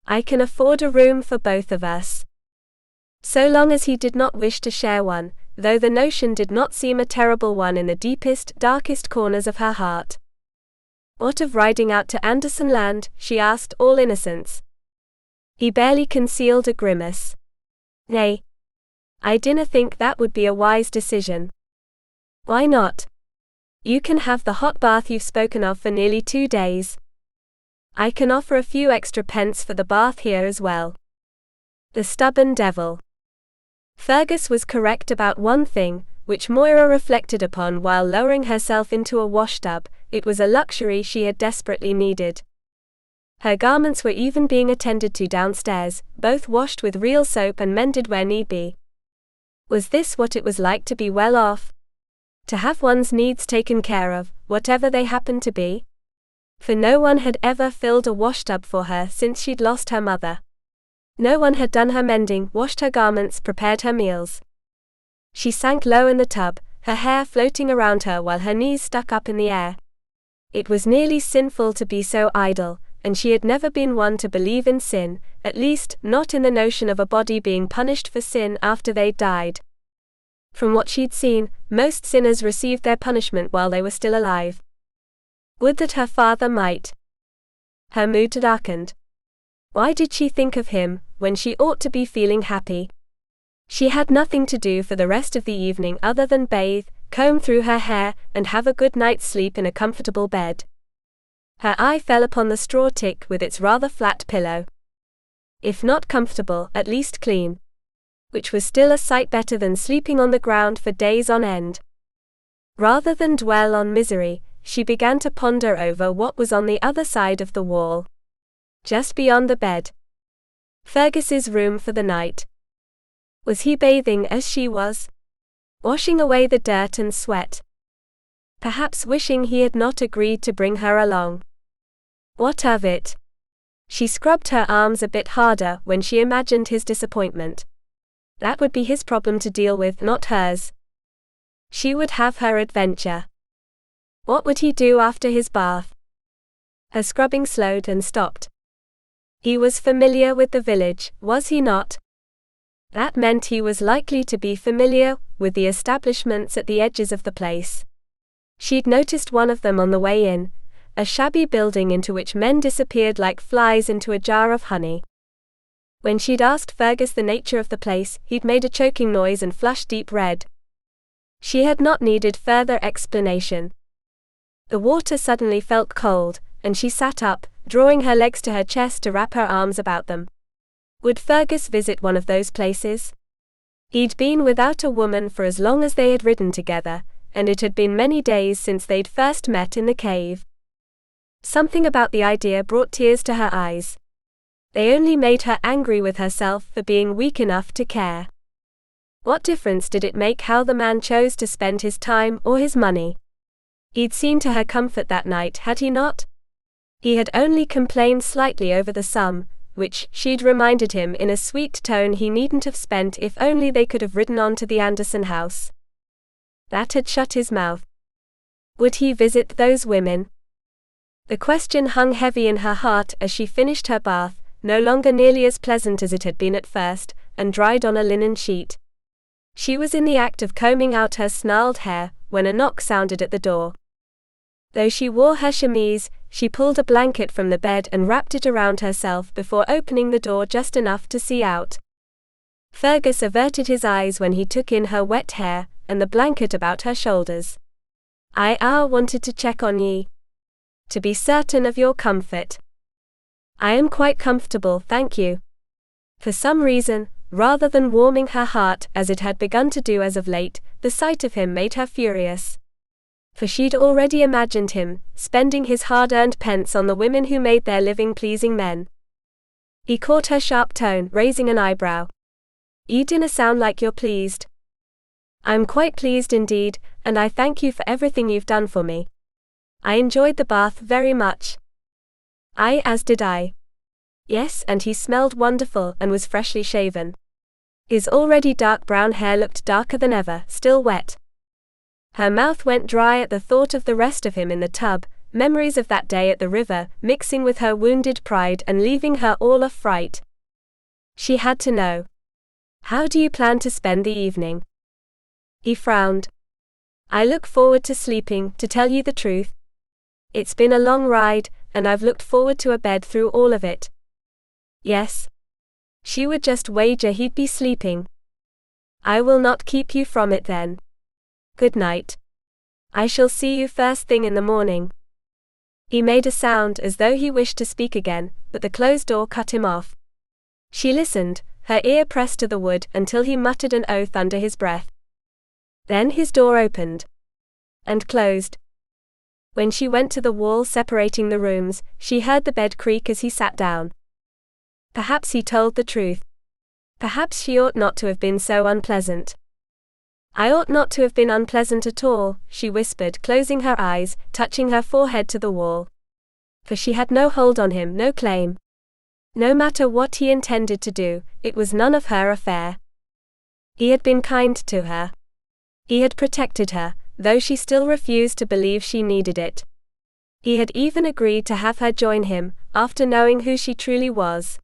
I can afford a room for both of us. So long as he did not wish to share one, though the notion did not seem a terrible one in the deepest, darkest corners of her heart. What of riding out to Anderson Land? She asked, all innocence. He barely concealed a grimace. Nay. I dinna think that would be a wise decision. Why not? You can have the hot bath you've spoken of for nearly 2 days. I can offer a few extra pence for the bath here as well. The stubborn devil. Fergus was correct about one thing, which Moira reflected upon while lowering herself into a washtub. It was a luxury she had desperately needed. Her garments were even being attended to downstairs, both washed with real soap and mended where need be. Was this what it was like to be well off? To have one's needs taken care of, whatever they happened to be? For no one had ever filled a washtub for her since she'd lost her mother. No one had done her mending, washed her garments, prepared her meals. She sank low in the tub, her hair floating around her while her knees stuck up in the air. It was nearly sinful to be so idle, and she had never been one to believe in sin, at least, not in the notion of a body being punished for sin after they'd died. From what she'd seen, most sinners received their punishment while they were still alive. Would that her father might. Her mood darkened. Why did she think of him, when she ought to be feeling happy? She had nothing to do for the rest of the evening other than bathe, comb through her hair, and have a good night's sleep in a comfortable bed. Her eye fell upon the straw tick with its rather flat pillow. If not comfortable, at least clean. Which was still a sight better than sleeping on the ground for days on end. Rather than dwell on misery, she began to ponder over what was on the other side of the wall. Just beyond the bed. Fergus's room for the night. Was he bathing as she was? Washing away the dirt and sweat? Perhaps wishing he had not agreed to bring her along. What of it? She scrubbed her arms a bit harder when she imagined his disappointment. That would be his problem to deal with, not hers. She would have her adventure. What would he do after his bath? Her scrubbing slowed and stopped. He was familiar with the village, was he not? That meant he was likely to be familiar with the establishments at the edges of the place. She'd noticed one of them on the way in, a shabby building into which men disappeared like flies into a jar of honey. When she'd asked Fergus the nature of the place, he'd made a choking noise and flushed deep red. She had not needed further explanation. The water suddenly felt cold, and she sat up, drawing her legs to her chest to wrap her arms about them. Would Fergus visit one of those places? He'd been without a woman for as long as they had ridden together, and it had been many days since they'd first met in the cave. Something about the idea brought tears to her eyes. They only made her angry with herself for being weak enough to care. What difference did it make how the man chose to spend his time or his money? He'd seen to her comfort that night, had he not? He had only complained slightly over the sum, which, she'd reminded him in a sweet tone, he needn't have spent if only they could have ridden on to the Anderson house. That had shut his mouth. Would he visit those women? The question hung heavy in her heart as she finished her bath, no longer nearly as pleasant as it had been at first, and dried on a linen sheet. She was in the act of combing out her snarled hair, when a knock sounded at the door. Though she wore her chemise, she pulled a blanket from the bed and wrapped it around herself before opening the door just enough to see out. Fergus averted his eyes when he took in her wet hair, and the blanket about her shoulders. I wanted to check on ye. To be certain of your comfort. I am quite comfortable, thank you. For some reason, rather than warming her heart as it had begun to do as of late, the sight of him made her furious. For she'd already imagined him spending his hard-earned pence on the women who made their living pleasing men. He caught her sharp tone, raising an eyebrow. You dinna sound like you're pleased. I'm quite pleased indeed, and I thank you for everything you've done for me. I enjoyed the bath very much. As did I. Yes, and he smelled wonderful and was freshly shaven. His already dark brown hair looked darker than ever, still wet. Her mouth went dry at the thought of the rest of him in the tub, memories of that day at the river, mixing with her wounded pride and leaving her all of fright. She had to know. How do you plan to spend the evening? He frowned. I look forward to sleeping, to tell you the truth. It's been a long ride, and I've looked forward to a bed through all of it. Yes. She would just wager he'd be sleeping. I will not keep you from it then. Good night. I shall see you first thing in the morning. He made a sound as though he wished to speak again, but the closed door cut him off. She listened, her ear pressed to the wood until he muttered an oath under his breath. Then his door opened. And closed. When she went to the wall separating the rooms, she heard the bed creak as he sat down. Perhaps he told the truth. Perhaps she ought not to have been so unpleasant. I ought not to have been unpleasant at all, she whispered, closing her eyes, touching her forehead to the wall. For she had no hold on him, no claim. No matter what he intended to do, it was none of her affair. He had been kind to her. He had protected her, though she still refused to believe she needed it. He had even agreed to have her join him, after knowing who she truly was.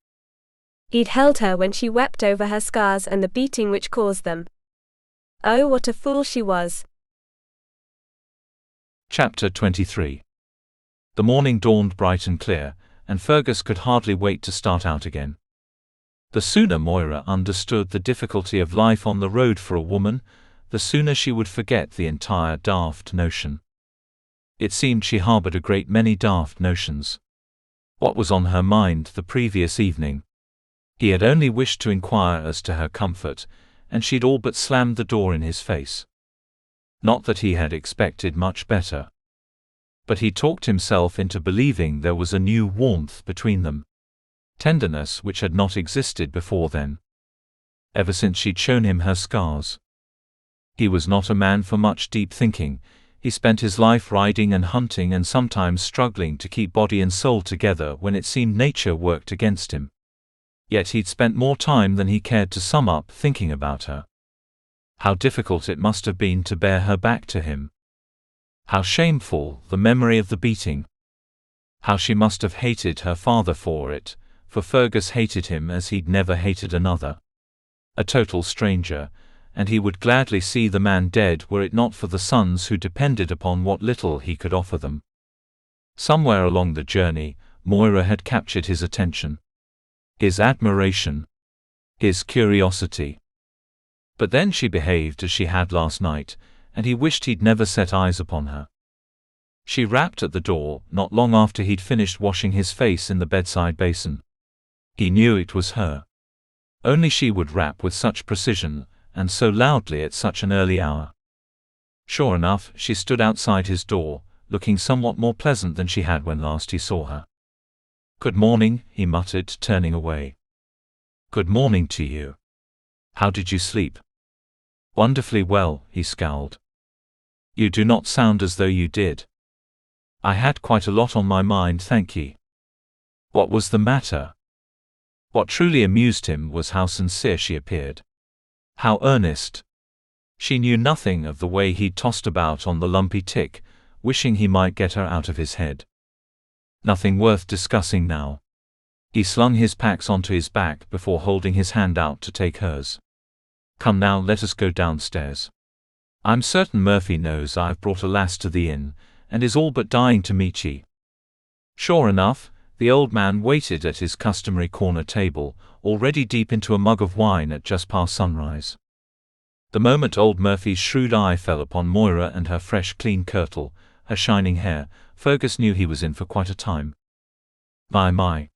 He'd held her when she wept over her scars and the beating which caused them. Oh, what a fool she was. Chapter 23. The morning dawned bright and clear, and Fergus could hardly wait to start out again. The sooner Moira understood the difficulty of life on the road for a woman, the sooner she would forget the entire daft notion. It seemed she harbored a great many daft notions. What was on her mind the previous evening? He had only wished to inquire as to her comfort, and she'd all but slammed the door in his face. Not that he had expected much better. But he talked himself into believing there was a new warmth between them. Tenderness which had not existed before then. Ever since she'd shown him her scars. He was not a man for much deep thinking. He spent his life riding and hunting and sometimes struggling to keep body and soul together when it seemed nature worked against him. Yet he'd spent more time than he cared to sum up thinking about her. How difficult it must have been to bear her back to him. How shameful, the memory of the beating. How she must have hated her father for it, for Fergus hated him as he'd never hated another. A total stranger, and he would gladly see the man dead were it not for the sons who depended upon what little he could offer them. Somewhere along the journey, Moira had captured his attention. His admiration. His curiosity. But then she behaved as she had last night, and he wished he'd never set eyes upon her. She rapped at the door, not long after he'd finished washing his face in the bedside basin. He knew it was her. Only she would rap with such precision, and so loudly at such an early hour. Sure enough, she stood outside his door, looking somewhat more pleasant than she had when last he saw her. "Good morning," he muttered, turning away. "Good morning to you. How did you sleep?" "Wonderfully well," he scowled. "You do not sound as though you did." "I had quite a lot on my mind, thank ye." What was the matter? What truly amused him was how sincere she appeared. How earnest. She knew nothing of the way he tossed about on the lumpy tick, wishing he might get her out of his head. Nothing worth discussing now. He slung his packs onto his back before holding his hand out to take hers. "Come now, let us go downstairs. I'm certain Murphy knows I've brought a lass to the inn, and is all but dying to meet ye." Sure enough, the old man waited at his customary corner table, already deep into a mug of wine at just past sunrise. The moment old Murphy's shrewd eye fell upon Moira and her fresh clean kirtle, her shining hair, Fergus knew he was in for quite a time. My.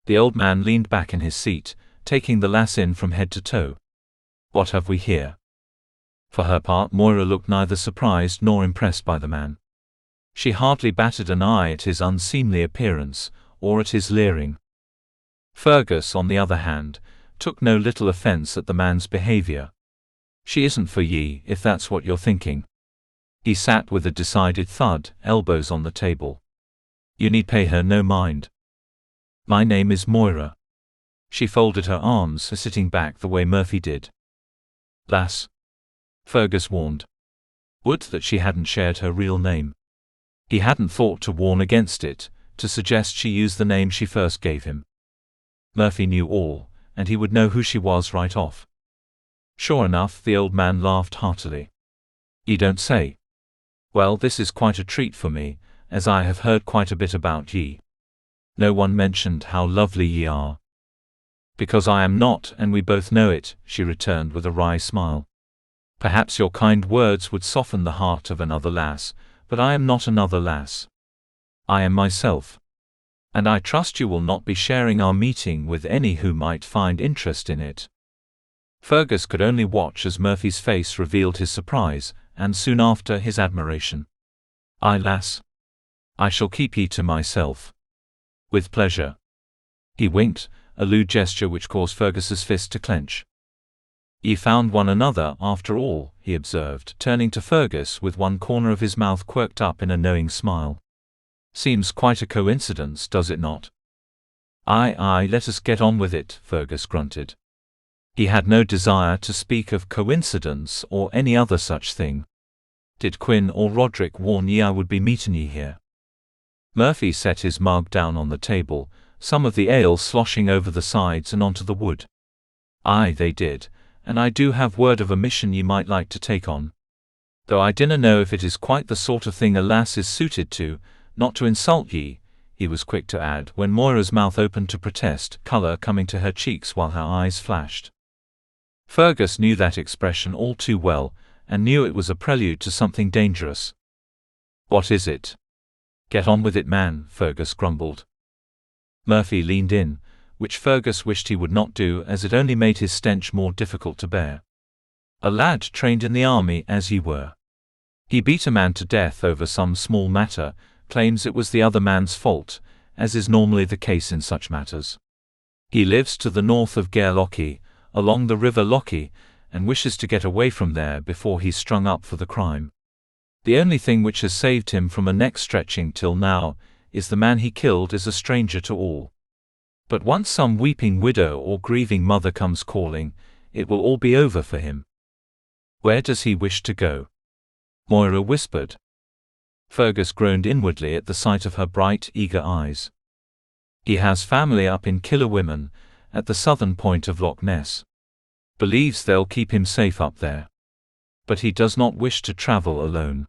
The old man leaned back in his seat, taking the lass in from head to toe. "What have we here?" For her part, Moira looked neither surprised nor impressed by the man. She hardly batted an eye at his unseemly appearance, or at his leering. Fergus, on the other hand, took no little offense at the man's behavior. "She isn't for ye, if that's what you're thinking." He sat with a decided thud, elbows on the table. "You need pay her no mind." My name is Moira. She folded her arms, sitting back the way Murphy did. Lass, Fergus warned. Would that she hadn't shared her real name. He hadn't thought to warn against it, to suggest she use the name she first gave him. Murphy knew all, and he would know who she was right off. Sure enough, the old man laughed heartily. "You don't say. Well, this is quite a treat for me, as I have heard quite a bit about ye. No one mentioned how lovely ye are." "Because I am not, and we both know it," she returned with a wry smile. "Perhaps your kind words would soften the heart of another lass, but I am not another lass. I am myself. And I trust you will not be sharing our meeting with any who might find interest in it." Fergus could only watch as Murphy's face revealed his surprise, and soon after his admiration. "Aye, lass. I shall keep ye to myself." "With pleasure." He winked, a lewd gesture which caused Fergus's fist to clench. "Ye found one another, after all," he observed, turning to Fergus with one corner of his mouth quirked up in a knowing smile. "Seems quite a coincidence, does it not?" Aye, let us get on with it," Fergus grunted. He had no desire to speak of coincidence or any other such thing. "Did Quinn or Roderick warn ye I would be meeting ye here?" Murphy set his mug down on the table, some of the ale sloshing over the sides and onto the wood. "Aye, they did, and I do have word of a mission ye might like to take on. Though I dinna know if it is quite the sort of thing a lass is suited to, not to insult ye," he was quick to add when Moira's mouth opened to protest, colour coming to her cheeks while her eyes flashed. Fergus knew that expression all too well, and knew it was a prelude to something dangerous. "What is it?" "Get on with it, man," Fergus grumbled. Murphy leaned in, which Fergus wished he would not do, as it only made his stench more difficult to bear. A lad trained in the army as ye were. He beat a man to death over some small matter, claims it was the other man's fault, as is normally the case in such matters. He lives to the north of Gairlochie, along the river Lochie, and wishes to get away from there before he's strung up for the crime. The only thing which has saved him from a neck stretching till now is the man he killed is a stranger to all. But once some weeping widow or grieving mother comes calling, it will all be over for him." "Where does he wish to go?" Moira whispered. Fergus groaned inwardly at the sight of her bright, eager eyes. "He has family up in Killerwomen, at the southern point of Loch Ness. Believes they'll keep him safe up there. But he does not wish to travel alone."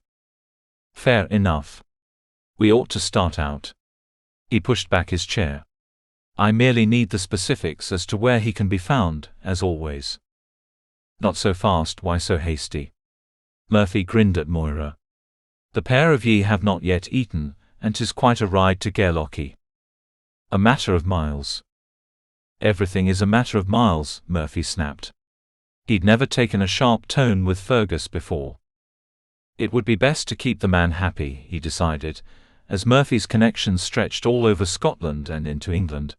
"Fair enough. We ought to start out." He pushed back his chair. "I merely need the specifics as to where he can be found, as always." "Not so fast, why so hasty?" Murphy grinned at Moira. "The pair of ye have not yet eaten, and 'tis quite a ride to Gairlochie." "A matter of miles." "Everything is a matter of miles," Murphy snapped. He'd never taken a sharp tone with Fergus before. It would be best to keep the man happy, he decided, as Murphy's connections stretched all over Scotland and into England.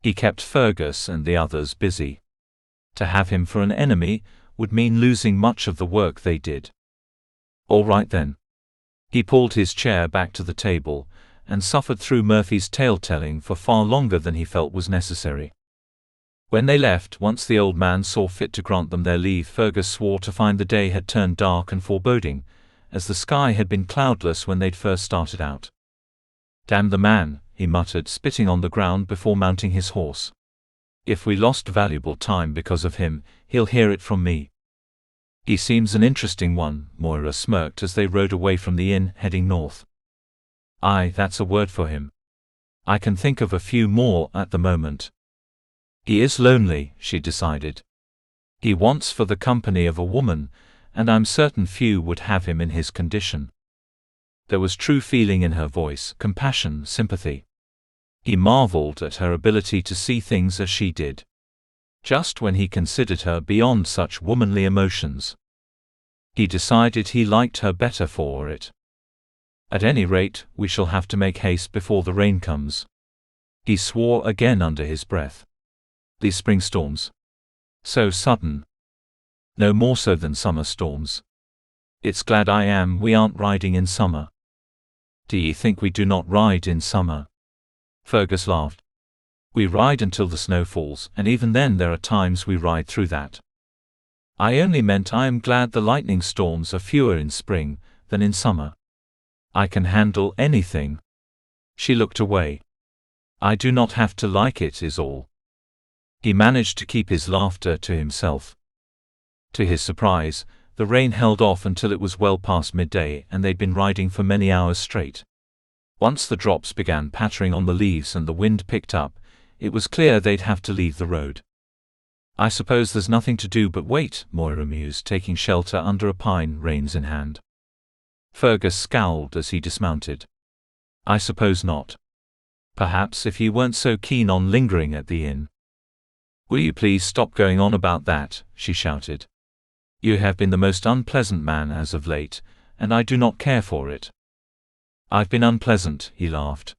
He kept Fergus and the others busy. To have him for an enemy would mean losing much of the work they did. "All right then." He pulled his chair back to the table, and suffered through Murphy's tale-telling for far longer than he felt was necessary. When they left, once the old man saw fit to grant them their leave, Fergus swore to find the day had turned dark and foreboding, as the sky had been cloudless when they'd first started out. "Damn the man," he muttered, spitting on the ground before mounting his horse. "If we lost valuable time because of him, he'll hear it from me." "He seems an interesting one," Moira smirked as they rode away from the inn, heading north. "Aye, that's a word for him. I can think of a few more at the moment." "He is lonely," she decided. "He wants for the company of a woman, and I'm certain few would have him in his condition." There was true feeling in her voice, compassion, sympathy. He marveled at her ability to see things as she did. Just when he considered her beyond such womanly emotions. He decided he liked her better for it. "At any rate, we shall have to make haste before the rain comes." He swore again under his breath. "These spring storms. So sudden. No more so than summer storms. It's glad I am we aren't riding in summer." "Do ye think we do not ride in summer?" Fergus laughed. We ride until the snow falls, and even then there are times we ride through that. I only meant I am glad the lightning storms are fewer in spring than in summer. I can handle anything." She looked away. "I do not have to like it is all." He managed to keep his laughter to himself. To his surprise, the rain held off until it was well past midday and they'd been riding for many hours straight. Once the drops began pattering on the leaves and the wind picked up, it was clear they'd have to leave the road. "I suppose there's nothing to do but wait," Moira mused, taking shelter under a pine, reins in hand. Fergus scowled as he dismounted. "I suppose not. Perhaps if you weren't so keen on lingering at the inn." "Will you please stop going on about that?" she shouted. "You have been the most unpleasant man as of late, and I do not care for it." "I've been unpleasant," he laughed.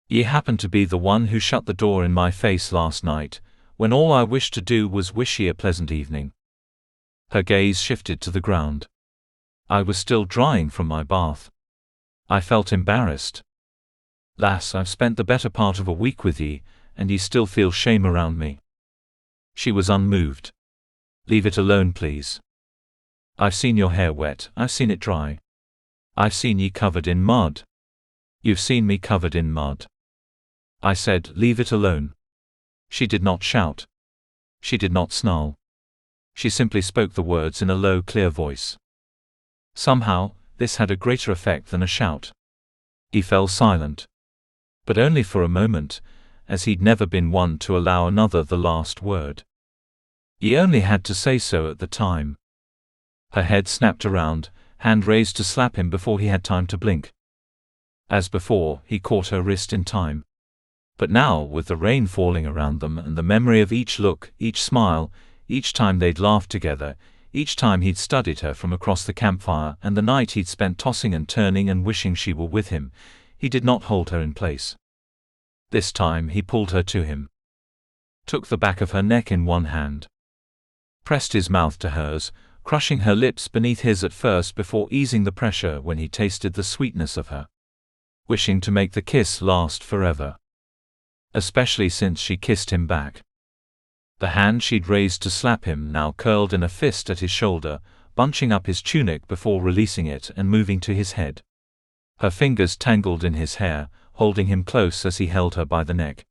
"Ye happened to be the one who shut the door in my face last night, when all I wished to do was wish ye a pleasant evening." Her gaze shifted to the ground. "I was still drying from my bath. I felt embarrassed. Lass, I've spent the better part of a week with ye, and ye still feel shame around me." She was unmoved. "Leave it alone, please. I've seen your hair wet, I've seen it dry. I've seen ye covered in mud. You've seen me covered in mud." I said, "Leave it alone." She did not shout. She did not snarl. She simply spoke the words in a low, clear voice. Somehow, this had a greater effect than a shout. He fell silent. But only for a moment, as he'd never been one to allow another the last word. He only had to say so at the time. Her head snapped around, hand raised to slap him before he had time to blink. As before, he caught her wrist in time. But now, with the rain falling around them and the memory of each look, each smile, each time they'd laughed together, each time he'd studied her from across the campfire and the night he'd spent tossing and turning and wishing she were with him, he did not hold her in place. This time he pulled her to him. Took the back of her neck in one hand. Pressed his mouth to hers, crushing her lips beneath his at first before easing the pressure when he tasted the sweetness of her. Wishing to make the kiss last forever. Especially since she kissed him back. The hand she'd raised to slap him now curled in a fist at his shoulder, bunching up his tunic before releasing it and moving to his head. Her fingers tangled in his hair, holding him close as he held her by the neck.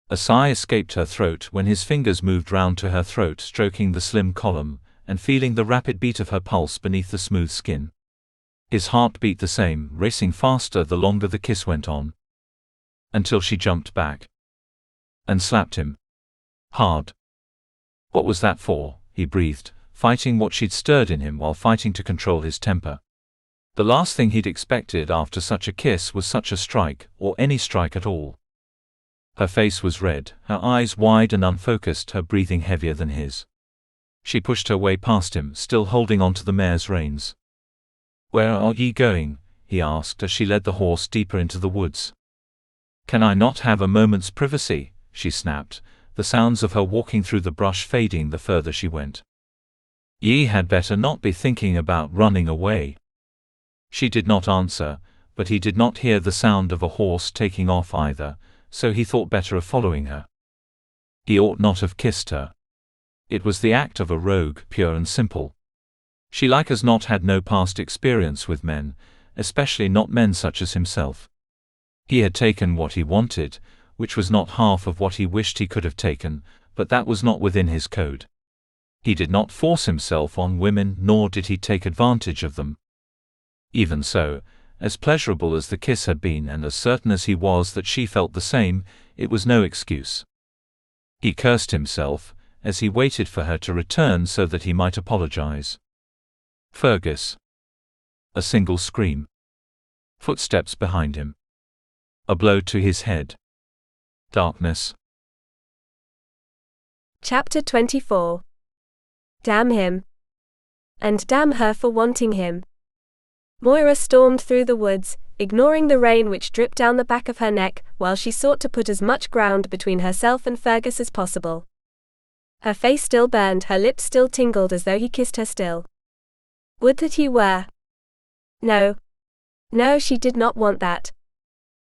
A sigh escaped her throat when his fingers moved round to her throat, stroking the slim column, and feeling the rapid beat of her pulse beneath the smooth skin. His heart beat the same, racing faster the longer the kiss went on. Until she jumped back. And slapped him. Hard. "What was that for?" he breathed, fighting what she'd stirred in him while fighting to control his temper. The last thing he'd expected after such a kiss was such a strike, or any strike at all. Her face was red, her eyes wide and unfocused, her breathing heavier than his. She pushed her way past him, still holding on to the mare's reins. "Where are ye going?" he asked as she led the horse deeper into the woods. "Can I not have a moment's privacy?" she snapped, the sounds of her walking through the brush fading the further she went. "Ye had better not be thinking about running away." She did not answer, but he did not hear the sound of a horse taking off either, so he thought better of following her. He ought not have kissed her. It was the act of a rogue, pure and simple. She like as not had no past experience with men, especially not men such as himself. He had taken what he wanted, which was not half of what he wished he could have taken, but that was not within his code. He did not force himself on women, nor did he take advantage of them. Even so, as pleasurable as the kiss had been and as certain as he was that she felt the same, it was no excuse. He cursed himself, as he waited for her to return so that he might apologize. Fergus. A single scream. Footsteps behind him. A blow to his head. Darkness. Chapter 24. Damn him. And damn her for wanting him. Moira stormed through the woods, ignoring the rain which dripped down the back of her neck, while she sought to put as much ground between herself and Fergus as possible. Her face still burned, her lips still tingled as though he kissed her still. Would that he were. No. No, she did not want that.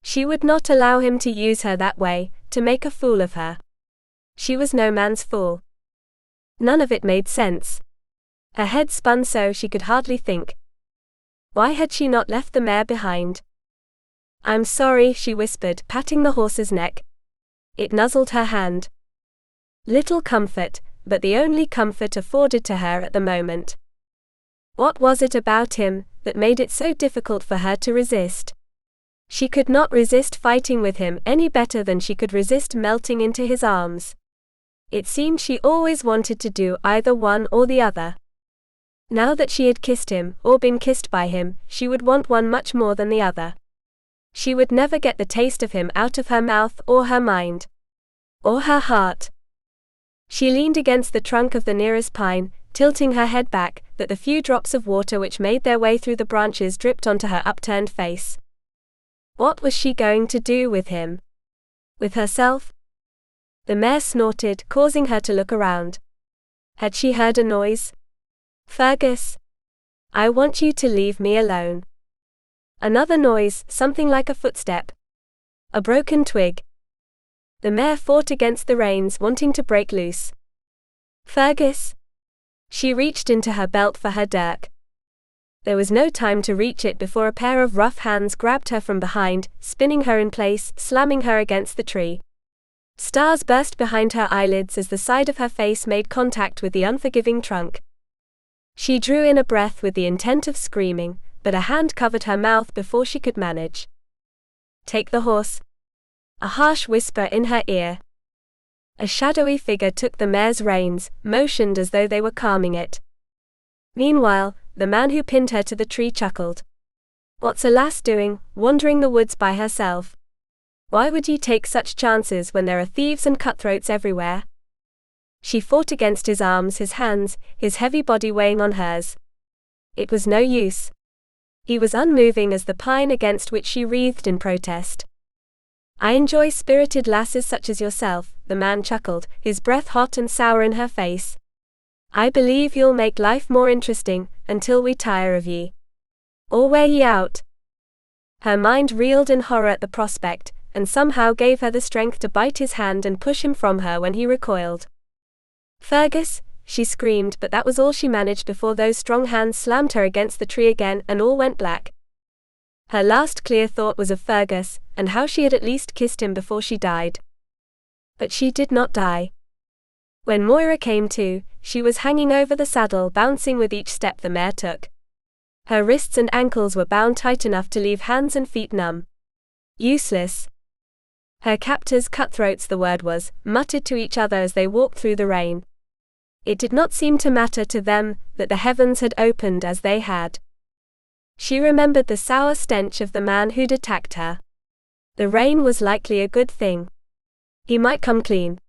She would not allow him to use her that way, to make a fool of her. She was no man's fool. None of it made sense. Her head spun so she could hardly think. Why had she not left the mare behind? "I'm sorry," she whispered, patting the horse's neck. It nuzzled her hand. Little comfort, but the only comfort afforded to her at the moment. What was it about him that made it so difficult for her to resist? She could not resist fighting with him any better than she could resist melting into his arms. It seemed she always wanted to do either one or the other. Now that she had kissed him, or been kissed by him, she would want one much more than the other. She would never get the taste of him out of her mouth or her mind. Or her heart. She leaned against the trunk of the nearest pine, tilting her head back, that the few drops of water which made their way through the branches dripped onto her upturned face. What was she going to do with him? With herself? The mare snorted, causing her to look around. Had she heard a noise? "Fergus! I want you to leave me alone." Another noise, something like a footstep. A broken twig. The mare fought against the reins, wanting to break loose. "Fergus!" She reached into her belt for her dirk. There was no time to reach it before a pair of rough hands grabbed her from behind, spinning her in place, slamming her against the tree. Stars burst behind her eyelids as the side of her face made contact with the unforgiving trunk. She drew in a breath with the intent of screaming, but a hand covered her mouth before she could manage. "Take the horse." A harsh whisper in her ear. A shadowy figure took the mare's reins, motioned as though they were calming it. Meanwhile, the man who pinned her to the tree chuckled. "What's a lass doing, wandering the woods by herself? Why would ye take such chances when there are thieves and cutthroats everywhere?" She fought against his arms, his hands, his heavy body weighing on hers. It was no use. He was unmoving as the pine against which she wreathed in protest. "I enjoy spirited lasses such as yourself," the man chuckled, his breath hot and sour in her face. "I believe you'll make life more interesting, until we tire of ye. Or wear ye out." Her mind reeled in horror at the prospect, and somehow gave her the strength to bite his hand and push him from her when he recoiled. "Fergus!" she screamed, but that was all she managed before those strong hands slammed her against the tree again and all went black. Her last clear thought was of Fergus, and how she had at least kissed him before she died. But she did not die. When Moira came to, she was hanging over the saddle, bouncing with each step the mare took. Her wrists and ankles were bound tight enough to leave hands and feet numb. Useless. Her captors, cutthroats the word was, muttered to each other as they walked through the rain. It did not seem to matter to them that the heavens had opened as they had. She remembered the sour stench of the man who'd attacked her. The rain was likely a good thing. He might come clean.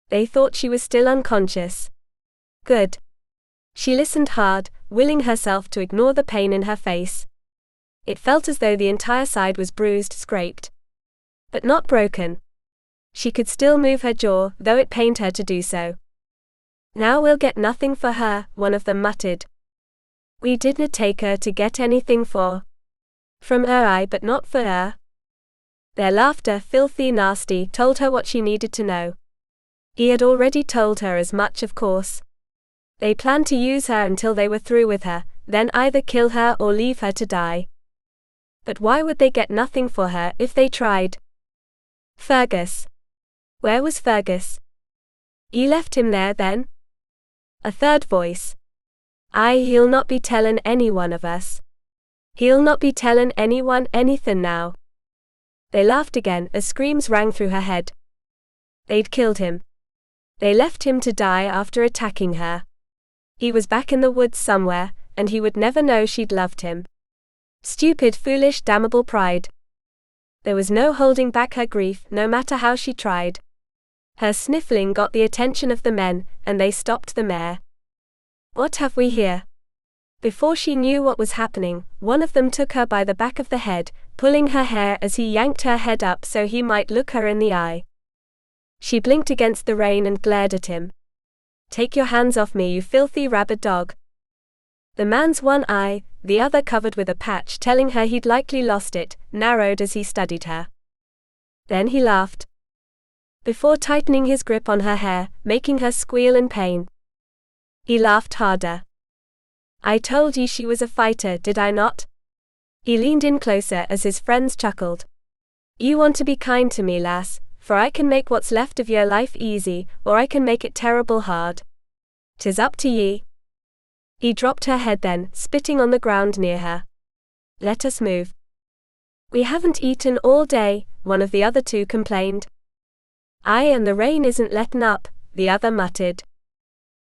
They thought she was still unconscious. Good. She listened hard, willing herself to ignore the pain in her face. It felt as though the entire side was bruised, scraped. But not broken. She could still move her jaw, though it pained her to do so. "Now we'll get nothing for her," one of them muttered. "We didn't take her to get anything for. From her, but not for her." Their laughter, filthy, nasty, told her what she needed to know. He had already told her as much, of course. They planned to use her until they were through with her, then either kill her or leave her to die. But why would they get nothing for her if they tried? Fergus. Where was Fergus? "You left him there, then?" A third voice. He'll not be tellin' any one of us. He'll not be tellin' anyone anythin' now." They laughed again as screams rang through her head. They'd killed him. They left him to die after attacking her. He was back in the woods somewhere, and he would never know she'd loved him. Stupid, foolish, damnable pride. There was no holding back her grief, no matter how she tried. Her sniffling got the attention of the men, and they stopped the mare. "What have we here?" Before she knew what was happening, one of them took her by the back of the head, pulling her hair as he yanked her head up so he might look her in the eye. She blinked against the rain and glared at him. "Take your hands off me, you filthy rabid dog." The man's one eye, the other covered with a patch telling her he'd likely lost it, narrowed as he studied her. Then he laughed. before tightening his grip on her hair, making her squeal in pain. He laughed harder. I told you she was a fighter, did I not? He leaned in closer as his friends chuckled. You want to be kind to me, lass, for I can make what's left of your life easy, or I can make it terrible hard. 'Tis up to ye. He dropped her head then, spitting on the ground near her. Let us move. We haven't eaten all day, one of the other two complained. Aye, and the rain isn't letting up, the other muttered.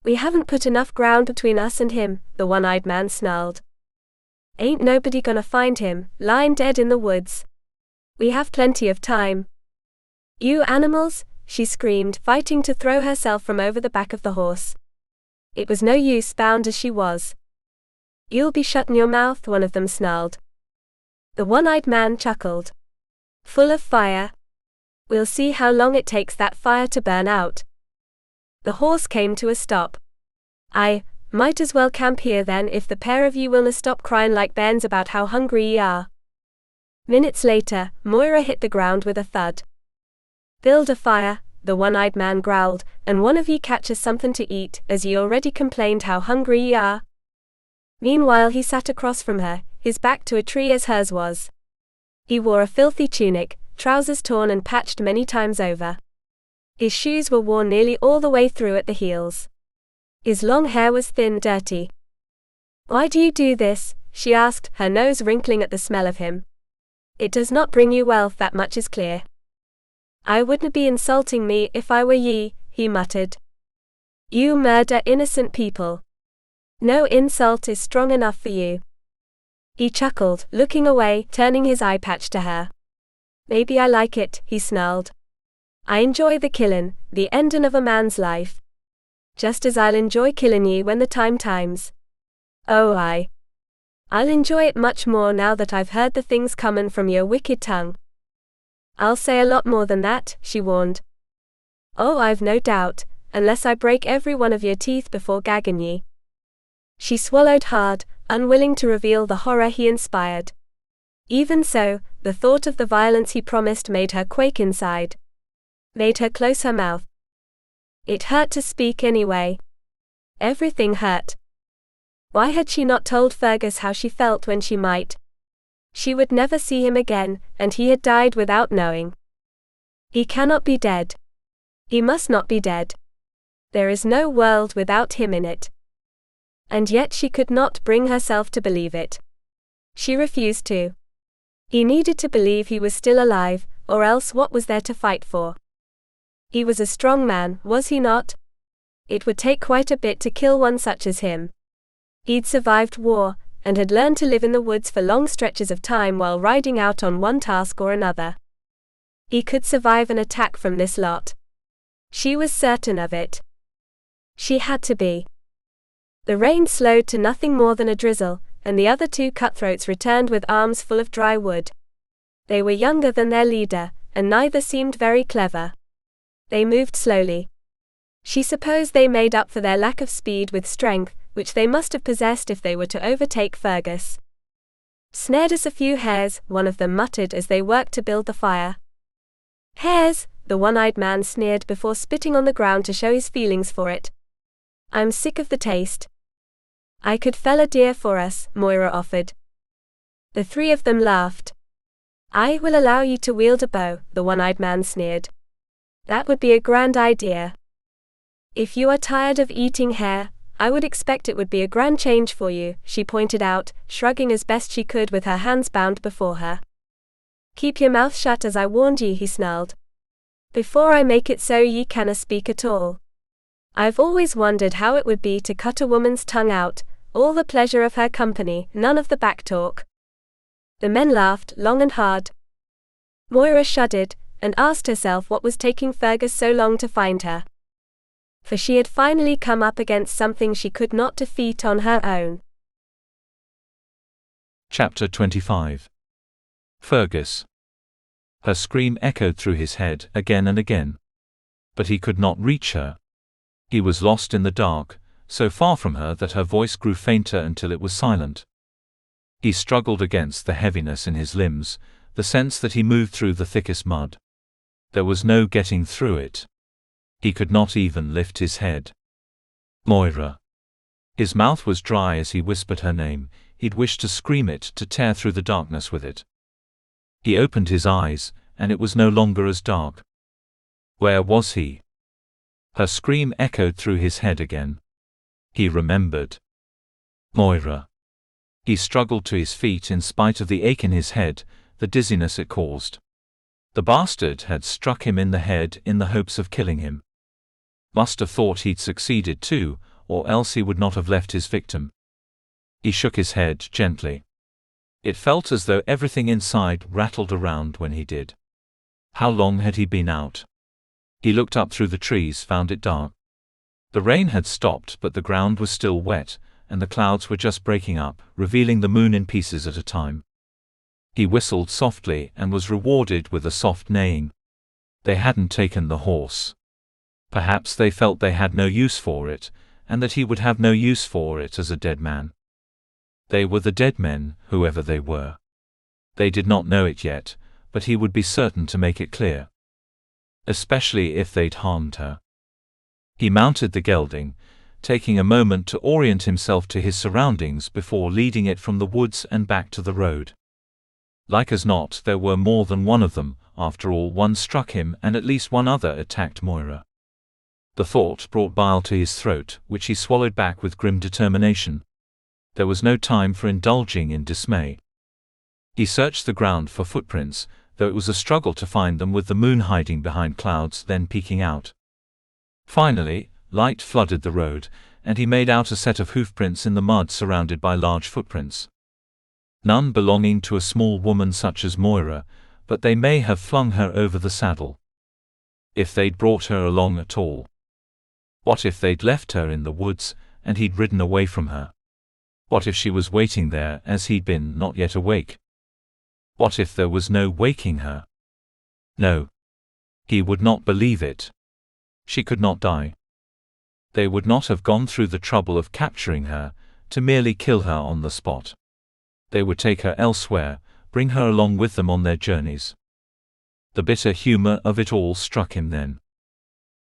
We haven't put enough ground between us and him, the one-eyed man snarled. Ain't nobody gonna find him, lying dead in the woods. We have plenty of time. You animals, she screamed, fighting to throw herself from over the back of the horse. It was no use, bound as she was. You'll be shutting your mouth, one of them snarled. The one-eyed man chuckled. Full of fire. We'll see how long it takes that fire to burn out. The horse came to a stop. I might as well camp here then if the pair of you willna stop crying like bairns about how hungry ye are. Minutes later, Moira hit the ground with a thud. Build a fire, the one-eyed man growled, and one of ye catches something to eat, as ye already complained how hungry ye are. Meanwhile he sat across from her, his back to a tree as hers was. He wore a filthy tunic, trousers torn and patched many times over. His shoes were worn nearly all the way through at the heels. His long hair was thin, dirty. Why do you do this? She asked, her nose wrinkling at the smell of him. It does not bring you wealth, that much is clear. I wouldn't be insulting me if I were ye, he muttered. You murder innocent people. No insult is strong enough for you. He chuckled, looking away, turning his eye patch to her. Maybe I like it, he snarled. I enjoy the killin', the endin' of a man's life. Just as I'll enjoy killin' ye when the times. Oh I'll enjoy it much more now that I've heard the things comin' from your wicked tongue. I'll say a lot more than that, she warned. Oh, I've no doubt, unless I break every one of your teeth before gaggin' ye. She swallowed hard, unwilling to reveal the horror he inspired. Even so, the thought of the violence he promised made her quake inside. Made her close her mouth. It hurt to speak anyway. Everything hurt. Why had she not told Fergus how she felt when she might? She would never see him again, and he had died without knowing. He cannot be dead. He must not be dead. There is no world without him in it. And yet she could not bring herself to believe it. She refused to. He needed to believe he was still alive, or else what was there to fight for? He was a strong man, was he not? It would take quite a bit to kill one such as him. He'd survived war, and had learned to live in the woods for long stretches of time while riding out on one task or another. He could survive an attack from this lot. She was certain of it. She had to be. The rain slowed to nothing more than a drizzle, and the other two cutthroats returned with arms full of dry wood. They were younger than their leader, and neither seemed very clever. They moved slowly. She supposed they made up for their lack of speed with strength, which they must have possessed if they were to overtake Fergus. Snared us a few hares, one of them muttered as they worked to build the fire. Hares, the one-eyed man sneered before spitting on the ground to show his feelings for it. I'm sick of the taste. I could fell a deer for us, Moira offered. The three of them laughed. I will allow you to wield a bow, the one-eyed man sneered. That would be a grand idea. If you are tired of eating hare, I would expect it would be a grand change for you, she pointed out, shrugging as best she could with her hands bound before her. Keep your mouth shut as I warned ye, he snarled. Before I make it so ye canna speak at all. I've always wondered how it would be to cut a woman's tongue out, all the pleasure of her company, none of the back talk. The men laughed, long and hard. Moira shuddered, and asked herself what was taking Fergus so long to find her. For she had finally come up against something she could not defeat on her own. Chapter 25. Fergus. Her scream echoed through his head again and again. But he could not reach her. He was lost in the dark, so far from her that her voice grew fainter until it was silent. He struggled against the heaviness in his limbs, the sense that he moved through the thickest mud. There was no getting through it. He could not even lift his head. Moira. His mouth was dry as he whispered her name. He'd wished to scream it, to tear through the darkness with it. He opened his eyes, and it was no longer as dark. Where was he? Her scream echoed through his head again. He remembered. Moira. He struggled to his feet in spite of the ache in his head, the dizziness it caused. The bastard had struck him in the head in the hopes of killing him. Must have thought he'd succeeded too, or else he would not have left his victim. He shook his head gently. It felt as though everything inside rattled around when he did. How long had he been out? He looked up through the trees, found it dark. The rain had stopped, but the ground was still wet, and the clouds were just breaking up, revealing the moon in pieces at a time. He whistled softly and was rewarded with a soft neighing. They hadn't taken the horse. Perhaps they felt they had no use for it, and that he would have no use for it as a dead man. They were the dead men, whoever they were. They did not know it yet, but he would be certain to make it clear. Especially if they'd harmed her. He mounted the gelding, taking a moment to orient himself to his surroundings before leading it from the woods and back to the road. Like as not, there were more than one of them. After all, one struck him and at least one other attacked Moira. The thought brought bile to his throat, which he swallowed back with grim determination. There was no time for indulging in dismay. He searched the ground for footprints, though it was a struggle to find them with the moon hiding behind clouds then peeking out. Finally, light flooded the road, and he made out a set of hoofprints in the mud surrounded by large footprints. None belonging to a small woman such as Moira, but they may have flung her over the saddle. If they'd brought her along at all. What if they'd left her in the woods, and he'd ridden away from her? What if she was waiting there as he'd been, not yet awake? What if there was no waking her? No. He would not believe it. She could not die. They would not have gone through the trouble of capturing her, to merely kill her on the spot. They would take her elsewhere, bring her along with them on their journeys. The bitter humor of it all struck him then.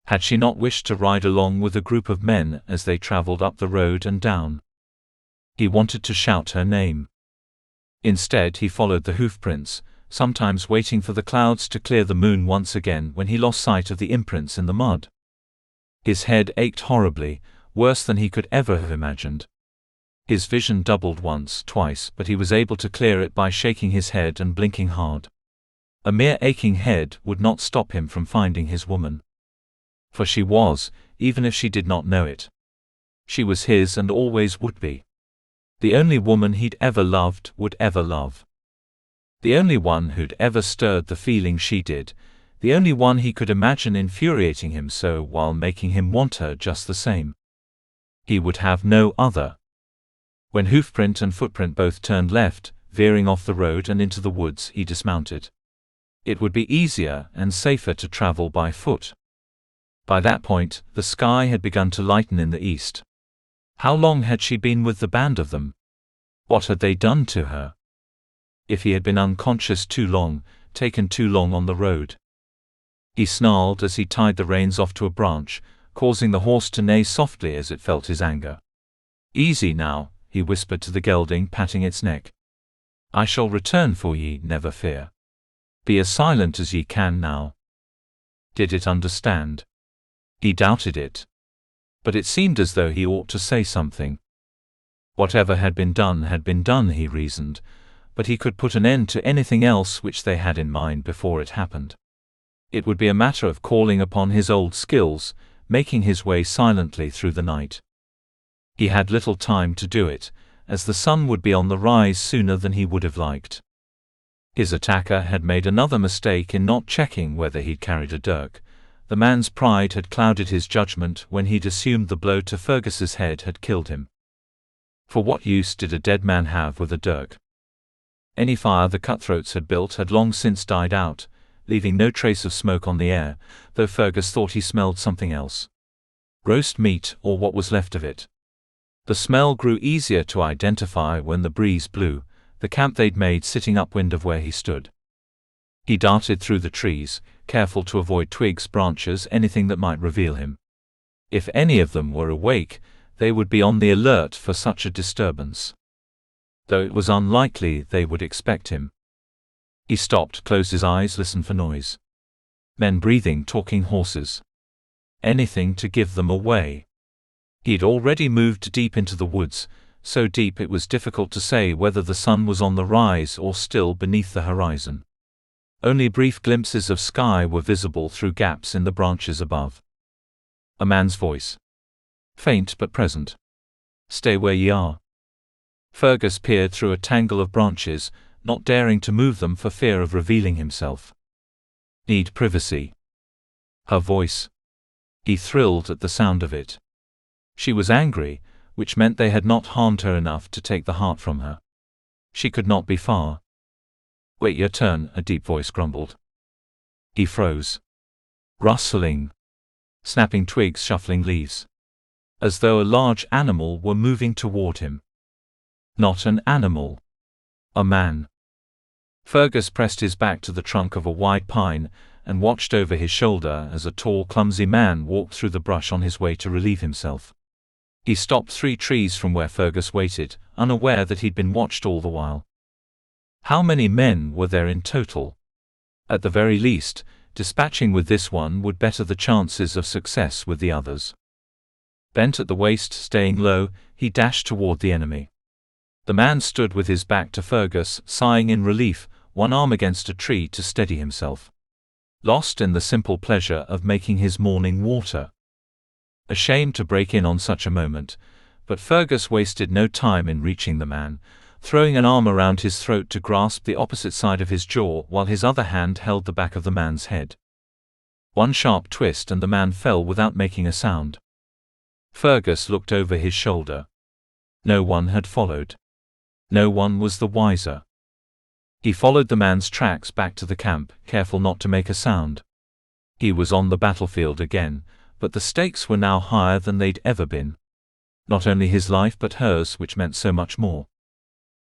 Had she not wished to ride along with a group of men as they traveled up the road and down? He wanted to shout her name. Instead he followed the hoofprints, sometimes waiting for the clouds to clear the moon once again when he lost sight of the imprints in the mud. His head ached horribly, worse than he could ever have imagined. His vision doubled once, twice, but he was able to clear it by shaking his head and blinking hard. A mere aching head would not stop him from finding his woman. For she was, even if she did not know it. She was his and always would be. The only woman he'd ever loved, would ever love. The only one who'd ever stirred the feeling she did, the only one he could imagine infuriating him so while making him want her just the same. He would have no other. When hoofprint and footprint both turned left, veering off the road and into the woods, he dismounted. It would be easier and safer to travel by foot. By that point, the sky had begun to lighten in the east. How long had she been with the band of them? What had they done to her? If he had been unconscious too long, taken too long on the road. He snarled as he tied the reins off to a branch, causing the horse to neigh softly as it felt his anger. "Easy now," he whispered to the gelding, patting its neck. "I shall return for ye, never fear. Be as silent as ye can now." Did it understand? He doubted it. But it seemed as though he ought to say something. Whatever had been done, he reasoned, but he could put an end to anything else which they had in mind before it happened. It would be a matter of calling upon his old skills, making his way silently through the night. He had little time to do it, as the sun would be on the rise sooner than he would have liked. His attacker had made another mistake in not checking whether he'd carried a dirk. The man's pride had clouded his judgment when he'd assumed the blow to Fergus's head had killed him. For what use did a dead man have with a dirk? Any fire the cutthroats had built had long since died out, leaving no trace of smoke on the air, though Fergus thought he smelled something else. Roast meat, or what was left of it. The smell grew easier to identify when the breeze blew, the camp they'd made sitting upwind of where he stood. He darted through the trees, careful to avoid twigs, branches, anything that might reveal him. If any of them were awake, they would be on the alert for such a disturbance, though it was unlikely they would expect him. He stopped, closed his eyes, listened for noise. Men breathing, talking, horses. Anything to give them away. He'd already moved deep into the woods, so deep it was difficult to say whether the sun was on the rise or still beneath the horizon. Only brief glimpses of sky were visible through gaps in the branches above. A man's voice. Faint but present. "Stay where ye are." Fergus peered through a tangle of branches, not daring to move them for fear of revealing himself. "Need privacy." Her voice. He thrilled at the sound of it. She was angry, which meant they had not harmed her enough to take the heart from her. She could not be far. "Wait your turn," a deep voice grumbled. He froze. Rustling. Snapping twigs, shuffling leaves. As though a large animal were moving toward him. Not an animal. A man. Fergus pressed his back to the trunk of a wide pine, and watched over his shoulder as a tall, clumsy man walked through the brush on his way to relieve himself. He stopped 3 trees from where Fergus waited, unaware that he'd been watched all the while. How many men were there in total? At the very least, dispatching with this one would better the chances of success with the others. Bent at the waist, staying low, he dashed toward the enemy. The man stood with his back to Fergus, sighing in relief, one arm against a tree to steady himself. Lost in the simple pleasure of making his morning water. Ashamed to break in on such a moment, but Fergus wasted no time in reaching the man, throwing an arm around his throat to grasp the opposite side of his jaw while his other hand held the back of the man's head. One sharp twist and the man fell without making a sound. Fergus looked over his shoulder. No one had followed. No one was the wiser. He followed the man's tracks back to the camp, careful not to make a sound. He was on the battlefield again, but the stakes were now higher than they'd ever been. Not only his life but hers, which meant so much more.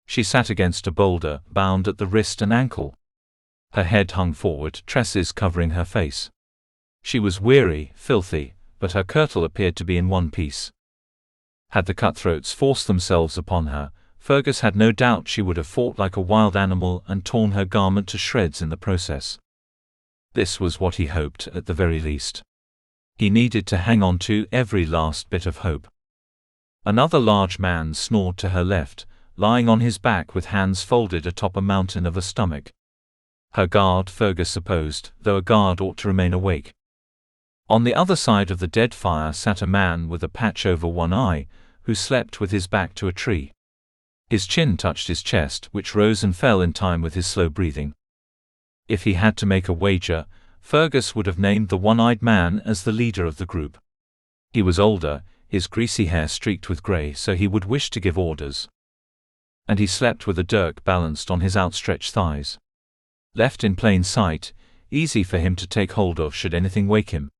She sat against a boulder, bound at the wrist and ankle. Her head hung forward, tresses covering her face. She was weary, filthy, but her kirtle appeared to be in one piece. Had the cutthroats forced themselves upon her, Fergus had no doubt she would have fought like a wild animal and torn her garment to shreds in the process. This was what he hoped, at the very least. He needed to hang on to every last bit of hope. Another large man snored to her left, lying on his back with hands folded atop a mountain of a stomach. Her guard, Fergus supposed, though a guard ought to remain awake. On the other side of the dead fire sat a man with a patch over one eye, who slept with his back to a tree. His chin touched his chest, which rose and fell in time with his slow breathing. If he had to make a wager, Fergus would have named the one-eyed man as the leader of the group. He was older, his greasy hair streaked with grey, so he would wish to give orders. And he slept with a dirk balanced on his outstretched thighs. Left in plain sight, easy for him to take hold of should anything wake him.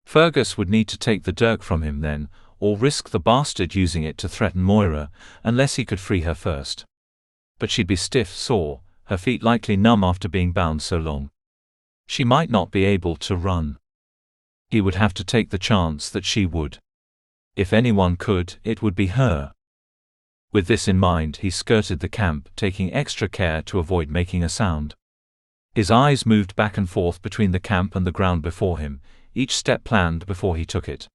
Fergus would need to take the dirk from him then, or risk the bastard using it to threaten Moira, unless he could free her first. But she'd be stiff, sore, her feet likely numb after being bound so long. She might not be able to run. He would have to take the chance that she would. If anyone could, it would be her. With this in mind, he skirted the camp, taking extra care to avoid making a sound. His eyes moved back and forth between the camp and the ground before him, each step planned before he took it.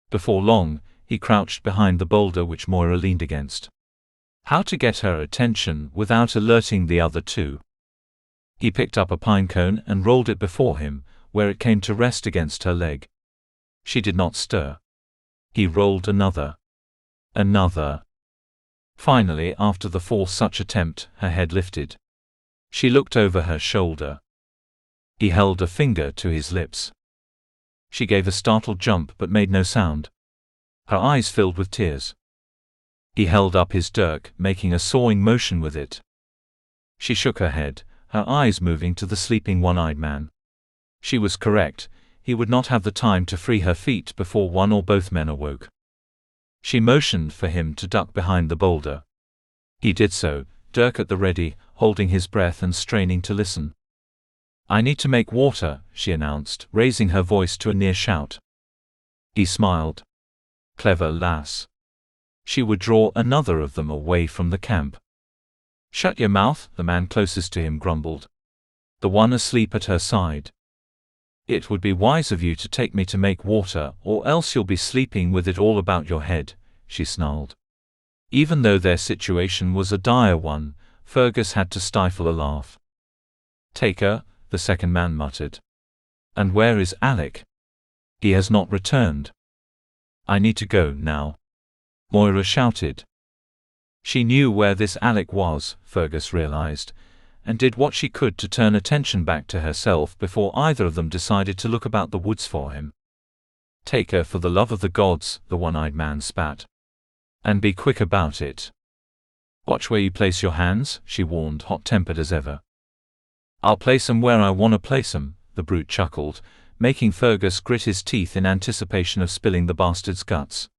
Before long, he crouched behind the boulder which Moira leaned against. How to get her attention without alerting the other two? He picked up a pine cone and rolled it before him, where it came to rest against her leg. She did not stir. He rolled another. Another. Finally, after the fourth such attempt, her head lifted. She looked over her shoulder. He held a finger to his lips. She gave a startled jump but made no sound. Her eyes filled with tears. He held up his dirk, making a sawing motion with it. She shook her head, her eyes moving to the sleeping one-eyed man. She was correct, he would not have the time to free her feet before one or both men awoke. She motioned for him to duck behind the boulder. He did so, dirk at the ready, holding his breath and straining to listen. "I need to make water," she announced, raising her voice to a near shout. He smiled. Clever lass. She would draw another of them away from the camp. "Shut your mouth," the man closest to him grumbled. The one asleep at her side. "It would be wise of you to take me to make water, or else you'll be sleeping with it all about your head," she snarled. Even though their situation was a dire one, Fergus had to stifle a laugh. "Take her," the second man muttered. "And where is Alec?" "He has not returned." "I need to go now," Moira shouted. She knew where this Alec was, Fergus realized, and did what she could to turn attention back to herself before either of them decided to look about the woods for him. "Take her for the love of the gods," the one-eyed man spat. "And be quick about it. Watch where you place your hands," she warned, hot-tempered as ever. "I'll place 'em where I want to place 'em," the brute chuckled, making Fergus grit his teeth in anticipation of spilling the bastard's guts.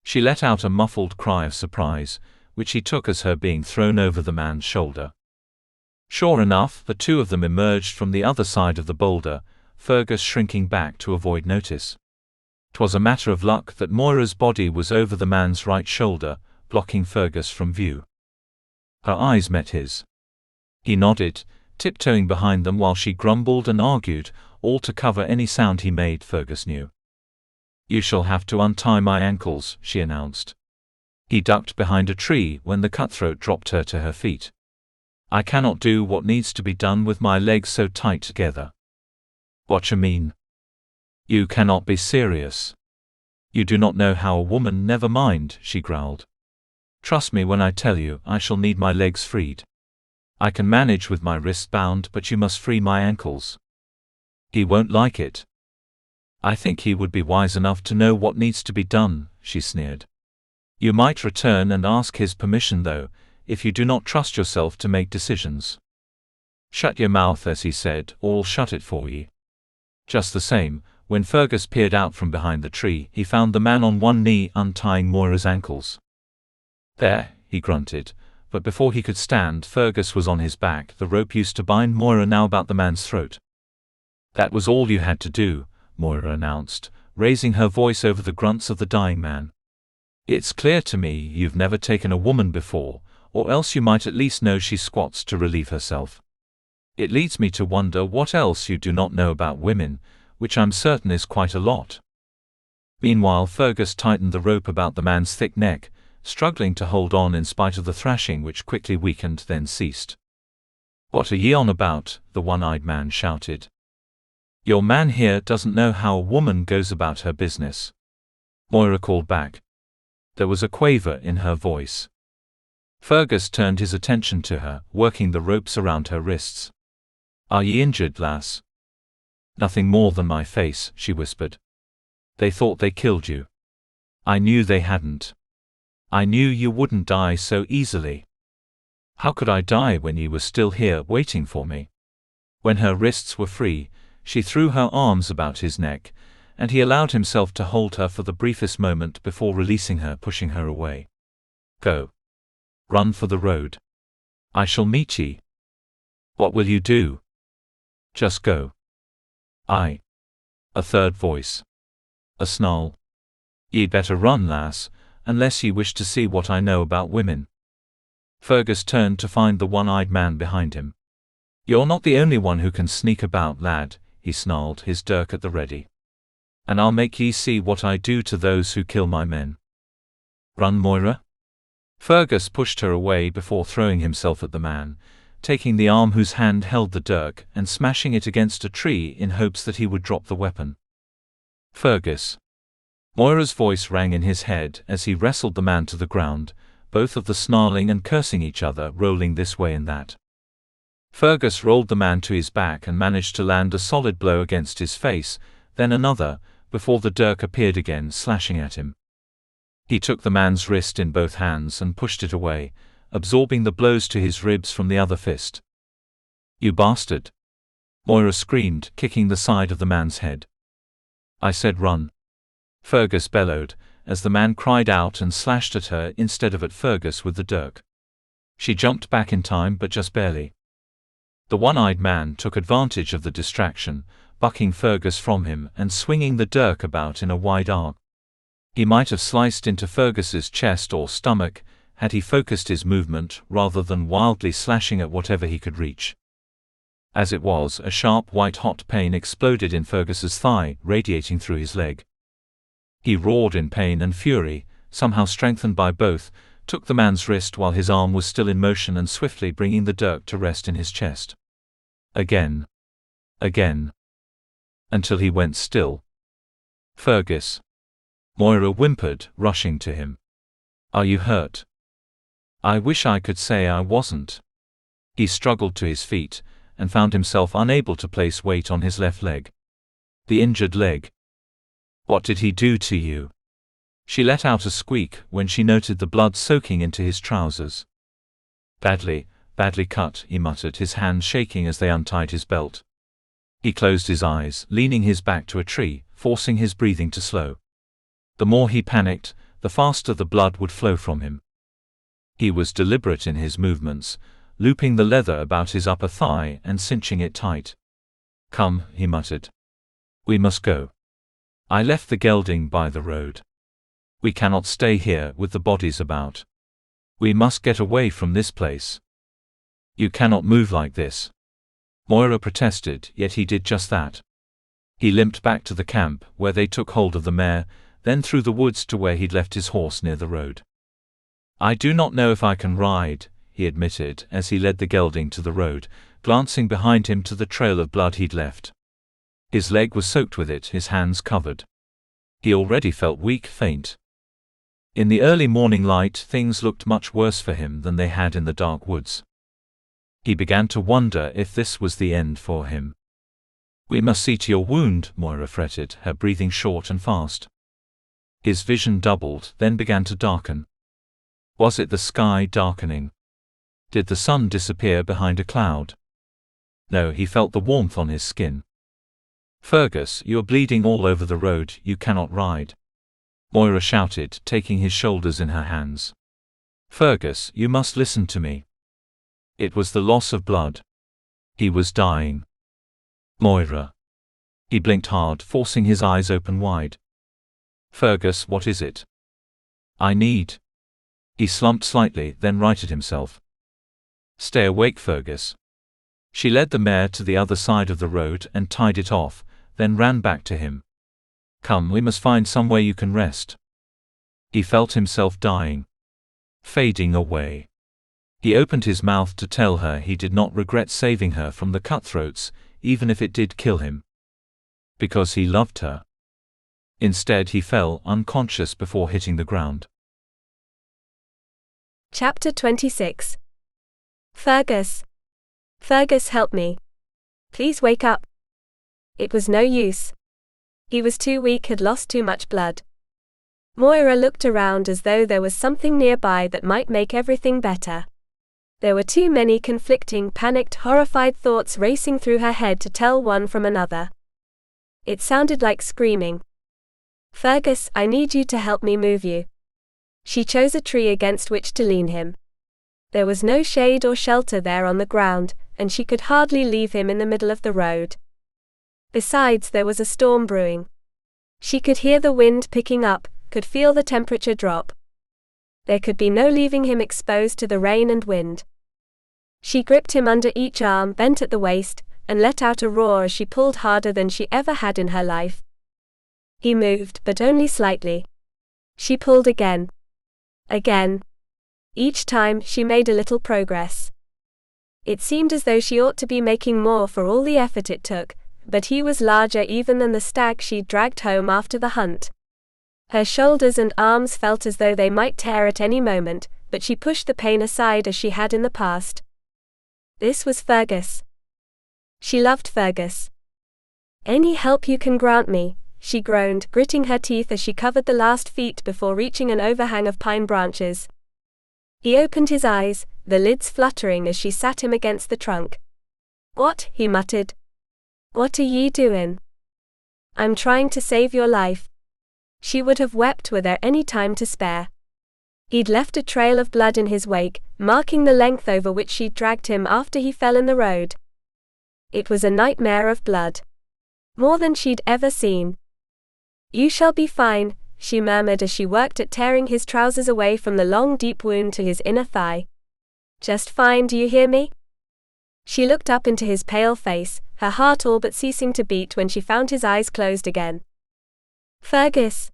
She let out a muffled cry of surprise, which he took as her being thrown over the man's shoulder. Sure enough, the two of them emerged from the other side of the boulder, Fergus shrinking back to avoid notice. 'Twas a matter of luck that Moira's body was over the man's right shoulder, blocking Fergus from view. Her eyes met his. He nodded, tiptoeing behind them while she grumbled and argued, all to cover any sound he made, Fergus knew. "You shall have to untie my ankles," she announced. He ducked behind a tree when the cutthroat dropped her to her feet. "I cannot do what needs to be done with my legs so tight together." "Whatcha mean?" "You cannot be serious. You do not know how a woman—" "Never mind," she growled. "Trust me when I tell you, I shall need my legs freed. I can manage with my wrists bound, but you must free my ankles." "He won't like it." "I think he would be wise enough to know what needs to be done," she sneered. "You might return and ask his permission though, if you do not trust yourself to make decisions." "Shut your mouth," as he said, "or I'll shut it for ye." Just the same, when Fergus peered out from behind the tree, he found the man on one knee untying Moira's ankles. "There," he grunted, but before he could stand, Fergus was on his back, the rope used to bind Moira now about the man's throat. "That was all you had to do," Moira announced, raising her voice over the grunts of the dying man. "It's clear to me you've never taken a woman before, or else you might at least know she squats to relieve herself. It leads me to wonder what else you do not know about women, which I'm certain is quite a lot." Meanwhile, Fergus tightened the rope about the man's thick neck, struggling to hold on in spite of the thrashing which quickly weakened then ceased. "What are ye on about?" the one-eyed man shouted. "Your man here doesn't know how a woman goes about her business," Moira called back. There was a quaver in her voice. Fergus turned his attention to her, working the ropes around her wrists. "Are ye injured, lass?" "Nothing more than my face," she whispered. "They thought they killed you. I knew they hadn't. I knew you wouldn't die so easily." "How could I die when ye were still here waiting for me?" When her wrists were free, she threw her arms about his neck, and he allowed himself to hold her for the briefest moment before releasing her, pushing her away. "Go. Run for the road. I shall meet ye." "What will you do?" "Just go." "I." A third voice. A snarl. "Ye'd better run, lass, unless ye wish to see what I know about women." Fergus turned to find the one-eyed man behind him. "You're not the only one who can sneak about, lad," he snarled, his dirk at the ready. "And I'll make ye see what I do to those who kill my men." "Run, Moira." Fergus pushed her away before throwing himself at the man, taking the arm whose hand held the dirk and smashing it against a tree in hopes that he would drop the weapon. "Fergus." Moira's voice rang in his head as he wrestled the man to the ground, both of the snarling and cursing each other, rolling this way and that. Fergus rolled the man to his back and managed to land a solid blow against his face, then another, before the dirk appeared again, slashing at him. He took the man's wrist in both hands and pushed it away, absorbing the blows to his ribs from the other fist. "You bastard!" Moira screamed, kicking the side of the man's head. "I said run," Fergus bellowed, as the man cried out and slashed at her instead of at Fergus with the dirk. She jumped back in time, but just barely. The one-eyed man took advantage of the distraction, bucking Fergus from him and swinging the dirk about in a wide arc. He might have sliced into Fergus's chest or stomach, had he focused his movement rather than wildly slashing at whatever he could reach. As it was, a sharp white-hot pain exploded in Fergus's thigh, radiating through his leg. He roared in pain and fury, somehow strengthened by both, took the man's wrist while his arm was still in motion and swiftly bringing the dirk to rest in his chest. Again. Again. Until he went still. Fergus. Moira whimpered, rushing to him. Are you hurt? I wish I could say I wasn't. He struggled to his feet, and found himself unable to place weight on his left leg. The injured leg. What did he do to you? She let out a squeak when she noted the blood soaking into his trousers. Badly cut, he muttered, his hands shaking as they untied his belt. He closed his eyes, leaning his back to a tree, forcing his breathing to slow. The more he panicked, the faster the blood would flow from him. He was deliberate in his movements, looping the leather about his upper thigh and cinching it tight. Come, he muttered. We must go. I left the gelding by the road. We cannot stay here with the bodies about. We must get away from this place. You cannot move like this. Moira protested, yet he did just that. He limped back to the camp, where they took hold of the mare, then through the woods to where he'd left his horse near the road. I do not know if I can ride, he admitted as he led the gelding to the road, glancing behind him to the trail of blood he'd left. His leg was soaked with it, his hands covered. He already felt weak, faint. In the early morning light, things looked much worse for him than they had in the dark woods. He began to wonder if this was the end for him. We must see to your wound, Moira fretted, her breathing short and fast. His vision doubled, then began to darken. Was it the sky darkening? Did the sun disappear behind a cloud? No, he felt the warmth on his skin. Fergus, you are bleeding all over the road, you cannot ride. Moira shouted, taking his shoulders in her hands. Fergus, you must listen to me. It was the loss of blood. He was dying. Moira. He blinked hard, forcing his eyes open wide. Fergus, what is it? I need. He slumped slightly, then righted himself. Stay awake, Fergus. She led the mare to the other side of the road and tied it off, then ran back to him. Come, we must find somewhere you can rest. He felt himself dying. Fading away. He opened his mouth to tell her he did not regret saving her from the cutthroats, even if it did kill him. Because he loved her. Instead, he fell unconscious before hitting the ground. Chapter 26. Fergus. Fergus, help me. Please wake up. It was no use. He was too weak, had lost too much blood. Moira looked around as though there was something nearby that might make everything better. There were too many conflicting, panicked, horrified thoughts racing through her head to tell one from another. It sounded like screaming. Fergus, I need you to help me move you. She chose a tree against which to lean him. There was no shade or shelter there on the ground, and she could hardly leave him in the middle of the road. Besides, there was a storm brewing. She could hear the wind picking up, could feel the temperature drop. There could be no leaving him exposed to the rain and wind. She gripped him under each arm, bent at the waist, and let out a roar as she pulled harder than she ever had in her life. He moved, but only slightly. She pulled again. Again. Each time, she made a little progress. It seemed as though she ought to be making more for all the effort it took, but he was larger even than the stag she'd dragged home after the hunt. Her shoulders and arms felt as though they might tear at any moment, but she pushed the pain aside as she had in the past. This was Fergus. She loved Fergus. Any help you can grant me, she groaned, gritting her teeth as she covered the last feet before reaching an overhang of pine branches. He opened his eyes, the lids fluttering as she sat him against the trunk. What? He muttered. What are ye doing? I'm trying to save your life. She would have wept were there any time to spare. He'd left a trail of blood in his wake, marking the length over which she'd dragged him after he fell in the road. It was a nightmare of blood. More than she'd ever seen. "You shall be fine," she murmured as she worked at tearing his trousers away from the long deep wound to his inner thigh. "Just fine, do you hear me?" She looked up into his pale face, her heart all but ceasing to beat when she found his eyes closed again. "Fergus."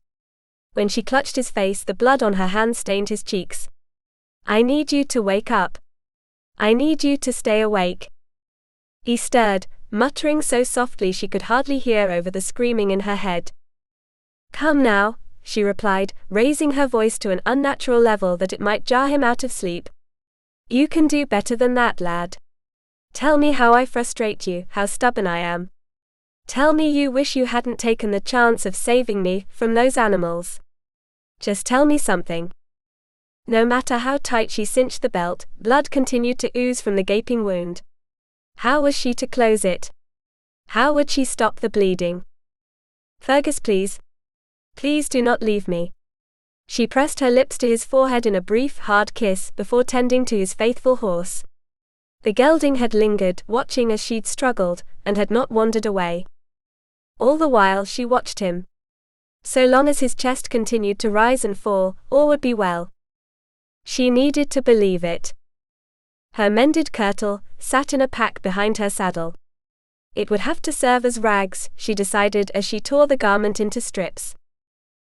When she clutched his face, the blood on her hands stained his cheeks. "I need you to wake up. I need you to stay awake." He stirred, muttering so softly she could hardly hear over the screaming in her head. "Come now," she replied, raising her voice to an unnatural level that it might jar him out of sleep. "You can do better than that, lad. Tell me how I frustrate you, how stubborn I am. Tell me you wish you hadn't taken the chance of saving me from those animals. Just tell me something." No matter how tight she cinched the belt, blood continued to ooze from the gaping wound. How was she to close it? How would she stop the bleeding? "Fergus, please. Please do not leave me." She pressed her lips to his forehead in a brief, hard kiss before tending to his faithful horse. The gelding had lingered, watching as she'd struggled, and had not wandered away. All the while she watched him. So long as his chest continued to rise and fall, all would be well. She needed to believe it. Her mended kirtle sat in a pack behind her saddle. It would have to serve as rags, she decided as she tore the garment into strips.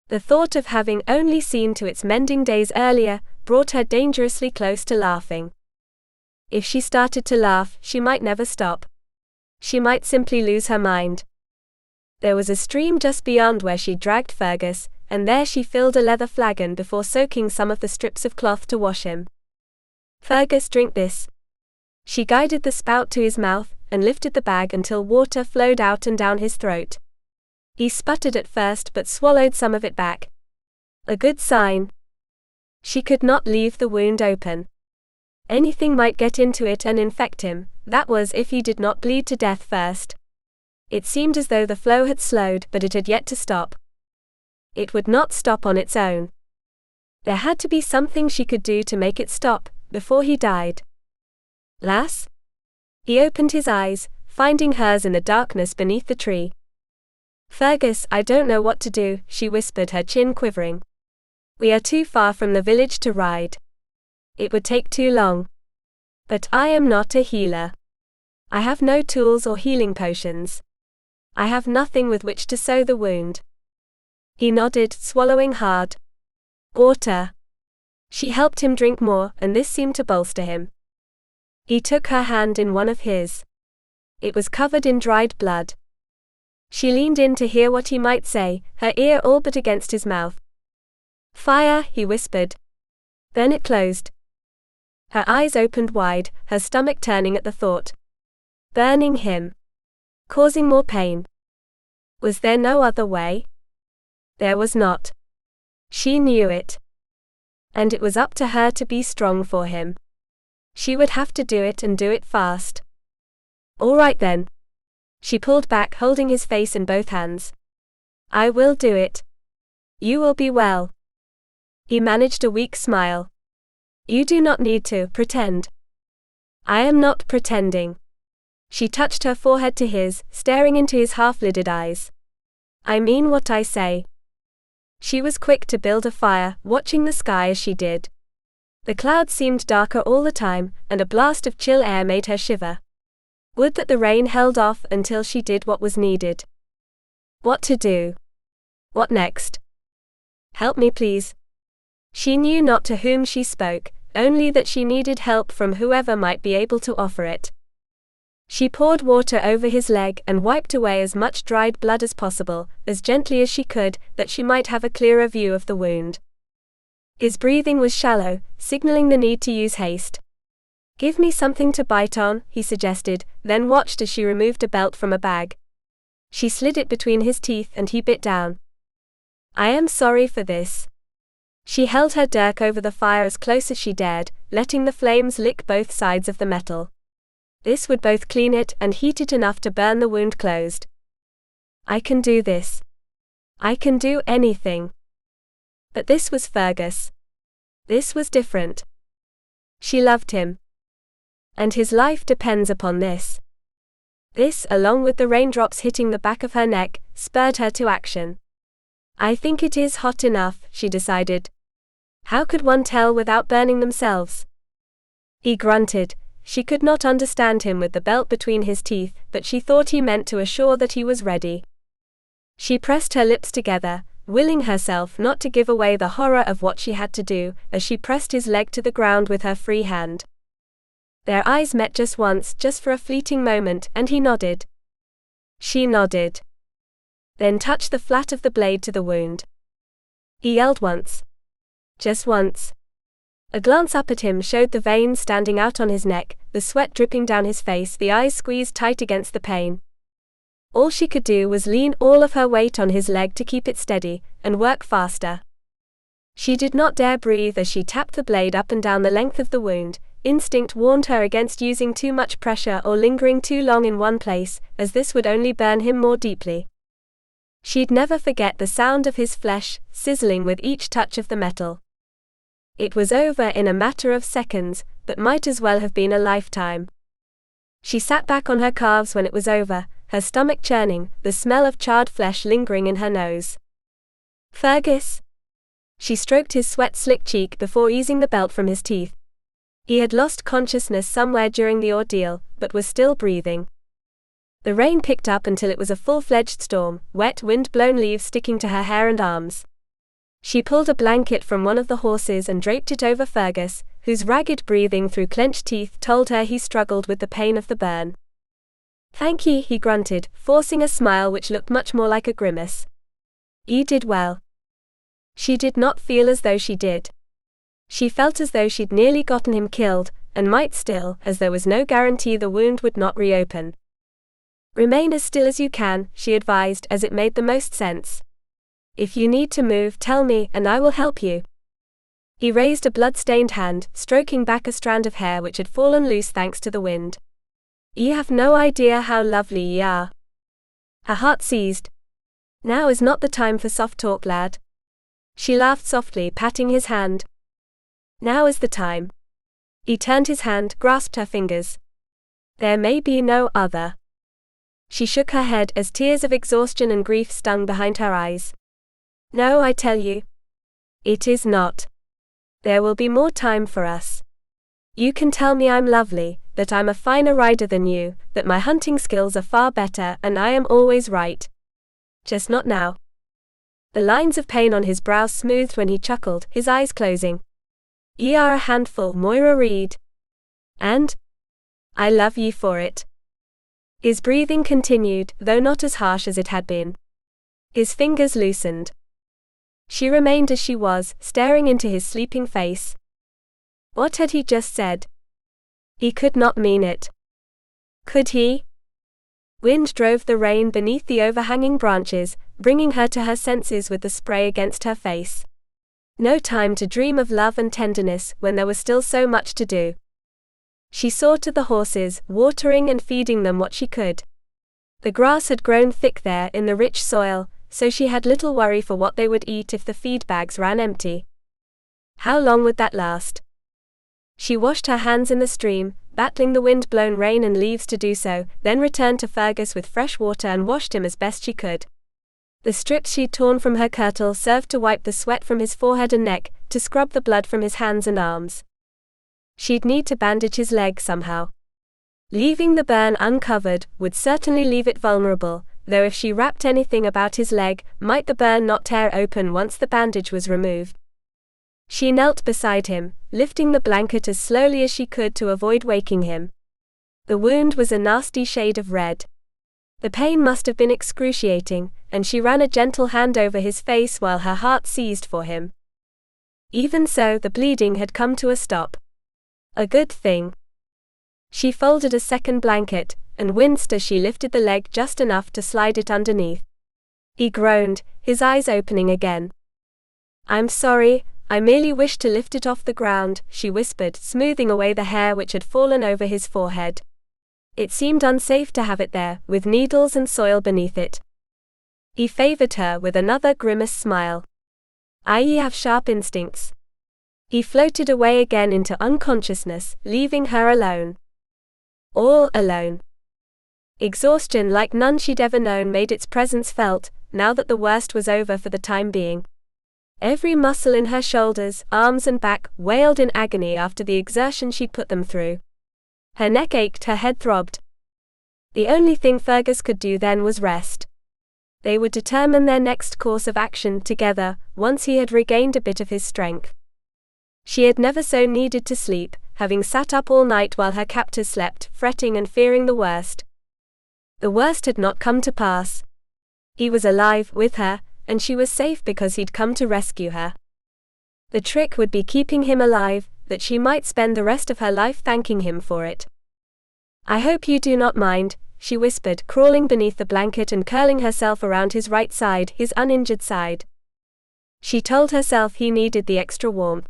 The thought of having only seen to its mending days earlier brought her dangerously close to laughing. If she started to laugh, she might never stop. She might simply lose her mind. There was a stream just beyond where she dragged Fergus, and there she filled a leather flagon before soaking some of the strips of cloth to wash him. "Fergus, drink this." She guided the spout to his mouth, and lifted the bag until water flowed out and down his throat. He sputtered at first but swallowed some of it back. A good sign. She could not leave the wound open. Anything might get into it and infect him, that was if he did not bleed to death first. It seemed as though the flow had slowed, but it had yet to stop. It would not stop on its own. There had to be something she could do to make it stop, before he died. "Lass?" He opened his eyes, finding hers in the darkness beneath the tree. "Fergus, I don't know what to do," she whispered, her chin quivering. "We are too far from the village to ride. It would take too long. But I am not a healer. I have no tools or healing potions. I have nothing with which to sew the wound." He nodded, swallowing hard. "Water." She helped him drink more, and this seemed to bolster him. He took her hand in one of his. It was covered in dried blood. She leaned in to hear what he might say, her ear all but against his mouth. "Fire," he whispered. Then it closed. Her eyes opened wide, her stomach turning at the thought. Burning him. Causing more pain. Was there no other way? There was not. She knew it. And it was up to her to be strong for him. She would have to do it and do it fast. "All right then." She pulled back, holding his face in both hands. "I will do it. You will be well." He managed a weak smile. "You do not need to pretend." "I am not pretending." She touched her forehead to his, staring into his half-lidded eyes. "I mean what I say." She was quick to build a fire, watching the sky as she did. The clouds seemed darker all the time, and a blast of chill air made her shiver. Would that the rain held off until she did what was needed. What to do? What next? "Help me, please." She knew not to whom she spoke, only that she needed help from whoever might be able to offer it. She poured water over his leg and wiped away as much dried blood as possible, as gently as she could, that she might have a clearer view of the wound. His breathing was shallow, signaling the need to use haste. "Give me something to bite on," he suggested, then watched as she removed a belt from a bag. She slid it between his teeth and he bit down. "I am sorry for this." She held her dirk over the fire as close as she dared, letting the flames lick both sides of the metal. This would both clean it and heat it enough to burn the wound closed. "I can do this. I can do anything." But this was Fergus. This was different. She loved him. And his life depends upon this. This, along with the raindrops hitting the back of her neck, spurred her to action. I think it is hot enough, she decided. How could one tell without burning themselves? He grunted. She could not understand him with the belt between his teeth, but she thought he meant to assure that he was ready. She pressed her lips together, willing herself not to give away the horror of what she had to do, as she pressed his leg to the ground with her free hand. Their eyes met just once, just for a fleeting moment, and he nodded. She nodded. Then touched the flat of the blade to the wound. He yelled once. Just once. A glance up at him showed the veins standing out on his neck, the sweat dripping down his face, the eyes squeezed tight against the pain. All she could do was lean all of her weight on his leg to keep it steady, and work faster. She did not dare breathe as she tapped the blade up and down the length of the wound. Instinct warned her against using too much pressure or lingering too long in one place, as this would only burn him more deeply. She'd never forget the sound of his flesh sizzling with each touch of the metal. It was over in a matter of seconds, but might as well have been a lifetime. She sat back on her calves when it was over, her stomach churning, the smell of charred flesh lingering in her nose. Fergus? She stroked his sweat-slicked cheek before easing the belt from his teeth. He had lost consciousness somewhere during the ordeal, but was still breathing. The rain picked up until it was a full-fledged storm, wet wind-blown leaves sticking to her hair and arms. She pulled a blanket from one of the horses and draped it over Fergus, whose ragged breathing through clenched teeth told her he struggled with the pain of the burn. Thank ye, he grunted, forcing a smile which looked much more like a grimace. You did well. She did not feel as though she did. She felt as though she'd nearly gotten him killed, and might still, as there was no guarantee the wound would not reopen. Remain as still as you can, she advised, as it made the most sense. If you need to move, tell me, and I will help you. He raised a blood-stained hand, stroking back a strand of hair which had fallen loose thanks to the wind. You have no idea how lovely ye are. Her heart seized. Now is not the time for soft talk, lad. She laughed softly, patting his hand. Now is the time. He turned his hand, grasped her fingers. There may be no other. She shook her head as tears of exhaustion and grief stung behind her eyes. No, I tell you. It is not. There will be more time for us. You can tell me I'm lovely, that I'm a finer rider than you, that my hunting skills are far better, and I am always right. Just not now. The lines of pain on his brow smoothed when he chuckled, his eyes closing. Ye are a handful, Moira Reed. And? I love ye for it. His breathing continued, though not as harsh as it had been. His fingers loosened. She remained as she was, staring into his sleeping face. What had he just said? He could not mean it. Could he? Wind drove the rain beneath the overhanging branches, bringing her to her senses with the spray against her face. No time to dream of love and tenderness when there was still so much to do. She saw to the horses, watering and feeding them what she could. The grass had grown thick there in the rich soil, so she had little worry for what they would eat if the feed bags ran empty. How long would that last? She washed her hands in the stream, battling the wind-blown rain and leaves to do so, then returned to Fergus with fresh water and washed him as best she could. The strips she'd torn from her kirtle served to wipe the sweat from his forehead and neck, to scrub the blood from his hands and arms. She'd need to bandage his leg somehow. Leaving the burn uncovered would certainly leave it vulnerable, though if she wrapped anything about his leg, might the burn not tear open once the bandage was removed. She knelt beside him, lifting the blanket as slowly as she could to avoid waking him. The wound was a nasty shade of red. The pain must have been excruciating, and she ran a gentle hand over his face while her heart seized for him. Even so, the bleeding had come to a stop. A good thing. She folded a second blanket, and winced as she lifted the leg just enough to slide it underneath. He groaned, his eyes opening again. I'm sorry, I merely wished to lift it off the ground, she whispered, smoothing away the hair which had fallen over his forehead. It seemed unsafe to have it there, with needles and soil beneath it. He favored her with another grimace smile. I have sharp instincts. He floated away again into unconsciousness, leaving her alone. All alone. Exhaustion like none she'd ever known made its presence felt, now that the worst was over for the time being. Every muscle in her shoulders, arms and back wailed in agony after the exertion she'd put them through. Her neck ached, her head throbbed. The only thing Fergus could do then was rest. They would determine their next course of action together, once he had regained a bit of his strength. She had never so needed to sleep, having sat up all night while her captors slept, fretting and fearing the worst. The worst had not come to pass. He was alive, with her, and she was safe because he'd come to rescue her. The trick would be keeping him alive, that she might spend the rest of her life thanking him for it. "I hope you do not mind," she whispered, crawling beneath the blanket and curling herself around his right side, his uninjured side. She told herself he needed the extra warmth.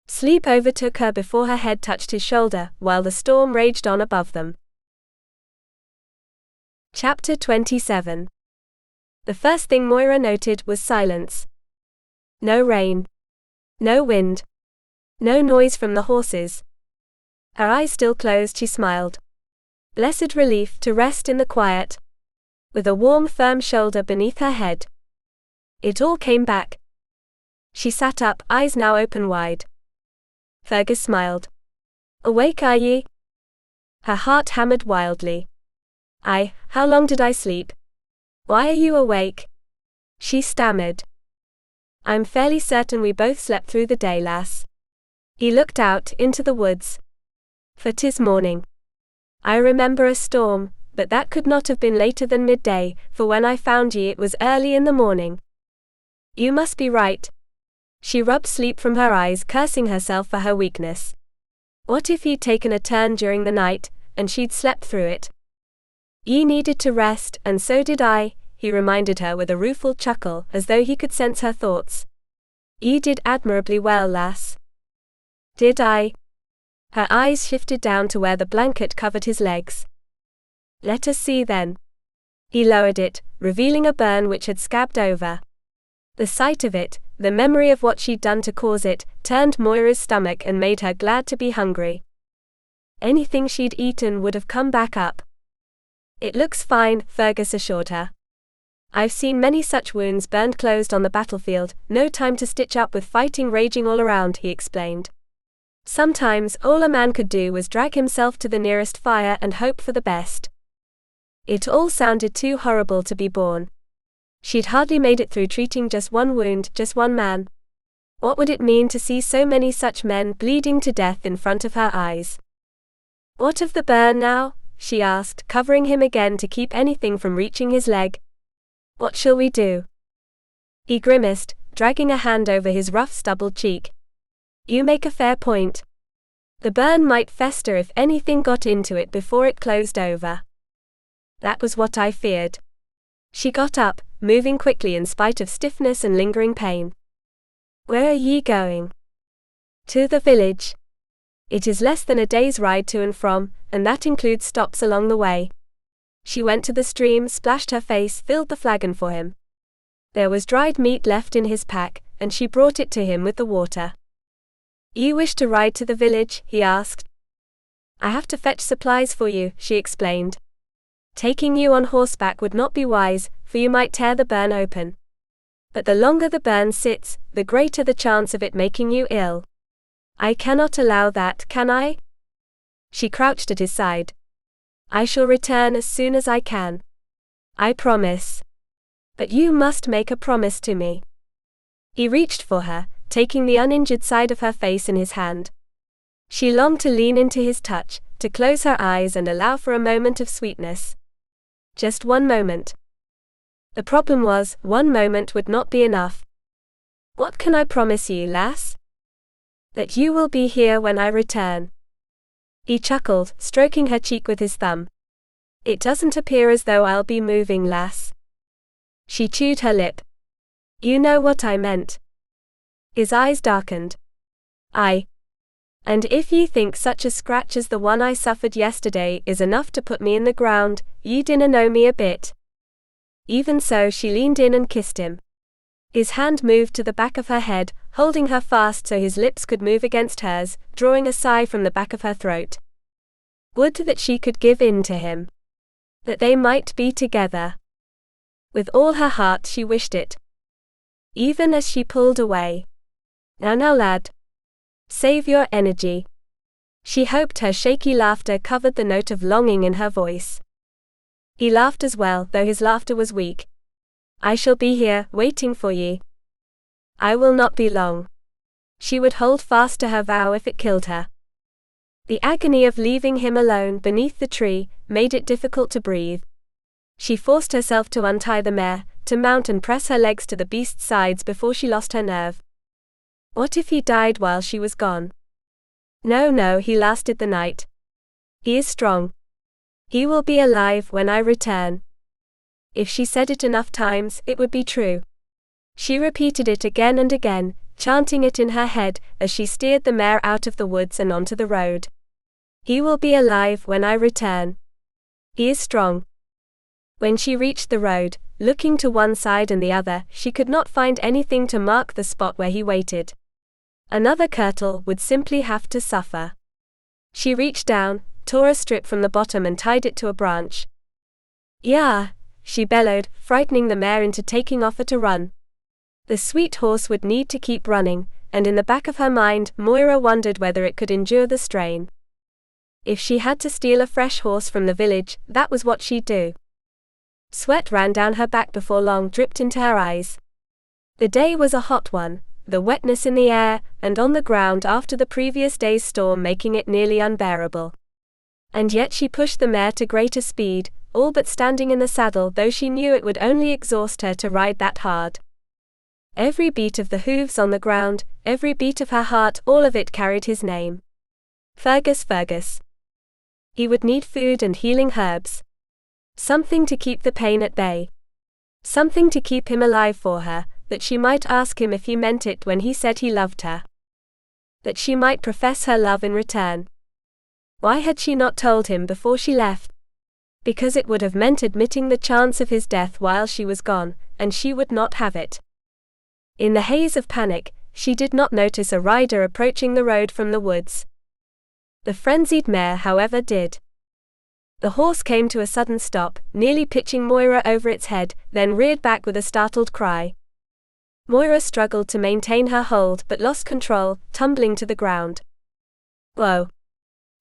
Sleep overtook her before her head touched his shoulder, while the storm raged on above them. Chapter 27. The first thing Moira noted was silence. No rain. No wind. No noise from the horses. Her eyes still closed, she smiled. Blessed relief to rest in the quiet. With a warm, firm shoulder beneath her head. It all came back. She sat up, eyes now open wide. Fergus smiled. "Awake, are ye?" Her heart hammered wildly. How long did I sleep? Why are you awake?" She stammered. "I'm fairly certain we both slept through the day, lass." He looked out, into the woods. "For 'tis morning. I remember a storm, but that could not have been later than midday, for when I found ye it was early in the morning." "You must be right." She rubbed sleep from her eyes, cursing herself for her weakness. What if he'd taken a turn during the night, and she'd slept through it? "Ye needed to rest, and so did I," he reminded her with a rueful chuckle, as though he could sense her thoughts. "Ye did admirably well, lass." "Did I?" Her eyes shifted down to where the blanket covered his legs. "Let us see then." He lowered it, revealing a burn which had scabbed over. The sight of it, the memory of what she'd done to cause it, turned Moira's stomach and made her glad to be hungry. Anything she'd eaten would have come back up. "It looks fine," Fergus assured her. "I've seen many such wounds burned closed on the battlefield, no time to stitch up with fighting raging all around," he explained. "Sometimes, all a man could do was drag himself to the nearest fire and hope for the best." It all sounded too horrible to be borne. She'd hardly made it through treating just one wound, just one man. What would it mean to see so many such men bleeding to death in front of her eyes? "What of the burn now?" she asked, covering him again to keep anything from reaching his leg. "What shall we do?" He grimaced, dragging a hand over his rough stubbled cheek. "You make a fair point. The burn might fester if anything got into it before it closed over." That was what I feared. She got up, moving quickly in spite of stiffness and lingering pain. "Where are ye going?" "To the village. It is less than a day's ride to and from, and that includes stops along the way." She went to the stream, splashed her face, filled the flagon for him. There was dried meat left in his pack, and she brought it to him with the water. "You wish to ride to the village?" he asked. "I have to fetch supplies for you," she explained. "Taking you on horseback would not be wise, for you might tear the burn open. But the longer the burn sits, the greater the chance of it making you ill. I cannot allow that, can I?" She crouched at his side. "I shall return as soon as I can. I promise. But you must make a promise to me." He reached for her, taking the uninjured side of her face in his hand. She longed to lean into his touch, to close her eyes and allow for a moment of sweetness. Just one moment. The problem was, one moment would not be enough. "What can I promise you, lass?" "That you will be here when I return." He chuckled, stroking her cheek with his thumb. "It doesn't appear as though I'll be moving, lass." She chewed her lip. "You know what I meant." His eyes darkened. "Aye. And if ye think such a scratch as the one I suffered yesterday is enough to put me in the ground, ye dinna know me a bit." Even so, she leaned in and kissed him. His hand moved to the back of her head, holding her fast so his lips could move against hers, drawing a sigh from the back of her throat. Would that she could give in to him. that they might be together. With all her heart she wished it. Even as she pulled away. Now lad. Save your energy. She hoped her shaky laughter covered the note of longing in her voice. He laughed as well, though his laughter was weak. I shall be here, waiting for ye. I will not be long. She would hold fast to her vow if it killed her. The agony of leaving him alone beneath the tree made it difficult to breathe. She forced herself to untie the mare, to mount and press her legs to the beast's sides before she lost her nerve. What if he died while she was gone? No, he lasted the night. He is strong. He will be alive when I return. If she said it enough times, it would be true. She repeated it again and again, chanting it in her head as she steered the mare out of the woods and onto the road. He will be alive when I return. He is strong. When she reached the road, looking to one side and the other, she could not find anything to mark the spot where he waited. Another curtal would simply have to suffer. She reached down, tore a strip from the bottom and tied it to a branch. Yeah, she bellowed, frightening the mare into taking off at a run. The sweet horse would need to keep running, and in the back of her mind, Moira wondered whether it could endure the strain. If she had to steal a fresh horse from the village, that was what she'd do. Sweat ran down her back before long dripped into her eyes. The day was a hot one, the wetness in the air and on the ground after the previous day's storm making it nearly unbearable. And yet she pushed the mare to greater speed, all but standing in the saddle, though she knew it would only exhaust her to ride that hard. Every beat of the hooves on the ground, every beat of her heart, all of it carried his name. Fergus. He would need food and healing herbs. Something to keep the pain at bay. Something to keep him alive for her, that she might ask him if he meant it when he said he loved her. That she might profess her love in return. Why had she not told him before she left? Because it would have meant admitting the chance of his death while she was gone, and she would not have it. In the haze of panic, she did not notice a rider approaching the road from the woods. The frenzied mare, however, did. The horse came to a sudden stop, nearly pitching Moira over its head, then reared back with a startled cry. Moira struggled to maintain her hold but lost control, tumbling to the ground. Whoa!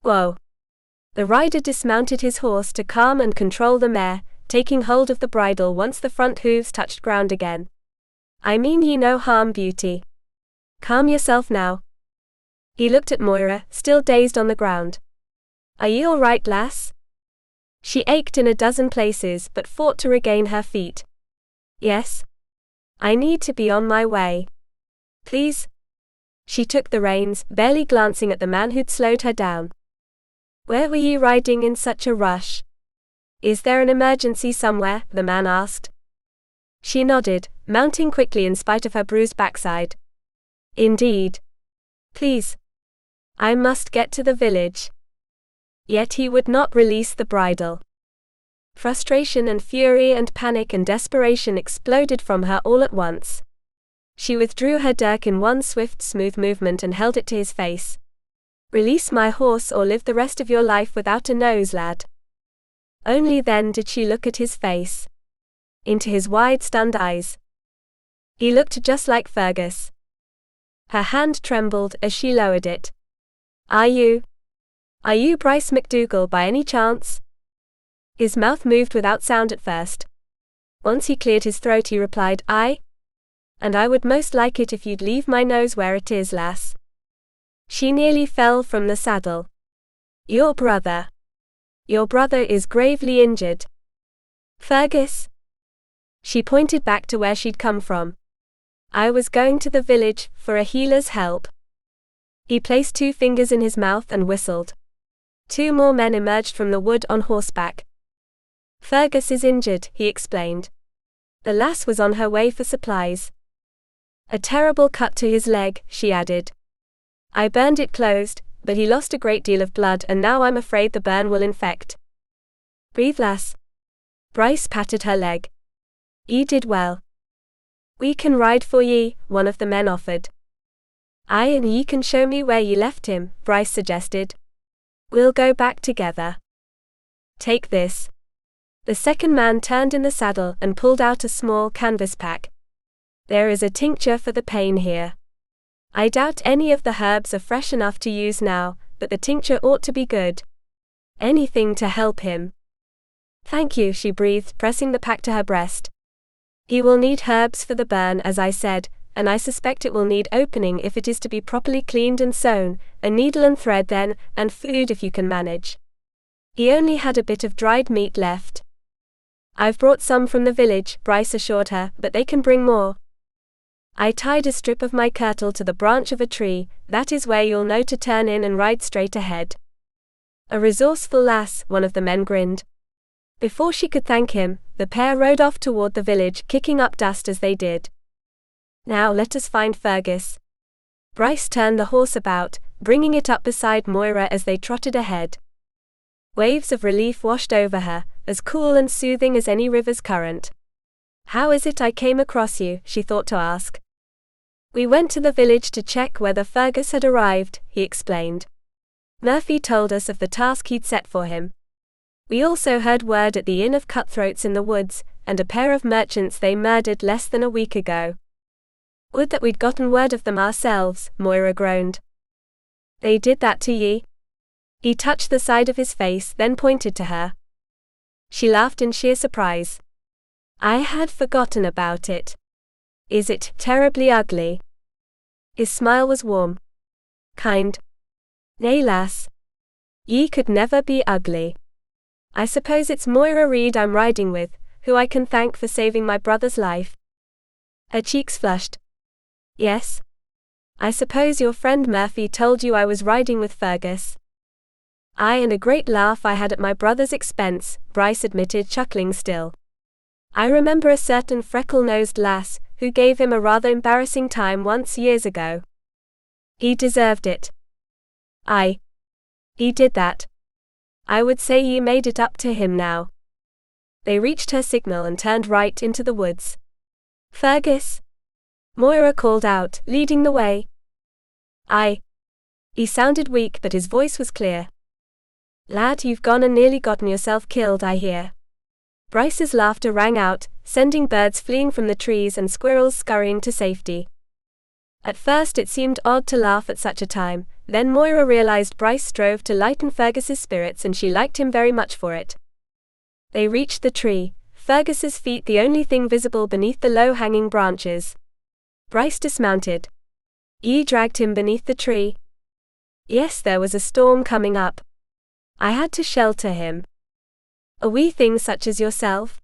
The rider dismounted his horse to calm and control the mare, taking hold of the bridle once the front hooves touched ground again. I mean ye no harm, beauty. Calm yourself now. He looked at Moira, still dazed on the ground. Are ye all right, lass? She ached in a dozen places but fought to regain her feet. Yes. I need to be on my way. Please? She took the reins, barely glancing at the man who'd slowed her down. Where were ye riding in such a rush? Is there an emergency somewhere? The man asked. She nodded, mounting quickly in spite of her bruised backside. Indeed. Please. I must get to the village. Yet he would not release the bridle. Frustration and fury and panic and desperation exploded from her all at once. She withdrew her dirk in one swift, smooth movement and held it to his face. Release my horse or live the rest of your life without a nose, lad. Only then did she look at his face. Into his wide, stunned eyes. He looked just like Fergus. Her hand trembled as she lowered it. Are you Bryce McDougal by any chance? His mouth moved without sound at first. Once he cleared his throat he replied, Aye. And I would most like it if you'd leave my nose where it is, lass. She nearly fell from the saddle. Your brother is gravely injured. Fergus? She pointed back to where she'd come from. I was going to the village, for a healer's help. He placed 2 fingers in his mouth and whistled. 2 more men emerged from the wood on horseback. Fergus is injured, he explained. The lass was on her way for supplies. A terrible cut to his leg, she added. I burned it closed, but he lost a great deal of blood and now I'm afraid the burn will infect. Breathe, lass. Bryce patted her leg. Ye did well. We can ride for ye, one of the men offered. Aye, and ye can show me where ye left him, Bryce suggested. We'll go back together. Take this. The second man turned in the saddle and pulled out a small canvas pack. There is a tincture for the pain here. I doubt any of the herbs are fresh enough to use now, but the tincture ought to be good. Anything to help him. Thank you, she breathed, pressing the pack to her breast. He will need herbs for the burn, as I said, and I suspect it will need opening if it is to be properly cleaned and sewn, a needle and thread then, and food if you can manage. He only had a bit of dried meat left. I've brought some from the village, Bryce assured her, but they can bring more. I tied a strip of my kirtle to the branch of a tree, that is where you'll know to turn in and ride straight ahead. A resourceful lass, one of the men grinned. Before she could thank him, the pair rode off toward the village, kicking up dust as they did. Now let us find Fergus. Bryce turned the horse about, bringing it up beside Moira as they trotted ahead. Waves of relief washed over her, as cool and soothing as any river's current. How is it I came across you, she thought to ask. We went to the village to check whether Fergus had arrived, he explained. Murphy told us of the task he'd set for him. We also heard word at the Inn of Cutthroats in the woods, and a pair of merchants they murdered less than a week ago. Would that we'd gotten word of them ourselves, Moira groaned. They did that to ye? He touched the side of his face, then pointed to her. She laughed in sheer surprise. I had forgotten about it. Is it terribly ugly? His smile was warm. Kind. Nay, lass. Ye could never be ugly. I suppose it's Moira Reed I'm riding with, who I can thank for saving my brother's life. Her cheeks flushed. Yes. I suppose your friend Murphy told you I was riding with Fergus. Aye, and a great laugh I had at my brother's expense, Bryce admitted, chuckling still. I remember a certain freckle-nosed lass, who gave him a rather embarrassing time once years ago. He deserved it. Aye. He did that. I would say ye made it up to him now. They reached her signal and turned right into the woods. Fergus? Moira called out, leading the way. Aye. He sounded weak, but his voice was clear. Lad, you've gone and nearly gotten yourself killed, I hear. Bryce's laughter rang out, sending birds fleeing from the trees and squirrels scurrying to safety. At first it seemed odd to laugh at such a time, then Moira realized Bryce strove to lighten Fergus's spirits and she liked him very much for it. They reached the tree, Fergus's feet the only thing visible beneath the low-hanging branches. Bryce dismounted. Ye dragged him beneath the tree? Yes, there was a storm coming up. I had to shelter him. A wee thing such as yourself?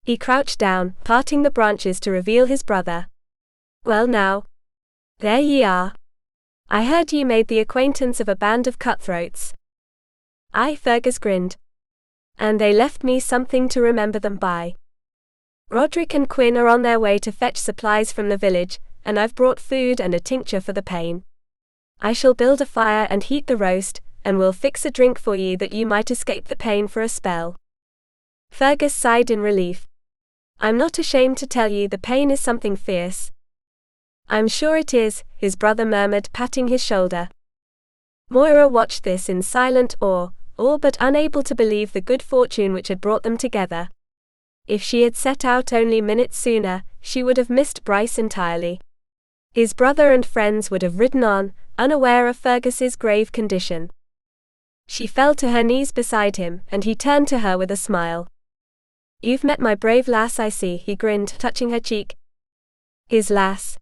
He crouched down, parting the branches to reveal his brother. Well now. There ye are. I heard ye made the acquaintance of a band of cutthroats. Aye, Fergus grinned. And they left me something to remember them by. Roderick and Quinn are on their way to fetch supplies from the village, and I've brought food and a tincture for the pain. I shall build a fire and heat the roast, and we'll fix a drink for ye that you might escape the pain for a spell. Fergus sighed in relief. I'm not ashamed to tell ye the pain is something fierce. I'm sure it is, his brother murmured, patting his shoulder. Moira watched this in silent awe, all but unable to believe the good fortune which had brought them together. If she had set out only minutes sooner, she would have missed Bryce entirely. His brother and friends would have ridden on, unaware of Fergus's grave condition. She fell to her knees beside him, and he turned to her with a smile. You've met my brave lass, I see, he grinned, touching her cheek. His lass.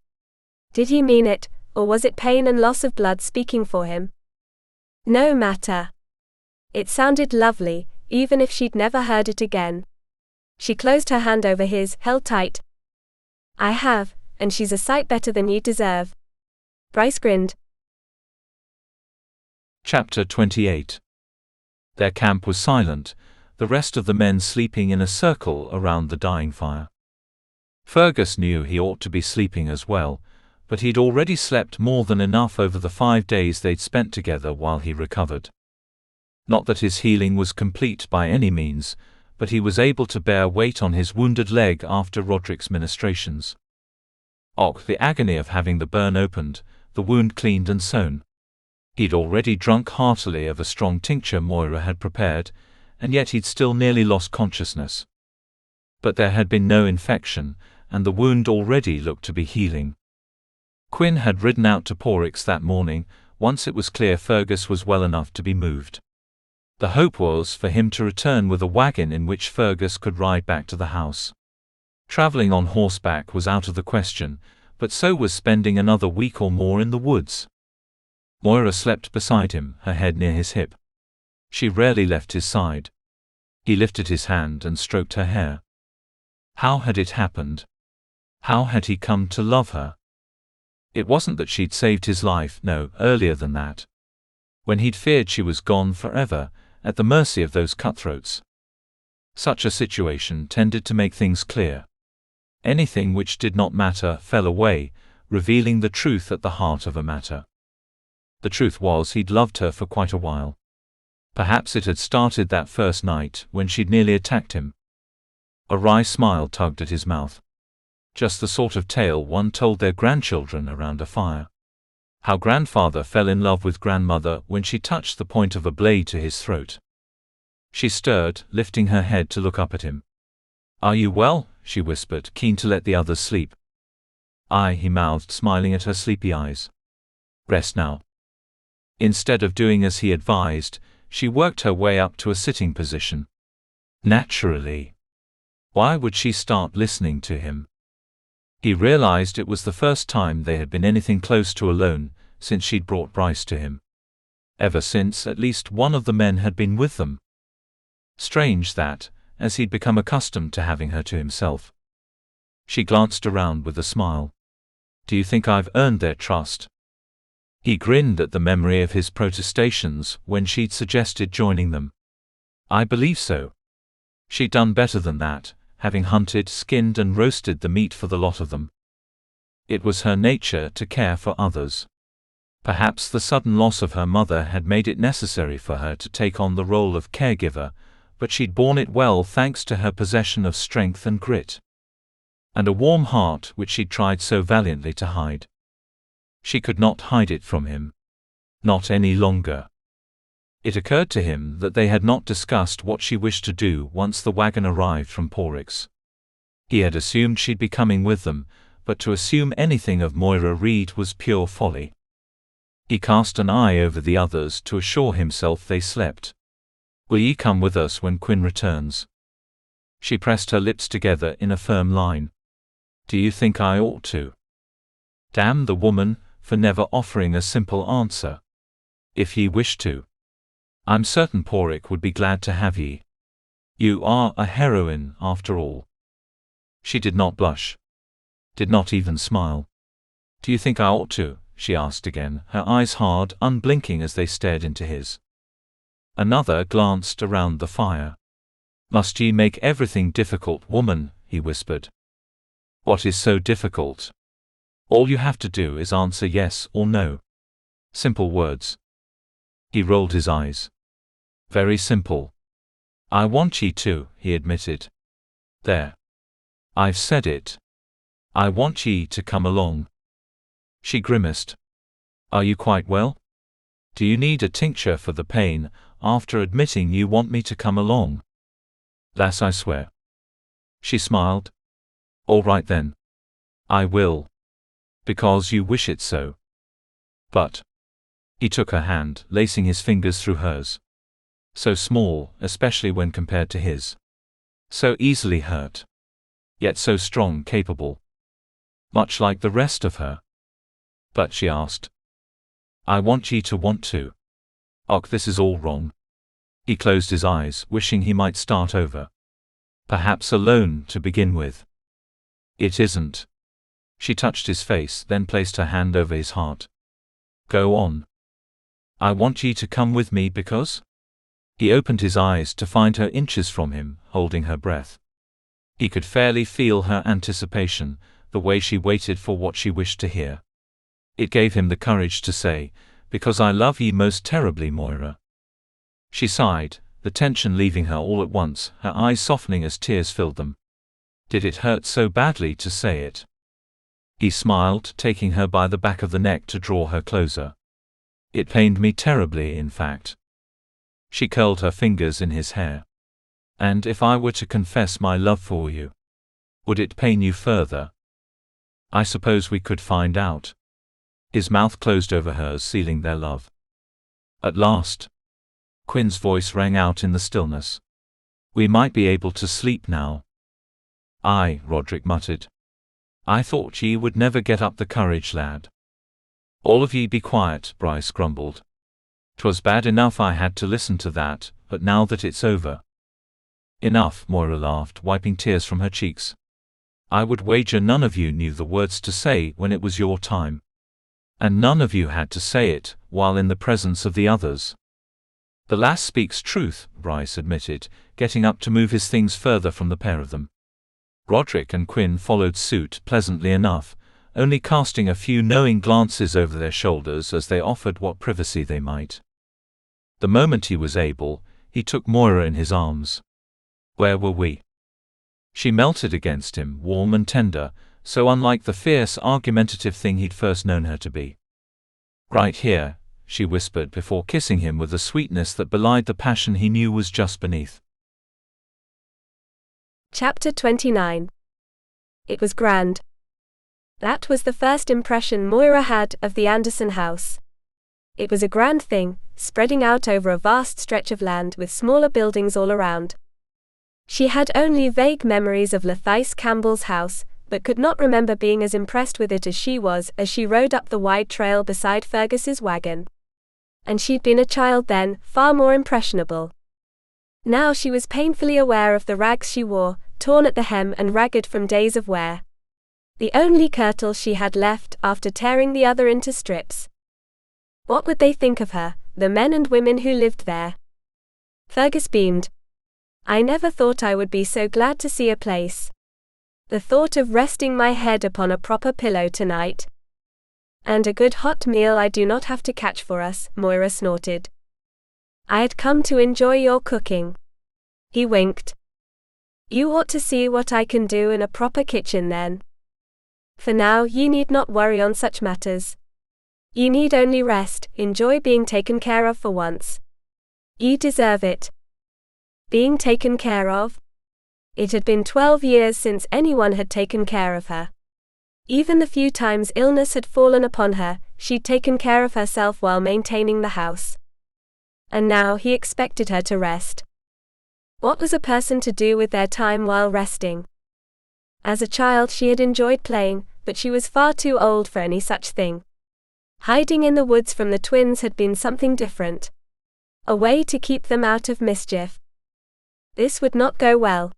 Did he mean it, or was it pain and loss of blood speaking for him? No matter. It sounded lovely, even if she'd never heard it again. She closed her hand over his, held tight. I have, and she's a sight better than you deserve. Bryce grinned. Chapter 28. Their camp was silent, the rest of the men sleeping in a circle around the dying fire. Fergus knew he ought to be sleeping as well, but he'd already slept more than enough over the 5 days they'd spent together while he recovered. Not that his healing was complete by any means, but he was able to bear weight on his wounded leg after Roderick's ministrations. The agony of having the burn opened, the wound cleaned and sewn. He'd already drunk heartily of a strong tincture Moira had prepared, and yet he'd still nearly lost consciousness. But there had been no infection, and the wound already looked to be healing. Quinn had ridden out to Porix that morning, once it was clear Fergus was well enough to be moved. The hope was for him to return with a wagon in which Fergus could ride back to the house. Traveling on horseback was out of the question, but so was spending another week or more in the woods. Moira slept beside him, her head near his hip. She rarely left his side. He lifted his hand and stroked her hair. How had it happened? How had he come to love her? It wasn't that she'd saved his life, no, earlier than that. When he'd feared she was gone forever, at the mercy of those cutthroats. Such a situation tended to make things clear. Anything which did not matter fell away, revealing the truth at the heart of a matter. The truth was he'd loved her for quite a while. Perhaps it had started that first night when she'd nearly attacked him. A wry smile tugged at his mouth. Just the sort of tale one told their grandchildren around a fire. How grandfather fell in love with grandmother when she touched the point of a blade to his throat. She stirred, lifting her head to look up at him. "Are you well?" she whispered, keen to let the others sleep. "Aye," he mouthed, smiling at her sleepy eyes. "Rest now." Instead of doing as he advised, she worked her way up to a sitting position. Naturally. Why would she start listening to him? He realized it was the first time they had been anything close to alone since she'd brought Bryce to him. Ever since at least one of the men had been with them. Strange that, as he'd become accustomed to having her to himself. She glanced around with a smile. "Do you think I've earned their trust?" He grinned at the memory of his protestations when she'd suggested joining them. "I believe so." She'd done better than that, having hunted, skinned and roasted the meat for the lot of them. It was her nature to care for others. Perhaps the sudden loss of her mother had made it necessary for her to take on the role of caregiver, but she'd borne it well thanks to her possession of strength and grit. And a warm heart which she'd tried so valiantly to hide. She could not hide it from him. Not any longer. It occurred to him that they had not discussed what she wished to do once the wagon arrived from Porix. He had assumed she'd be coming with them, but to assume anything of Moira Reed was pure folly. He cast an eye over the others to assure himself they slept. "Will ye come with us when Quinn returns?" She pressed her lips together in a firm line. "Do you think I ought to?" Damn the woman for never offering a simple answer. "If ye wish to. I'm certain Porrick would be glad to have ye. You are a heroine, after all." She did not blush. Did not even smile. "Do you think I ought to?" she asked again, her eyes hard, unblinking as they stared into his. Another glanced around the fire. "Must ye make everything difficult, woman?" he whispered. "What is so difficult? All you have to do is answer yes or no. Simple words." He rolled his eyes. "Very simple." "I want ye to," he admitted. "There. I've said it. I want ye to come along." She grimaced. "Are you quite well? Do you need a tincture for the pain, after admitting you want me to come along?" "Lass, I swear." She smiled. "All right then. I will. Because you wish it so." "But—" He took her hand, lacing his fingers through hers. So small, especially when compared to his. So easily hurt. Yet so strong, capable. Much like the rest of her. "But," she asked. "I want ye to want to." "Och, this is all wrong." He closed his eyes, wishing he might start over. Perhaps alone, to begin with. "It isn't." She touched his face, then placed her hand over his heart. "Go on." "I want ye to come with me because—" He opened his eyes to find her inches from him, holding her breath. He could fairly feel her anticipation, the way she waited for what she wished to hear. It gave him the courage to say, "Because I love ye most terribly, Moira." She sighed, the tension leaving her all at once, her eyes softening as tears filled them. Did it hurt so badly to say it? He smiled, taking her by the back of the neck to draw her closer. "It pained me terribly, in fact." She curled her fingers in his hair. And if I were to confess my love for you, would it pain you further? I suppose we could find out. His mouth closed over hers, sealing their love. At last, Quinn's voice rang out in the stillness. We might be able to sleep now. Aye, Roderick muttered. I thought ye would never get up the courage, lad. All of ye be quiet, Bryce grumbled. 'Twas bad enough I had to listen to that, but now that it's over. Enough, Moira laughed, wiping tears from her cheeks. I would wager none of you knew the words to say when it was your time. And none of you had to say it, while in the presence of the others. The lass speaks truth, Bryce admitted, getting up to move his things further from the pair of them. Roderick and Quinn followed suit pleasantly enough, only casting a few knowing glances over their shoulders as they offered what privacy they might. The moment he was able, he took Moira in his arms. Where were we? She melted against him, warm and tender, so unlike the fierce, argumentative thing he'd first known her to be. Right here, she whispered before kissing him with a sweetness that belied the passion he knew was just beneath. Chapter 29. It was grand. That was the first impression Moira had of the Anderson house. It was a grand thing, spreading out over a vast stretch of land with smaller buildings all around. She had only vague memories of Lathais Campbell's house, but could not remember being as impressed with it as she was as she rode up the wide trail beside Fergus's wagon. And she'd been a child then, far more impressionable. Now she was painfully aware of the rags she wore, torn at the hem and ragged from days of wear. The only kirtle she had left after tearing the other into strips. What would they think of her, the men and women who lived there? Fergus beamed. I never thought I would be so glad to see a place. The thought of resting my head upon a proper pillow tonight. And a good hot meal I do not have to catch for us, Moira snorted. I had come to enjoy your cooking. He winked. You ought to see what I can do in a proper kitchen then. For now ye need not worry on such matters. Ye need only rest, enjoy being taken care of for once. Ye deserve it. Being taken care of? It had been 12 years since anyone had taken care of her. Even the few times illness had fallen upon her, she'd taken care of herself while maintaining the house. And now he expected her to rest. What was a person to do with their time while resting? As a child she had enjoyed playing, but she was far too old for any such thing. Hiding in the woods from the twins had been something different. A way to keep them out of mischief. This would not go well.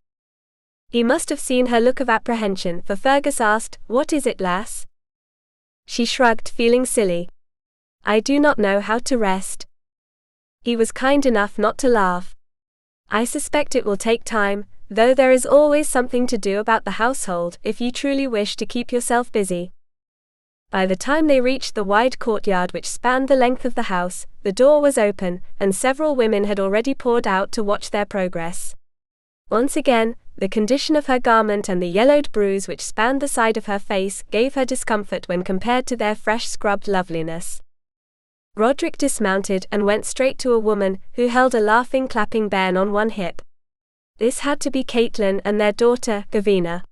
He must have seen her look of apprehension, for Fergus asked, What is it, lass? She shrugged, feeling silly. I do not know how to rest. He was kind enough not to laugh. I suspect it will take time, though there is always something to do about the household if you truly wish to keep yourself busy. By the time they reached the wide courtyard which spanned the length of the house, the door was open, and several women had already poured out to watch their progress. Once again, the condition of her garment and the yellowed bruise which spanned the side of her face gave her discomfort when compared to their fresh scrubbed loveliness. Roderick dismounted and went straight to a woman who held a laughing, clapping bairn on one hip. This had to be Caitlin and their daughter, Gavina.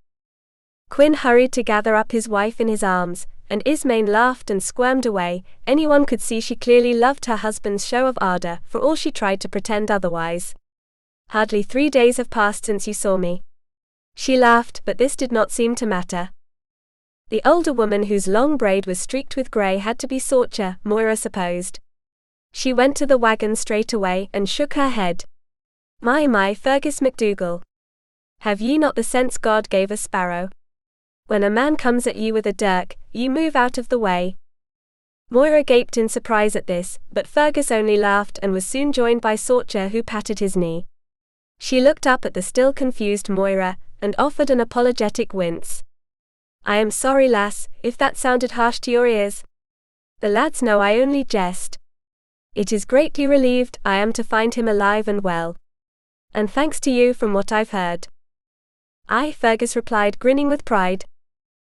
Quinn hurried to gather up his wife in his arms, and Ismain laughed and squirmed away. Anyone could see she clearly loved her husband's show of ardor, for all she tried to pretend otherwise. Hardly 3 days have passed since you saw me. She laughed, but this did not seem to matter. The older woman whose long braid was streaked with grey had to be Sorcha, Moira supposed. She went to the wagon straight away and shook her head. My, Fergus MacDougall. Have ye not the sense God gave a sparrow? When a man comes at you with a dirk, you move out of the way. Moira gaped in surprise at this, but Fergus only laughed and was soon joined by Sorcha, who patted his knee. She looked up at the still confused Moira, and offered an apologetic wince. I am sorry, lass, if that sounded harsh to your ears. The lads know I only jest. It is greatly relieved I am to find him alive and well. And thanks to you from what I've heard. Aye, Fergus replied, grinning with pride.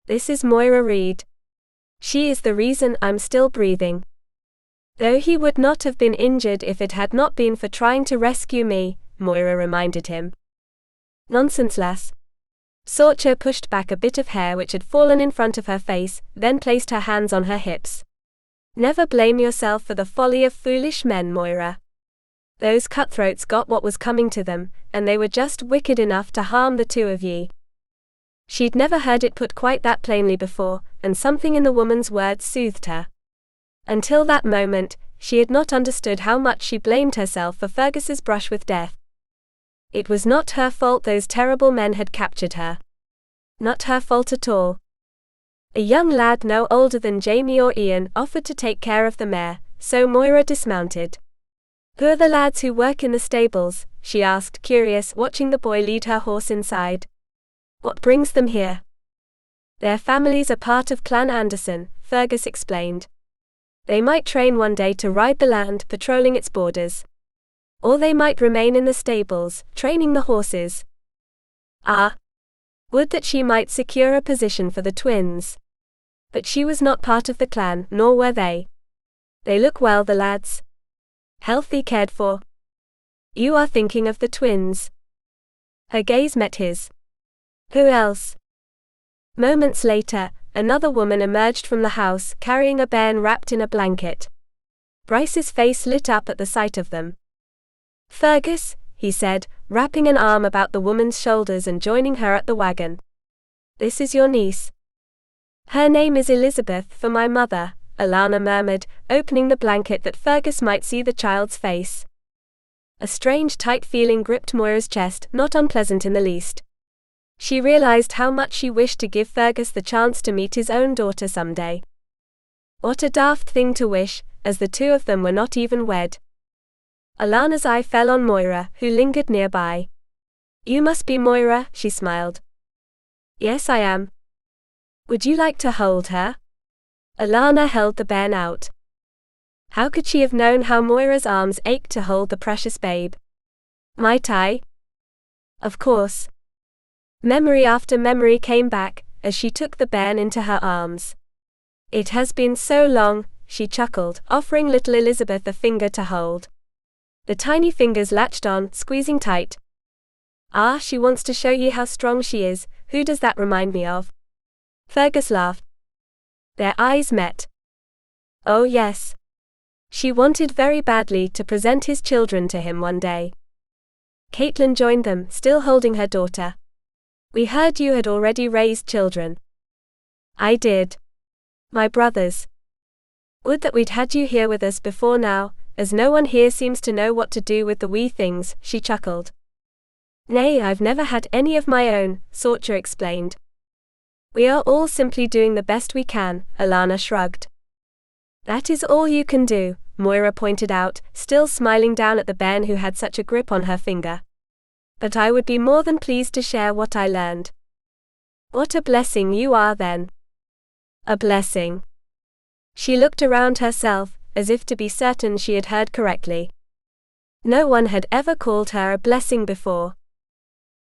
This is Moira Reed. She is the reason I'm still breathing. Though he would not have been injured if it had not been for trying to rescue me, Moira reminded him. Nonsense, lass. Sorcha pushed back a bit of hair which had fallen in front of her face, then placed her hands on her hips. Never blame yourself for the folly of foolish men, Moira. Those cutthroats got what was coming to them, and they were just wicked enough to harm the two of ye. She'd never heard it put quite that plainly before, and something in the woman's words soothed her. Until that moment, she had not understood how much she blamed herself for Fergus's brush with death. It was not her fault those terrible men had captured her. Not her fault at all. A young lad no older than Jamie or Ian offered to take care of the mare, so Moira dismounted. "Who are the lads who work in the stables?" she asked, curious, watching the boy lead her horse inside. "What brings them here?" "Their families are part of Clan Anderson," Fergus explained. "They might train one day to ride the land, patrolling its borders. Or they might remain in the stables, training the horses." Ah! Would that she might secure a position for the twins. But she was not part of the clan, nor were they. "They look well, the lads. Healthy, cared for." "You are thinking of the twins." Her gaze met his. "Who else?" Moments later, another woman emerged from the house, carrying a bairn wrapped in a blanket. Bryce's face lit up at the sight of them. "Fergus," he said, wrapping an arm about the woman's shoulders and joining her at the wagon. "This is your niece." "Her name is Elizabeth, for my mother," Alana murmured, opening the blanket that Fergus might see the child's face. A strange tight feeling gripped Moira's chest, not unpleasant in the least. She realized how much she wished to give Fergus the chance to meet his own daughter someday. What a daft thing to wish, as the two of them were not even wed. Alana's eye fell on Moira, who lingered nearby. "You must be Moira," she smiled. "Yes, I am." "Would you like to hold her?" Alana held the bairn out. How could she have known how Moira's arms ached to hold the precious babe? "Might I?" Of course. Memory after memory came back, as she took the bairn into her arms. "It has been so long," she chuckled, offering little Elizabeth a finger to hold. The tiny fingers latched on, squeezing tight. "Ah, she wants to show ye how strong she is. Who does that remind me of?" Fergus laughed. Their eyes met. Oh yes. She wanted very badly to present his children to him one day. Caitlin joined them, still holding her daughter. "We heard you had already raised children." "I did. My brothers. Would that we'd had you here with us before now, as no one here seems to know what to do with the wee things," she chuckled. "Nay, I've never had any of my own," Sorcha explained. "We are all simply doing the best we can," Alana shrugged. "That is all you can do," Moira pointed out, still smiling down at the bairn who had such a grip on her finger. "But I would be more than pleased to share what I learned." "What a blessing you are then." "A blessing." She looked around herself, as if to be certain she had heard correctly. No one had ever called her a blessing before.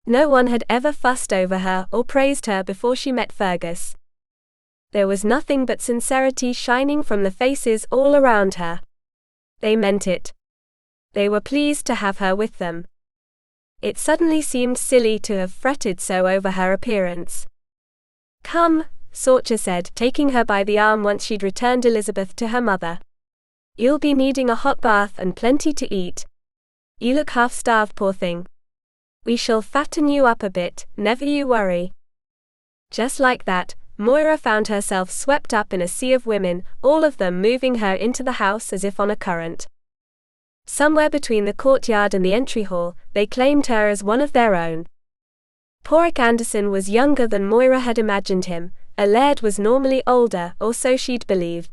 No one had ever fussed over her or praised her before she met Fergus. There was nothing but sincerity shining from the faces all around her. They meant it. They were pleased to have her with them. It suddenly seemed silly to have fretted so over her appearance. "Come," Sorcha said, taking her by the arm once she'd returned Elizabeth to her mother. "You'll be needing a hot bath and plenty to eat. You look half-starved, poor thing. We shall fatten you up a bit, never you worry." Just like that, Moira found herself swept up in a sea of women, all of them moving her into the house as if on a current. Somewhere between the courtyard and the entry hall, they claimed her as one of their own. Porrick Anderson was younger than Moira had imagined him. A laird was normally older, or so she'd believed.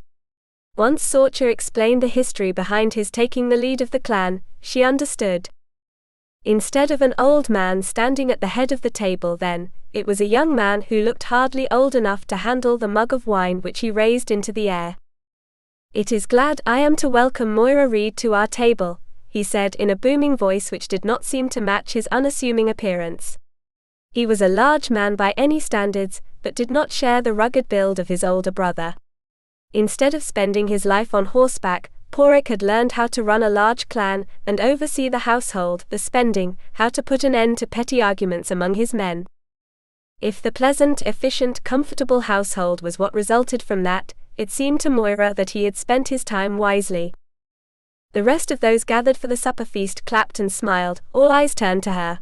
Once Sorcha explained the history behind his taking the lead of the clan, she understood. Instead of an old man standing at the head of the table then, it was a young man who looked hardly old enough to handle the mug of wine which he raised into the air. "It is glad I am to welcome Moira Reed to our table," he said in a booming voice which did not seem to match his unassuming appearance. He was a large man by any standards, but did not share the rugged build of his older brother. Instead of spending his life on horseback, Porrick had learned how to run a large clan and oversee the household, the spending, how to put an end to petty arguments among his men. If the pleasant, efficient, comfortable household was what resulted from that, it seemed to Moira that he had spent his time wisely. The rest of those gathered for the supper feast clapped and smiled, all eyes turned to her.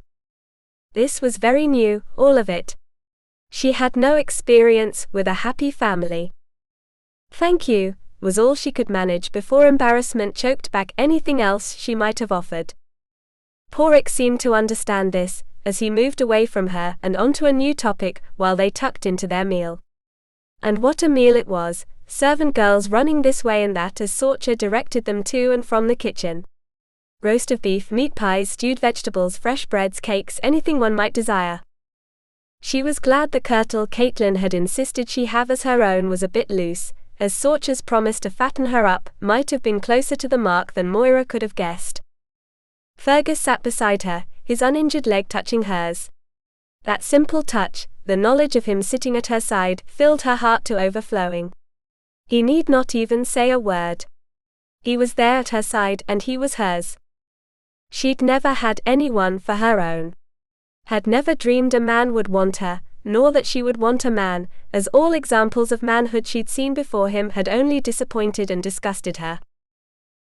This was very new, all of it. She had no experience with a happy family. "Thank you," was all she could manage before embarrassment choked back anything else she might have offered. Porrick seemed to understand this, as he moved away from her and onto a new topic while they tucked into their meal. And what a meal it was, servant girls running this way and that as Sorcha directed them to and from the kitchen. Roast of beef, meat pies, stewed vegetables, fresh breads, cakes, anything one might desire. She was glad the kirtle Caitlin had insisted she have as her own was a bit loose, as Sorcha's promise to fatten her up might have been closer to the mark than Moira could have guessed. Fergus sat beside her, his uninjured leg touching hers. That simple touch, the knowledge of him sitting at her side, filled her heart to overflowing. He need not even say a word. He was there at her side and he was hers. She'd never had anyone for her own. Had never dreamed a man would want her, nor that she would want a man, as all examples of manhood she'd seen before him had only disappointed and disgusted her.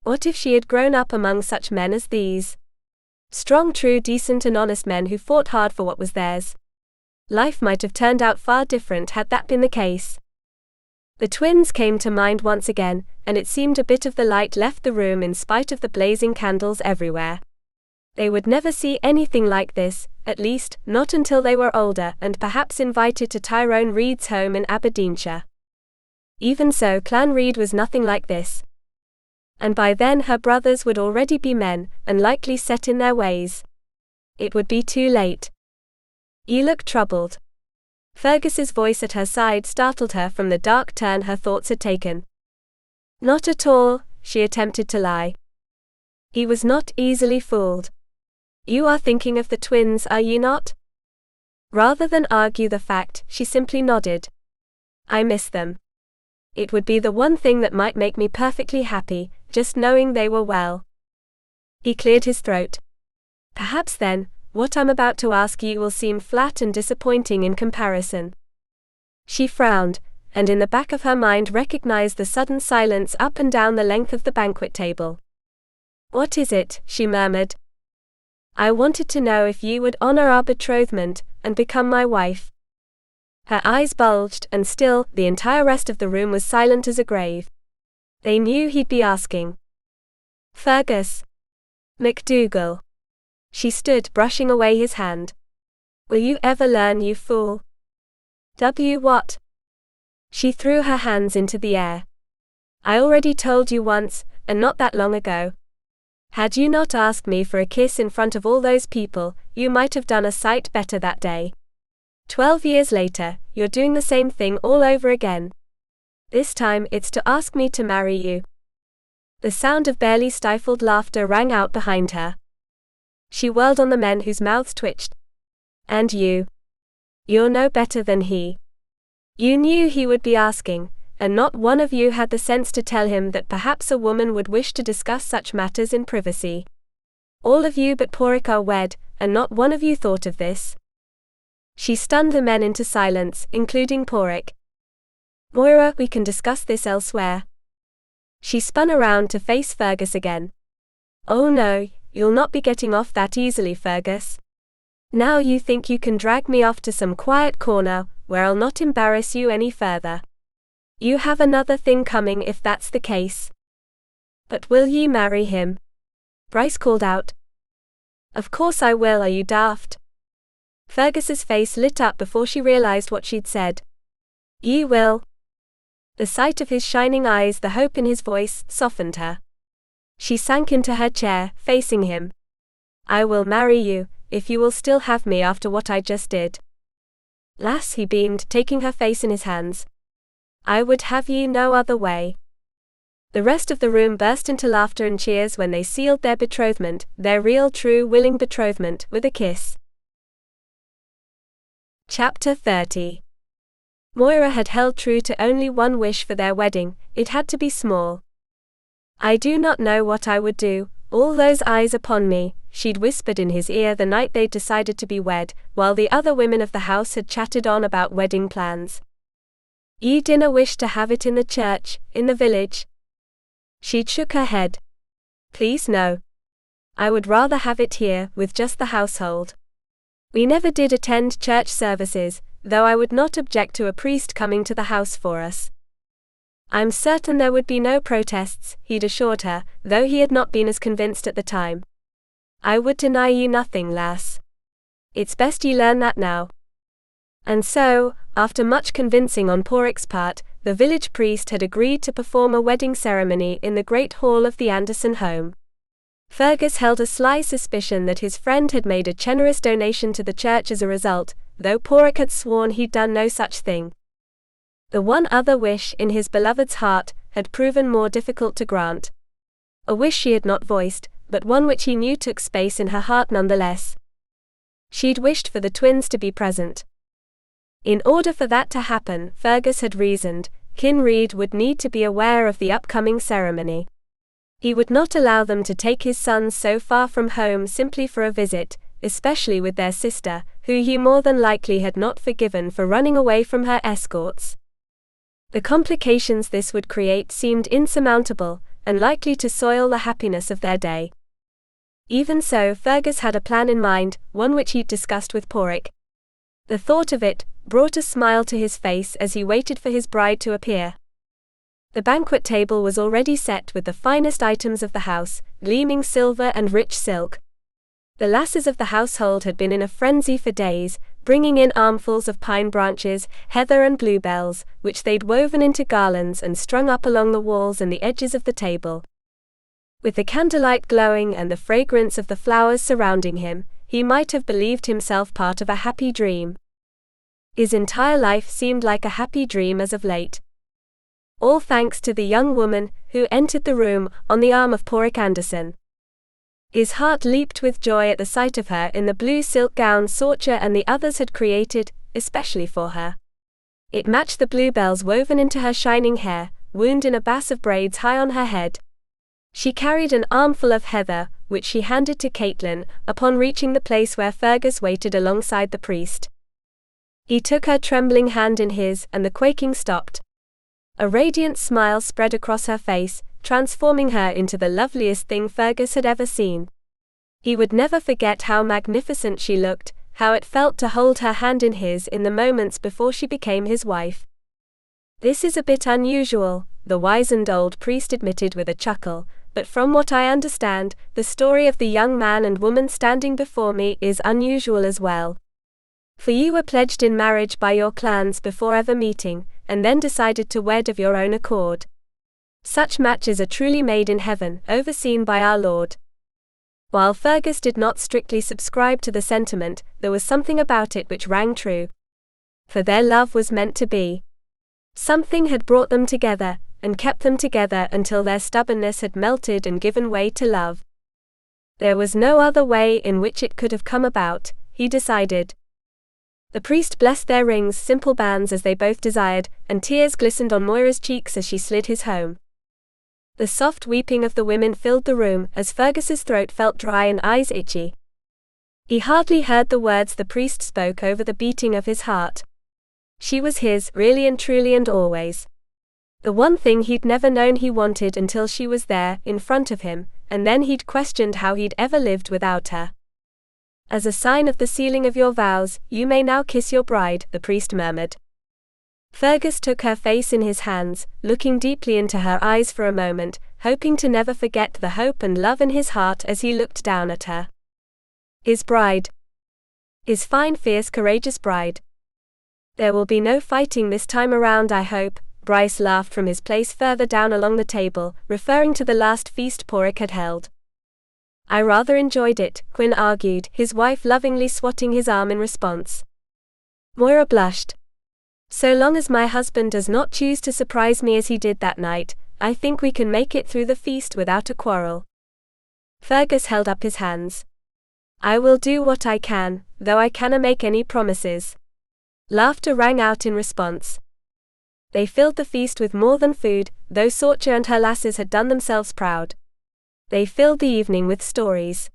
What if she had grown up among such men as these? Strong, true, decent and honest men who fought hard for what was theirs. Life might have turned out far different had that been the case. The twins came to mind once again, and it seemed a bit of the light left the room in spite of the blazing candles everywhere. They would never see anything like this, at least, not until they were older and perhaps invited to Tyrone Reed's home in Aberdeenshire. Even so, Clan Reed was nothing like this. And by then her brothers would already be men, and likely set in their ways. It would be too late. "You look troubled." Fergus's voice at her side startled her from the dark turn her thoughts had taken. "Not at all," she attempted to lie. He was not easily fooled. "You are thinking of the twins, are you not?" Rather than argue the fact, she simply nodded. "I miss them. It would be the one thing that might make me perfectly happy, just knowing they were well." He cleared his throat. "Perhaps then, what I'm about to ask you will seem flat and disappointing in comparison." She frowned, and in the back of her mind recognized the sudden silence up and down the length of the banquet table. "What is it?" she murmured. "I wanted to know if you would honor our betrothment and become my wife." Her eyes bulged, and still, the entire rest of the room was silent as a grave. They knew he'd be asking. "Fergus McDougal." She stood, brushing away his hand. "Will you ever learn, you fool?" What?" She threw her hands into the air. "I already told you once, and not that long ago. Had you not asked me for a kiss in front of all those people, you might have done a sight better that day. 12 years later, you're doing the same thing all over again. This time it's to ask me to marry you." The sound of barely stifled laughter rang out behind her. She whirled on the men whose mouths twitched. "And you? You're no better than he. You knew he would be asking, and not one of you had the sense to tell him that perhaps a woman would wish to discuss such matters in privacy. All of you but Porrick are wed, and not one of you thought of this." She stunned the men into silence, including Porrick. "Moira, we can discuss this elsewhere." She spun around to face Fergus again. "Oh no, you'll not be getting off that easily, Fergus. Now you think you can drag me off to some quiet corner, where I'll not embarrass you any further. You have another thing coming if that's the case." "But will ye marry him?" Bryce called out. "Of course I will, are you daft?" Fergus's face lit up before she realized what she'd said. "Ye will." The sight of his shining eyes, the hope in his voice, softened her. She sank into her chair, facing him. "I will marry you, if you will still have me after what I just did." "Lass," he beamed, taking her face in his hands. "I would have ye no other way." The rest of the room burst into laughter and cheers when they sealed their betrothment, their real, true, willing betrothment, with a kiss. Chapter 30. Moira had held true to only one wish for their wedding. It had to be small. I do not know what I would do, all those eyes upon me, she'd whispered in his ear the night they'd decided to be wed, while the other women of the house had chatted on about wedding plans. You dinna wish to have it in the church, in the village? She'd shook her head. Please no. I would rather have it here, with just the household. We never did attend church services, though I would not object to a priest coming to the house for us. I'm certain there would be no protests, he'd assured her, though he had not been as convinced at the time. I would deny you nothing, lass. It's best ye learn that now. And so, after much convincing on Porrick's part, the village priest had agreed to perform a wedding ceremony in the great hall of the Anderson home. Fergus held a sly suspicion that his friend had made a generous donation to the church as a result, though Porrick had sworn he'd done no such thing. The one other wish in his beloved's heart had proven more difficult to grant. A wish she had not voiced, but one which he knew took space in her heart nonetheless. She'd wished for the twins to be present. In order for that to happen, Fergus had reasoned, Kinreed would need to be aware of the upcoming ceremony. He would not allow them to take his sons so far from home simply for a visit, especially with their sister, who he more than likely had not forgiven for running away from her escorts. The complications this would create seemed insurmountable, and likely to soil the happiness of their day. Even so, Fergus had a plan in mind, one which he'd discussed with Porrick. The thought of it brought a smile to his face as he waited for his bride to appear. The banquet table was already set with the finest items of the house, gleaming silver and rich silk. The lasses of the household had been in a frenzy for days, bringing in armfuls of pine branches, heather and bluebells, which they'd woven into garlands and strung up along the walls and the edges of the table. With the candlelight glowing and the fragrance of the flowers surrounding him, he might have believed himself part of a happy dream. His entire life seemed like a happy dream as of late. All thanks to the young woman who entered the room on the arm of Porrick Anderson. His heart leaped with joy at the sight of her in the blue silk gown Sorcha and the others had created, especially for her. It matched the bluebells woven into her shining hair, wound in a bass of braids high on her head. She carried an armful of heather, which she handed to Caitlin, upon reaching the place where Fergus waited alongside the priest. He took her trembling hand in his, and the quaking stopped. A radiant smile spread across her face, transforming her into the loveliest thing Fergus had ever seen. He would never forget how magnificent she looked, how it felt to hold her hand in his in the moments before she became his wife. This is a bit unusual, the wizened old priest admitted with a chuckle, but from what I understand, the story of the young man and woman standing before me is unusual as well. For you were pledged in marriage by your clans before ever meeting, and then decided to wed of your own accord. Such matches are truly made in heaven, overseen by our Lord. While Fergus did not strictly subscribe to the sentiment, there was something about it which rang true. For their love was meant to be. Something had brought them together, and kept them together until their stubbornness had melted and given way to love. There was no other way in which it could have come about, he decided. The priest blessed their rings, simple bands as they both desired, and tears glistened on Moira's cheeks as she slid his home. The soft weeping of the women filled the room, as Fergus's throat felt dry and eyes itchy. He hardly heard the words the priest spoke over the beating of his heart. She was his, really and truly and always. The one thing he'd never known he wanted until she was there, in front of him, and then he'd questioned how he'd ever lived without her. As a sign of the sealing of your vows, you may now kiss your bride, the priest murmured. Fergus took her face in his hands, looking deeply into her eyes for a moment, hoping to never forget the hope and love in his heart as he looked down at her. His bride. His fine, fierce, courageous bride. There will be no fighting this time around, I hope, Bryce laughed from his place further down along the table, referring to the last feast Porrick had held. I rather enjoyed it, Quinn argued, his wife lovingly swatting his arm in response. Moira blushed. So long as my husband does not choose to surprise me as he did that night, I think we can make it through the feast without a quarrel. Fergus held up his hands. I will do what I can, though I canna make any promises. Laughter rang out in response. They filled the feast with more than food, though Sorcha and her lasses had done themselves proud. They filled the evening with stories.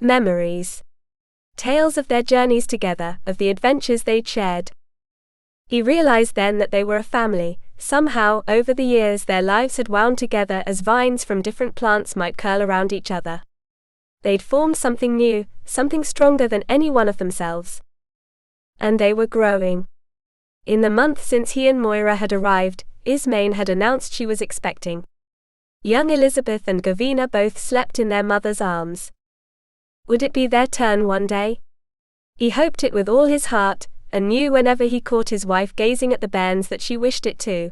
Memories. Tales of their journeys together, of the adventures they'd shared. He realized then that they were a family. Somehow, over the years their lives had wound together as vines from different plants might curl around each other. They'd formed something new, something stronger than any one of themselves. And they were growing. In the month since he and Moira had arrived, Ismane had announced she was expecting. Young Elizabeth and Gavina both slept in their mother's arms. Would it be their turn one day? He hoped it with all his heart, and knew whenever he caught his wife gazing at the bairns that she wished it too.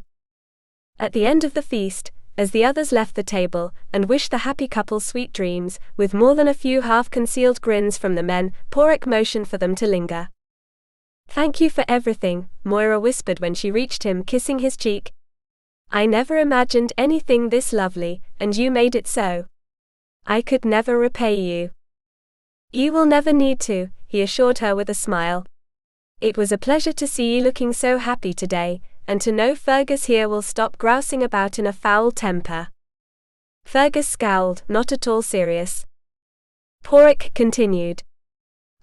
At the end of the feast, as the others left the table, and wished the happy couple sweet dreams, with more than a few half-concealed grins from the men, Porrick motioned for them to linger. "Thank you for everything," Moira whispered when she reached him, kissing his cheek. "I never imagined anything this lovely, and you made it so. I could never repay you." "You will never need to," he assured her with a smile. "It was a pleasure to see you looking so happy today, and to know Fergus here will stop grousing about in a foul temper." Fergus scowled, not at all serious. Porrick continued.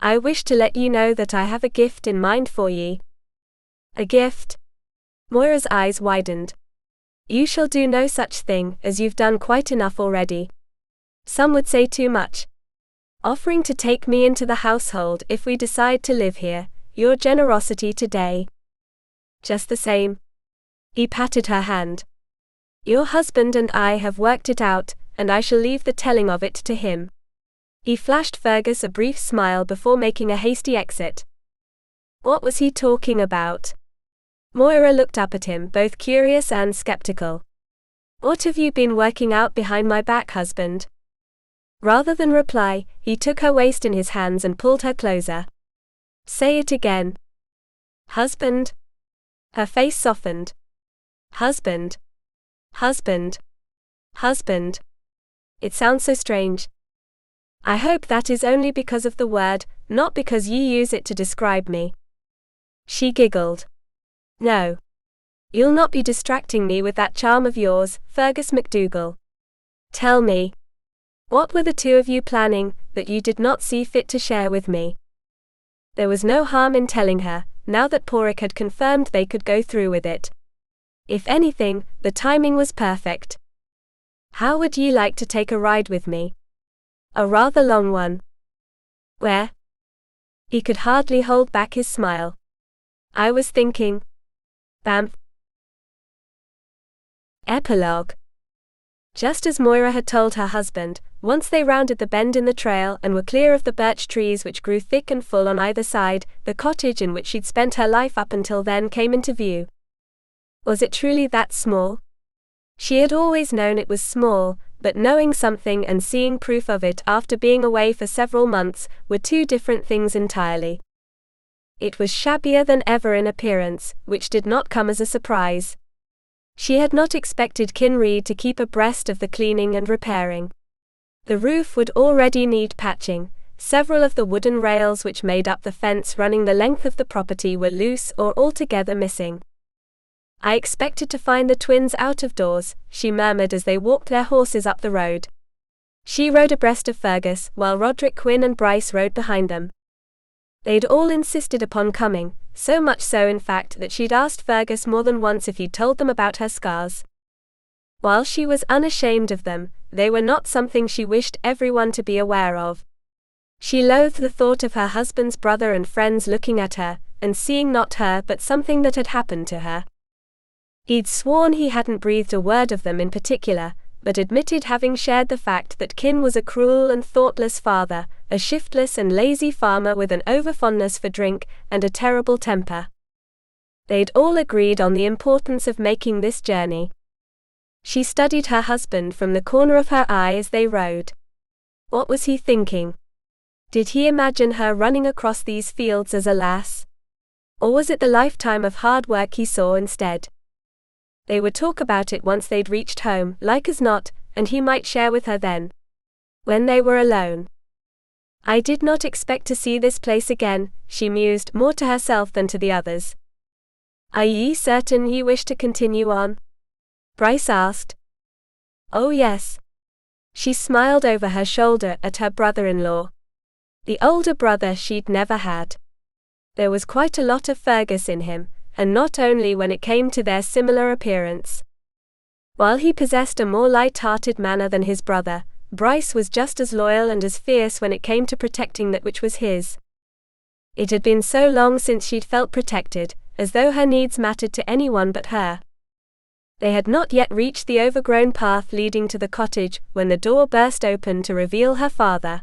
"I wish to let you know that I have a gift in mind for ye." "A gift?" Moira's eyes widened. "You shall do no such thing, as you've done quite enough already. Some would say too much. Offering to take me into the household if we decide to live here, your generosity today." "Just the same." He patted her hand. "Your husband and I have worked it out, and I shall leave the telling of it to him." He flashed Fergus a brief smile before making a hasty exit. What was he talking about? Moira looked up at him, both curious and skeptical. "What have you been working out behind my back, husband?" Rather than reply, he took her waist in his hands and pulled her closer. "Say it again." "Husband?" Her face softened. "Husband. Husband. Husband. It sounds so strange." "I hope that is only because of the word, not because you use it to describe me." She giggled. "No. You'll not be distracting me with that charm of yours, Fergus MacDougall. Tell me. What were the two of you planning, that you did not see fit to share with me?" There was no harm in telling her, now that Porrick had confirmed they could go through with it. If anything, the timing was perfect. "How would you like to take a ride with me? A rather long one." "Where?" He could hardly hold back his smile. "I was thinking. Banff." Epilogue. Just as Moira had told her husband, once they rounded the bend in the trail and were clear of the birch trees which grew thick and full on either side, the cottage in which she'd spent her life up until then came into view. Was it truly that small? She had always known it was small, but knowing something and seeing proof of it after being away for several months were two different things entirely. It was shabbier than ever in appearance, which did not come as a surprise. She had not expected Kinreed to keep abreast of the cleaning and repairing. The roof would already need patching. Several of the wooden rails which made up the fence running the length of the property were loose or altogether missing. "I expected to find the twins out of doors," she murmured as they walked their horses up the road. She rode abreast of Fergus, while Roderick Quinn and Bryce rode behind them. They'd all insisted upon coming, so much so in fact that she'd asked Fergus more than once if he'd told them about her scars. While she was unashamed of them, they were not something she wished everyone to be aware of. She loathed the thought of her husband's brother and friends looking at her, and seeing not her but something that had happened to her. He'd sworn he hadn't breathed a word of them in particular, but admitted having shared the fact that Kin was a cruel and thoughtless father, a shiftless and lazy farmer with an overfondness for drink, and a terrible temper. They'd all agreed on the importance of making this journey. She studied her husband from the corner of her eye as they rode. What was he thinking? Did he imagine her running across these fields as a lass? Or was it the lifetime of hard work he saw instead? They would talk about it once they'd reached home, like as not, and he might share with her then. When they were alone. "I did not expect to see this place again," she mused, more to herself than to the others. Are ye certain ye wish to continue on? Bryce asked. Oh yes. She smiled over her shoulder at her brother-in-law. The older brother she'd never had. There was quite a lot of Fergus in him, and not only when it came to their similar appearance. While he possessed a more light-hearted manner than his brother, Bryce was just as loyal and as fierce when it came to protecting that which was his. It had been so long since she'd felt protected, as though her needs mattered to anyone but her. They had not yet reached the overgrown path leading to the cottage when the door burst open to reveal her father.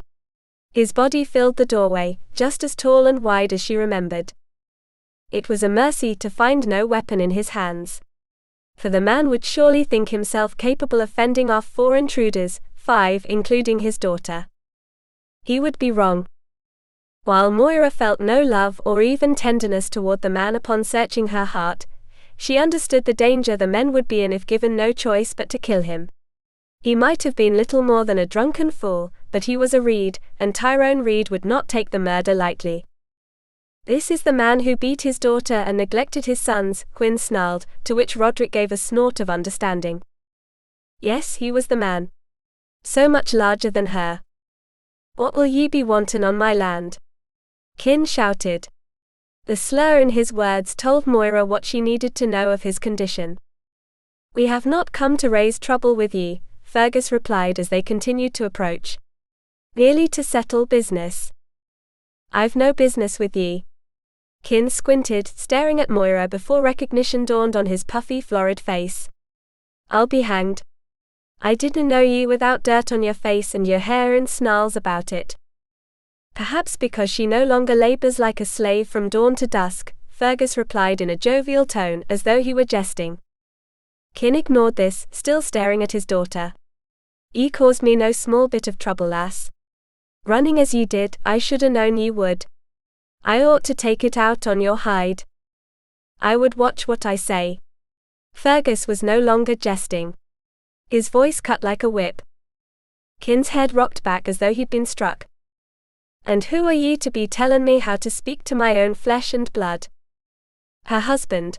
His body filled the doorway, just as tall and wide as she remembered. It was a mercy to find no weapon in his hands. For the man would surely think himself capable of fending off 4 intruders, 5 including his daughter. He would be wrong. While Moira felt no love or even tenderness toward the man upon searching her heart, she understood the danger the men would be in if given no choice but to kill him. He might have been little more than a drunken fool, but he was a Reed, and Tyrone Reed would not take the murder lightly. This is the man who beat his daughter and neglected his sons, Quinn snarled, to which Roderick gave a snort of understanding. Yes, he was the man. So much larger than her. What will ye be wanting on my land? Quinn shouted. The slur in his words told Moira what she needed to know of his condition. We have not come to raise trouble with ye, Fergus replied as they continued to approach. Merely to settle business. I've no business with ye. Quinn squinted, staring at Moira before recognition dawned on his puffy, florid face. I'll be hanged. I didn't know ye without dirt on your face and your hair in snarls about it. Perhaps because she no longer labors like a slave from dawn to dusk, Fergus replied in a jovial tone as though he were jesting. Quinn ignored this, still staring at his daughter. Ye caused me no small bit of trouble, lass. Running as ye did, I should ha' known ye would. I ought to take it out on your hide. I would watch what I say. Fergus was no longer jesting. His voice cut like a whip. Quinn's head rocked back as though he'd been struck. And who are ye to be tellin' me how to speak to my own flesh and blood? Her husband.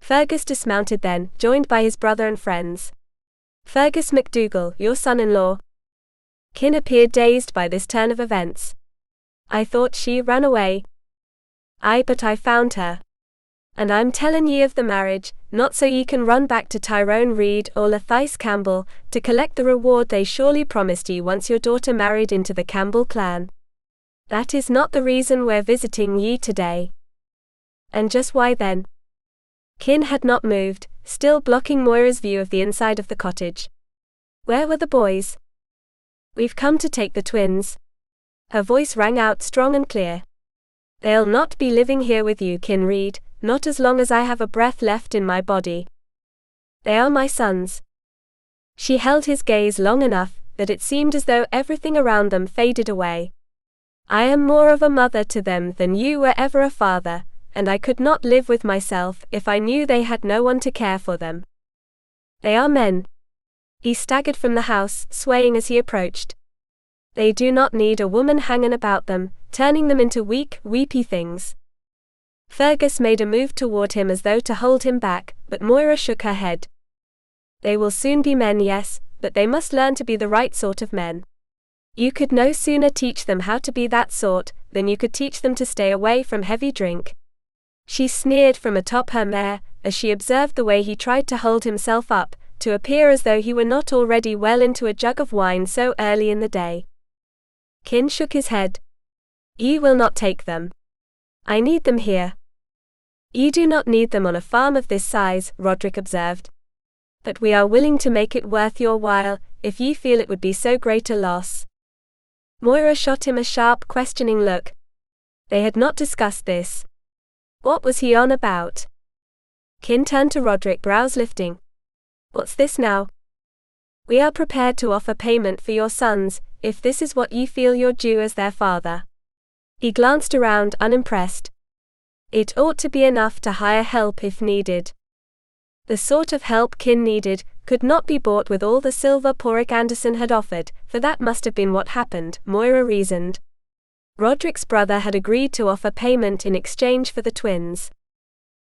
Fergus dismounted then, joined by his brother and friends. Fergus MacDougall, your son-in-law. Quinn appeared dazed by this turn of events. I thought she ran away. Aye, but I found her. And I'm tellin' ye of the marriage, not so ye can run back to Tyrone Reed or Lethice Campbell, to collect the reward they surely promised ye once your daughter married into the Campbell clan. That is not the reason we're visiting ye today. And just why then? Quinn had not moved, still blocking Moira's view of the inside of the cottage. Where were the boys? We've come to take the twins. Her voice rang out strong and clear. They'll not be living here with you, Quinn Reed, not as long as I have a breath left in my body. They are my sons. She held his gaze long enough that it seemed as though everything around them faded away. I am more of a mother to them than you were ever a father, and I could not live with myself if I knew they had no one to care for them. They are men. He staggered from the house, swaying as he approached. They do not need a woman hanging about them, turning them into weak, weepy things. Fergus made a move toward him as though to hold him back, but Moira shook her head. They will soon be men, yes, but they must learn to be the right sort of men. You could no sooner teach them how to be that sort, than you could teach them to stay away from heavy drink. She sneered from atop her mare, as she observed the way he tried to hold himself up, to appear as though he were not already well into a jug of wine so early in the day. Quinn shook his head. Ye will not take them. I need them here. Ye do not need them on a farm of this size, Roderick observed. But we are willing to make it worth your while, if ye feel it would be so great a loss. Moira shot him a sharp, questioning look. They had not discussed this. What was he on about? Quinn turned to Roderick, brows lifting. What's this now? We are prepared to offer payment for your sons, if this is what ye feel your due as their father. He glanced around, unimpressed. It ought to be enough to hire help if needed. The sort of help Quinn needed could not be bought with all the silver Porrick Anderson had offered, for that must have been what happened, Moira reasoned. Roderick's brother had agreed to offer payment in exchange for the twins.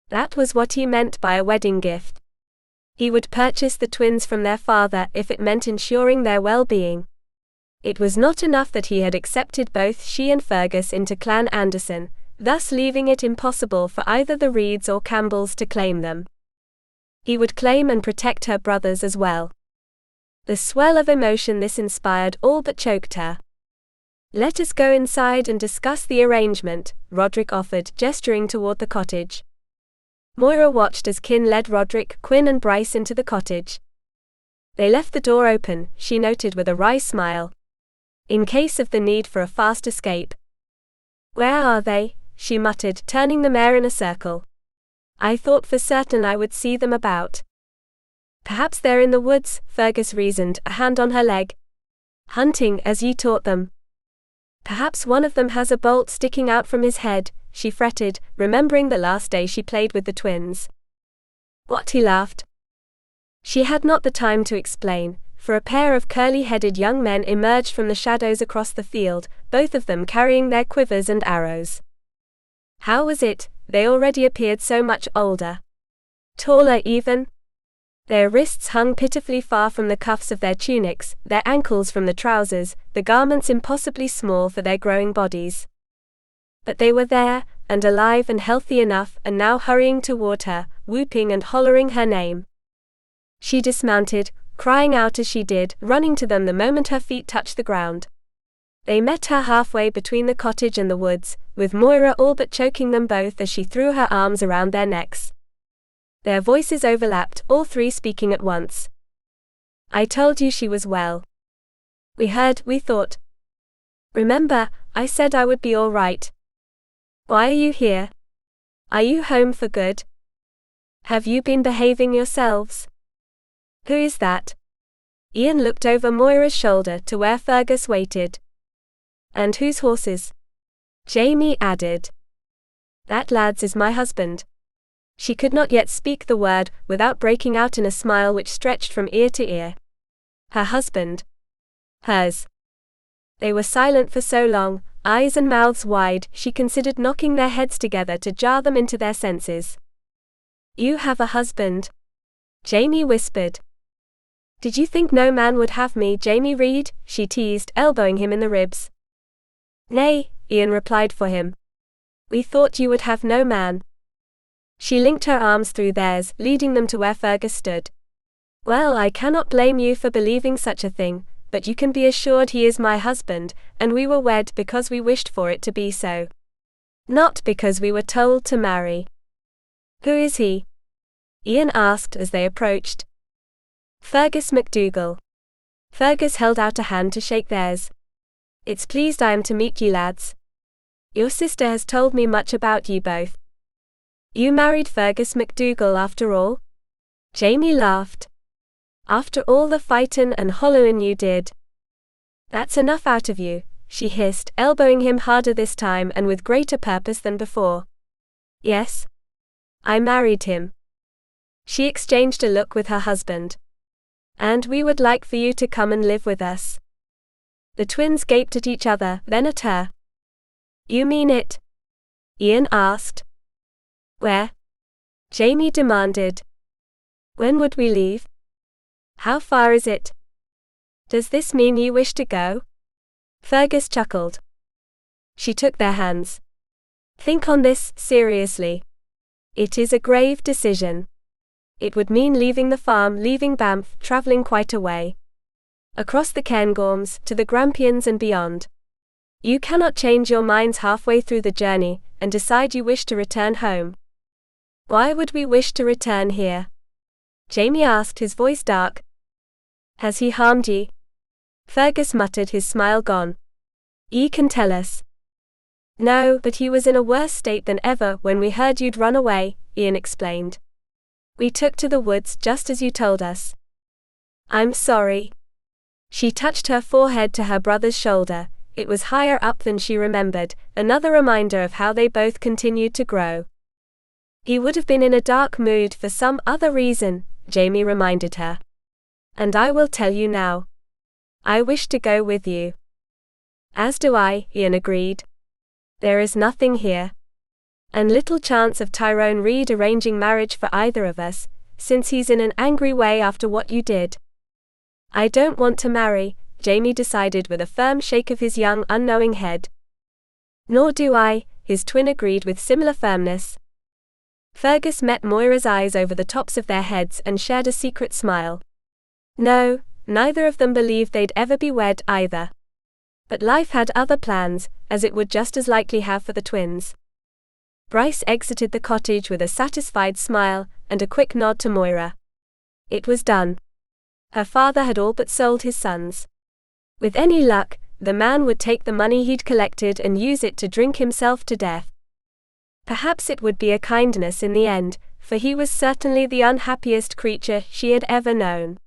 That was what he meant by a wedding gift. He would purchase the twins from their father if it meant ensuring their well-being. It was not enough that he had accepted both she and Fergus into Clan Anderson, thus leaving it impossible for either the Reeds or Campbells to claim them. He would claim and protect her brothers as well. The swell of emotion this inspired all but choked her. "Let us go inside and discuss the arrangement," Roderick offered, gesturing toward the cottage. Moira watched as Kin led Roderick, Quinn and Bryce into the cottage. They left the door open, she noted with a wry smile, in case of the need for a fast escape. "Where are they?" she muttered, turning the mare in a circle. "I thought for certain I would see them about." "Perhaps they're in the woods," Fergus reasoned, a hand on her leg. "Hunting as ye taught them." "Perhaps one of them has a bolt sticking out from his head," she fretted, remembering the last day she played with the twins. "What?" he laughed. She had not the time to explain, for a pair of curly-headed young men emerged from the shadows across the field, both of them carrying their quivers and arrows. How was it, they already appeared so much older? Taller even? Their wrists hung pitifully far from the cuffs of their tunics, their ankles from the trousers, the garments impossibly small for their growing bodies. But they were there, and alive and healthy enough, and now hurrying toward her, whooping and hollering her name. She dismounted, crying out as she did, running to them the moment her feet touched the ground. They met her halfway between the cottage and the woods, with Moira all but choking them both as she threw her arms around their necks. Their voices overlapped, all three speaking at once. "I told you she was well. We heard, we thought. Remember, I said I would be all right. Why are you here? Are you home for good? Have you been behaving yourselves? Who is that?" Ian looked over Moira's shoulder to where Fergus waited. "And whose horses?" Jamie added. "That lad's is my husband." She could not yet speak the word without breaking out in a smile which stretched from ear to ear. Her husband. Hers. They were silent for so long, eyes and mouths wide, she considered knocking their heads together to jar them into their senses. "You have a husband?" Jamie whispered. "Did you think no man would have me, Jamie Reed?" she teased, elbowing him in the ribs. "Nay," Ian replied for him. "We thought you would have no man." She linked her arms through theirs, leading them to where Fergus stood. "Well, I cannot blame you for believing such a thing, but you can be assured he is my husband, and we were wed because we wished for it to be so. Not because we were told to marry." "Who is he?" Ian asked as they approached. "Fergus MacDougall." Fergus held out a hand to shake theirs. "It's pleased I am to meet ye lads. Your sister has told me much about ye both." "You married Fergus MacDougall after all?" Jamie laughed. "After all the fightin' and hollowin' you did." "That's enough out of you," she hissed, elbowing him harder this time and with greater purpose than before. "Yes. I married him." She exchanged a look with her husband. "And we would like for you to come and live with us." The twins gaped at each other, then at her. "You mean it?" Ian asked. "Where?" Jamie demanded. "When would we leave? How far is it? Does this mean you wish to go?" Fergus chuckled. She took their hands. "Think on this, seriously. It is a grave decision. It would mean leaving the farm, leaving Banff, travelling quite a way. Across the Cairngorms, to the Grampians and beyond. You cannot change your minds halfway through the journey, and decide you wish to return home." "Why would we wish to return here?" Jamie asked, his voice dark. "Has he harmed ye?" Fergus muttered, his smile gone. "Ye can tell us." "No, but he was in a worse state than ever when we heard you'd run away," Ian explained. "We took to the woods just as you told us." "I'm sorry." She touched her forehead to her brother's shoulder. It was higher up than she remembered, another reminder of how they both continued to grow. "He would have been in a dark mood for some other reason," Jamie reminded her. "And I will tell you now. I wish to go with you." "As do I," Ian agreed. "There is nothing here." And little chance of Tyrone Reed arranging marriage for either of us, since he's in an angry way after what you did. I don't want to marry, Jamie decided with a firm shake of his young, unknowing head. Nor do I, his twin agreed with similar firmness. Fergus met Moira's eyes over the tops of their heads and shared a secret smile. No, neither of them believed they'd ever be wed either. But life had other plans, as it would just as likely have for the twins. Bryce exited the cottage with a satisfied smile and a quick nod to Moira. It was done. Her father had all but sold his sons. With any luck, the man would take the money he'd collected and use it to drink himself to death. Perhaps it would be a kindness in the end, for he was certainly the unhappiest creature she had ever known.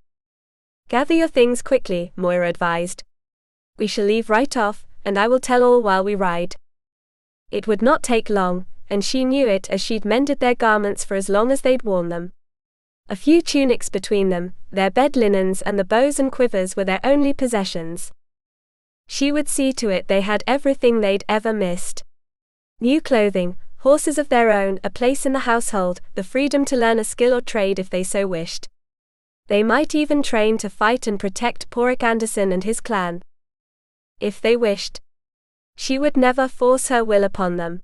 Gather your things quickly, Moira advised. We shall leave right off, and I will tell all while we ride. It would not take long, and she knew it as she'd mended their garments for as long as they'd worn them. A few tunics between them, their bed linens and the bows and quivers were their only possessions. She would see to it they had everything they'd ever missed. New clothing, horses of their own, a place in the household, the freedom to learn a skill or trade if they so wished. They might even train to fight and protect Porrick Anderson and his clan. If they wished. She would never force her will upon them.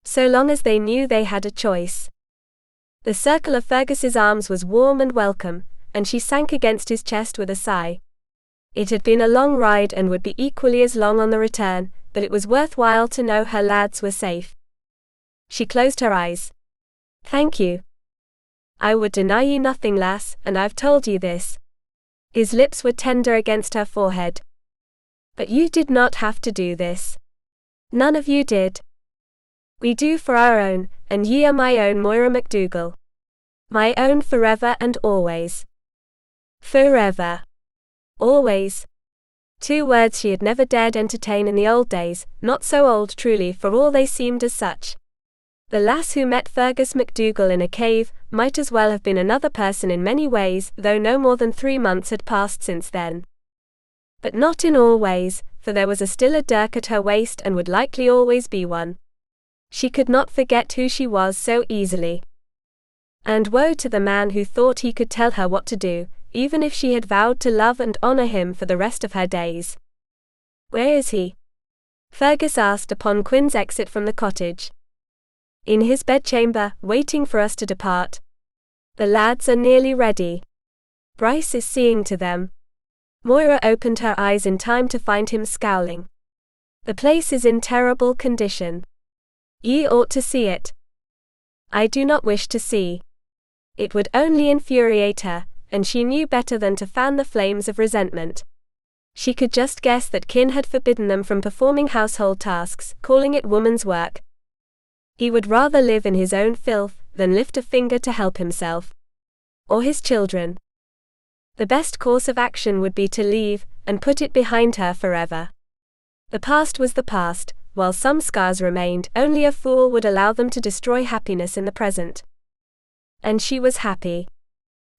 So long as they knew they had a choice. The circle of Fergus's arms was warm and welcome, and she sank against his chest with a sigh. It had been a long ride and would be equally as long on the return, but it was worthwhile to know her lads were safe. She closed her eyes. Thank you. I would deny ye nothing, lass, and I've told you this. His lips were tender against her forehead. But you did not have to do this. None of you did. We do for our own, and ye are my own Moira MacDougall. My own forever and always. Forever. Always. 2 words she had never dared entertain in the old days, not so old truly for all they seemed as such. The lass who met Fergus MacDougall in a cave might as well have been another person in many ways, though no more than 3 months had passed since then. But not in all ways, for there was still a dirk at her waist and would likely always be one. She could not forget who she was so easily. And woe to the man who thought he could tell her what to do, even if she had vowed to love and honor him for the rest of her days. Where is he? Fergus asked upon Quinn's exit from the cottage. In his bedchamber, waiting for us to depart. The lads are nearly ready. Bryce is seeing to them. Moira opened her eyes in time to find him scowling. The place is in terrible condition. Ye ought to see it. I do not wish to see. It would only infuriate her, and she knew better than to fan the flames of resentment. She could just guess that Kin had forbidden them from performing household tasks, calling it woman's work. He would rather live in his own filth than lift a finger to help himself. Or his children. The best course of action would be to leave, and put it behind her forever. The past was the past, while some scars remained, only a fool would allow them to destroy happiness in the present. And she was happy.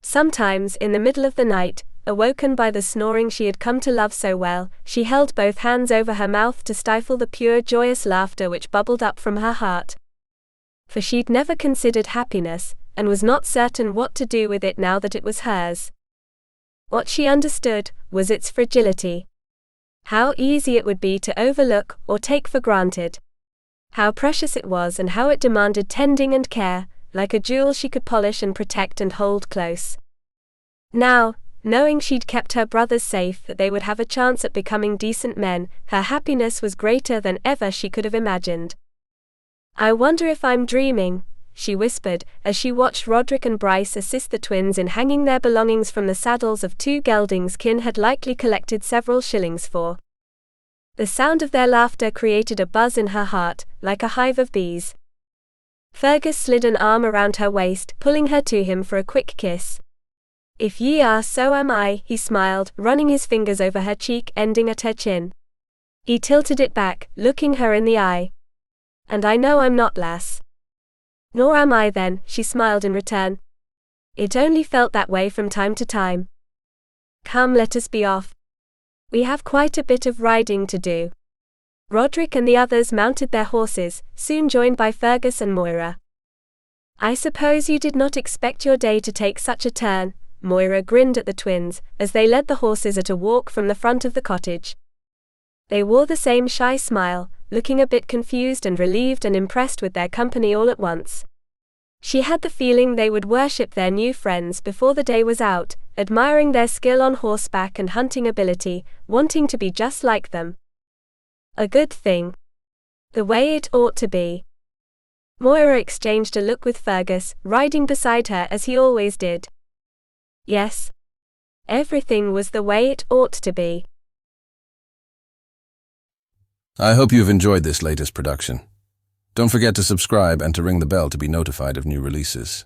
Sometimes, in the middle of the night, awoken by the snoring she had come to love so well, she held both hands over her mouth to stifle the pure joyous laughter which bubbled up from her heart. For she'd never considered happiness, and was not certain what to do with it now that it was hers. What she understood was its fragility. How easy it would be to overlook or take for granted. How precious it was and how it demanded tending and care, like a jewel she could polish and protect and hold close. Now, knowing she'd kept her brothers safe, that they would have a chance at becoming decent men, her happiness was greater than ever she could have imagined. I wonder if I'm dreaming, she whispered, as she watched Roderick and Bryce assist the twins in hanging their belongings from the saddles of 2 geldings Kin had likely collected several shillings for. The sound of their laughter created a buzz in her heart, like a hive of bees. Fergus slid an arm around her waist, pulling her to him for a quick kiss. If ye are, so am I, he smiled, running his fingers over her cheek, ending at her chin. He tilted it back, looking her in the eye. And I know I'm not, lass. Nor am I then, she smiled in return. It only felt that way from time to time. Come, let us be off. We have quite a bit of riding to do. Roderick and the others mounted their horses, soon joined by Fergus and Moira. "I suppose you did not expect your day to take such a turn," Moira grinned at the twins, as they led the horses at a walk from the front of the cottage. They wore the same shy smile, looking a bit confused and relieved and impressed with their company all at once. She had the feeling they would worship their new friends before the day was out, admiring their skill on horseback and hunting ability, wanting to be just like them. A good thing. The way it ought to be. Moira exchanged a look with Fergus, riding beside her as he always did. Yes. Everything was the way it ought to be. I hope you've enjoyed this latest production. Don't forget to subscribe and to ring the bell to be notified of new releases.